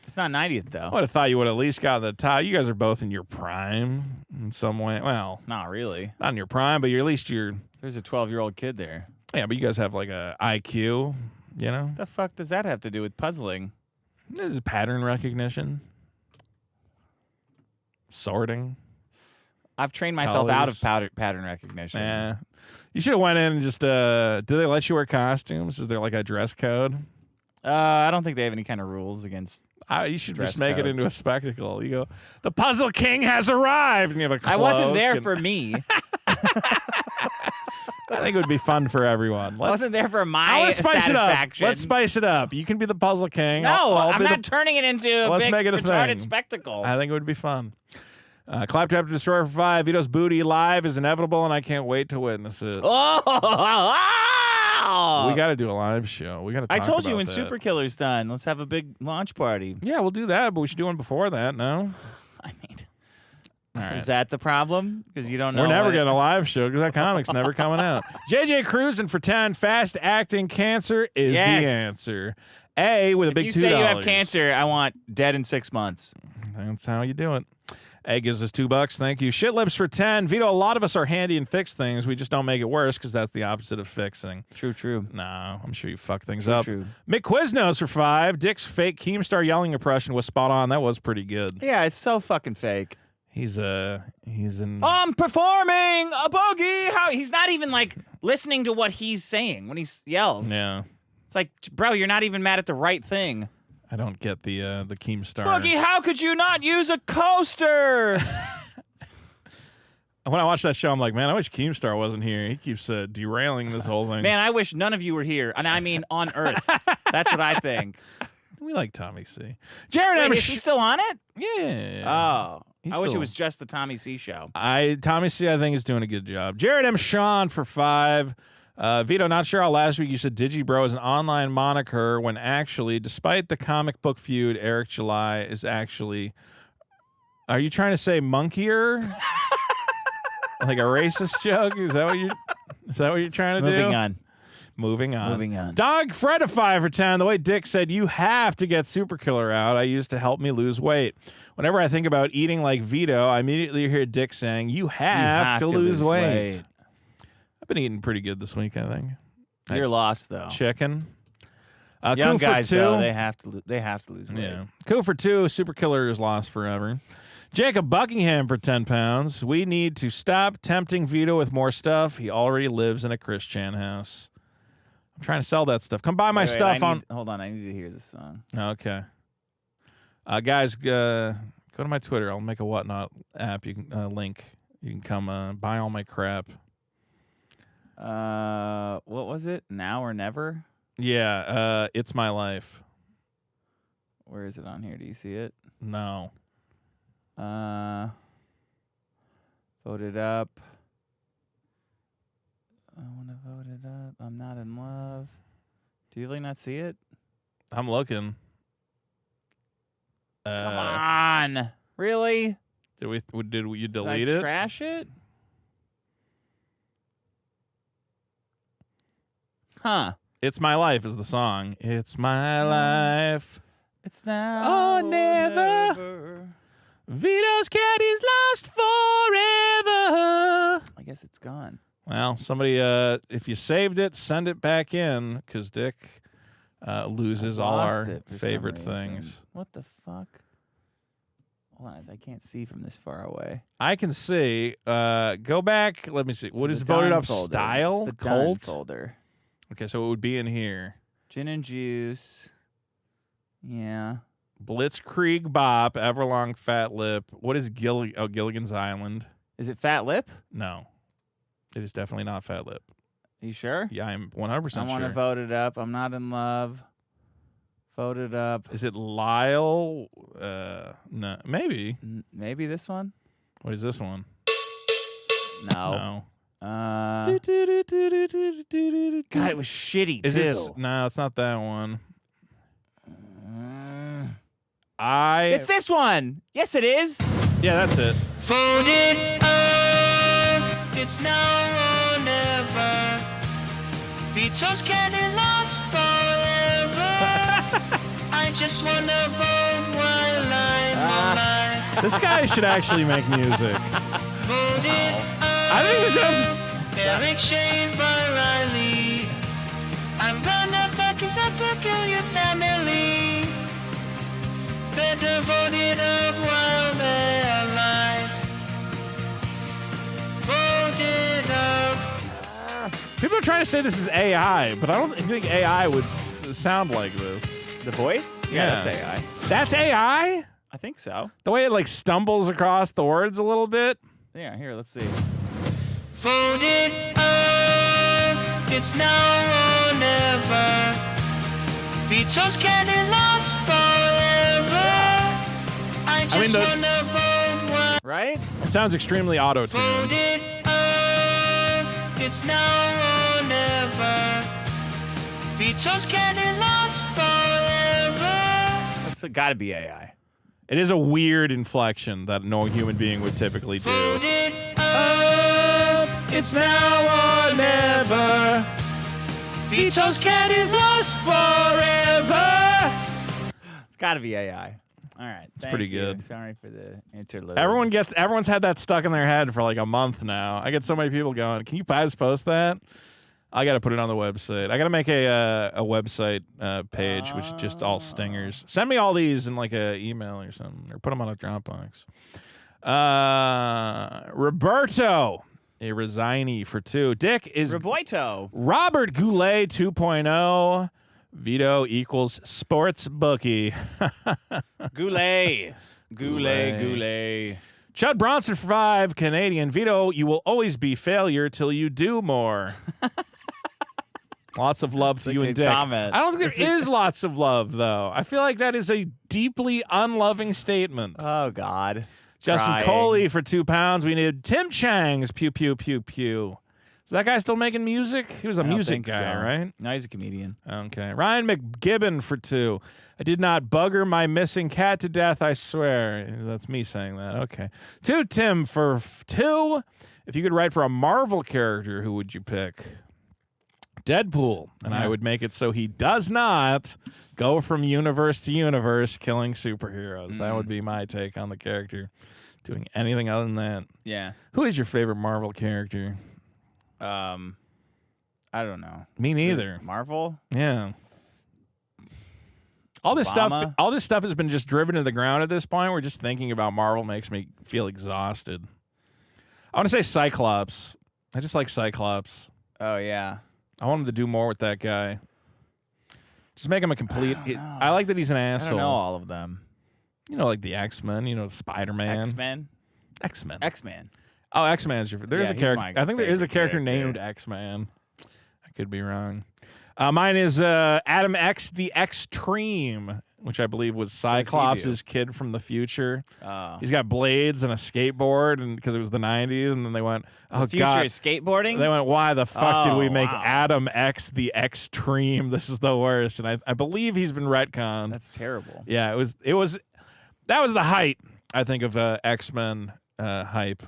A: It's not 90th, though.
B: I would have thought you would have at least gotten the top. You guys are both in your prime in some way. Well,
A: Not really.
B: not in your prime, but you're at least you're.
A: There's a 12-year-old kid there.
B: Yeah, but you guys have like a IQ, you know?
A: What the fuck does that have to do with puzzling?
B: There's pattern recognition, sorting.
A: I've trained myself out of
B: Colors.
A: pattern recognition.
B: Yeah. You should have went in and just, do they let you wear costumes? Is there like a dress code?
A: I don't think they have any kind of rules against.
B: You should
A: Dress
B: just make it
A: codes.
B: into a spectacle. You go, the Puzzle King has arrived, and you have a cloak.
A: I wasn't there
B: and-
A: for me.
B: I think it would be fun for everyone.
A: I wasn't there for
B: I
A: my
B: want to spice it up.
A: satisfaction.
B: Let's spice it up. You can be the Puzzle King.
A: No,
B: I'll
A: I'm
B: be
A: not turning it into a
B: Let's
A: big
B: make it a
A: retarded
B: thing.
A: spectacle.
B: I think it would be fun. Claptrap to Destroyer for 5. Vito's Booty live is inevitable, and I can't wait to witness it.
A: Oh!
B: We got to do a live show. We got to.
A: I told you
B: about
A: when
B: that.
A: Super Killer's done, let's have a big launch party.
B: Yeah, we'll do that, but we should do one before that. No.
A: I mean,
B: All right.
A: is that the problem? Because you don't know.
B: We're never
A: what-
B: getting a live show because that comic's never coming out. JJ Cruising for 10. Fast acting cancer is
A: Yes.
B: the answer. A with a
A: If
B: big
A: you
B: $2.
A: say you have cancer, I want dead in 6 months.
B: That's how you do it. Egg gives us $2. Thank you. Shit lips for 10. Vito, a lot of us are handy and fix things. We just don't make it worse because that's the opposite of fixing.
A: True.
B: No, I'm sure you fuck things up.
A: True.
B: Mick Quiznos for 5. Dick's fake Keemstar yelling impression was spot on. That was pretty good.
A: Yeah, it's so fucking fake.
B: He's in.
A: I'm performing a boogie. How he's not even like listening to what he's saying when he yells.
B: Yeah.
A: It's like, bro, you're not even mad at the right thing.
B: I don't get the Keemstar.
A: Boogie, how could you not use a coaster?
B: When I watch that show, I'm like, man, I wish Keemstar wasn't here. He keeps derailing this whole thing.
A: Man, I wish none of you were here. And I mean on Earth. That's what I think.
B: We like Tommy C. Jared
A: Wait,
B: M.
A: is he still on it?
B: Yeah.
A: Oh.
B: He's
A: I wish it
B: still-
A: was just the Tommy C show.
B: Tommy C, I think, is doing a good job. Jared M. Sean for 5. Vito, not sure how last week you said Digibro is an online moniker when actually, despite the comic book feud, Eric July is actually... Are you trying to say monkeyer? Like a racist joke? Is that what you're trying to do? Moving on. Dog Fred a 5 for 10. The way Dick said, you have to get Super Killer out. I used to help me lose weight. Whenever I think about eating like Vito, I immediately hear Dick saying, you have to lose weight. I've been eating pretty good this week, I think.
A: You're lost, though.
B: Chicken.
A: Young
B: Coup for
A: guys,
B: 2.
A: though, they have to lose weight.
B: Yeah. Coup for 2. Super Killer is lost forever. Jacob Buckingham for 10 pounds. We need to stop tempting Vito with more stuff. He already lives in a Chris Chan house. I'm trying to sell that stuff. Come buy my stuff on...
A: Hold on, I need to hear this song.
B: Okay. Guys, go to my Twitter. I'll make a Whatnot app. You can link. You can come buy all my crap.
A: What was it? Now or never?
B: Yeah, It's My Life.
A: Where is it on here? Do you see it?
B: No.
A: Vote it up. I want to vote it up. I'm not in love. Do you really not see it?
B: I'm looking.
A: Come on. Really?
B: Did you delete
A: Did I
B: it?
A: Trash it? Huh.
B: It's My Life is the song. It's my life.
A: It's now
B: or never. Vito's cat is lost forever.
A: I guess it's gone.
B: Well, somebody, if you saved it, send it back in, because Dick loses all our favorite things.
A: What the fuck? Hold on, I can't see from this far away.
B: I can see. Go back. Let me see. What is voted up? Style?
A: It's the
B: Cult?
A: done folder.
B: Okay, so it would be in here.
A: Gin and juice. Yeah.
B: Blitzkrieg Bop, Everlong Fat Lip. What is Gilligan's Island?
A: Is it Fat Lip?
B: No. It is definitely not Fat Lip.
A: You sure?
B: Yeah, I'm 100% sure.
A: I want to vote it up. I'm not in love. Vote it up.
B: Is it Lyle? No. Maybe.
A: Maybe this one?
B: What is this one?
A: No.
B: No.
A: God, it was shitty, too.
B: No, it's not that one.
A: It's this one. Yes, it is.
B: Yeah, that's it.
L: Folded up, it's now or never. Vito's cat is lost forever. I just wanna vote while I'm alive.
B: This guy should actually make music.
L: Folded up,
B: I think this sounds...
L: Eric shaved by Riley. I'm gonna fucking kill your family. Better vote it up while they're alive. Vote it up.
B: People are trying to say this is AI, but I don't think AI would sound like this.
A: The voice? Yeah, that's AI.
B: That's AI?
A: I think so.
B: The way it like stumbles across the words a little bit?
A: Yeah, here, let's see.
L: Vote it up. It's now or never. Vito's cat is lost forever. I just wanna vote one.
A: Right?
B: It sounds extremely auto-tuned.
L: Vote it up. It's now or never. Vito's cat is lost forever.
A: That's gotta be AI.
B: It is a weird inflection that no human being would typically do.
L: Vote it up.
B: It's now or never.
L: Vito's cat is lost forever.
A: It's gotta be AI. All right.
B: It's pretty good.
A: Sorry for the interlude.
B: Everyone's had that stuck in their head for like a month now. I get so many people going, can you guys post that? I got to put it on the website. I got to make a website page, which is just all stingers. Send me all these in like a email or something, or put them on a Dropbox. Roberto. A Resigny for 2. Dick is
A: Roboito.
B: Robert Goulet 2.0. Vito equals sports bookie.
A: Goulet.
B: Chud Bronson for 5. Canadian. Vito, you will always be failure till you do more. Lots of love to you and Dick.
A: Comment.
B: I don't think there is lots of love, though. I feel like that is a deeply unloving statement.
A: Oh, God.
B: Justin Coley for 2 pounds. We need Tim Chang's pew pew pew pew. Is that guy still making music? He was a music guy, right?
A: No, he's a comedian.
B: Okay. Ryan McGibbon for 2. I did not bugger my missing cat to death, I swear. That's me saying that. Okay. 2 Tim for 2. If you could write for a Marvel character, who would you pick? Deadpool. And I would make it so he does not go from universe to universe killing superheroes. That would be my take on the character. Doing anything other than that.
A: Yeah.
B: Who is your favorite Marvel character?
A: I don't know.
B: Me neither.
A: Marvel?
B: Yeah. All this stuff has been just driven to the ground at this point. We're just thinking about Marvel makes me feel exhausted. I want to say Cyclops. I just like Cyclops.
A: Oh, yeah.
B: I want him to do more with that guy. Just make him a complete... I like that he's an asshole.
A: I don't know all of them.
B: You know, like the X-Men. You know, Spider-Man.
A: X-Men?
B: X-Men.
A: X-Men.
B: Oh, X-Man is your... There's a character... I think there is a character named X-Man. I could be wrong. Mine is Adam X, the Extreme, which I believe was Cyclops' kid from the future. He's got blades and a skateboard, and because it was the 90s, and then they went, oh,
A: the future
B: God.
A: is skateboarding?
B: They went, why the fuck did we make Adam X, the Extreme? This is the worst. And I believe he's been retconned.
A: That's terrible.
B: Yeah, that was the height, I think, of X-Men hype.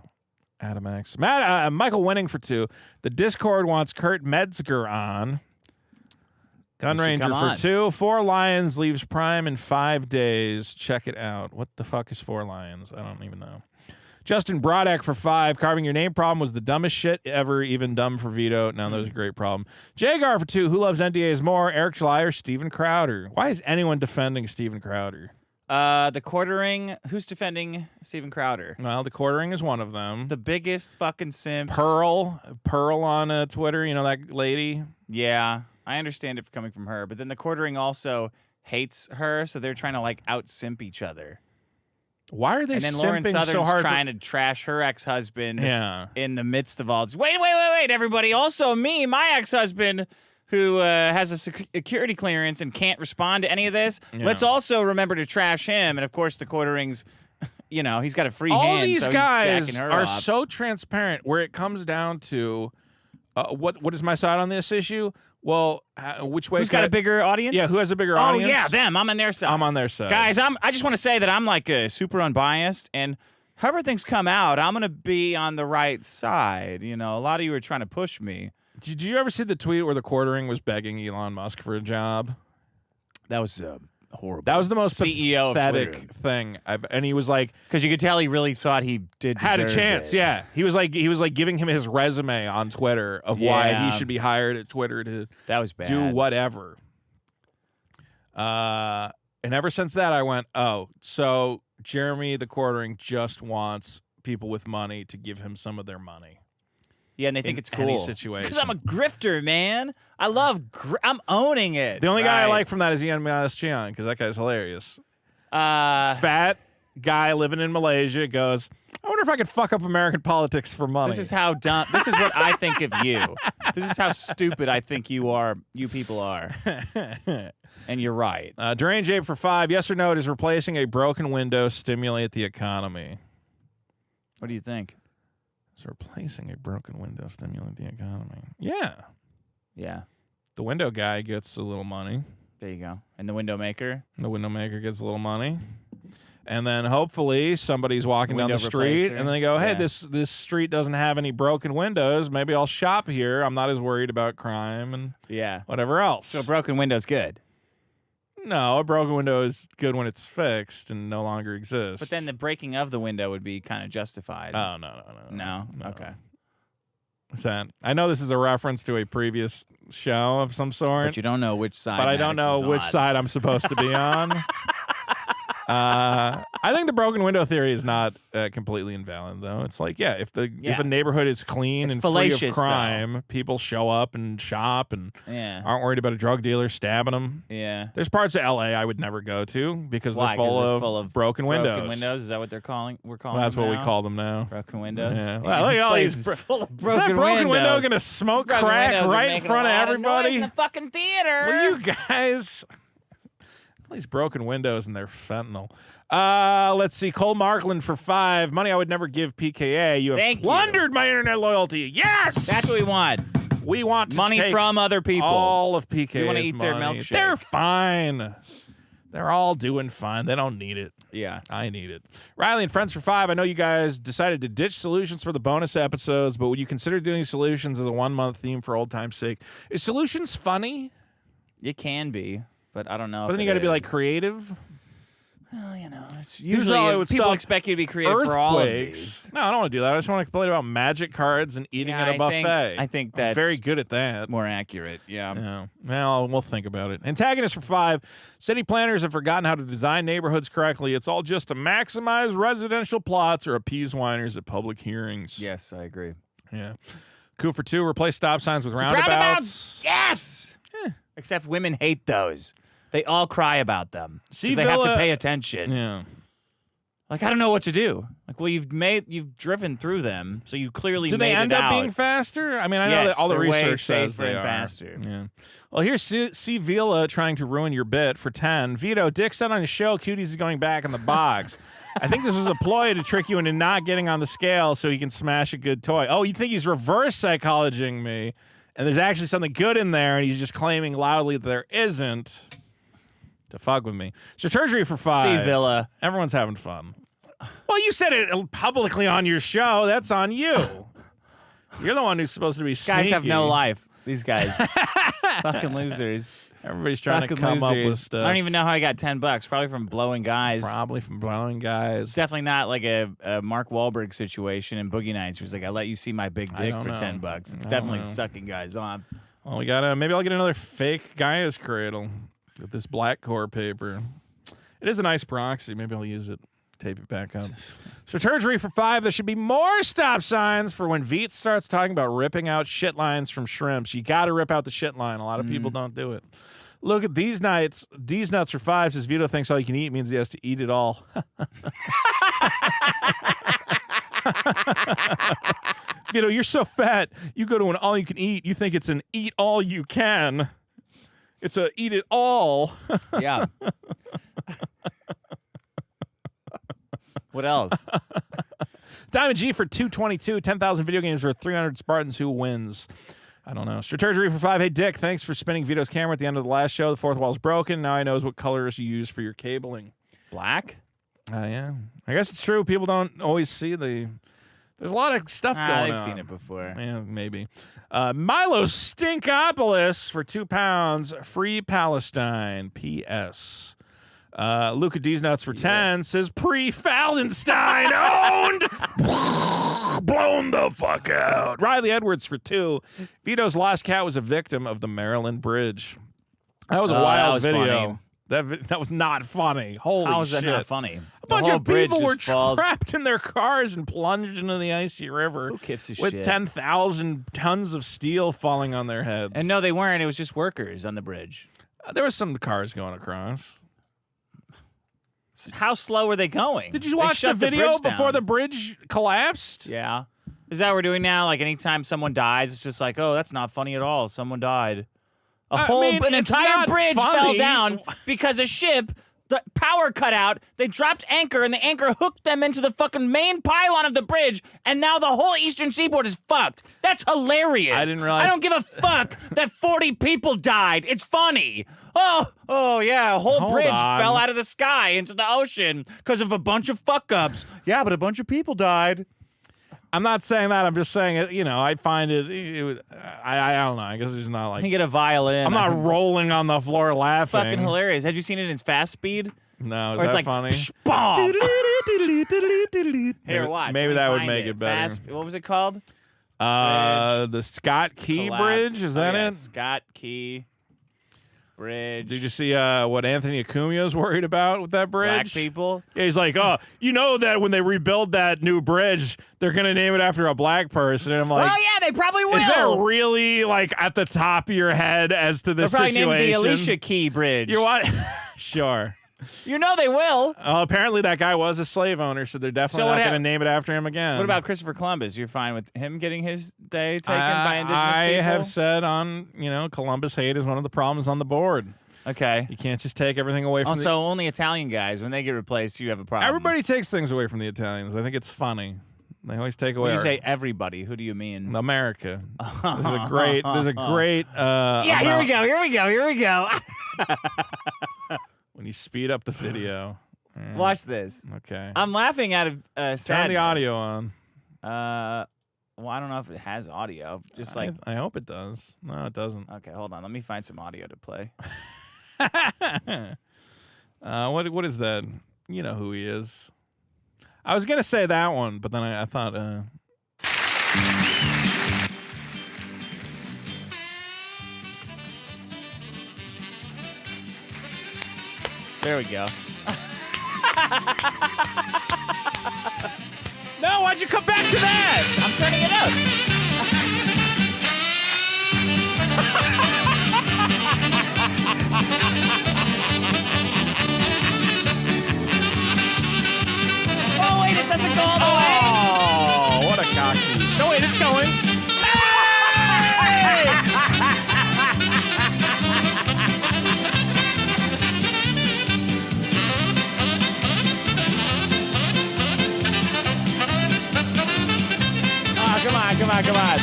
B: Adam X. Michael Winning for 2. The Discord wants Kurt Metzger on. Gun Ranger for 2. 4 Lions leaves Prime in 5 days. Check it out. What the fuck is 4 Lions? I don't even know. Justin Brodak for 5. Carving your name problem was the dumbest shit ever, even dumb for Vito. Now that was a great problem. Jagar for 2. Who loves NDAs more? Eric Schleier, Steven Crowder. Why is anyone defending Steven Crowder?
A: The Quartering. Who's defending Steven Crowder?
B: Well, the Quartering is one of them.
A: The biggest fucking simps.
B: Pearl on Twitter. You know that lady?
A: Yeah, I understand it coming from her. But then the Quartering also hates her, so they're trying to like out-simp each other.
B: Why are they simping so hard?
A: And then Lauren Southern's trying to trash her ex-husband in the midst of all this. Wait, everybody. Also me, my ex-husband, who has a security clearance and can't respond to any of this. Yeah. Let's also remember to trash him. And, of course, the Quartering's, you know, he's got a free hand.
B: All these
A: so
B: guys
A: he's her
B: are
A: off.
B: so transparent where it comes down to what is my side on this issue? Well, which way?
A: Who's got a bigger audience?
B: Yeah, who has a bigger audience?
A: Oh, yeah, them. I'm on their side.
B: I'm on their side.
A: Guys, I just want to say that I'm like super unbiased. And however things come out, I'm going to be on the right side. You know, a lot of you are trying to push me.
B: Did you ever see the tweet where the Quartering was begging Elon Musk for a job?
A: That was horrible.
B: That was the most
A: CEO
B: pathetic thing. And he was like,
A: because you could tell he really thought he
B: had a chance.
A: It.
B: Yeah, he was like giving him his resume on Twitter of why he should be hired at Twitter to do whatever. And ever since that, I went, oh, so Jeremy the Quartering just wants people with money to give him some of their money.
A: Yeah, and they think it's cool.
B: Any situation.
A: Because I'm a grifter, man. I love. I'm owning it.
B: The only guy I like from that is Ian Chiang, because that guy's hilarious. Fat guy living in Malaysia goes, I wonder if I could fuck up American politics for money.
A: This is how dumb. This is what I think of you. This is how stupid I think you are. You people are. And you're right.
B: Deranged Ape for 5. Yes or no? Does replacing a broken window stimulate the economy?
A: What do you think?
B: Is replacing a broken window stimulate the economy? Yeah.
A: Yeah.
B: The window guy gets a little money.
A: There you go. And the window maker?
B: The window maker gets a little money. And then hopefully somebody's walking down the street and they go, hey, this street doesn't have any broken windows. Maybe I'll shop here. I'm not as worried about crime and whatever else.
A: So a broken window's good.
B: No, a broken window is good when it's fixed and no longer exists.
A: But then the breaking of the window would be kind of justified.
B: Oh, no.
A: No? Okay.
B: What's that? I know this is a reference to a previous show of some sort.
A: But you don't know which side.
B: But I don't know which side I'm supposed to be on. I think the broken window theory is not completely invalid, though. It's like, if a neighborhood is clean and free of crime, people show up and shop and aren't worried about a drug dealer stabbing them.
A: Yeah.
B: There's parts of L.A. I would never go to because they're full of broken windows.
A: Broken windows? Is that what we're calling
B: that's
A: them
B: what
A: now?
B: we call them now.
A: Broken windows?
B: Yeah. Well, look at all these
A: full of
B: broken windows. Is that broken window going to smoke crack right in front of everybody?
A: In the fucking theater.
B: Will you guys... All these broken windows and their fentanyl. Let's see. Cole Markland for 5. Money I would never give PKA. You have plundered my internet loyalty. Yes!
A: That's what we want.
B: We want to
A: money
B: take
A: from other people.
B: All of PKA's
A: We want to eat
B: money.
A: their milkshake.
B: They're fine. They're all doing fine. They don't need it.
A: Yeah.
B: I need it. Riley and Friends for 5. I know you guys decided to ditch solutions for the bonus episodes, but would you consider doing solutions as a 1-month theme for old time's sake? Is solutions funny?
A: It can be. But I don't know.
B: But then you got to be like creative.
A: Well, it's usually people expect you to be creative for all of these.
B: No, I don't want to do that. I just want to complain about magic cards and eating at a buffet.
A: I think that's
B: I'm very good at that.
A: More accurate. Yeah.
B: Well, we'll think about it. Antagonist for 5. City planners have forgotten how to design neighborhoods correctly. It's all just to maximize residential plots or appease whiners at public hearings.
A: Yes, I agree.
B: Yeah. Coup for 2. Replace stop signs with roundabouts.
A: Yes. Except women hate those. They all cry about them because they have to pay attention.
B: Yeah.
A: Like, I don't know what to do. Like, well, you've driven through them, so you clearly
B: do
A: made
B: they end
A: it
B: up
A: out.
B: being faster? I mean, I know that all the research says they are
A: faster.
B: Yeah. Well, here's C. Vila trying to ruin your bit for 10. Vito, Dick said on his show, Cuties is going back in the box. I think this was a ploy to trick you into not getting on the scale so he can smash a good toy. Oh, you think he's reverse psychologizing me, and there's actually something good in there, and he's just claiming loudly that there isn't. To fuck with me. So Surgery for 5.
A: See, Villa.
B: Everyone's having fun. Well, you said it publicly on your show. That's on you. You're the one who's supposed to be sneaky.
A: Guys have no life. These guys. Fucking losers.
B: Everybody's trying to come up with stuff.
A: I don't even know how I got $10. Probably from blowing guys.
B: It's
A: definitely not like a Mark Wahlberg situation in Boogie Nights where he's like, I let you see my big dick for $10. It's definitely sucking guys off.
B: Well, maybe I'll get another fake Gaia's cradle with this black core paper. It is a nice proxy. Maybe I'll use it. Tape it back up. So Surgery for 5. There should be more stop signs for when Veet starts talking about ripping out shit lines from shrimps. You got to rip out the shit line. A lot of people don't do it. Look at these nuts. These nuts for 5 says Vito thinks all you can eat means he has to eat it all. Vito, you're so fat. You go to an all you can eat. You think it's an eat all you can. It's a eat it all.
A: Yeah. What else?
B: Diamond G for 222. 10,000 video games for 300 Spartans. Who wins? I don't know. Strategery for 5. Hey, Dick, thanks for spinning Vito's camera at the end of the last show. The fourth wall's broken. Now I knows what colors you use for your cabling.
A: Black?
B: Yeah. I guess it's true. People don't always see the... There's a lot of stuff going on.
A: I've seen it before.
B: Yeah, maybe. Milo Stinkopolis for £2. Free Palestine. P.S. Luca D's Nuts for 10 says pre-Fallenstein owned. Blown the fuck out. Riley Edwards for 2. Vito's lost cat was a victim of the Maryland Bridge. That was a wild video. That was not funny. Holy shit.
A: How is that not funny?
B: A bunch of people were trapped in their cars and plunged into the icy river.
A: Who gives a
B: with
A: shit?
B: 10,000 tons of steel falling on their heads.
A: And no, they weren't. It was just workers on the bridge.
B: There was some cars going across.
A: How slow were they going?
B: Did you watch the video before the bridge collapsed?
A: Yeah. Is that what we're doing now? Like anytime someone dies, it's just like, oh, that's not funny at all. Someone died. An entire bridge fell down because a ship, the power cut out, they dropped anchor, and the anchor hooked them into the fucking main pylon of the bridge, and now the whole eastern seaboard is fucked. That's hilarious.
B: I didn't realize.
A: I don't give a fuck that 40 people died. It's funny. Oh yeah, a whole bridge fell out of the sky into the ocean because of a bunch of fuck-ups. Yeah, but a bunch of people died.
B: I'm not saying that. I'm just saying it. You know, I find it. I don't know. I guess it's not like.
A: You get a violin.
B: I'm not rolling on the floor laughing.
A: It's fucking hilarious. Have you seen it in fast speed?
B: No, is
A: Or it's
B: that
A: like,
B: funny?
A: psh, bomb. Here, watch.
B: Maybe
A: Let
B: that
A: me
B: would
A: find
B: make it better.
A: What was it called?
B: The Scott Key
A: Collapse.
B: Bridge. Is that
A: yeah,
B: it?
A: Scott Key Bridge.
B: Did you see what Anthony Acumio's worried about with that bridge?
A: Black people?
B: Yeah, he's like, oh, you know that when they rebuild that new bridge, they're going to name it after a black person. And I'm like,
A: oh, yeah, they probably will.
B: is that really like at the top of your head as to the
A: They'll
B: situation?
A: probably name it the Alicia Key Bridge.
B: You what? Sure.
A: You know they will.
B: Apparently that guy was a slave owner, so they're definitely not going to name it after him again.
A: What about Christopher Columbus? You're fine with him getting his day taken by indigenous
B: I
A: people?
B: have said on, Columbus hate is one of the problems on the board.
A: Okay.
B: You can't just take everything away from
A: Also, only Italian guys, when they get replaced, you have a problem.
B: Everybody takes things away from the Italians. I think it's funny. They always take away.
A: When you say everybody, who do you mean?
B: America. There's a great.
A: Yeah, here we go.
B: When you speed up the video.
A: Watch this.
B: Okay.
A: I'm laughing out of sadness.
B: Turn the audio on.
A: Well, I don't know if it has audio. Just like
B: I hope it does. No, it doesn't.
A: Okay, hold on. Let me find some audio to play.
B: What is that? You know who he is. I was gonna say that one, but then I thought.
A: There we go.
B: No, why'd you come back to that?
A: I'm turning it up. Oh, wait, it doesn't go all the way.
B: Oh, what a cock tease. No, wait, it's going.
A: Come on.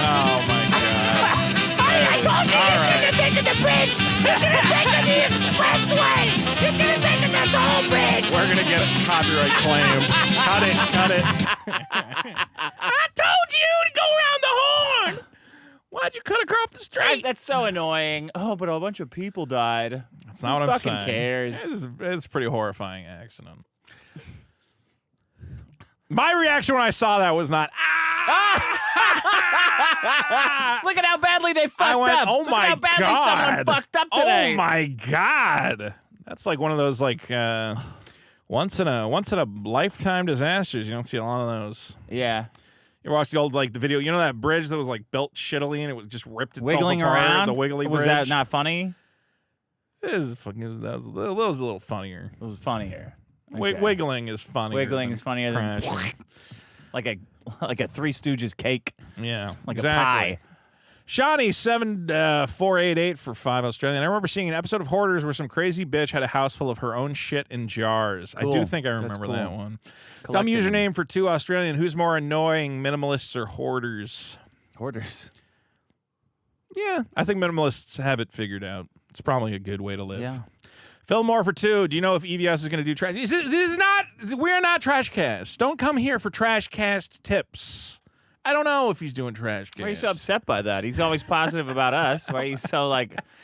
B: Oh, my God.
L: I told you you shouldn't have taken the bridge. You should have taken the expressway. You should have taken the toll bridge.
B: We're going to get a copyright claim. Cut it. I told you to go around the horn. Why'd you cut across the street?
A: That's so annoying. Oh, but a bunch of people died.
B: That's not what I'm saying.
A: Who fucking cares?
B: It's a pretty horrifying accident. My reaction when I saw that was not,
A: Look at how badly they fucked up.
B: Oh
A: Look
B: my
A: at how badly
B: God.
A: someone fucked up today.
B: Oh my God. That's like one of those once in a lifetime disasters. You don't see a lot of those.
A: Yeah.
B: You ever watch the old the video? You know that bridge that was built shittily and it was just ripped itself
A: Wiggling
B: apart?
A: around?
B: The wiggly
A: Was
B: bridge.
A: that not funny?
B: That was a little funnier.
A: It was funnier.
B: Wiggling is funnier.
A: Wiggling is funnier than like a Three Stooges cake.
B: Yeah,
A: like
B: exactly.
A: a pie.
B: Shawnee 7488 for 5 Australian. I remember seeing an episode of Hoarders where some crazy bitch had a house full of her own shit in jars.
A: Cool.
B: I do think I remember
A: That's
B: that
A: cool.
B: one. Dumb username for 2 Australian. Who's more annoying, minimalists or hoarders?
A: Hoarders.
B: Yeah, I think minimalists have it figured out. It's probably a good way to live.
A: Yeah.
B: Phil Moore for 2. Do you know if EVS is going to do trash? This is not. We're not Trashcast. Don't come here for Trashcast tips. I don't know if he's doing Trashcast.
A: Why are you so upset by that? He's always positive about us. Why are you so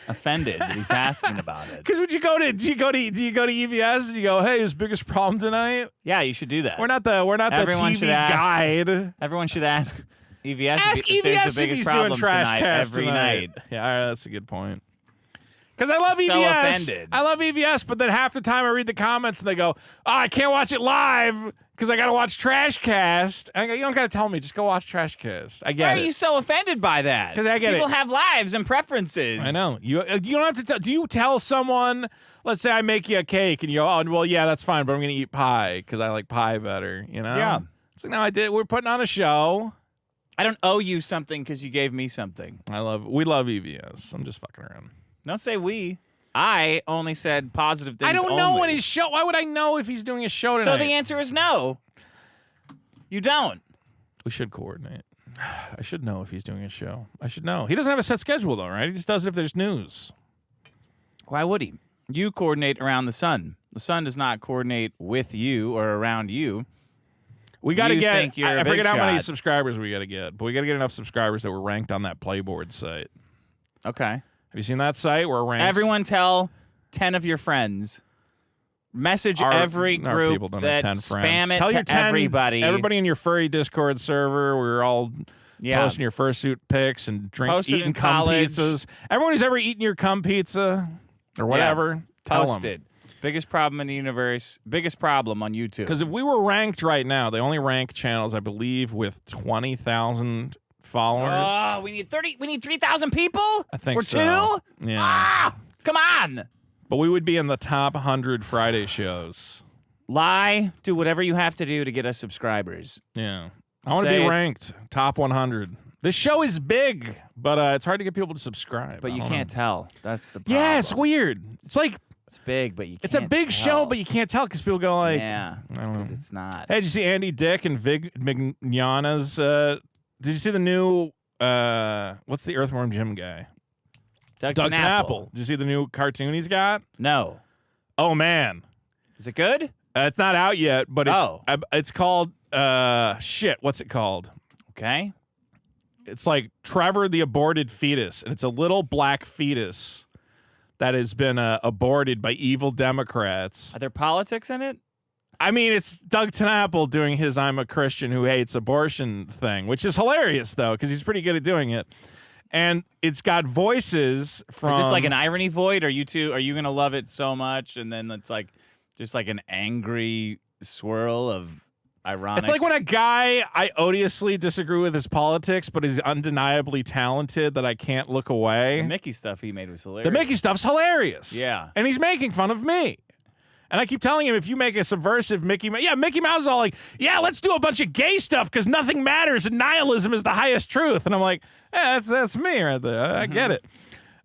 A: offended that he's asking about it?
B: Because do you go to EVS and you go, hey, his biggest problem tonight?
A: Yeah, you should do that.
B: We're not the
A: Everyone
B: TV
A: should ask,
B: guide.
A: Everyone should ask EVS
B: Ask
A: if there's
B: EVS
A: the
B: if
A: biggest
B: he's doing
A: problem tonight
B: Trashcast
A: every
B: tonight.
A: night.
B: Yeah, all right, that's a good point. Because I love
A: So
B: EVS.
A: offended.
B: I love EVS, but then half the time I read the comments and they go, oh, I can't watch it live because I got to watch Trashcast. And I go, you don't got to tell me. Just go watch Trashcast. I get
A: Why
B: it.
A: are you so offended by that?
B: 'Cause I get
A: People
B: it.
A: have lives and preferences.
B: I know. You don't have to tell. Do you tell someone, let's say I make you a cake and you go, oh, well, yeah, that's fine, but I'm going to eat pie because I like pie better, you know?
A: Yeah.
B: It's like, no, I did. We're putting on a show.
A: I don't owe you something because you gave me something.
B: We love EVS. I'm just fucking around.
A: Don't say we. I only said positive things.
B: I don't know
A: only.
B: when his show. Why would I know if he's doing a show tonight?
A: So the answer is no. You don't.
B: We should coordinate. I should know if he's doing a show. I should know. He doesn't have a set schedule though, right? He just does it if there's news.
A: Why would he? You coordinate around the sun. The sun does not coordinate with you or around you.
B: We got to
A: You
B: get.
A: think you're a
B: I
A: big
B: forget how many
A: shot.
B: subscribers we got to get, but we got to get enough subscribers that we're ranked on that Playboard site.
A: Okay.
B: Have you seen that site where we're ranked?
A: Everyone tell 10 of your friends. Message every
B: Our
A: group
B: people don't
A: that
B: have 10
A: spam
B: friends.
A: it
B: Tell
A: to
B: your 10,
A: everybody.
B: Everybody in your furry Discord server. We're all posting your fursuit pics and
A: Post it
B: eating
A: in
B: cum
A: college.
B: pizzas. Everyone who's ever eaten your cum pizza or whatever, tell
A: Post
B: them.
A: it. Biggest problem in the universe. Biggest problem on YouTube.
B: Because if we were ranked right now, they only rank channels, I believe, with 20,000 followers.
A: Oh, we need 30. We need 3,000 people.
B: I think
A: Or
B: so.
A: 2.
B: Yeah.
A: Ah, come on.
B: But we would be in the top 100 Friday shows.
A: Lie. Do whatever you have to do to get us subscribers.
B: Yeah. I want to
A: Say
B: be
A: it's-
B: ranked top 100. This show is big, but it's hard to get people to subscribe.
A: But
B: I
A: you
B: don't
A: can't
B: know.
A: tell. That's the problem.
B: Yeah, it's weird. It's like
A: It's big, but you can't
B: it's a big show,
A: tell.
B: but you can't tell because people go like,
A: Yeah,
B: I don't know.
A: because it's not.
B: Hey, did you see Andy Dick and Vig Mignogna's? Did you see the new? What's the Earthworm Jim guy?
A: Doug
B: Doug
A: Knapple.
B: Knapple. Did you see the new cartoon he's got?
A: No.
B: Oh man,
A: Is it good?
B: it's not out yet, but it's called shit. What's it called?
A: Okay.
B: It's like Trevor the Aborted Fetus, and it's a little black fetus that has been aborted by evil Democrats.
A: Are there politics in it?
B: I mean, it's Doug Knapple doing his "I'm a Christian who hates abortion" thing, which is hilarious though, because he's pretty good at doing it. And it's got voices from.
A: Is this like an irony void? Are you gonna love it so much, and then it's like just like an angry swirl of ironic?
B: It's like when a guy I odiously disagree with his politics, but is undeniably talented that I can't look away.
A: The Mickey stuff he made was hilarious.
B: The Mickey stuff's hilarious.
A: Yeah.
B: And he's making fun of me. And I keep telling him, if you make a subversive Mickey Mouse, Mickey Mouse is all like, yeah, let's do a bunch of gay stuff because nothing matters and nihilism is the highest truth. And I'm like, that's me right there. I get it.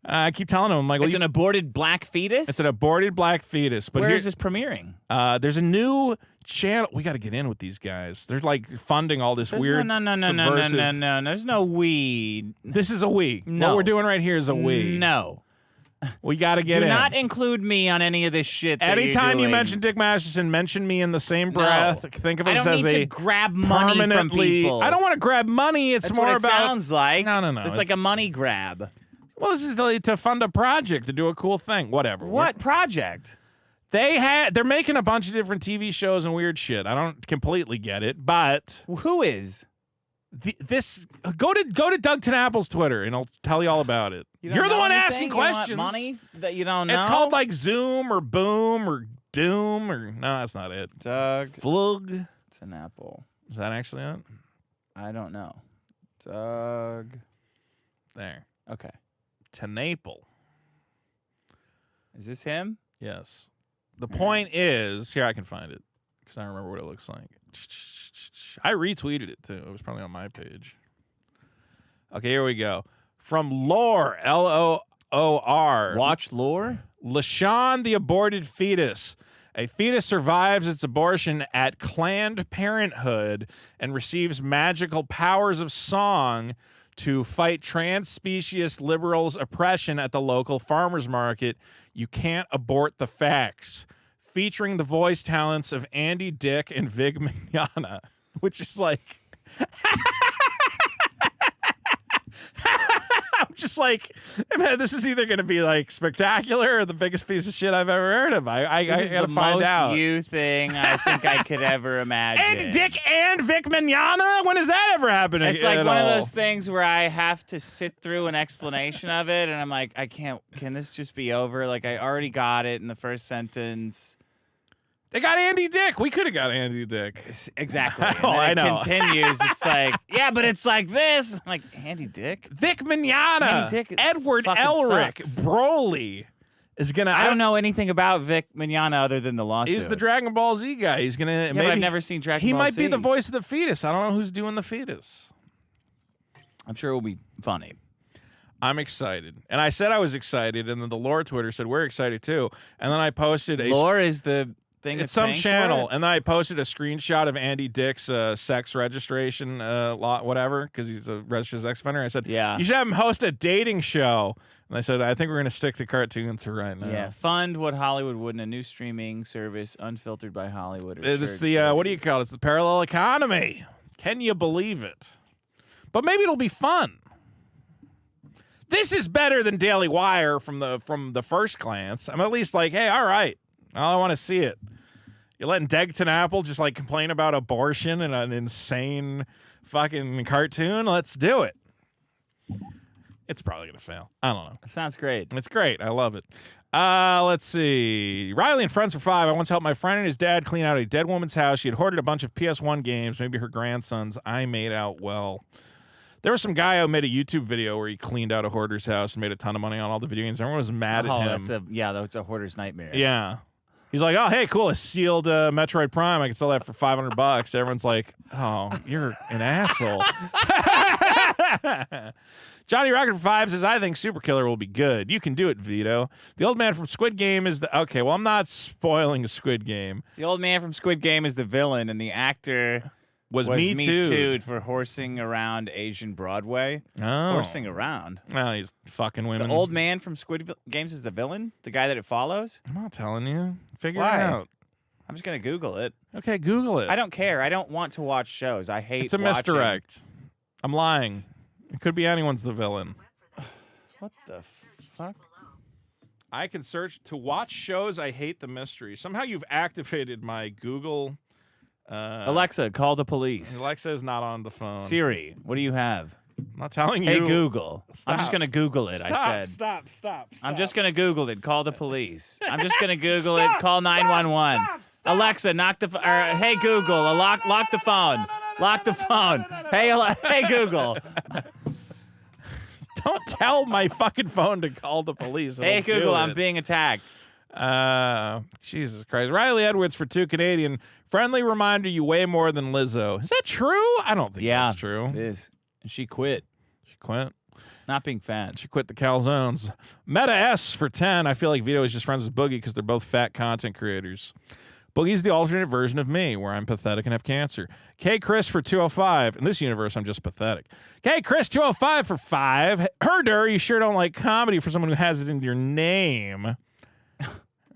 B: I keep telling him, I'm like,
A: it's an aborted black fetus?
B: It's an aborted black fetus. But
A: where is this premiering?
B: There's a new channel. We got to get in with these guys. They're like funding all this weird
A: No.
B: subversive.
A: There's no we.
B: This is a we.
A: No.
B: What we're doing right here is a we.
A: No.
B: We got to get in.
A: Do not include me on any of this shit. That
B: Anytime
A: you're
B: you
A: doing.
B: mention Dick Masterson, mention me in the same breath. Think of us
A: I don't
B: as
A: need
B: a
A: to grab money from
B: permanently.
A: people.
B: I don't want to grab money. It's
A: That's
B: more
A: what it
B: about.
A: sounds like.
B: No.
A: It's like a money grab.
B: Well, this is to fund a project to do a cool thing. Whatever.
A: What project?
B: They're making a bunch of different TV shows and weird shit. I don't completely get it, but
A: who is?
B: Go to Doug Knapple's Twitter and I'll tell you all about it. You're the one asking questions.
A: You want money that you don't know.
B: It's called like Zoom or Boom or Doom or no, that's not it.
A: Doug
B: Flug.
A: It's an apple.
B: Is that actually it?
A: I don't know. Doug.
B: There.
A: Okay.
B: Tenaple.
A: Is this him?
B: Yes. The point is, here I can find it because I remember what it looks like. I retweeted it too. It was probably on my page. Okay, here we go. From Lore, Loor.
A: Watch Lore?
B: LaShawn the Aborted Fetus. A fetus survives its abortion at Planned Parenthood and receives magical powers of song to fight trans-specious liberals' oppression at the local farmers market. You can't abort the facts. Featuring the voice talents of Andy Dick and Vig Mignogna, which is like... I'm just like, man, this is either going to be like spectacular or the biggest piece of shit I've ever heard of. I
A: This is
B: got to
A: the
B: find
A: most
B: out.
A: you thing I think I could ever imagine.
B: Andy Dick and Vic Mignogna? When has that ever happened?
A: It's like
B: at
A: one of
B: all?
A: those things where I have to sit through an explanation of it, and I'm like, I can't. Can this just be over? Like, I already got it in the first sentence.
B: They got Andy Dick. We could have got Andy Dick.
A: Exactly. And
B: Oh,
A: then
B: I
A: it
B: know.
A: continues. It's like, yeah, but it's like this. I'm like, Andy Dick?
B: Vic Mignogna.
A: Andy Dick is
B: Edward
A: fucking
B: Elric.
A: sucks.
B: Broly is going to...
A: I don't know anything about Vic Mignogna other than the lawsuit.
B: He's the Dragon Ball Z guy. He's going to...
A: Yeah, but I've never seen Dragon
B: He
A: Ball
B: might be
A: Z.
B: the voice of the fetus. I don't know who's doing the fetus.
A: I'm sure it will be funny.
B: I'm excited. And I said I was excited, and then the Lore Twitter said, we're excited too. And then I posted a...
A: Lore is the... thing
B: It's
A: that's
B: some
A: paying for
B: channel,
A: it?
B: and then I posted a screenshot of Andy Dick's sex registration whatever, because he's a registered sex offender. I said,
A: Yeah.
B: you should have him host a dating show And I said, I think we're going to stick to cartoons for right now.
A: Yeah, fund what Hollywood would in a new streaming service unfiltered by Hollywood. Or
B: It's the, what do you call it? It's the parallel economy. Can you believe it? But maybe it'll be fun. This is better than Daily Wire from the first glance. I'm at least like, hey, all right. I want to see it. You're letting Degton Apple just like complain about abortion in an insane fucking cartoon? Let's do it. It's probably going to fail. I don't know.
A: It sounds great.
B: It's great. I love it. Let's see. Riley and Friends for 5. I once helped my friend and his dad clean out a dead woman's house. She had hoarded a bunch of PS1 games, maybe her grandson's. I made out well. There was some guy who made a YouTube video where he cleaned out a hoarder's house and made a ton of money on all the video games. Everyone was mad at him.
A: That's a hoarder's nightmare.
B: Yeah. He's like, oh, hey, cool, a sealed Metroid Prime. I can sell that for $500. Everyone's like, oh, you're an asshole. Johnny Rocket for 5 says, I think Super Killer will be good. You can do it, Vito. The old man from Squid Game is the... Okay, well, I'm not spoiling Squid Game.
A: The old man from Squid Game is the villain, and the actor was Me Too'd for horsing around Asian Broadway.
B: Oh.
A: Horsing around.
B: Well, he's fucking women.
A: The old man from Squid Games is the villain? The guy that it follows?
B: I'm not telling you. Figure
A: Why?
B: it out.
A: I'm just going to Google it.
B: Okay, Google it.
A: I don't care. I don't want to watch shows. I hate
B: It's a
A: watching.
B: misdirect. I'm lying. It could be anyone's the villain.
A: What the fuck?
B: I can search to watch shows. I hate the mystery. Somehow you've activated my Google.
A: Alexa, call the police.
B: Alexa is not on the phone.
A: Siri, what do you have?
B: I'm not telling you.
A: Hey, Google.
B: Stop.
A: I'm just going to Google it,
B: Stop,
A: I said.
B: Stop.
A: I'm just going to Google it. Call the police. I'm just going to Google it. Call 911. Alexa, knock the hey, Google, lock the phone. Lock the phone. Hey, Google.
B: Don't tell my fucking phone to call the police.
A: Hey,
B: It'll
A: Google,
B: do
A: I'm
B: it.
A: being attacked.
B: Jesus Christ. Riley Edwards for 2 Canadian. Friendly reminder, you weigh more than Lizzo. Is that true? I don't think that's true.
A: It is. And she quit.
B: She quit?
A: Not being fat.
B: She quit the calzones. Meta S for 10. I feel like Vito is just friends with Boogie because they're both fat content creators. Boogie's the alternate version of me, where I'm pathetic and have cancer. K. Chris for 205. In this universe, I'm just pathetic. K. Chris 205 for 5. Herder, you sure don't like comedy for someone who has it in your name.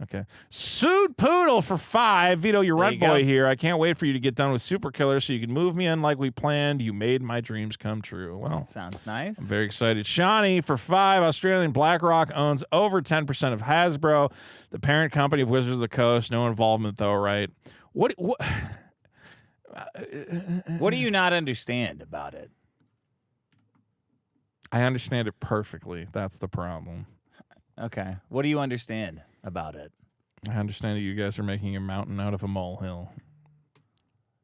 B: Okay. Sued Poodle for 5. Vito, your rent boy here. I can't wait for you to get done with Super Killer so you can move me in like we planned. You made my dreams come true. Well,
A: sounds nice.
B: I'm very excited. Shawnee for 5. Australian BlackRock owns over 10% of Hasbro, the parent company of Wizards of the Coast. No involvement, though, right? What
A: do you not understand about it?
B: I understand it perfectly. That's the problem.
A: Okay. What do you understand about it?
B: I understand that you guys are making a mountain out of a molehill.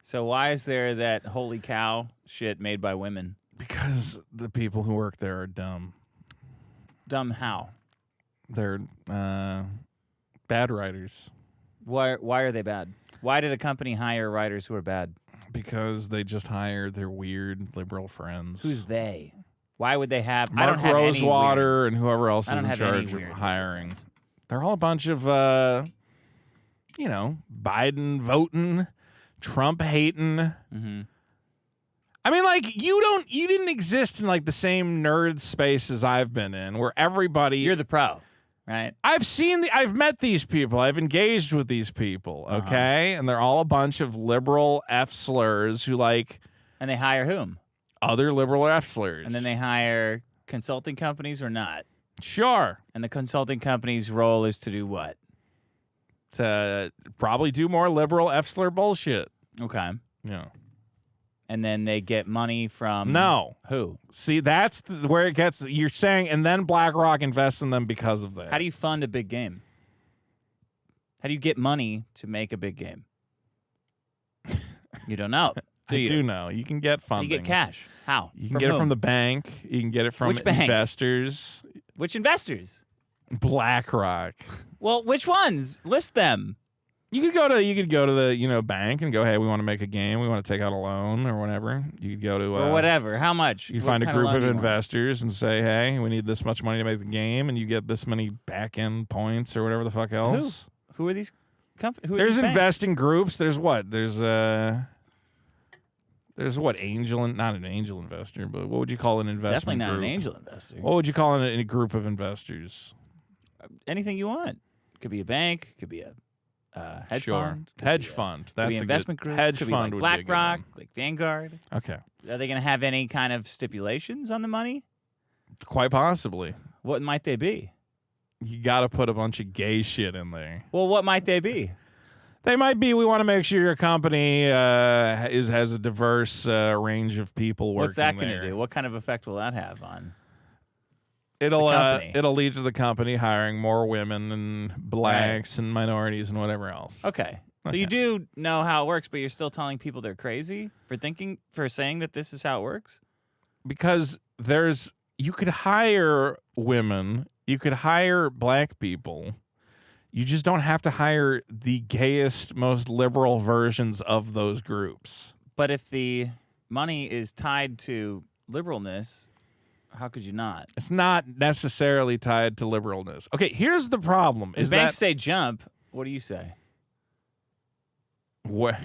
A: So why is there that holy cow shit made by women?
B: Because the people who work there are dumb.
A: Dumb how?
B: They're bad writers.
A: Why are they bad? Why did a company hire writers who are bad?
B: Because they just hire their weird liberal friends.
A: Who's they? Why would they have...
B: Mark
A: I don't have
B: Rosewater and whoever else is
A: don't
B: in
A: have
B: charge
A: any
B: of
A: weird
B: hiring. They're all a bunch of, Biden voting, Trump hating.
A: Mm-hmm.
B: I mean, like, you didn't exist in, like, the same nerd space as I've been in, where everybody...
A: You're the pro, right?
B: I've met these people. I've engaged with these people, okay? And they're all a bunch of liberal F-slurs who, like...
A: And they hire whom?
B: Other liberal F-slurs.
A: And then they hire consulting companies or not?
B: Sure.
A: And the consulting company's role is to do what?
B: To probably do more liberal F-slur bullshit.
A: Okay.
B: Yeah.
A: And then they get money from...
B: No.
A: Who?
B: See, that's where it gets... You're saying, and then BlackRock invests in them because of that.
A: How do you fund a big game? How do you get money to make a big game? You don't know.
B: I do know. You can get funding.
A: You get cash. How?
B: You can get it from the bank. You can get it from investors.
A: Which investors?
B: BlackRock.
A: Well, which ones? List them.
B: You could go to the bank and go, hey, we want to make a game. We want to take out a loan or whatever. You could go to
A: or whatever. How much?
B: You find a group of investors and say, hey, we need this much money to make the game, and you get this many back end points or whatever the fuck else.
A: Who are these companies?
B: There's investing groups. There's what? There's There's what not an angel investor, but what would you call an investment
A: Definitely not
B: group?
A: an angel investor.
B: What would you call a group of investors?
A: Anything you want. Could be a bank. Could be a hedge fund.
B: Hedge fund. That's
A: Could be
B: a
A: an investment
B: good,
A: group.
B: hedge
A: could
B: fund
A: be
B: would
A: like
B: be a good
A: BlackRock,
B: one.
A: like Vanguard.
B: Okay.
A: Are they going to have any kind of stipulations on the money?
B: Quite possibly.
A: What might they be?
B: You got to put a bunch of gay shit in there.
A: Well, what might they be?
B: They might be, we want to make sure your company has a diverse range of people working
A: What's that going
B: there.
A: to do? What kind of effect will that have on
B: It'll
A: the company?
B: it'll lead to the company hiring more women and blacks and minorities and whatever else.
A: Okay. So you do know how it works, but you're still telling people they're crazy for saying that this is how it works?
B: Because you could hire women, you could hire black people. You just don't have to hire the gayest, most liberal versions of those groups.
A: But if the money is tied to liberalness, how could you not?
B: It's not necessarily tied to liberalness. Okay, here's the problem.
A: If banks say jump, what do you say?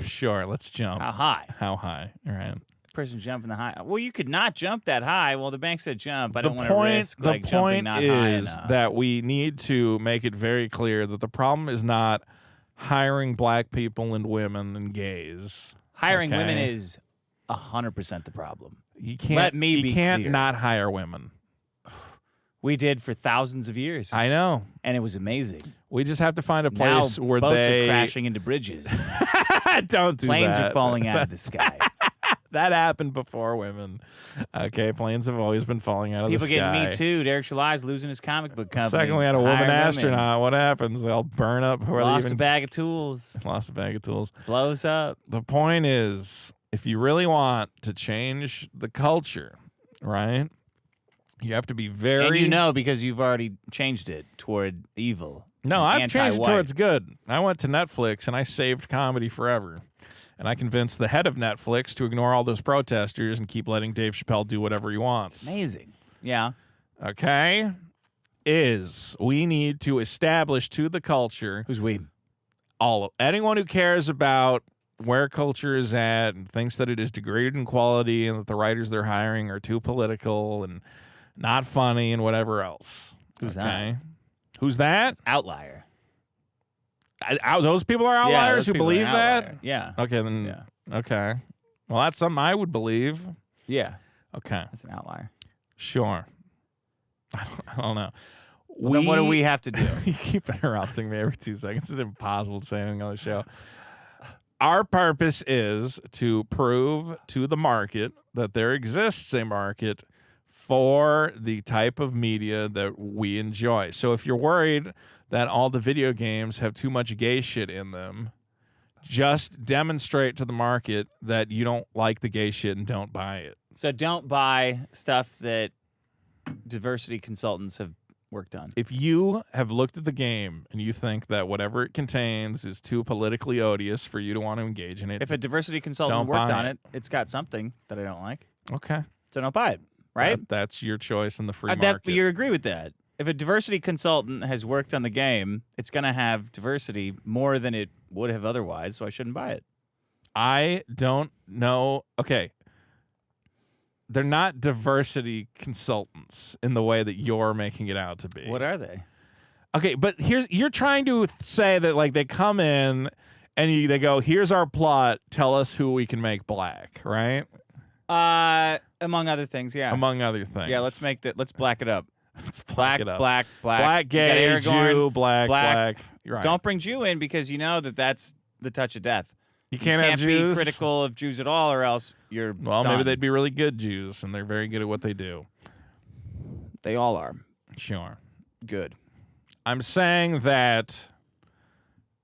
B: Sure, let's jump.
A: How high?
B: How high? All right.
A: Person jumping the high. Well, you could not jump that high. Well, the bank said jump. I don't want
B: The
A: to risk like jumping
B: point
A: not high
B: is
A: enough.
B: that we need to make it very clear that the problem is not hiring black people and women and gays.
A: Hiring
B: okay?
A: women is 100% the problem.
B: You can't.
A: Let me
B: you
A: be
B: can't
A: clear.
B: not hire women.
A: We did for thousands of years.
B: I know,
A: and it was amazing.
B: We just have to find a place
A: now,
B: where
A: boats
B: they
A: are crashing into bridges.
B: Don't do
A: Planes
B: that.
A: are falling out of the sky.
B: That happened before women. Okay, planes have always been falling out of
A: People
B: the sky.
A: getting Me Too. Derek Chalai's losing his comic book company.
B: Second, we had a woman
A: Hire
B: astronaut. What happens? They'll burn up.
A: Lost a bag of tools.
B: Lost a bag of tools.
A: Blows up.
B: The point is, if you really want to change the culture, right, you have to be very...
A: And you know because you've already changed it toward evil.
B: No, I've changed it
A: anti-white.
B: towards good. I went to Netflix and I saved comedy forever. And I convinced the head of Netflix to ignore all those protesters and keep letting Dave Chappelle do whatever he wants.
A: Amazing. Yeah.
B: Okay? We need to establish to the culture...
A: Who's we?
B: Anyone who cares about where culture is at and thinks that it is degraded in quality and that the writers they're hiring are too political and not funny and whatever else.
A: Who's that?
B: Who's that?
A: It's outlier.
B: Those people are outliers who believe that?
A: Yeah.
B: Okay, then. Okay. Well, that's something I would believe.
A: Yeah.
B: Okay.
A: That's an outlier.
B: Sure. I don't know.
A: Then what do we have to do?
B: You keep interrupting me every 2 seconds. It's impossible to say anything on the show. Our purpose is to prove to the market that there exists a market for the type of media that we enjoy. So if you're worried that all the video games have too much gay shit in them, just demonstrate to the market that you don't like the gay shit and don't buy it.
A: So don't buy stuff that diversity consultants have worked on.
B: If you have looked at the game and you think that whatever it contains is too politically odious for you to want to engage in it,
A: If a diversity consultant worked on it, it's got something that I don't like.
B: Okay.
A: So don't buy it, right?
B: That's your choice in the free market.
A: You agree with that? If a diversity consultant has worked on the game, it's going to have diversity more than it would have otherwise, so I shouldn't buy it.
B: I don't know. Okay. They're not diversity consultants in the way that you're making it out to be.
A: What are they?
B: Okay, but you're trying to say that like they come in and they go, "Here's our plot. Tell us who we can make black," right?
A: Among other things, yeah.
B: Among other things.
A: Yeah, let's black it up.
B: Let's
A: black,
B: it up.
A: black,
B: gay,
A: You got Aragorn,
B: Jew, black. You're right.
A: Don't bring Jew in because you know that's the touch of death.
B: You can't have
A: be
B: Jews?
A: critical of Jews at all, or else you're
B: Well,
A: done.
B: maybe they'd be really good Jews, and they're very good at what they do.
A: They all are.
B: Sure.
A: Good.
B: I'm saying that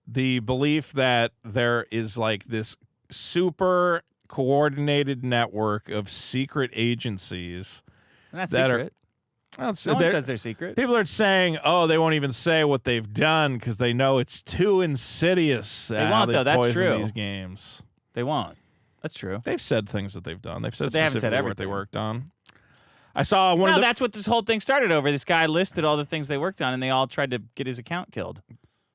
B: the belief that there is like this super coordinated network of secret agencies
A: Not
B: that
A: secret. No one says they're secret.
B: People are saying, "Oh, they won't even say what they've done because they know it's too insidious."
A: They won't, though. That's true.
B: These games.
A: They won't. That's true.
B: They've said things that they've done. They've said
A: But they haven't said
B: specifically what they
A: everything.
B: worked on. I saw one
A: No,
B: of the
A: that's what this whole thing started over. This guy listed all the things they worked on, and they all tried to get his account killed.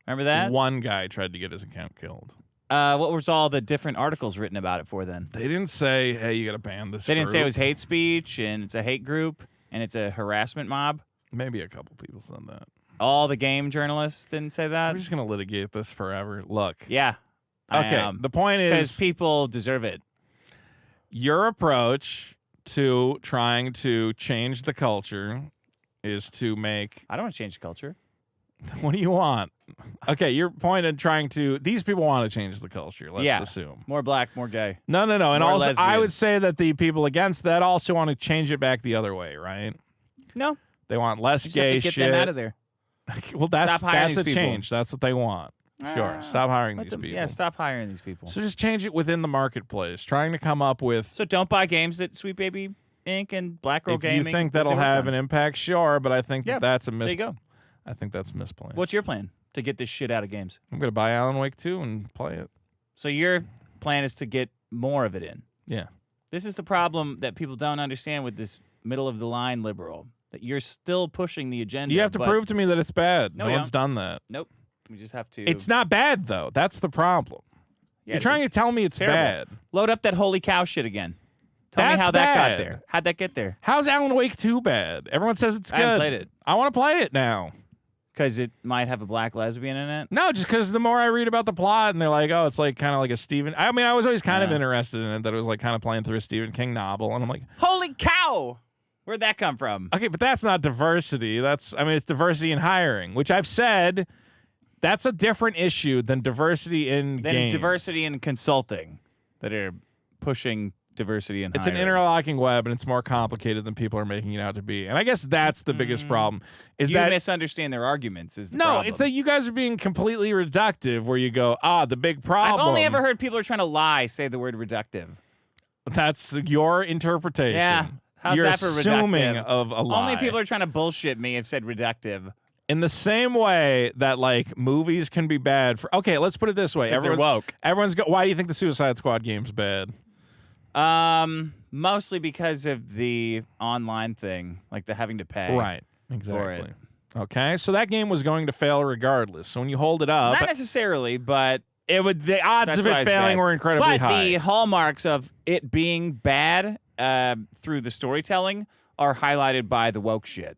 A: Remember that?
B: One guy tried to get his account killed.
A: What was all the different articles written about it for then?
B: They didn't say, hey, you got to ban this
A: They didn't say it
B: group.
A: was hate speech and it's a hate group and it's a harassment mob?
B: Maybe a couple people said that.
A: All the game journalists didn't say that?
B: We're just going to litigate this forever. Look.
A: Yeah.
B: Okay, the point is...
A: Because people deserve it.
B: Your approach to trying to change the culture is to make...
A: I don't want to change the culture.
B: What do you want? Okay, your point in trying to... These people want to change the culture, let's assume.
A: More black, more gay.
B: No. And
A: more
B: also,
A: lesbian.
B: I would say that the people against that also want to change it back the other way, right?
A: No.
B: They want less
A: You just
B: gay
A: have to get
B: shit.
A: them out of there.
B: Well, that's
A: Stop hiring
B: a
A: these people.
B: change. That's what they want. Sure. Stop hiring these people.
A: Yeah, stop hiring these people.
B: So just change it within the marketplace. Trying to come up with...
A: So don't buy games that Sweet Baby Inc. and Black Girl
B: If
A: Gaming...
B: you think that'll have an impact, sure, but I think that's a
A: there you go.
B: I think that's misplaced.
A: What's your plan to get this shit out of games?
B: I'm going to buy Alan Wake 2 and play it.
A: So your plan is to get more of it in.
B: Yeah.
A: This is the problem that people don't understand with this middle-of-the-line liberal, that you're still pushing the agenda.
B: You have to prove to me that it's bad.
A: No,
B: No
A: you
B: one's done that.
A: Nope. We just have to...
B: It's not bad, though. That's the problem.
A: Yeah,
B: You're trying to tell me it's
A: terrible.
B: bad.
A: Load up that holy cow shit again. Tell me
B: That's
A: how that got
B: bad.
A: there. How'd that get there?
B: How's Alan Wake 2 bad? Everyone says it's good.
A: I haven't played it.
B: I want to play it now.
A: Because it might have a black lesbian in it?
B: No, just because the more I read about the plot, and they're like, oh, it's like kind of like a Stephen... I mean, I was always kind of interested in it, that it was like kind of playing through a Stephen King novel, and I'm like...
A: Holy cow! Where'd that come from?
B: Okay, but that's not diversity. It's diversity in hiring, which I've said... That's a different issue than diversity in games.
A: Diversity in consulting that are pushing diversity in
B: It's
A: hiring.
B: an interlocking web, and it's more complicated than people are making it out to be. And I guess that's the biggest problem. Is
A: you
B: that
A: misunderstand their arguments is the
B: no,
A: problem.
B: it's that you guys are being completely reductive where you go, the big problem.
A: I've only ever heard people are trying to lie say the word reductive.
B: That's your interpretation.
A: Yeah. How's
B: You're
A: that for
B: assuming
A: reductive?
B: of a lie.
A: Only people are trying to bullshit me have said reductive.
B: In the same way that like movies can be bad for let's put it this way.
A: 'Cause they're woke.
B: Why do you think the Suicide Squad game's bad?
A: Mostly because of the online thing, like the having to pay.
B: Right.
A: For
B: Exactly.
A: it.
B: Okay. So that game was going to fail regardless. So when you hold it up,
A: Not necessarily, but
B: the odds
A: that's
B: of
A: why
B: it
A: it's
B: failing
A: bad.
B: were incredibly
A: but
B: high.
A: the hallmarks of it being bad through the storytelling are highlighted by the woke shit.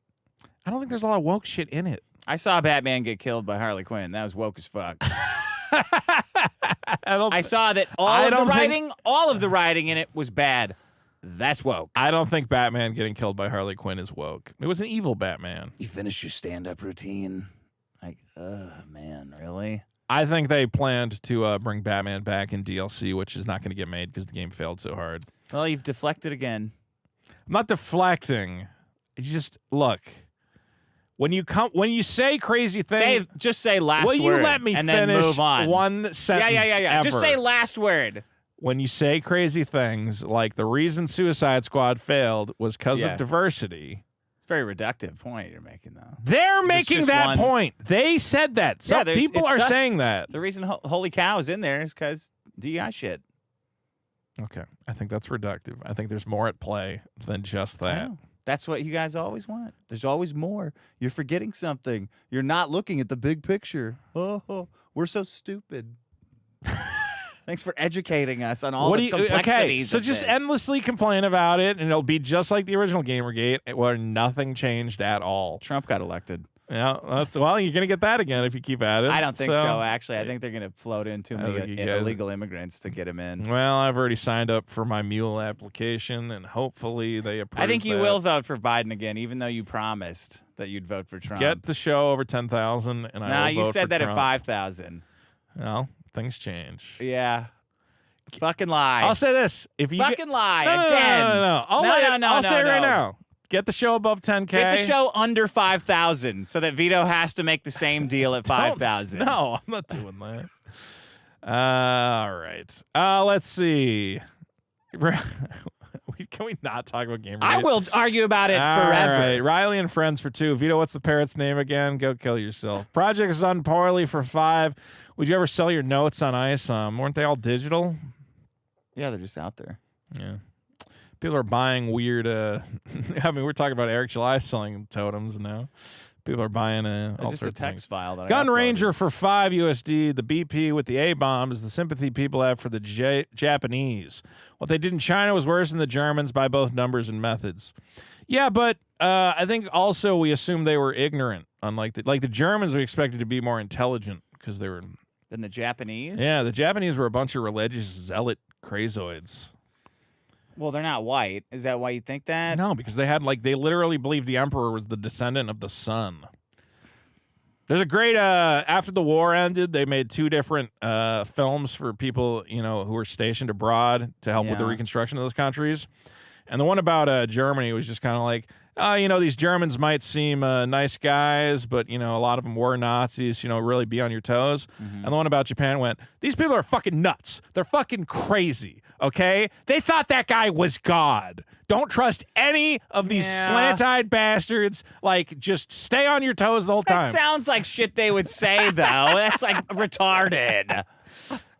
B: I don't think there's a lot of woke shit in it.
A: I saw Batman get killed by Harley Quinn. That was woke as fuck. I saw that all of the writing in it was bad. That's woke.
B: I don't think Batman getting killed by Harley Quinn is woke. It was an evil Batman.
A: You finished your stand-up routine. Like, man, really?
B: I think they planned to bring Batman back in DLC, which is not going to get made because the game failed so hard.
A: Well, you've deflected again.
B: I'm not deflecting. You just look. When you say crazy things,
A: just say last
B: word. Will you let me
A: and
B: finish
A: then move on.
B: one sentence?
A: Yeah.
B: Ever.
A: Just say last word.
B: When you say crazy things, like the reason Suicide Squad failed was because of diversity.
A: It's a very reductive point you're making, though.
B: They're making that point. They said that. Some people are saying that.
A: The reason Holy Cow is in there is because DEI shit.
B: Okay. I think that's reductive. I think there's more at play than just that.
A: That's what you guys always want. There's always more. You're forgetting something. You're not looking at the big picture. Oh, we're so stupid. Thanks for educating us on all the complexities
B: so
A: of
B: just
A: this.
B: endlessly complain about it, and it'll be just like the original Gamergate, where nothing changed at all.
A: Trump got elected.
B: Yeah, well, you're gonna get that again if you keep at it.
A: I don't think so. Actually, I think they're gonna float in too many
B: think you guys-
A: illegal immigrants to get him in.
B: Well, I've already signed up for my mule application, and hopefully they approve.
A: I think you
B: that.
A: will vote for Biden again, even though you promised that you'd vote for Trump.
B: Get the show over 10,000, and I will
A: you
B: vote
A: said
B: for
A: that
B: Trump.
A: at 5,000.
B: Well, things change.
A: Yeah. Fucking lie.
B: I'll say this: if you
A: fucking lie
B: no,
A: again.
B: No. I'll say it right now. Get the show above 10K.
A: Get the show under 5,000 so that Vito has to make the same deal at 5,000.
B: No, I'm not doing that. All right. Let's see. Can we not talk about Gamergate?
A: I will argue about it
B: All
A: forever.
B: right. Riley and friends for 2. Vito, what's the parrot's name again? Go kill yourself. Project is done poorly for 5. Would you ever sell your notes on ice? Weren't they all digital?
A: Yeah, they're just out there.
B: Yeah. People are buying weird. I mean, we're talking about Eric July selling totems now. People are buying all
A: just a
B: sorts of
A: text
B: things.
A: file that
B: Gun
A: I uploaded.
B: Ranger for $5 USD. The BP with the A-bomb is the sympathy people have for the Japanese. What they did in China was worse than the Germans by both numbers and methods. Yeah, but I think also we assumed they were ignorant. Unlike the Germans, we expected to be more intelligent because they were.
A: Than the Japanese?
B: Yeah, the Japanese were a bunch of religious zealot crazoids.
A: Well, they're not white. Is that why you think that?
B: No, because they literally believed the emperor was the descendant of the sun. There's a great after the war ended, they made 2 different films for people, who were stationed abroad to help with the reconstruction of those countries. And the one about Germany was just kind of like, these Germans might seem nice guys, but, a lot of them were Nazis, really be on your toes. And the one about Japan went, these people are fucking nuts. They're fucking crazy, okay? They thought that guy was God. Don't trust any of these slant-eyed bastards. Like, just stay on your toes the whole time.
A: That sounds like shit they would say, though. That's, like, retarded.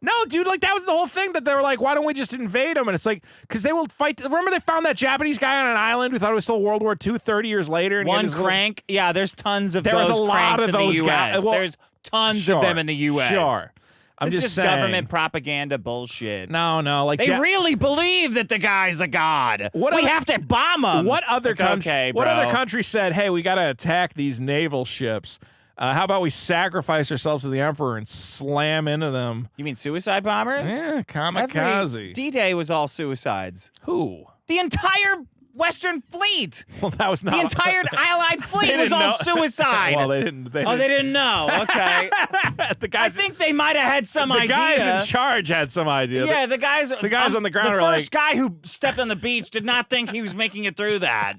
B: No, dude, like that was the whole thing that they were like, why don't we just invade them? And it's like, because they will fight. Remember they found that Japanese guy on an island who thought it was still World War II 30 years later? And
A: One crank? Yeah, there's tons of those
B: a lot
A: cranks
B: of
A: in
B: those
A: the U.S.
B: guys. Well,
A: There's tons of them in the U.S.
B: Sure. I'm
A: It's
B: just
A: just
B: saying.
A: government propaganda bullshit.
B: No, like
A: they really believe that the guy's a god. We have to bomb him.
B: What other country?
A: Okay,
B: what
A: bro.
B: other country said, "Hey, we got to attack these naval ships"? How about we sacrifice ourselves to the emperor and slam into them?
A: You mean suicide bombers?
B: Yeah, kamikaze.
A: D-Day was all suicides.
B: Who?
A: The entire Western fleet.
B: Well, that was not
A: the entire Allied fleet was all suicide.
B: Well, they didn't.
A: They didn't know. Okay. I think they might have had some idea.
B: The guys in charge had some idea.
A: Yeah, the guys on the
B: ground
A: the
B: were
A: first guy who stepped on the beach did not think he was making it through that.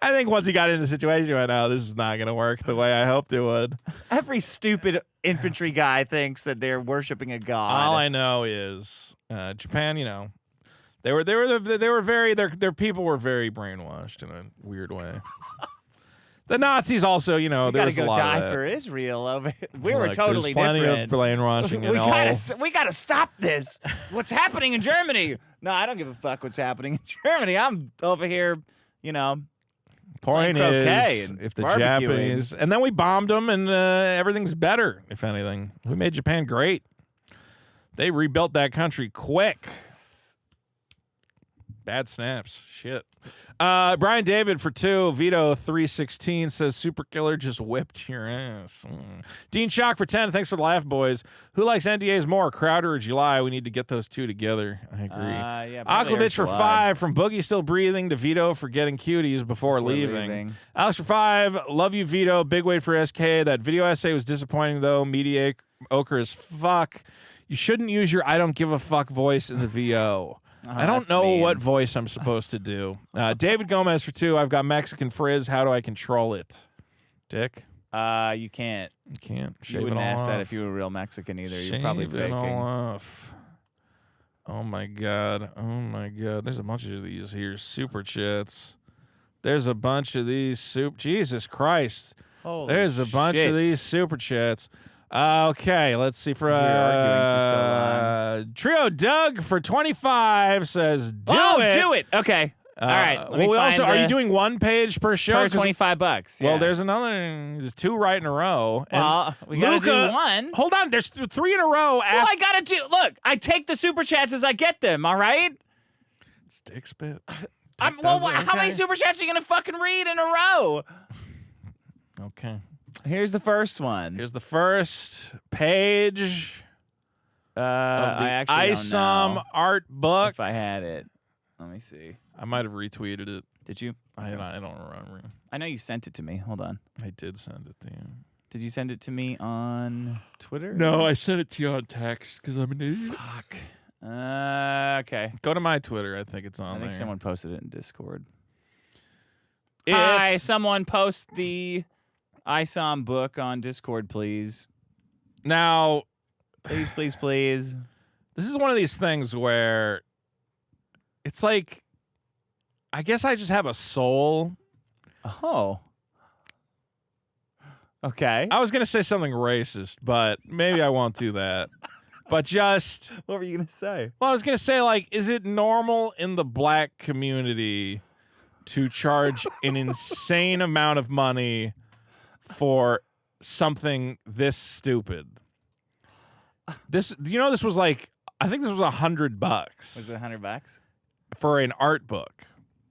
B: I think once he got into the situation, he went, "Oh, this is not going to work the way I hoped it would."
A: Every stupid infantry guy thinks that they're worshiping a god.
B: All I know is Japan. They were very their people were very brainwashed in a weird way. The Nazis also,
A: we
B: there's
A: gotta
B: a
A: go
B: lot
A: die
B: of that.
A: for Israel over here. We were
B: Look,
A: totally
B: there's plenty
A: different.
B: of brainwashing and all.
A: We gotta stop this. What's happening in Germany? No, I don't give a fuck what's happening in Germany. I'm over here,
B: Point
A: croquet
B: is,
A: and
B: if the
A: barbecuing.
B: Japanese, and then we bombed them, and everything's better. If anything, we made Japan great. They rebuilt that country quick. Bad snaps. Shit. Brian David for 2. Vito 316 says Super Killer just whipped your ass. Dean Shock for 10. Thanks for the laugh, boys. Who likes NDAs more, Crowder or July? We need to get those two together. I agree. Aklovich for 5. From Boogie still breathing to Vito for getting cuties before leaving. Alex for 5. Love you, Vito. Big wait for SK. That video essay was disappointing though. Mediocre as fuck. You shouldn't use your I don't give a fuck voice in the VO. I don't know what voice I'm supposed to do. David Gomez for 2. I've got Mexican frizz. How do I control it? Dick?
A: You can't.
B: You can't.
A: You wouldn't ask that if you were real Mexican either. You're probably faking.
B: Shave it all off. Oh my god. Oh my god. There's a bunch of these here. Super chats. There's a bunch of these Jesus Christ.
A: Holy
B: There's a bunch of these super chats. Okay, let's see. For Trio Doug for 25 says, do it.
A: Okay. All right.
B: Are you doing one page per show?
A: For $25.
B: Well, there's 2 right in a row.
A: Well, we gotta do one.
B: Hold on, there's 3 in a row.
A: Well, I gotta do. Look, I take the super chats as I get them. All right.
B: It's dick spit.
A: How many super chats are you gonna fucking read in a row?
B: Okay.
A: Here's the first one.
B: Here's the first page of the
A: I actually
B: ISOM
A: don't know
B: art book.
A: if I had it. Let me see.
B: I might have retweeted it.
A: Did you?
B: I don't remember.
A: I know you sent it to me. Hold on.
B: I did send it to you.
A: Did you send it to me on Twitter?
B: No, I sent it to you on text because I'm an idiot.
A: Fuck. Okay.
B: Go to my Twitter. I think it's on
A: I think
B: there.
A: someone posted it in Discord.
B: It's-
A: Someone post the ISOM book on Discord, please.
B: Now,
A: please.
B: This is one of these things where it's like, I guess I just have a soul.
A: Oh. Okay.
B: I was going to say something racist, but maybe I won't do that. But just...
A: What were you going to say?
B: Well, I was going to say, like, is it normal in the black community to charge an insane amount of money for something this stupid. This was like, I think this was $100.
A: Was it $100
B: for an art book?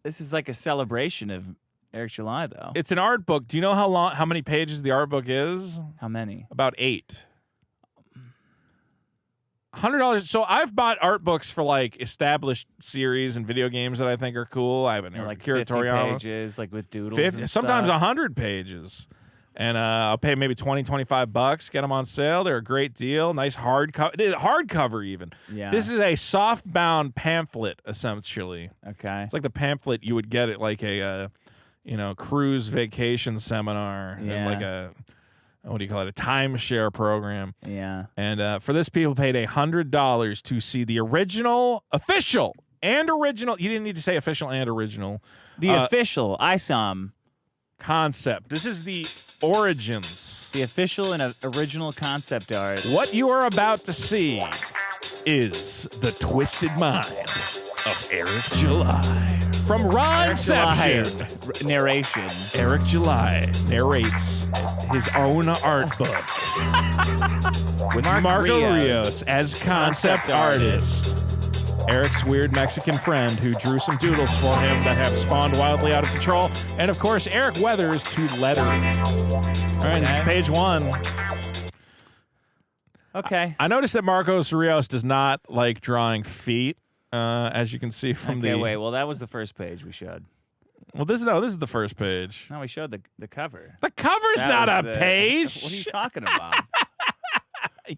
A: This is like a celebration of Eric July, though.
B: It's an art book. Do you know how many pages the art book is?
A: How many?
B: About 8. $100. So I've bought art books for like established series and video games that I think are cool. I have an
A: like
B: Akira
A: 50
B: Toriyama.
A: pages, like with doodles.
B: 50,
A: and
B: sometimes
A: stuff.
B: 100 pages. And I'll pay maybe $20, $25. Get them on sale. They're a great deal. Nice hardcover even.
A: Yeah.
B: This is a soft-bound pamphlet, essentially.
A: Okay.
B: It's like the pamphlet you would get at like a, cruise vacation seminar. And like a, what do you call it? A timeshare program.
A: Yeah.
B: And for this, people paid $100 to see the official and original. You didn't need to say official and original.
A: The official ISOM
B: concept. This is the origins.
A: The official and original concept art.
B: What you are about to see is the twisted mind of Eric July. From Ronception.
A: Narration.
B: Eric July narrates his own art book. With Marco Rios as concept artist. Eric's weird Mexican friend who drew some doodles for him that have spawned wildly out of control. And, of course, Eric Weathers to lettering. All right, this is page 1.
A: Okay.
B: I noticed that Marcos Rios does not like drawing feet, as you can see from the...
A: Okay, wait. Well, that was the first page we showed.
B: Well, this is the first page.
A: No, we showed the cover.
B: The cover's not a page.
A: What are you talking about?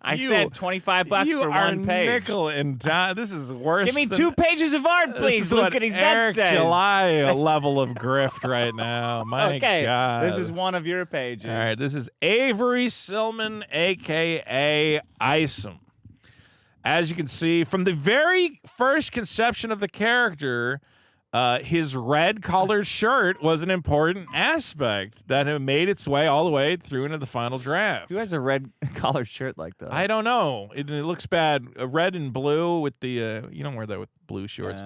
A: I said $25 for one page.
B: Nickel and dime. This is worse.
A: Give me 2 pages of art, please. Look at
B: Eric July level of grift right now. My God.
A: This is one of your pages.
B: All right, this is Avery Silman, a.k.a. Isom. As you can see, from the very first conception of the character, his red-colored shirt was an important aspect that had made its way all the way through into the final draft.
A: Who has a red-collared shirt like that?
B: I don't know. It looks bad. Red and blue with the you don't wear that with blue shorts.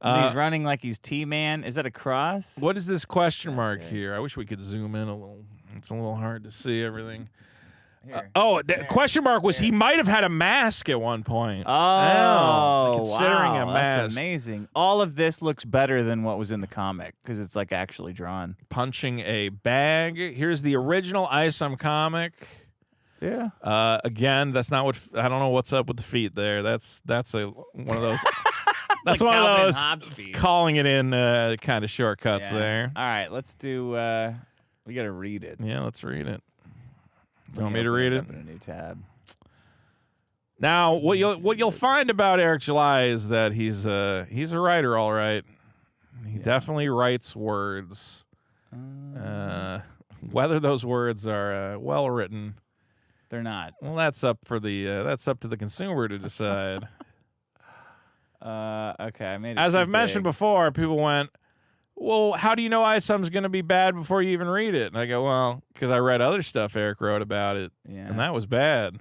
A: He's running like he's T-Man. Is that a cross?
B: What is this question mark here? I wish we could zoom in a little. It's a little hard to see everything. The question mark was he might have had a mask at one point. Considering a mask.
A: That's amazing. All of this looks better than what was in the comic because it's like actually drawn.
B: Punching a bag. Here's the original Isom comic.
A: Yeah.
B: Again, that's not what I don't know what's up with the feet there. That's one of those. That's
A: like
B: one
A: Calvin
B: of those
A: Hobbes feet.
B: calling it in kind of shortcuts there.
A: All right, let's do. We got to read it.
B: Yeah, let's read it. You want me to read it?
A: Open a new tab.
B: Now, what you'll find about Eric July is that he's a writer, all right. He definitely writes words. Whether those words are well written,
A: they're not.
B: Well, that's up to the consumer to decide.
A: Okay, I made it.
B: As I've mentioned before, people went, well, how do you know Isom's going to be bad before you even read it? And I go, well, because I read other stuff Eric wrote about it, and that was bad.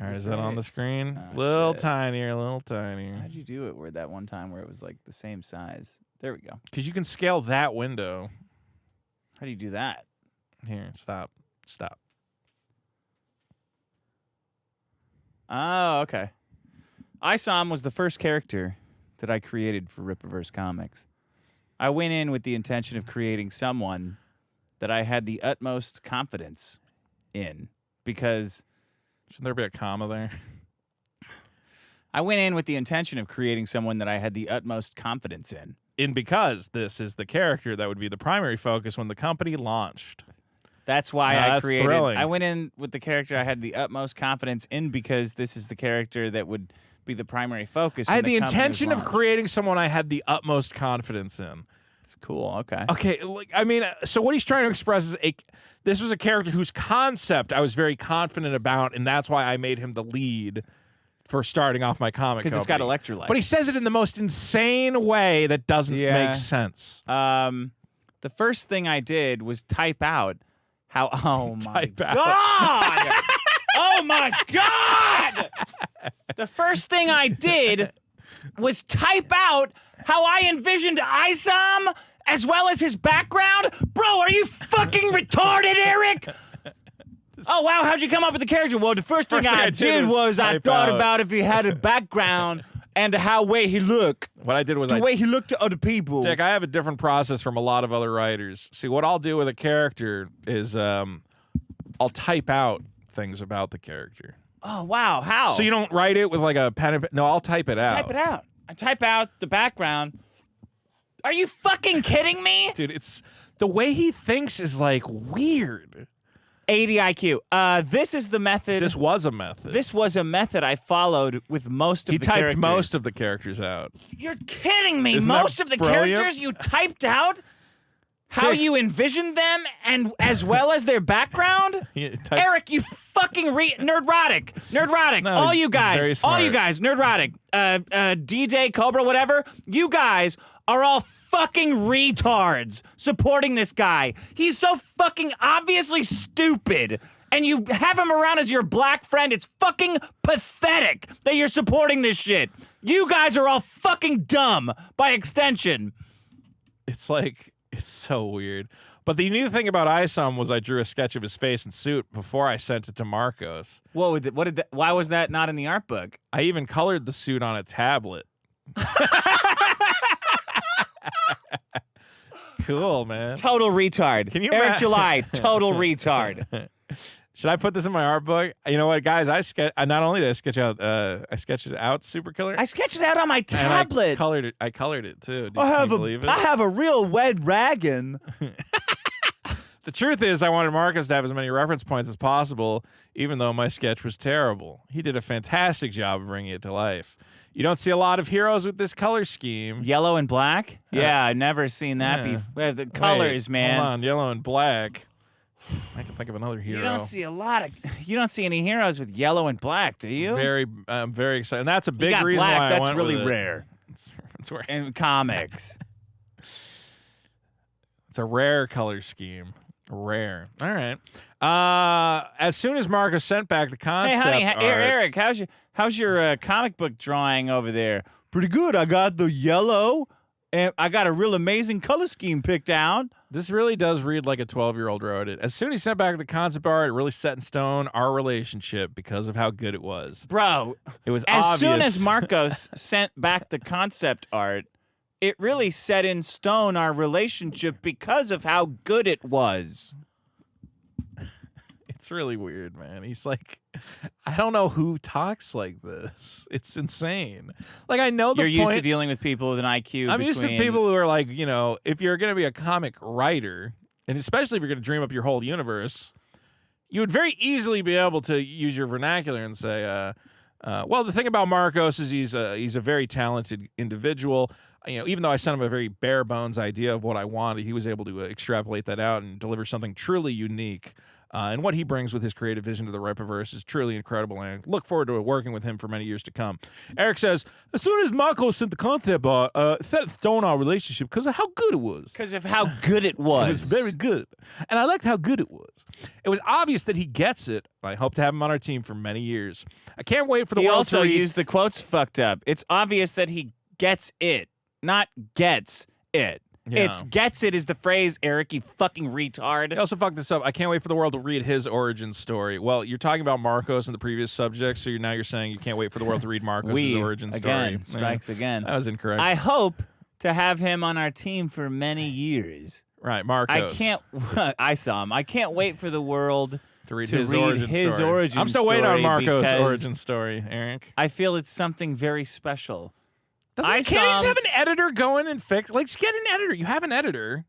B: All right, is that on the screen? Little tinier.
A: How'd you do it that one time where it was like the same size? There we go.
B: Because you can scale that window.
A: How do you do that?
B: Here, stop.
A: Oh, okay. Isom was the first character that I created for Rippaverse Comics. I went in with the intention of creating someone that I had the utmost confidence in because...
B: Shouldn't there be a comma there?
A: I went in with the intention of creating someone that I had the utmost confidence in.
B: Because this is the character that would be the primary focus when the company launched.
A: That's why I created...
B: Thrilling.
A: I went in with the character I had the utmost confidence in because this is the character that would... be the primary focus.
B: I had the intention of creating someone I had the utmost confidence in.
A: It's cool. Okay.
B: Okay. So what he's trying to express is this was a character whose concept I was very confident about, and that's why I made him the lead for starting off my comic.
A: Because it's got electrolyte.
B: But he says it in the most insane way that doesn't make sense.
A: The first thing I did was type out how. Oh my God! Oh my God! The first thing I did was type out how I envisioned Isom as well as his background? Bro, are you fucking retarded, Eric? Oh, wow, how'd you come up with the character? Well, the first thing I did was I thought about if he had a background and how way he looked.
B: What I did was
A: the way he looked to other people.
B: Dick, I have a different process from a lot of other writers. See, what I'll do with a character is I'll type out things about the character.
A: Oh, wow, how?
B: So you don't write it with like a pen and no, I'll type it out.
A: Type it out. I type out the background. Are you fucking kidding me?
B: Dude, it's the way he thinks is like weird.
A: 80 IQ. This is the method.
B: This was a method.
A: This was a method I followed with most of the characters.
B: He typed most of the characters out.
A: You're kidding me.
B: Isn't
A: most
B: that
A: of the
B: brilliant?
A: characters you typed out? How you envisioned them and as well as their background? Eric, you fucking nerdrotic. Nerdrotic.
B: No,
A: all you guys.
B: very smart.
A: All you guys. Nerdrotic. DJ, Cobra, whatever. You guys are all fucking retards supporting this guy. He's so fucking obviously stupid. And you have him around as your black friend. It's fucking pathetic that you're supporting this shit. You guys are all fucking dumb by extension.
B: It's like, it's so weird. But the unique thing about ISOM was I drew a sketch of his face and suit before I sent it to Marcos.
A: What did that, why was that not in the art book?
B: I even colored the suit on a tablet. Cool, man.
A: Total retard.
B: Can you
A: Eric July, total retard.
B: Should I put this in my art book? You know what, guys? Not only did I sketch out, I sketched it out super killer.
A: I sketched it out on my tablet.
B: I colored it too. Can you believe it?
A: I have a real red dragon.
B: The truth is, I wanted Marcus to have as many reference points as possible, even though my sketch was terrible. He did a fantastic job of bringing it to life. You don't see a lot of heroes with this color scheme.
A: Yellow and black? Yeah, I've never seen that before. The colors, man.
B: Hold on, yellow and black. I can think of another hero.
A: You don't see any heroes with yellow and black, do you?
B: I'm very excited. And that's a big reason
A: black,
B: why
A: that's
B: I went
A: really
B: with it.
A: rare.
B: It's rare.
A: In comics.
B: It's a rare color scheme. Rare. All right. As soon as Marcus sent back the concept
A: Hey, honey,
B: art,
A: Eric, how's your comic book drawing over there? Pretty good. I got the yellow, and I got a real amazing color scheme picked out.
B: This really does read like a 12-year-old wrote it. As soon as he sent back the concept art, it really set in stone our relationship because of how good it was.
A: Bro,
B: it was
A: as
B: obvious.
A: soon as Marcos sent back the concept art, it really set in stone our relationship because of how good it was.
B: It's really weird, man. He's like, I don't know who talks like this. It's insane. Like, I know
A: You're used to dealing with people with an IQ.
B: I'm used to people who are like, you know, if you're going to be a comic writer, and especially if you're going to dream up your whole universe, you would very easily be able to use your vernacular and say, well, the thing about Marcos is he's a very talented individual. You know, even though I sent him a very bare bones idea of what I wanted, he was able to extrapolate that out and deliver something truly unique. And what he brings with his creative vision to the Rippaverse is truly incredible, and I look forward to working with him for many years to come. Eric says, as soon as Marcos sent the concept art, set in stone our relationship because of how good it was.
A: Because of how good it was.
B: It was very good. And I liked how good it was. It was obvious that he gets it. I hope to have him on our team for many years. I can't wait for the world to
A: He also used the quotes fucked up. It's obvious that he gets it, not gets it.
B: Yeah.
A: It's gets it is the phrase, Eric, you fucking retard.
B: I also fucked this up. I can't wait for the world to read his origin story. Well, you're talking about Marcos in the previous subject, so now you're saying you can't wait for the world to read Marcos' origin story.
A: Again, strikes again.
B: That was incorrect.
A: I hope to have him on our team for many years.
B: Right, Marcos.
A: I saw him. I can't wait for the world
B: to read his origin story. I'm still waiting on Marcos' origin story, Eric.
A: I feel it's something very special.
B: Can't you just have an editor go in and fix? Like, just get an editor. You have an editor.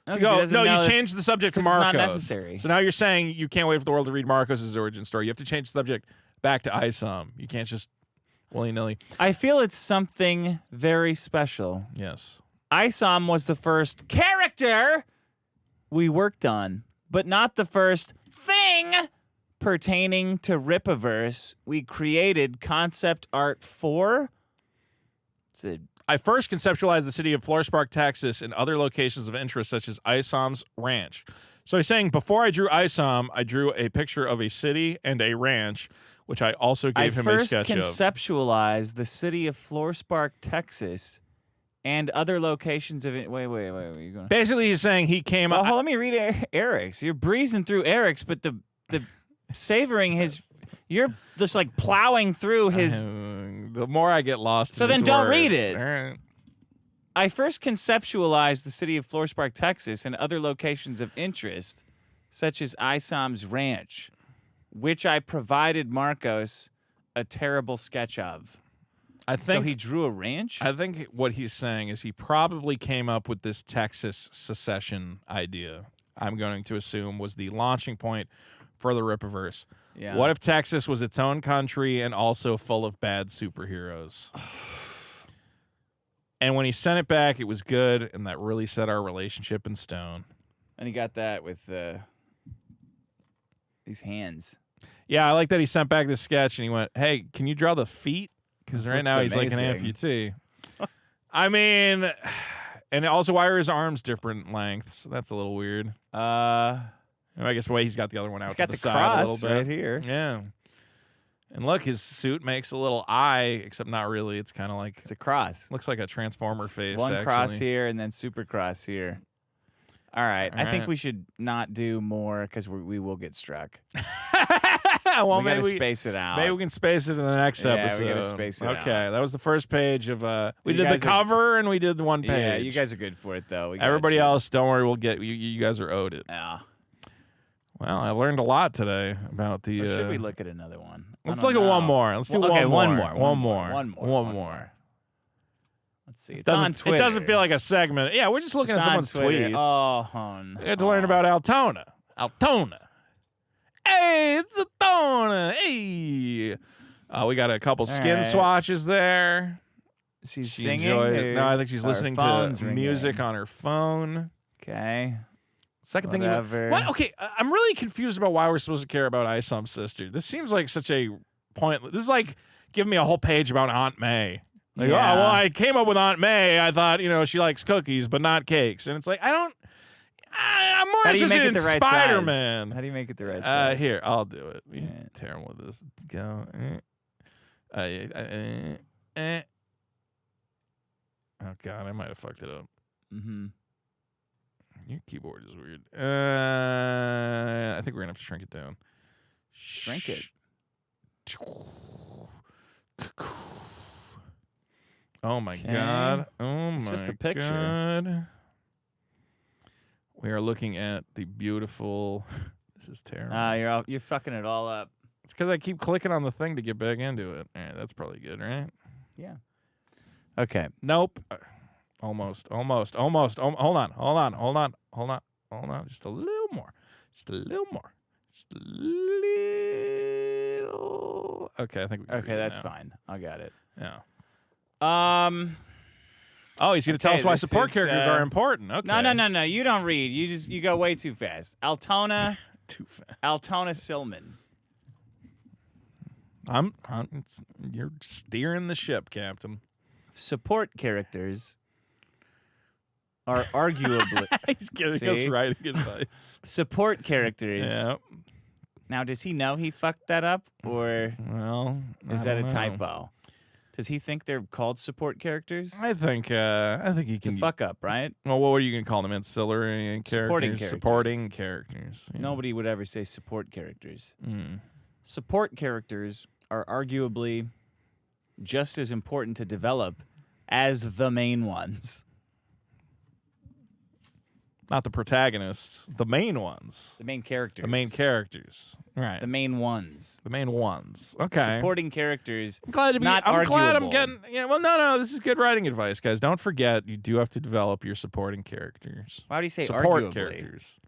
A: No,
B: you changed the subject to Marcos.
A: It's not necessary.
B: So now you're saying you can't wait for the world to read Marcos' origin story. You have to change the subject back to ISOM. You can't just willy-nilly.
A: I feel it's something very special.
B: Yes.
A: ISOM was the first character we worked on, but not the first thing pertaining to Rippaverse we created concept art for.
B: I first conceptualized the city of Florespark, Texas, and other locations of interest, such as ISOM's ranch. So he's saying before I drew ISOM, I drew a picture of a city and a ranch, which I also gave him a sketch of.
A: I first conceptualized the city of Florespark, Texas, And other locations of it. Wait. You going?
B: Basically, he's saying he came up.
A: Let me read Eric's. You're breezing through Eric's, but the savoring his. You're just like plowing through his.
B: The more I get lost.
A: So
B: in
A: then
B: his
A: don't
B: words.
A: read it.
B: All right.
A: I first conceptualized the city of Florspark, Texas, and other locations of interest, such as Isam's Ranch, which I provided Marcos a terrible sketch of.
B: I think
A: so he drew a ranch?
B: I think what he's saying is he probably came up with this Texas secession idea. I'm going to assume was the launching point for the Rippaverse.
A: Yeah.
B: What if Texas was its own country and also full of bad superheroes? And when he sent it back, it was good, and that really set our relationship in stone.
A: And he got that with these hands.
B: Yeah, I like that he sent back this sketch, and he went, hey, can you draw the feet? Because right now he's like an amputee. I mean, and also, why are his arms different lengths? That's a little weird. I guess the way he's got the other one out
A: He's
B: to
A: got
B: the
A: the
B: side
A: cross
B: a little bit.
A: right here.
B: Yeah. And look, his suit makes a little eye, except not really. It's kind of like...
A: It's a cross.
B: Looks like a Transformer face,
A: One
B: actually.
A: cross here and then super cross here. All right.
B: All
A: I think
B: right.
A: we should not do more because we will get struck.
B: Well,
A: we
B: maybe
A: gotta space it out.
B: Maybe we can space it in the next episode.
A: we gotta space it out.
B: Okay, that was the first page of... we
A: You
B: did the
A: guys are-
B: cover and we did the one page.
A: Yeah, you guys are good for it, though. We got
B: Everybody
A: you.
B: else, don't worry, we'll get... You guys are owed it.
A: Yeah.
B: Well, I learned a lot today about the...
A: Or should we look at another one?
B: Let's look at one more. Let's do
A: Well, okay,
B: one more.
A: One more. Let's see. It's on Twitter.
B: It doesn't feel like a segment. Yeah, we're just looking
A: It's
B: at
A: on
B: someone's
A: Twitter.
B: tweets.
A: Oh, no.
B: We had to learn about Altona. Hey, it's Altona. Hey. We got a couple skin
A: right.
B: swatches there.
A: She's
B: She
A: singing.
B: enjoyed it.
A: or
B: No, I think she's
A: her
B: listening to
A: phone's
B: music
A: ringing?
B: on her phone.
A: Okay.
B: Second
A: Whatever.
B: thing, what? Okay, I'm really confused about why we're supposed to care about Isam's sister. This seems like such a pointless. This is like giving me a whole page about Aunt May. Like,
A: Yeah.
B: oh, well, I came up with Aunt May. I thought, she likes cookies, but not cakes. And it's like, I'm more
A: How do you
B: interested
A: make it
B: in
A: the right
B: Spider-Man.
A: size? How do you make it the right size?
B: Here, I'll do it. Terrible with this. Go. Oh, God, I might have fucked it up.
A: Mm-hmm.
B: Your keyboard is weird. I think we're going to have to shrink it down.
A: Shrink it.
B: Oh, my
A: Okay.
B: God. Oh, my
A: It's just a picture.
B: God. We are looking at the beautiful... This is terrible.
A: You're fucking it all up.
B: It's because I keep clicking on the thing to get back into it. All right, that's probably good, right?
A: Yeah. Okay.
B: Nope. Almost. Hold on. Just a little more. Just a little. Okay, I think we can
A: Okay,
B: read it
A: that's
B: now.
A: fine. I got it.
B: Yeah.
A: Oh,
B: he's going to tell us why
A: this
B: support
A: is,
B: characters are important. Okay.
A: No. You don't read. You go way too fast. Altona.
B: Too fast.
A: Altona Silman.
B: You're steering the ship, Captain.
A: Support characters are arguably.
B: He's giving us writing advice.
A: Support characters.
B: Yeah.
A: Now, does he know he fucked that up, or is that a typo? Does he think they're called support characters?
B: I think he
A: It's a
B: can.
A: fuck up, right?
B: Well, what are you going to call them? Ancillary characters? Supporting characters. Yeah.
A: Nobody would ever say support characters.
B: Mm.
A: Support characters are arguably just as important to develop as the main ones.
B: Not the protagonists, the main ones.
A: The main characters.
B: The main characters. Right.
A: The main ones.
B: The main ones. Okay.
A: Supporting characters.
B: I'm glad to be.
A: Not
B: I'm glad I'm
A: arguable.
B: getting. Yeah. Well, no. This is good writing advice, guys. Don't forget, you do have to develop your supporting characters.
A: Why do you say
B: support
A: arguably?
B: characters?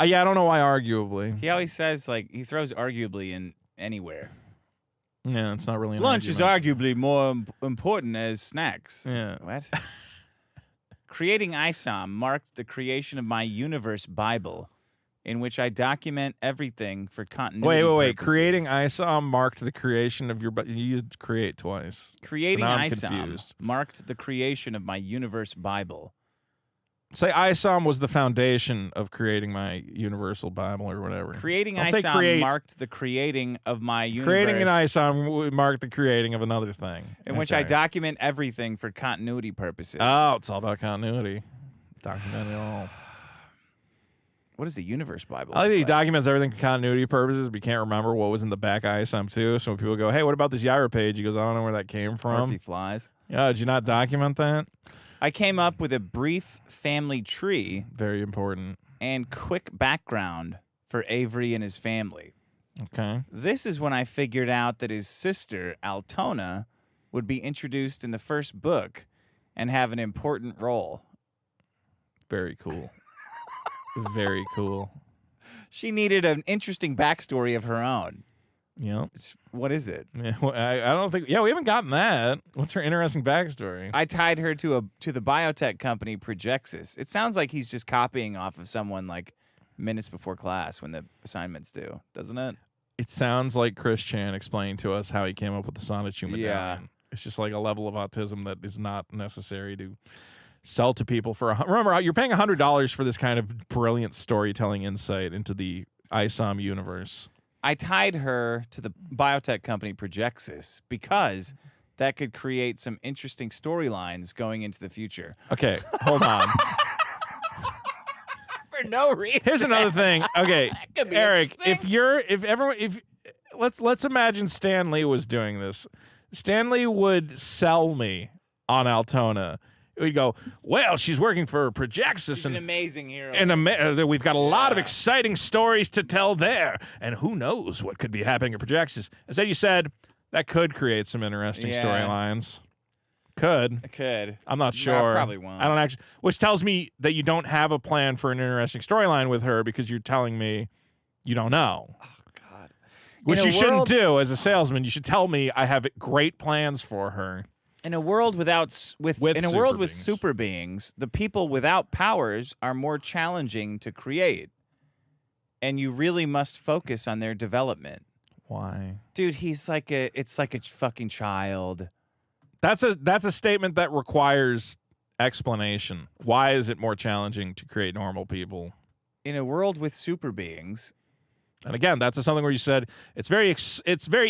B: Yeah, I don't know why arguably.
A: He always says, he throws arguably in anywhere.
B: Yeah, it's not really an
A: Lunch is
B: argument.
A: arguably more important as snacks.
B: Yeah.
A: What? Creating ISOM marked the creation of my universe Bible, in which I document everything for continuity
B: Wait.
A: purposes.
B: Creating ISOM marked the creation of your. You used create twice.
A: Creating
B: so now I'm
A: ISOM
B: confused.
A: marked the creation of my universe Bible,
B: Say ISOM was the foundation of creating my universal Bible or whatever.
A: Creating
B: Don't say
A: ISOM marked the creating of my universe.
B: Creating an ISOM would mark the creating of another thing.
A: In which I document everything for continuity purposes.
B: Oh, it's all about continuity. Document it all.
A: What is the universe Bible?
B: I like that he documents everything for continuity purposes, but you can't remember what was in the back ISOM too. So when people go, hey, what about this Yaira page? He goes, I don't know where that came from.
A: Murphy flies.
B: Yeah, did you not document that?
A: I came up with a brief family tree.
B: Very important.
A: And quick background for Avery and his family.
B: Okay.
A: This is when I figured out that his sister, Altona, would be introduced in the first book and have an important role.
B: Very cool. Very cool.
A: She needed an interesting backstory of her own.
B: Yep.
A: What is it?
B: Yeah, well, I don't think. Yeah, we haven't gotten that. What's her interesting backstory?
A: I tied her to the biotech company Projexis. It sounds like he's just copying off of someone like minutes before class when the assignments due, doesn't it?
B: It sounds like Chris Chan explained to us how he came up with the Sonichu medallion.
A: Yeah.
B: It's just like a level of autism that is not necessary to sell to people for. Remember, you're paying $100 for this kind of brilliant storytelling insight into the ISOM universe.
A: I tied her to the biotech company Projexis because that could create some interesting storylines going into the future.
B: Okay, hold on.
A: For no reason.
B: Here's another thing. Okay, Eric, let's imagine Stan Lee was doing this. Stan Lee would sell me on Altona. We'd go, well, she's working for Projexis.
A: She's an amazing hero.
B: And we've got a lot of exciting stories to tell there. And who knows what could be happening at Projexis. Instead, you said that could create some interesting storylines. Could.
A: It could.
B: I'm not sure.
A: No, probably won't.
B: I don't actually. Which tells me that you don't have a plan for an interesting storyline with her because you're telling me you don't know.
A: Oh, God.
B: Which you shouldn't do as a salesman. You should tell me I have great plans for her.
A: In a world with super beings, the people without powers are more challenging to create. And you really must focus on their development.
B: Why?
A: Dude, it's like a fucking child.
B: That's a statement that requires explanation. Why is it more challenging to create normal people?
A: In a world with super beings.
B: And again, that's something where you said it's very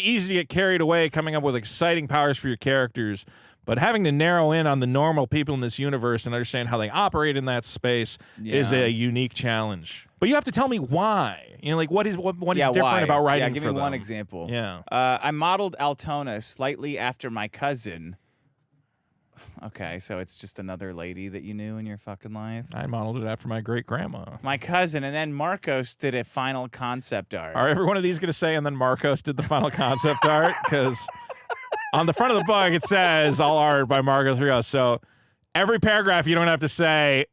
B: easy to get carried away coming up with exciting powers for your characters, but having to narrow in on the normal people in this universe and understand how they operate in that space is a unique challenge. But you have to tell me why. You know, like what is different about writing for them?
A: Give me one example.
B: Yeah.
A: I modeled Altona slightly after my cousin. Okay, so it's just another lady that you knew in your fucking life?
B: I modeled it after my great-grandma.
A: My cousin, and then Marcos did a final concept art.
B: Are every one of these going to say, and then Marcos did the final concept art? Because on the front of the book, it says, all art by Marcos Rios. So every paragraph, you don't have to say,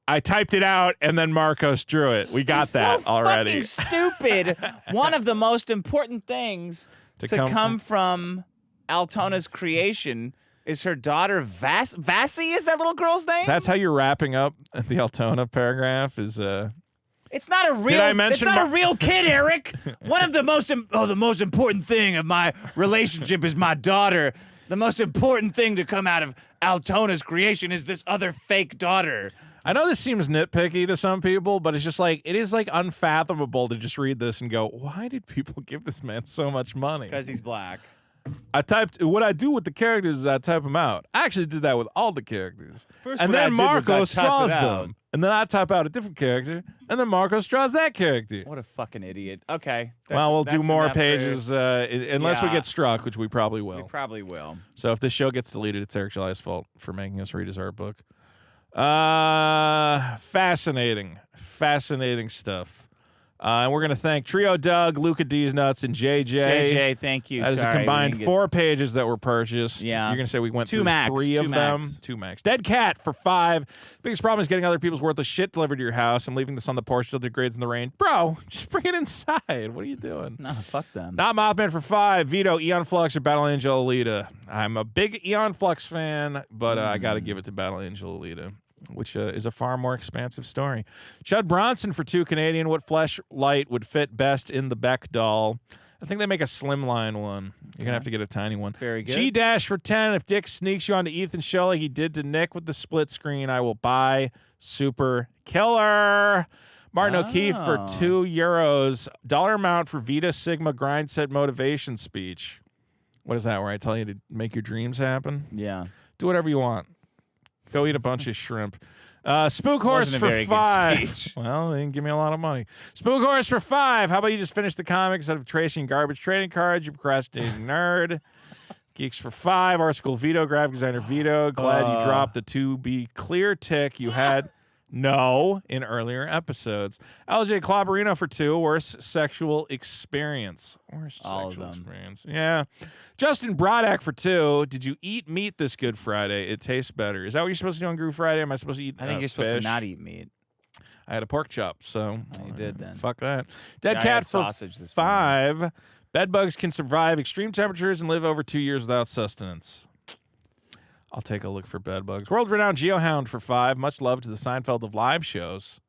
B: I typed it out, and then Marcos drew it. We got that already.
A: So fucking stupid. One of the most important things to come from Altona's creation is her daughter Vassie is that little girl's name?
B: That's how you're wrapping up the Altona paragraph is
A: It's not a real it's not a real kid, Eric. One of the most important thing of my relationship is my daughter. The most important thing to come out of Altona's creation is this other fake daughter.
B: I know this seems nitpicky to some people, but it's just like it is like unfathomable to just read this and go, why did people give this man so much money?
A: Because he's black.
B: What I do with the characters is I type them out. I actually did that with all the characters.
A: First,
B: and
A: what I
B: then
A: did was
B: Marcos
A: I type
B: draws
A: it out.
B: them. And then I type out a different character. And then Marcos draws that character.
A: What a fucking idiot. Okay.
B: Well, we'll do more pages unless we get struck, which we probably will.
A: We probably will.
B: So if this show gets deleted, it's Eric July's fault for making us read his art book. Fascinating stuff. And we're going to thank Trio Doug, Luca D's Nuts, and JJ.
A: JJ, thank you.
B: That is a combined 4 pages that were purchased.
A: Yeah.
B: You're going to say we went through
A: max,
B: 3 of them?
A: max.
B: 2 max. Dead Cat for 5. Biggest problem is getting other people's worthless shit delivered to your house. I'm leaving this on the porch till it degrades in the rain. Bro, just bring it inside. What are you doing?
A: No, fuck them.
B: Not Mothman for 5. Vito, Eon Flux, or Battle Angel Alita. I'm a big Eon Flux fan, but I got to give it to Battle Angel Alita, which is a far more expansive story. Chud Bronson for 2 Canadian. What fleshlight would fit best in the Beck doll? I think they make a slimline one. You're going to have to get a tiny one.
A: Very good.
B: G-Dash for 10. If Dick sneaks you onto Ethan's show like he did to Nick with the split screen, I will buy Super Killer. Martin O'Keefe for €2. Dollar amount for Vita Sigma grind set motivation speech. What is that, where I tell you to make your dreams happen?
A: Yeah.
B: Do whatever you want. Go eat a bunch of shrimp. Spook Horse
A: Wasn't a
B: for
A: very good
B: $5.
A: speech.
B: Well, they didn't give me a lot of money. Spook Horse for $5. How about you just finish the comic instead of tracing garbage trading cards, you procrastinating nerd? Geeks for $5. Our School Vito, graphic designer Vito. Glad you dropped the to be clear tick you had in earlier episodes. LJ Clobberino for $2. Worst sexual experience. Worst
A: All
B: sexual
A: of them.
B: experience. Yeah. Justin Brodak for $2. Did you eat meat this Good Friday? It tastes better. Is that what you're supposed to do on Good Friday? Am I supposed to eat
A: I think you're supposed
B: fish?
A: to not eat meat.
B: I had a pork chop, so
A: You did then.
B: fuck that. Dead
A: Yeah, I
B: Cat
A: had
B: for
A: sausage this morning.
B: $5. Bedbugs can survive extreme temperatures and live over 2 years without sustenance. I'll take a look for bedbugs. World-renowned Geohound for $5. Much love to the Seinfeld of live shows.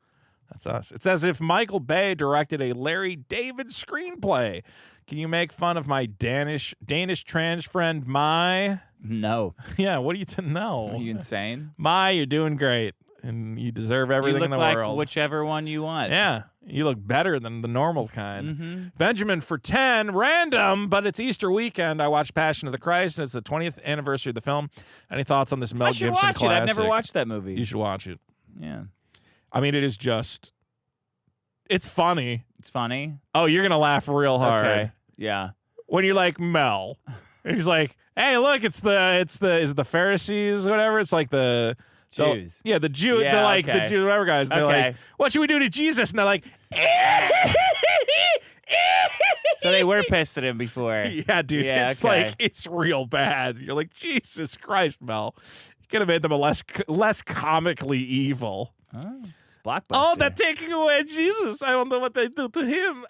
B: That's us. It's as if Michael Bay directed a Larry David screenplay. Can you make fun of my Danish trans friend, Mai?
A: No.
B: Yeah, what are you to know?
A: Are you insane?
B: Mai, you're doing great, and you deserve everything
A: You look
B: in the
A: like
B: world.
A: whichever one you want.
B: Yeah, you look better than the normal kind.
A: Mm-hmm.
B: Benjamin for 10, random, but it's Easter weekend. I watched Passion of the Christ, and it's the 20th anniversary of the film. Any thoughts on this Mel
A: I should
B: Gibson
A: watch
B: classic?
A: it. I've never watched that movie.
B: You should watch it.
A: Yeah.
B: I mean, it is just, it's funny.
A: It's funny.
B: Oh, you're gonna laugh real hard.
A: Okay. Yeah.
B: When you're like Mel, and he's like, "Hey, look, is it the Pharisees, whatever? It's like the."
A: Jews.
B: Yeah, the Jew,
A: Yeah,
B: the Jew, whatever guys. They're
A: Okay.
B: like, what should we do to Jesus? And they're like,
A: So they were pissed at him before.
B: yeah, dude.
A: Yeah,
B: it's
A: okay.
B: like, it's real bad. You're like, Jesus Christ, Mel. You could have made them a less comically evil.
A: Oh, it's Blockbuster.
B: Oh, they're taking away Jesus. I don't know what they do to him.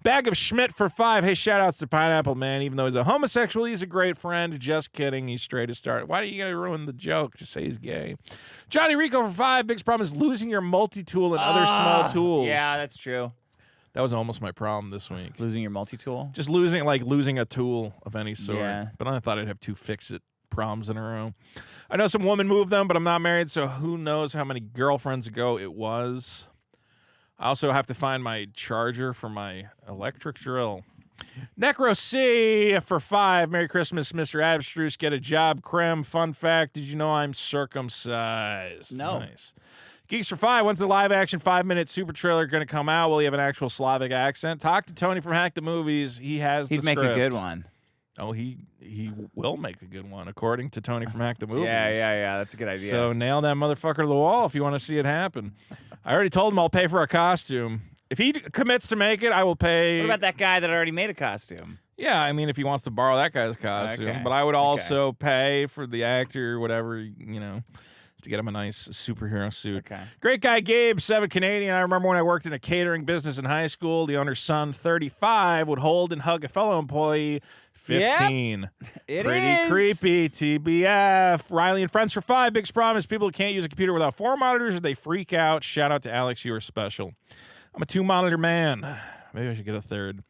B: Bag of Schmidt for $5. Hey, shout outs to Pineapple Man. Even though he's a homosexual, he's a great friend. Just kidding. He's straight to start. Why are you going to ruin the joke? Just say he's gay. Johnny Rico for $5. Biggest problem is losing your multi-tool and other small tools.
A: Yeah, that's true.
B: That was almost my problem this week.
A: Losing your multi-tool?
B: Just losing a tool of any sort.
A: Yeah.
B: But I thought I'd have 2 fix-it problems in a row. I know some woman moved them, but I'm not married, so who knows how many girlfriends ago it was. I also have to find my charger for my electric drill. Necro C for $5. Merry Christmas, Mr. Abstruse. Get a job, Creme. Fun fact, did you know I'm circumcised?
A: No.
B: Nice. Geeks for $5. When's the live-action 5-minute super trailer going to come out? Will he have an actual Slavic accent? Talk to Tony from Hack the Movies. He has the
A: He'd make
B: script.
A: a good one.
B: Oh, he will make a good one, according to Tony from Hack the Movies.
A: Yeah. That's a good idea.
B: So nail that motherfucker to the wall if you want to see it happen. I already told him I'll pay for a costume. If he commits to make it, I will pay.
A: What about that guy that already made a costume?
B: Yeah, I mean, if he wants to borrow that guy's costume.
A: Okay.
B: But I would also pay for the actor or whatever, to get him a nice superhero suit.
A: Okay.
B: Great guy Gabe, 7 Canadian. I remember when I worked in a catering business in high school, the owner's son, 35, would hold and hug a fellow employee, 15.
A: It
B: Pretty
A: is.
B: creepy. TBF. Riley and friends for $5. Biggest problem is people who can't use a computer without 4 monitors or they freak out. Shout out to Alex. You are special. I'm a 2-monitor man. Maybe I should get a 3rd.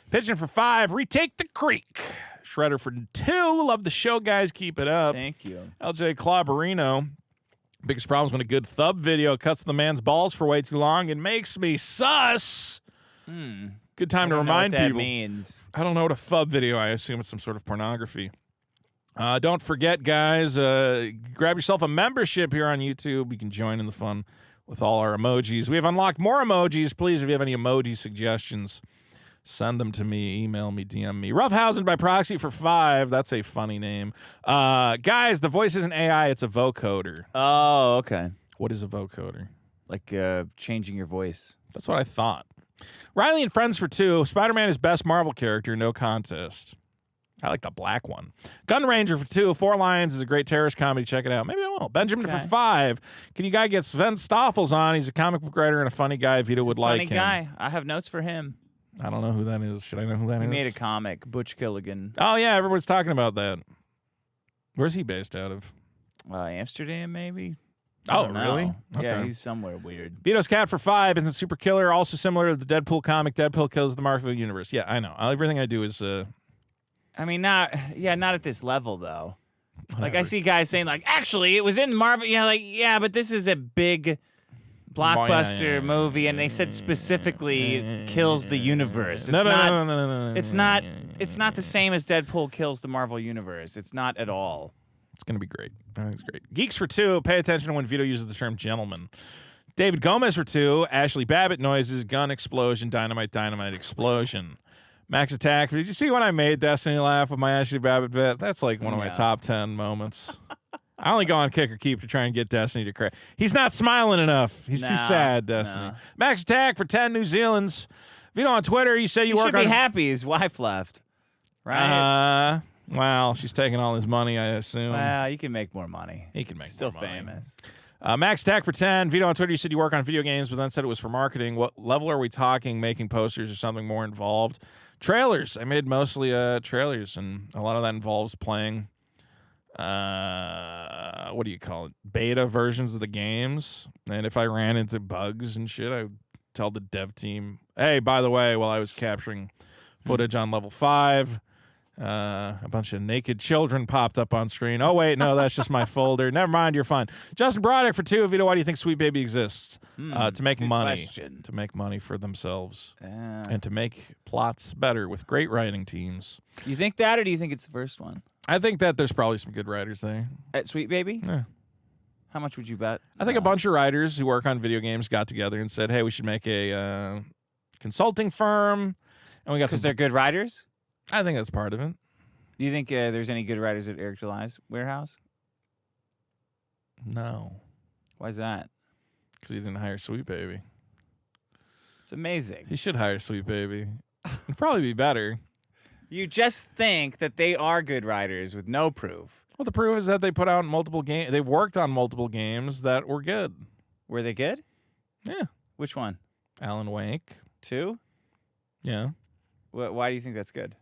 B: Pigeon for $5. Retake the creek. Shredder for $2. Love the show, guys. Keep it up.
A: Thank you.
B: LJ Clobberino. Biggest problem is when a good thub video cuts the man's balls for way too long and makes me sus. Good time to remind
A: what that
B: people.
A: means.
B: I don't know what a thub video. I assume it's some sort of pornography. Don't forget, guys, grab yourself a membership here on YouTube. You can join in the fun with all our emojis. We have unlocked more emojis. Please, if you have any emoji suggestions, send them to me, email me, DM me. Roughhausen by proxy for $5. That's a funny name. Guys, the voice isn't AI, it's a vocoder.
A: Oh, okay.
B: What is a vocoder?
A: Like changing your voice.
B: That's what I thought. Riley and friends for $2. Spider-Man is best Marvel character, no contest. I like the black one. Gun Ranger for $2. 4 Lions is a great terrorist comedy. Check it out. Maybe I will. Benjamin for $5. Can you guys get Sven Stoffels on? He's a comic book writer and a funny guy. Vito would like him.
A: Funny guy. I have notes for him.
B: I don't know who that is. Should I know who that
A: He
B: is?
A: made a comic, Butch Killigan.
B: Oh, yeah. Everybody's talking about that. Where's he based out of?
A: Amsterdam, maybe?
B: Oh,
A: I don't know.
B: really?
A: Yeah,
B: Okay.
A: he's somewhere weird.
B: Vito's Cat for $5. Isn't Super Killer also similar to the Deadpool comic? Deadpool kills the Marvel Universe. Yeah, I know. Everything I do is...
A: I mean, not at this level, though. Like I see guys saying like, actually, it was in Marvel. Yeah, like but this is a big blockbuster movie, and they said specifically it kills the universe. It's
B: No.
A: It's not. It's not the same as Deadpool kills the Marvel universe. It's not at all.
B: It's gonna be great. I think it's great. Geeks for 2. Pay attention when Vito uses the term gentleman. David Gomez for 2. Ashley Babbitt noises. Gun explosion. Dynamite explosion. Max Attack. Did you see when I made Destiny laugh with my Ashley Babbitt bit? That's like one of my top 10 moments. I only go on Kick or Keep to try and get Destiny to crack. He's not smiling enough. He's too sad, Destiny. Max Attack for 10 New Zealands. Vito on Twitter, you say you work on...
A: He should be happy his wife left. Right?
B: Well, she's taking all his money, I assume.
A: Well, you can make more money.
B: He can make
A: Still
B: more money.
A: famous.
B: Max Attack for 10. Vito on Twitter, you said you work on video games, but then said it was for marketing. What level are we talking? Making posters or something more involved? Trailers. I made mostly trailers, and a lot of that involves playing... what do you call it? Beta versions of the games. And if I ran into bugs and shit, I would tell the dev team, hey, by the way, while I was capturing footage on level 5, a bunch of naked children popped up on screen. Oh, wait, no, that's just my folder. Never mind, you're fine. Justin Broderick for 2. Vito, why do you think Sweet Baby exists? To make money.
A: Question.
B: To make money for themselves. And to make plots better with great writing teams.
A: You think that, or do you think it's the first one?
B: I think that there's probably some good writers there.
A: At Sweet Baby?
B: Yeah.
A: How much would you bet?
B: I think a bunch of writers who work on video games got together and said, hey, we should make a consulting firm. And we got
A: Because they're good writers?
B: I think that's part of it.
A: Do you think there's any good writers at Eric July's warehouse?
B: No.
A: Why is that?
B: Because he didn't hire Sweet Baby.
A: It's amazing.
B: He should hire Sweet Baby. It'd probably be better.
A: You just think that they are good writers with no proof.
B: Well, the proof is that they put out multiple games. They've worked on multiple games that were good.
A: Were they good?
B: Yeah.
A: Which one?
B: Alan Wake.
A: 2?
B: Yeah.
A: Why do you think that's good?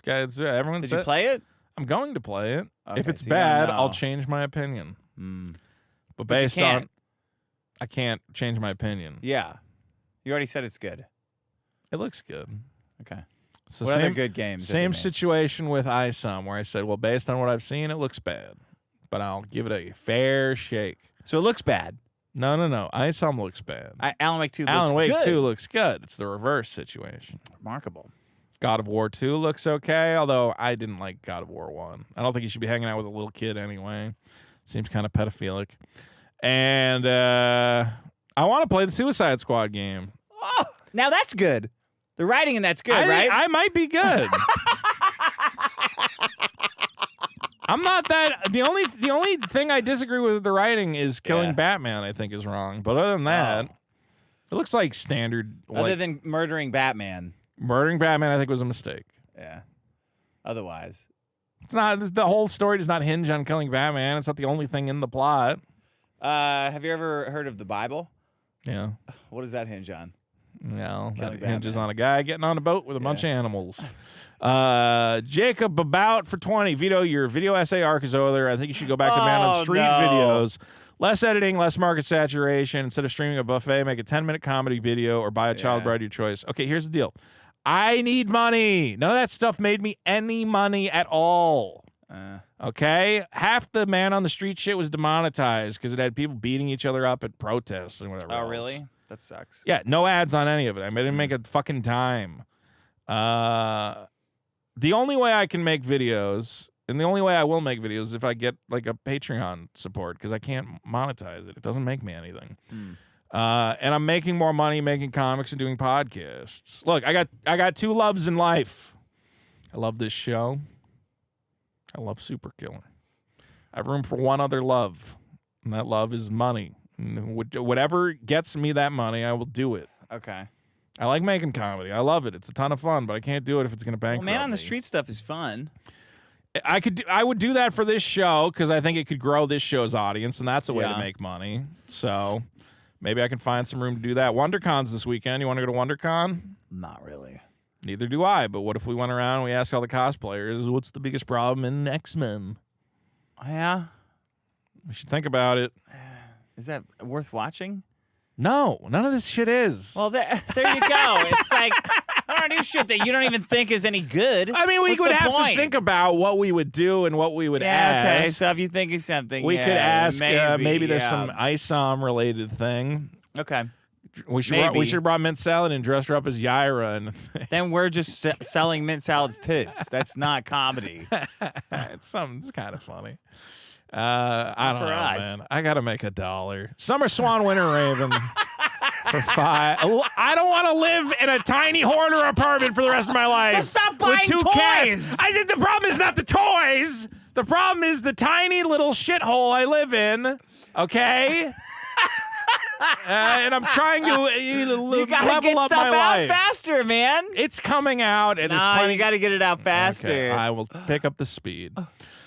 B: Everyone
A: Did you play it?
B: I'm going to play it.
A: Okay,
B: if it's
A: so you don't
B: bad,
A: know.
B: I'll change my opinion. But
A: you
B: based
A: can't.
B: on... I can't change my opinion.
A: Yeah. You already said it's good.
B: It looks good.
A: Okay.
B: It's the
A: What other
B: same,
A: good games? have
B: Same
A: they made?
B: situation with ISOM, where I said, well, based on what I've seen, it looks bad. But I'll give it a fair shake.
A: So it looks bad.
B: No. ISOM looks bad.
A: Alan Wake 2 looks
B: Alan Wake
A: good.
B: 2 looks good. It's the reverse situation.
A: Remarkable.
B: God of War 2 looks okay, although I didn't like God of War 1. I don't think you should be hanging out with a little kid anyway. Seems kind of pedophilic. And I want to play the Suicide Squad game.
A: Oh, now that's good. The writing in that's good, right?
B: I might be good. I'm not that. The only thing I disagree with the writing is killing Batman. I think is wrong. But other than that, it looks like standard.
A: Other than murdering Batman.
B: Murdering Batman, I think was a mistake.
A: Yeah. Otherwise,
B: it's not. The whole story does not hinge on killing Batman. It's not the only thing in the plot.
A: have you ever heard of the Bible?
B: Yeah.
A: What does that hinge on?
B: No,
A: Killing
B: that hinges
A: Batman.
B: on a guy getting on a boat with a bunch of animals. Jacob About for 20. Vito, your video essay arc is over. I think you should go back to Man on the Street videos. Less editing, less market saturation. Instead of streaming a buffet, make a 10-minute comedy video or buy a child bride of your choice. Okay, here's the deal. I need money. None of that stuff made me any money at all. Okay? Half the Man on the Street shit was demonetized because it had people beating each other up at protests and whatever.
A: Oh,
B: else.
A: really? That sucks.
B: Yeah, no ads on any of it. I didn't make a fucking dime. The only way I can make videos, and the only way I will make videos, is if I get like a Patreon support, because I can't monetize it. It doesn't make me anything. And I'm making more money making comics and doing podcasts. Look, I got two loves in life. I love this show. I love Super Killer. I have room for one other love, and that love is money. Whatever gets me that money, I will do it.
A: Okay.
B: I like making comedy. I love it. It's a ton of fun, but I can't do it if it's going to bankrupt
A: Man on the
B: me.
A: Street stuff is fun.
B: I would do that for this show because I think it could grow this show's audience, and that's a way to make money. So maybe I can find some room to do that. WonderCon's this weekend. You want to go to WonderCon?
A: Not really.
B: Neither do I. But what if we went around and we asked all the cosplayers, what's the biggest problem in X-Men?
A: Yeah.
B: We should think about it.
A: Is that worth watching?
B: No, none of this shit is.
A: Well, there you go. It's like I don't do shit that you don't even think is any good.
B: I mean, we
A: What's
B: would
A: the
B: have
A: point?
B: to think about what we would do and what we would ask.
A: Okay, so if you think of something,
B: We could ask maybe there's
A: yeah.
B: some ISOM related thing.
A: Okay.
B: We should have brought mint salad and dressed her up as Yaira, and
A: Then we're just selling mint salad's tits. That's not comedy.
B: it's kind of funny. I don't know, man. I gotta make $1. Summer Swan Winter Raven for 5. I don't want to live in a tiny hoarder apartment for the rest of my life.
A: So stop buying
B: with 2
A: toys.
B: cats. I think the problem is not the toys. The problem is the tiny little shithole I live in. Okay. And I'm trying to
A: You gotta
B: level
A: get
B: up
A: stuff
B: my
A: out
B: life.
A: faster, man.
B: It's coming out, and there's
A: Nah,
B: plenty.
A: you got to get it out faster.
B: Okay, I will pick up the speed.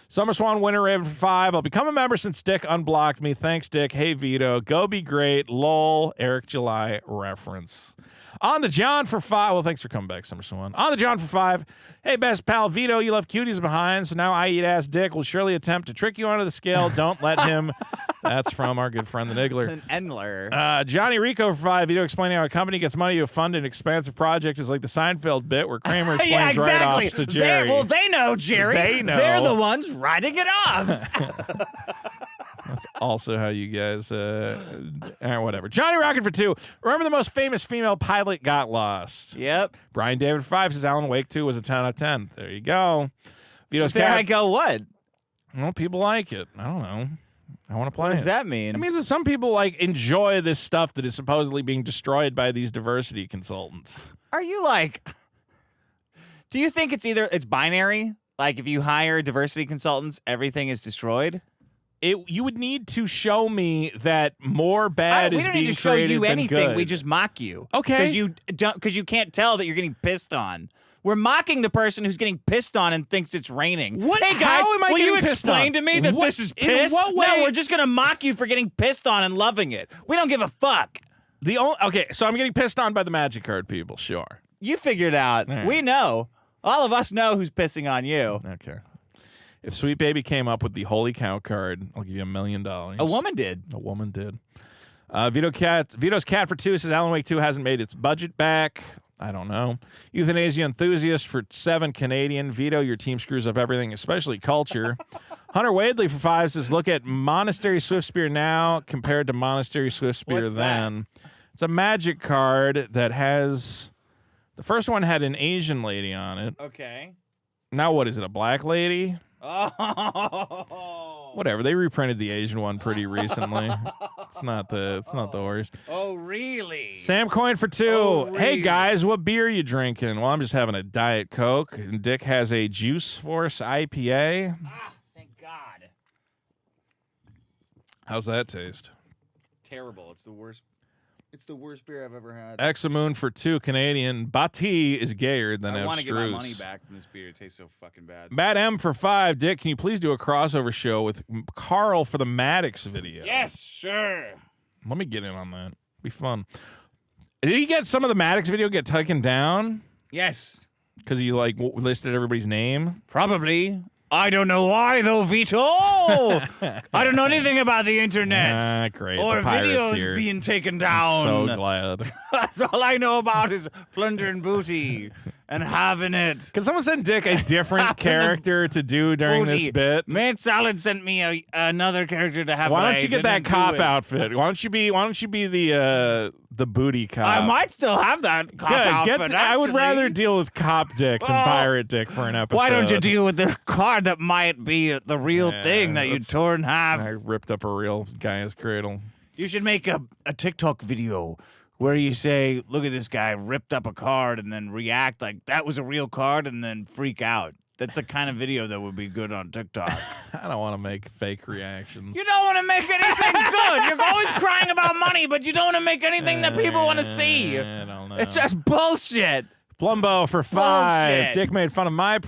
B: Summer Swan Winter Raven for 5. I'll become a member since Dick unblocked me. Thanks, Dick. Hey, Vito. Go be great. LOL. Eric July reference. On the John for 5. Well, thanks for coming back, Summer Swan. On the John for 5. Hey, best pal Vito, you left cuties behind, so now I eat ass Dick will surely attempt to trick you onto the scale. Don't let him. That's from our good friend the Niggler.
A: An Endler.
B: Johnny Rico for 5. Vito explaining how a company gets money to fund an expensive project is like the Seinfeld bit where Kramer explains
A: yeah, exactly.
B: write-offs to Jerry.
A: They know, Jerry.
B: They know.
A: They're the ones writing it off.
B: That's also how you guys, whatever. Johnny Rocket for 2. Remember the most famous female pilot got lost.
A: Yep.
B: Brian David for 5 says Alan Wake 2 was a 10 out of 10. There you go. Vito's
A: There
B: cat.
A: I go, what?
B: Well, people like it. I don't know. I want to play
A: What does
B: it.
A: that mean?
B: It means that some people enjoy this stuff that is supposedly being destroyed by these diversity consultants.
A: Are you do you think it's binary? Like if you hire diversity consultants, everything is destroyed?
B: You would need to show me that more bad is
A: we don't
B: being
A: need to show
B: created
A: you
B: than
A: anything.
B: good.
A: We just mock you.
B: Okay.
A: Because you can't tell that you're getting pissed on. We're mocking the person who's getting pissed on and thinks it's raining.
B: What?
A: Hey guys,
B: How am I
A: will you
B: getting pissed
A: explain
B: on?
A: to me that
B: What-
A: this is
B: in
A: piss?
B: what way-
A: No, we're just gonna mock you for getting pissed on and loving it. We don't give a fuck.
B: Okay, so I'm getting pissed on by the magic card people. Sure.
A: You figured out.
B: All right.
A: We know. All of us know who's pissing on you.
B: Okay. If Sweet Baby came up with the Holy Cow card, I'll give you $1 million.
A: A woman did.
B: A woman did. Vito's cat for 2 says Alan Wake 2 hasn't made its budget back. I don't know. Euthanasia enthusiast for 7 Canadian. Vito, your team screws up everything, especially culture. Hunter Wadley for 5 says look at Monastery Swift Spear now compared to Monastery Swift Spear
A: What's
B: then. It's a magic card that has. The first one had an Asian lady on it.
A: Okay.
B: Now what is it? A black lady?
A: Oh.
B: Whatever. They reprinted the Asian one pretty recently. It's not the worst.
A: Oh, really?
B: Sam Coin for 2.
A: Oh,
B: Hey
A: really?
B: guys, what beer are you drinking? Well, I'm just having a Diet Coke. And Dick has a Juice Force IPA.
A: Thank God.
B: How's that taste?
A: Terrible. It's the worst. It's the worst beer I've ever had.
B: Examoon for 2 Canadian. Bati is gayer than
A: I want to get my
B: abstruse.
A: money back from this beer. It tastes so fucking bad.
B: Matt M for 5. Dick, can you please do a crossover show with Carl for the Maddox video?
A: Yes, sure.
B: Let me get in on that. Be fun. Did he get some of the Maddox video get taken down?
A: Yes.
B: Because he listed everybody's name?
A: Probably. I don't know why, though, Vito. I don't know anything about the internet.
B: Great.
A: Or
B: The pirate's
A: videos
B: here.
A: being taken down.
B: I'm so glad.
A: That's all I know about is plundering booty and having it.
B: Can someone send Dick a different character to do during
A: Booty.
B: this bit?
A: Mate Salad sent me another character to have.
B: Why
A: but
B: don't
A: I
B: you get that
A: didn't do
B: cop
A: it.
B: outfit? Why don't you be the booty cop?
A: I might still have that cop
B: Good.
A: outfit.
B: I would
A: actually.
B: rather deal with cop Dick than
A: Oh.
B: pirate Dick for an episode.
A: Why don't you deal with this card that might be the real thing that you tore in half?
B: I ripped up a real guy's cradle.
A: You should make a TikTok video where you say, look at this guy ripped up a card and then react like that was a real card and then freak out. That's the kind of video that would be good on TikTok.
B: I don't want to make fake reactions.
A: You don't want to make anything good. You're always crying about money, but you don't want to make anything that people want to see.
B: I don't know.
A: It's just bullshit.
B: Plumbo for 5.
A: Bullshit.
B: Dick made fun of my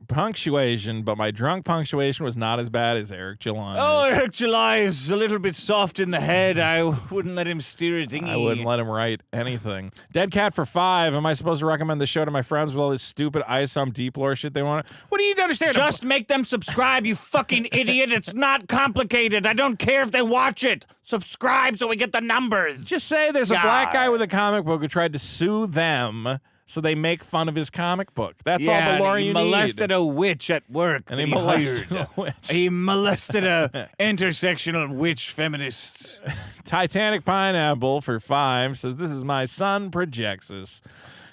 B: punctuation, but my drunk punctuation was not as bad as Eric July.
A: Oh, Eric July is a little bit soft in the head. I wouldn't let him steer a dinghy.
B: I wouldn't let him write anything. Dead Cat for 5. Am I supposed to recommend the show to my friends with all this stupid ISOM deep lore shit they want? What do you need to understand?
A: Just make them subscribe, you fucking idiot. It's not complicated. I don't care if they watch it. Subscribe so we get the numbers.
B: Just say there's a black guy with a comic book who tried to sue them So they make fun of his comic book. That's all the lore you need.
A: He molested a witch at work.
B: And he molested a witch.
A: He molested a intersectional witch feminist.
B: Titanic Pineapple for 5 says, this is my son, Projexus.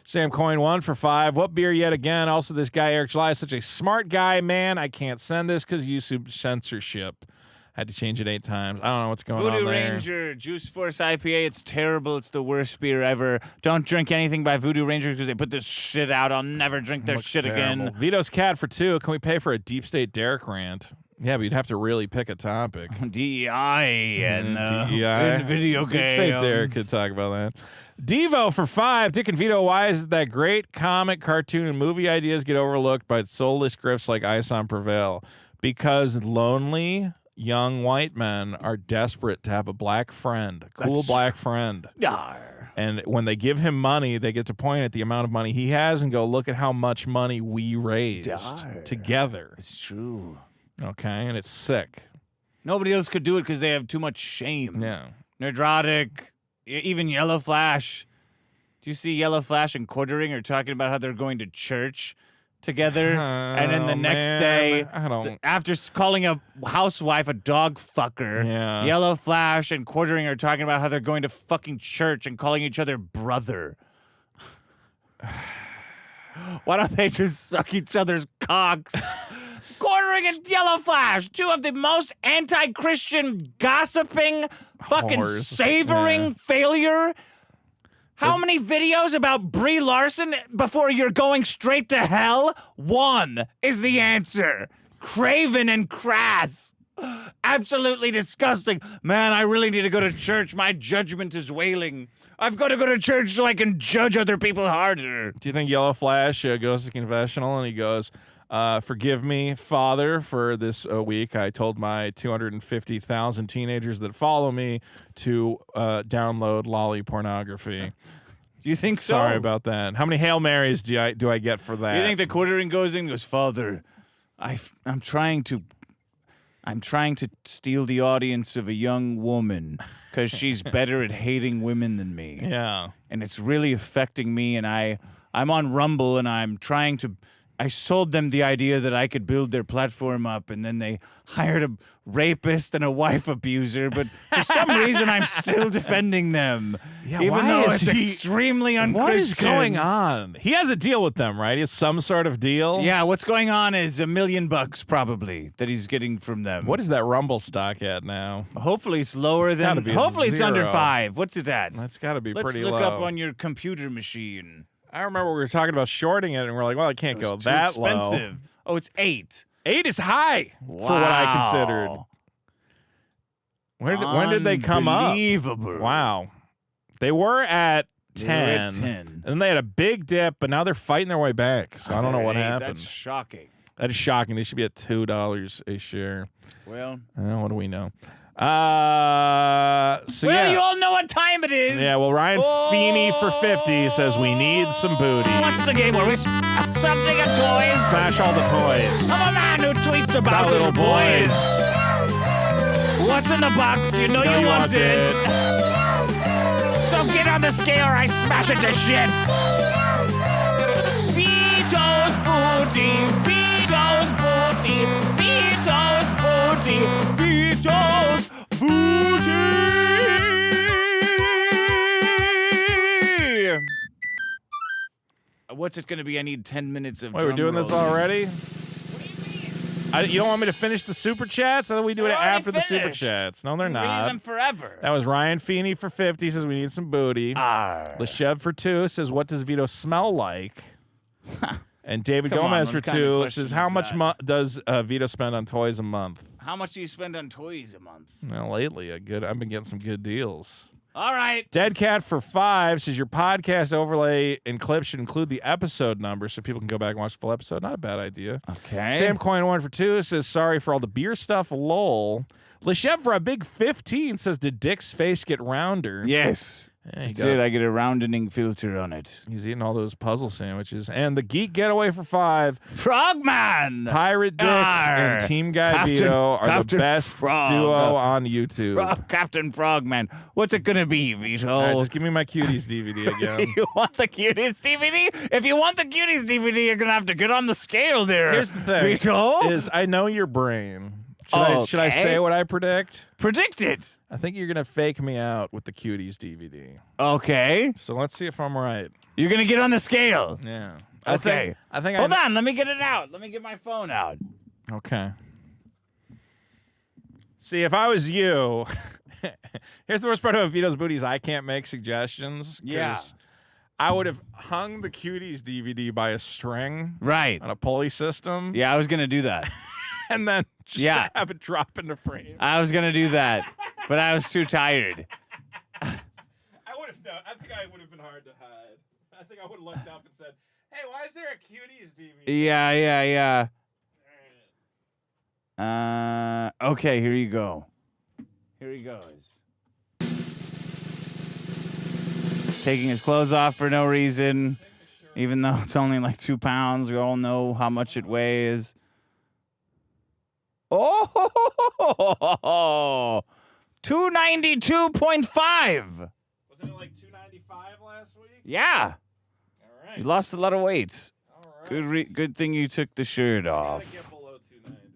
B: Sam Coin 1 for 5. What beer yet again? Also, this guy, Eric July, is such a smart guy. Man, I can't send this because YouTube censorship. Had to change it 8 times. I don't know what's going on
A: Voodoo
B: there.
A: Ranger Juice Force IPA. It's terrible. It's the worst beer ever. Don't drink anything by Voodoo Ranger because they put this shit out. I'll never drink their shit
B: Terrible.
A: again.
B: Vito's Cat for 2. Can we pay for a Deep State Derek rant? Yeah, but you'd have to really pick a topic.
A: DEI and
B: DEI.
A: and video
B: Deep
A: games.
B: State Derek could talk about that. Devo for 5. Dick and Vito, why is it that great comic, cartoon, and movie ideas get overlooked by soulless grifts like Ice on Prevail? Because lonely young white men are desperate to have a black friend, a cool black friend. And when they give him money, they get to point at the amount of money he has and go, look at how much money we raised together.
A: It's true.
B: Okay, and it's sick.
A: Nobody else could do it because they have too much shame.
B: Yeah.
A: Nerdrotic, even Yellow Flash. Do you see Yellow Flash and Quartering are talking about how they're going to church together, and then the next day, after calling a housewife a dog fucker, Yellow Flash and Quartering are talking about how they're going to fucking church and calling each other brother. Why don't they just suck each other's cocks? Quartering and Yellow Flash, 2 of the most anti-Christian, gossiping, fucking savoring failure. How many videos about Brie Larson before you're going straight to hell? 1 is the answer. Craven and crass. Absolutely disgusting. Man, I really need to go to church. My judgment is wailing. I've got to go to church so I can judge other people harder.
B: Do you think Yellow Flash goes to confessional and he goes, forgive me, Father, for this week. I told my 250,000 teenagers that follow me to download lolly pornography.
A: Do you think so?
B: Sorry about that. How many Hail Marys do I get for that?
A: You think the Quartering goes in and goes, Father, I'm trying to steal the audience of a young woman because she's better at hating women than me.
B: Yeah.
A: And it's really affecting me, and I'm on Rumble, and I sold them the idea that I could build their platform up, and then they hired a rapist and a wife abuser, but for some reason I'm still defending them.
B: Yeah,
A: even though it's extremely unchristian.
B: What is going on? He has a deal with them, right? He has some sort of deal?
A: Yeah, what's going on is $1 million probably that he's getting from them.
B: What is that Rumble stock at now?
A: Hopefully it's lower than... Hopefully it's under 5. What's it at?
B: That's got to be pretty
A: low.
B: low.
A: Let's look up on your computer machine.
B: I remember we were talking about shorting it, and we're like, well, it can't go that low.
A: Expensive. Oh, it's 8.
B: 8 is high for what I considered. When did they come up?
A: Unbelievable.
B: Wow. They were at 10. And then they had a big dip, but now they're fighting their way back. So I don't know what happened.
A: That's shocking.
B: That is shocking. They should be at $2 a share.
A: Well,
B: what do we know? So
A: you all know what time it is.
B: Yeah, well, Ryan Feeney for 50 says we need some booty.
A: What's the game where we something at toys?
B: Smash all the toys.
A: I'm a man who tweets about little boys. What's in the box? You know you want it. So get on the scale or I smash it to shit. Vito's booty, Vito's booty, Vito's booty, Vito's booty. What's it going to be? I need 10 minutes of
B: Wait, we're doing this already? You don't want me to finish the super chats? I thought we do it after the super chats. No, they're not.
A: Reading them forever.
B: That was Ryan Feeney for 50 says we need some booty. Leshev for 2 says what does Vito smell like? And David Gomez for 2 says how much does Vito spend on toys a month?
A: How much do you spend on toys a month?
B: Well, lately I've been getting some good deals.
A: All right.
B: Dead Cat for 5 says your podcast overlay and clips should include the episode number so people can go back and watch the full episode. Not a bad idea.
A: Okay.
B: Sam Coin 1 for 2 says sorry for all the beer stuff. Lol. Lechevre, a big 15 says, "Did Dick's face get rounder?"
A: Yes.
B: Yeah,
A: It did. I get a roundening filter on it.
B: He's eating all those puzzle sandwiches. And the Geek Getaway for 5.
A: Frogman!
B: Pirate Dick and Team Guy Vito are the best duo on YouTube.
A: Captain Frogman. What's it going to be, Vito?
B: All right, just give me my Cuties DVD again.
A: You want the Cuties DVD? If you want the Cuties DVD, you're going to have to get on the scale there.
B: Here's the thing.
A: Vito?
B: Is I know your brain. Should I say what I predict?
A: Predict it.
B: I think you're going to fake me out with the Cuties DVD.
A: Okay.
B: So let's see if I'm right.
A: You're going to get on the scale.
B: Yeah.
A: Okay.
B: I think.
A: Hold on. Let me get it out. Let me get my phone out.
B: Okay. See, if I was you, here's the worst part about Vito's Booties. I can't make suggestions.
A: Yeah.
B: I would have hung the Cuties DVD by a string.
A: Right.
B: On a pulley system.
A: Yeah, I was going to do that.
B: And then just have it drop into frame.
A: I was going to do that, but I was too tired.
B: I think I would have been hard to hide. I think I would have looked up and said, "Hey, why is there a Cuties DVD?"
A: Yeah. Okay, here you go. Here he goes. Taking his clothes off for no reason, even though it's only like 2 pounds. We all know how much it weighs. Oh, 292.5.
B: Wasn't it like 295 last week?
A: Yeah.
B: All right.
A: You lost a lot of weight.
B: All right.
A: Good thing you took the shirt off.
B: Gotta get below 290.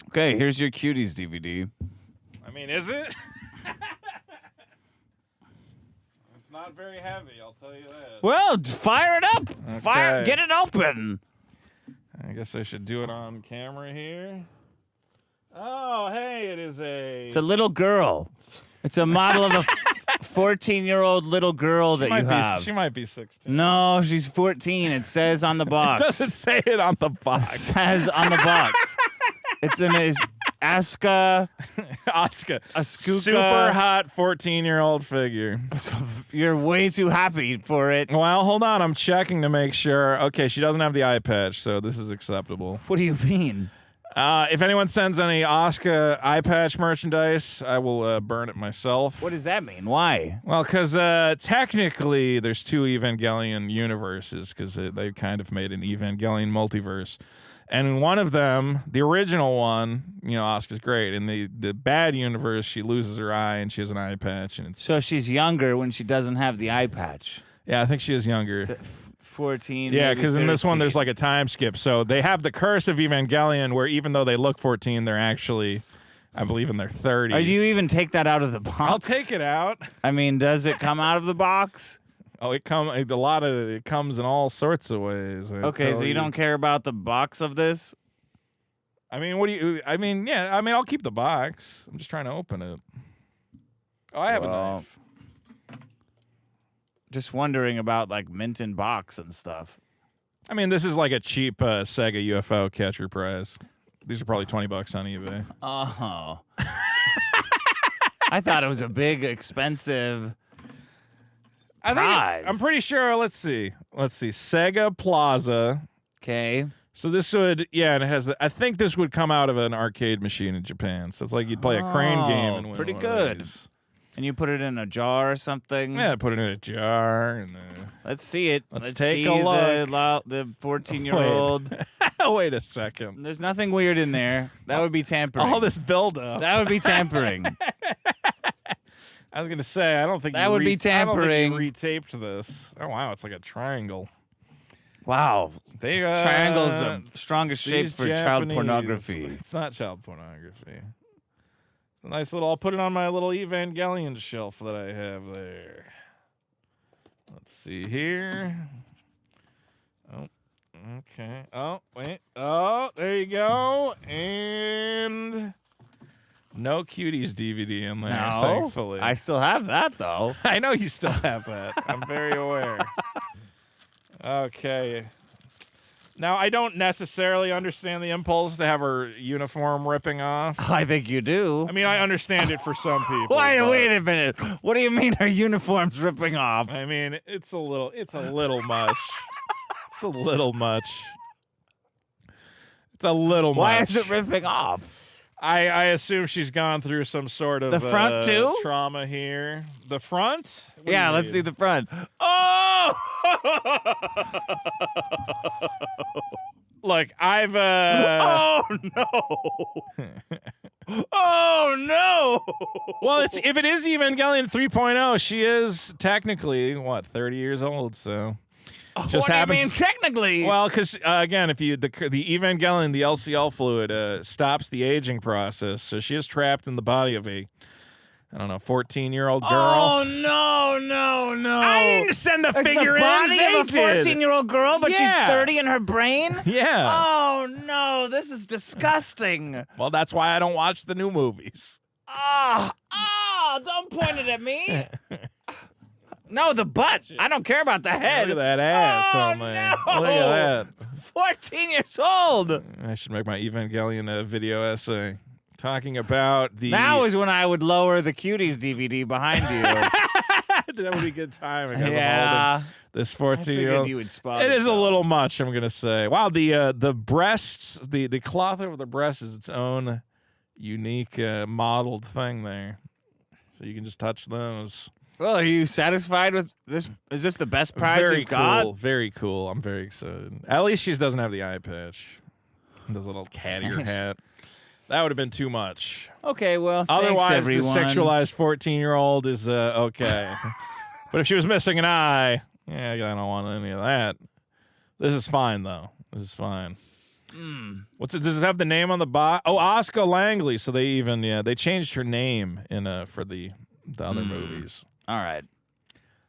A: Okay, here's your Cuties DVD.
B: I mean, is it? It's not very heavy, I'll tell you that.
A: Well, fire it up.
B: Okay.
A: Get it open.
B: I guess I should do it on camera here. Oh, hey,
A: It's a little girl. It's a model of a 14-year-old little girl that you have.
B: She might be 16.
A: No, she's 14. It says on the box.
B: It doesn't say it on the box.
A: It says on the box. It's an Aska. A
B: super hot 14-year-old figure.
A: You're way too happy for it.
B: Well, hold on. I'm checking to make sure. Okay, she doesn't have the eye patch, so this is acceptable.
A: What do you mean?
B: If anyone sends any Oscar eye patch merchandise, I will burn it myself.
A: What does that mean? Why?
B: Well, because technically there's 2 Evangelion universes, because they kind of made an Evangelion multiverse. And in one of them, the original one, Asuka's great. In the bad universe, she loses her eye and she has an eye patch. And
A: So she's younger when she doesn't have the eye patch.
B: Yeah, I think she is younger.
A: 14.
B: Yeah, because in this one, there's like a time skip. So they have the curse of Evangelion, where even though they look 14, they're actually, I believe, in their 30s.
A: Do you even take that out of the box?
B: I'll take it out.
A: I mean, does it come out of the box?
B: Oh, it comes in all sorts of ways.
A: Okay, so you don't care about the box of this?
B: I mean, I'll keep the box. I'm just trying to open it. Oh, I have a knife.
A: Just wondering about like mint in box and stuff.
B: I mean, this is like a cheap Sega UFO catcher prize. These are probably $20 on eBay.
A: Oh. I thought it was a big, expensive prize.
B: I'm pretty sure. Let's see. Sega Plaza.
A: Okay.
B: So this would, and it has. I think this would come out of an arcade machine in Japan. So it's like you'd play a crane game and win
A: pretty
B: one of
A: good.
B: these.
A: And you put it in a jar or something?
B: Yeah, put it in a jar. And
A: let's see it.
B: Let's
A: see
B: take a look.
A: The 14-year-old.
B: Wait a second.
A: There's nothing weird in there. That would be tampering.
B: All this buildup.
A: That would be tampering.
B: I was gonna say, I don't think
A: that would be tampering.
B: I don't think you retaped this. Oh wow, it's like a triangle.
A: Wow, triangle's the strongest shape for child
B: Japanese,
A: pornography.
B: It's not child pornography. A nice little. I'll put it on my little Evangelion shelf that I have there. Let's see here. Oh, okay. Oh, wait. Oh, there you go. And no Cuties DVD in there, thankfully.
A: I still have that, though.
B: I know you still have that. I'm very aware. Okay. Now, I don't necessarily understand the impulse to have her uniform ripping off.
A: I think you do.
B: I mean, I understand it for some people.
A: Wait a minute. What do you mean her uniform's ripping off?
B: I mean, it's a little much. It's a little much. It's a little much.
A: Why is it ripping off?
B: I assume she's gone through some sort of
A: The front, too?
B: trauma here. The front? What do
A: Yeah,
B: you
A: let's
B: mean?
A: see the front. Oh!
B: Look, I've
A: Oh no! Oh no!
B: Well, if it is Evangelion 3.0, she is technically 30 years old. So
A: What do you mean technically?
B: Well, because again, if you the Evangelion, the LCL fluid stops the aging process, so she is trapped in the body of a 14-year-old girl.
A: Oh no! I didn't send the figure in. Body of a 14-year-old girl, but she's 30 in her brain.
B: Yeah.
A: Oh no! This is disgusting.
B: Well, that's why I don't watch the new movies.
A: Don't point it at me. No, the butt. I don't care about the head.
B: Look at that ass on there.
A: No.
B: Look at that.
A: 14 years old.
B: I should make my Evangelion video essay talking about the.
A: Now is when I would lower the Cuties DVD behind you.
B: That would be a good timing. As
A: Yeah.
B: I'm holding this
A: I
B: 14-year-old.
A: figured you would spot
B: It is a
A: though.
B: little much, I'm gonna say. Wow, the breasts, the cloth over the breast is its own unique modeled thing there, so you can just touch those.
A: Well, are you satisfied with this? Is this the best prize
B: Very
A: you've got?
B: cool. Very cool. I'm very excited. At least she doesn't have the eye patch. This little cat ear hat. That would have been too much.
A: Okay, well,
B: Otherwise,
A: thanks,
B: the
A: everyone.
B: sexualized 14-year-old is okay. But if she was missing an eye, I don't want any of that. This is fine, though. This is fine. What's it? Does it have the name on the box? Oh, Oscar Langley. So they they changed her name in for the other movies.
A: All right.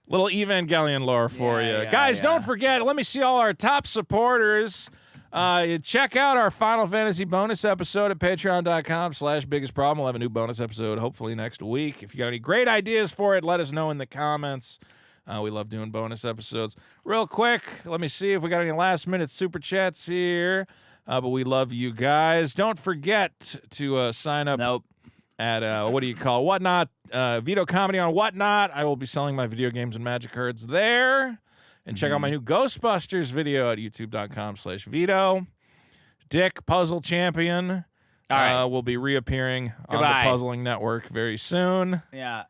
B: Little Evangelion lore for you. Guys, don't forget, let me see all our top supporters. Check out our Final Fantasy bonus episode at patreon.com/biggestproblem. We'll have a new bonus episode hopefully next week. If you got any great ideas for it, let us know in the comments. We love doing bonus episodes. Real quick, let me see if we got any last-minute super chats here. But we love you guys. Don't forget to sign up at, Whatnot, Vito Comedy on Whatnot. I will be selling my video games and magic cards there. And check out my new Ghostbusters video at youtube.com/Vito. Dick, Puzzle Champion, will be reappearing on the
A: Goodbye.
B: Puzzling Network very soon.
A: Yeah.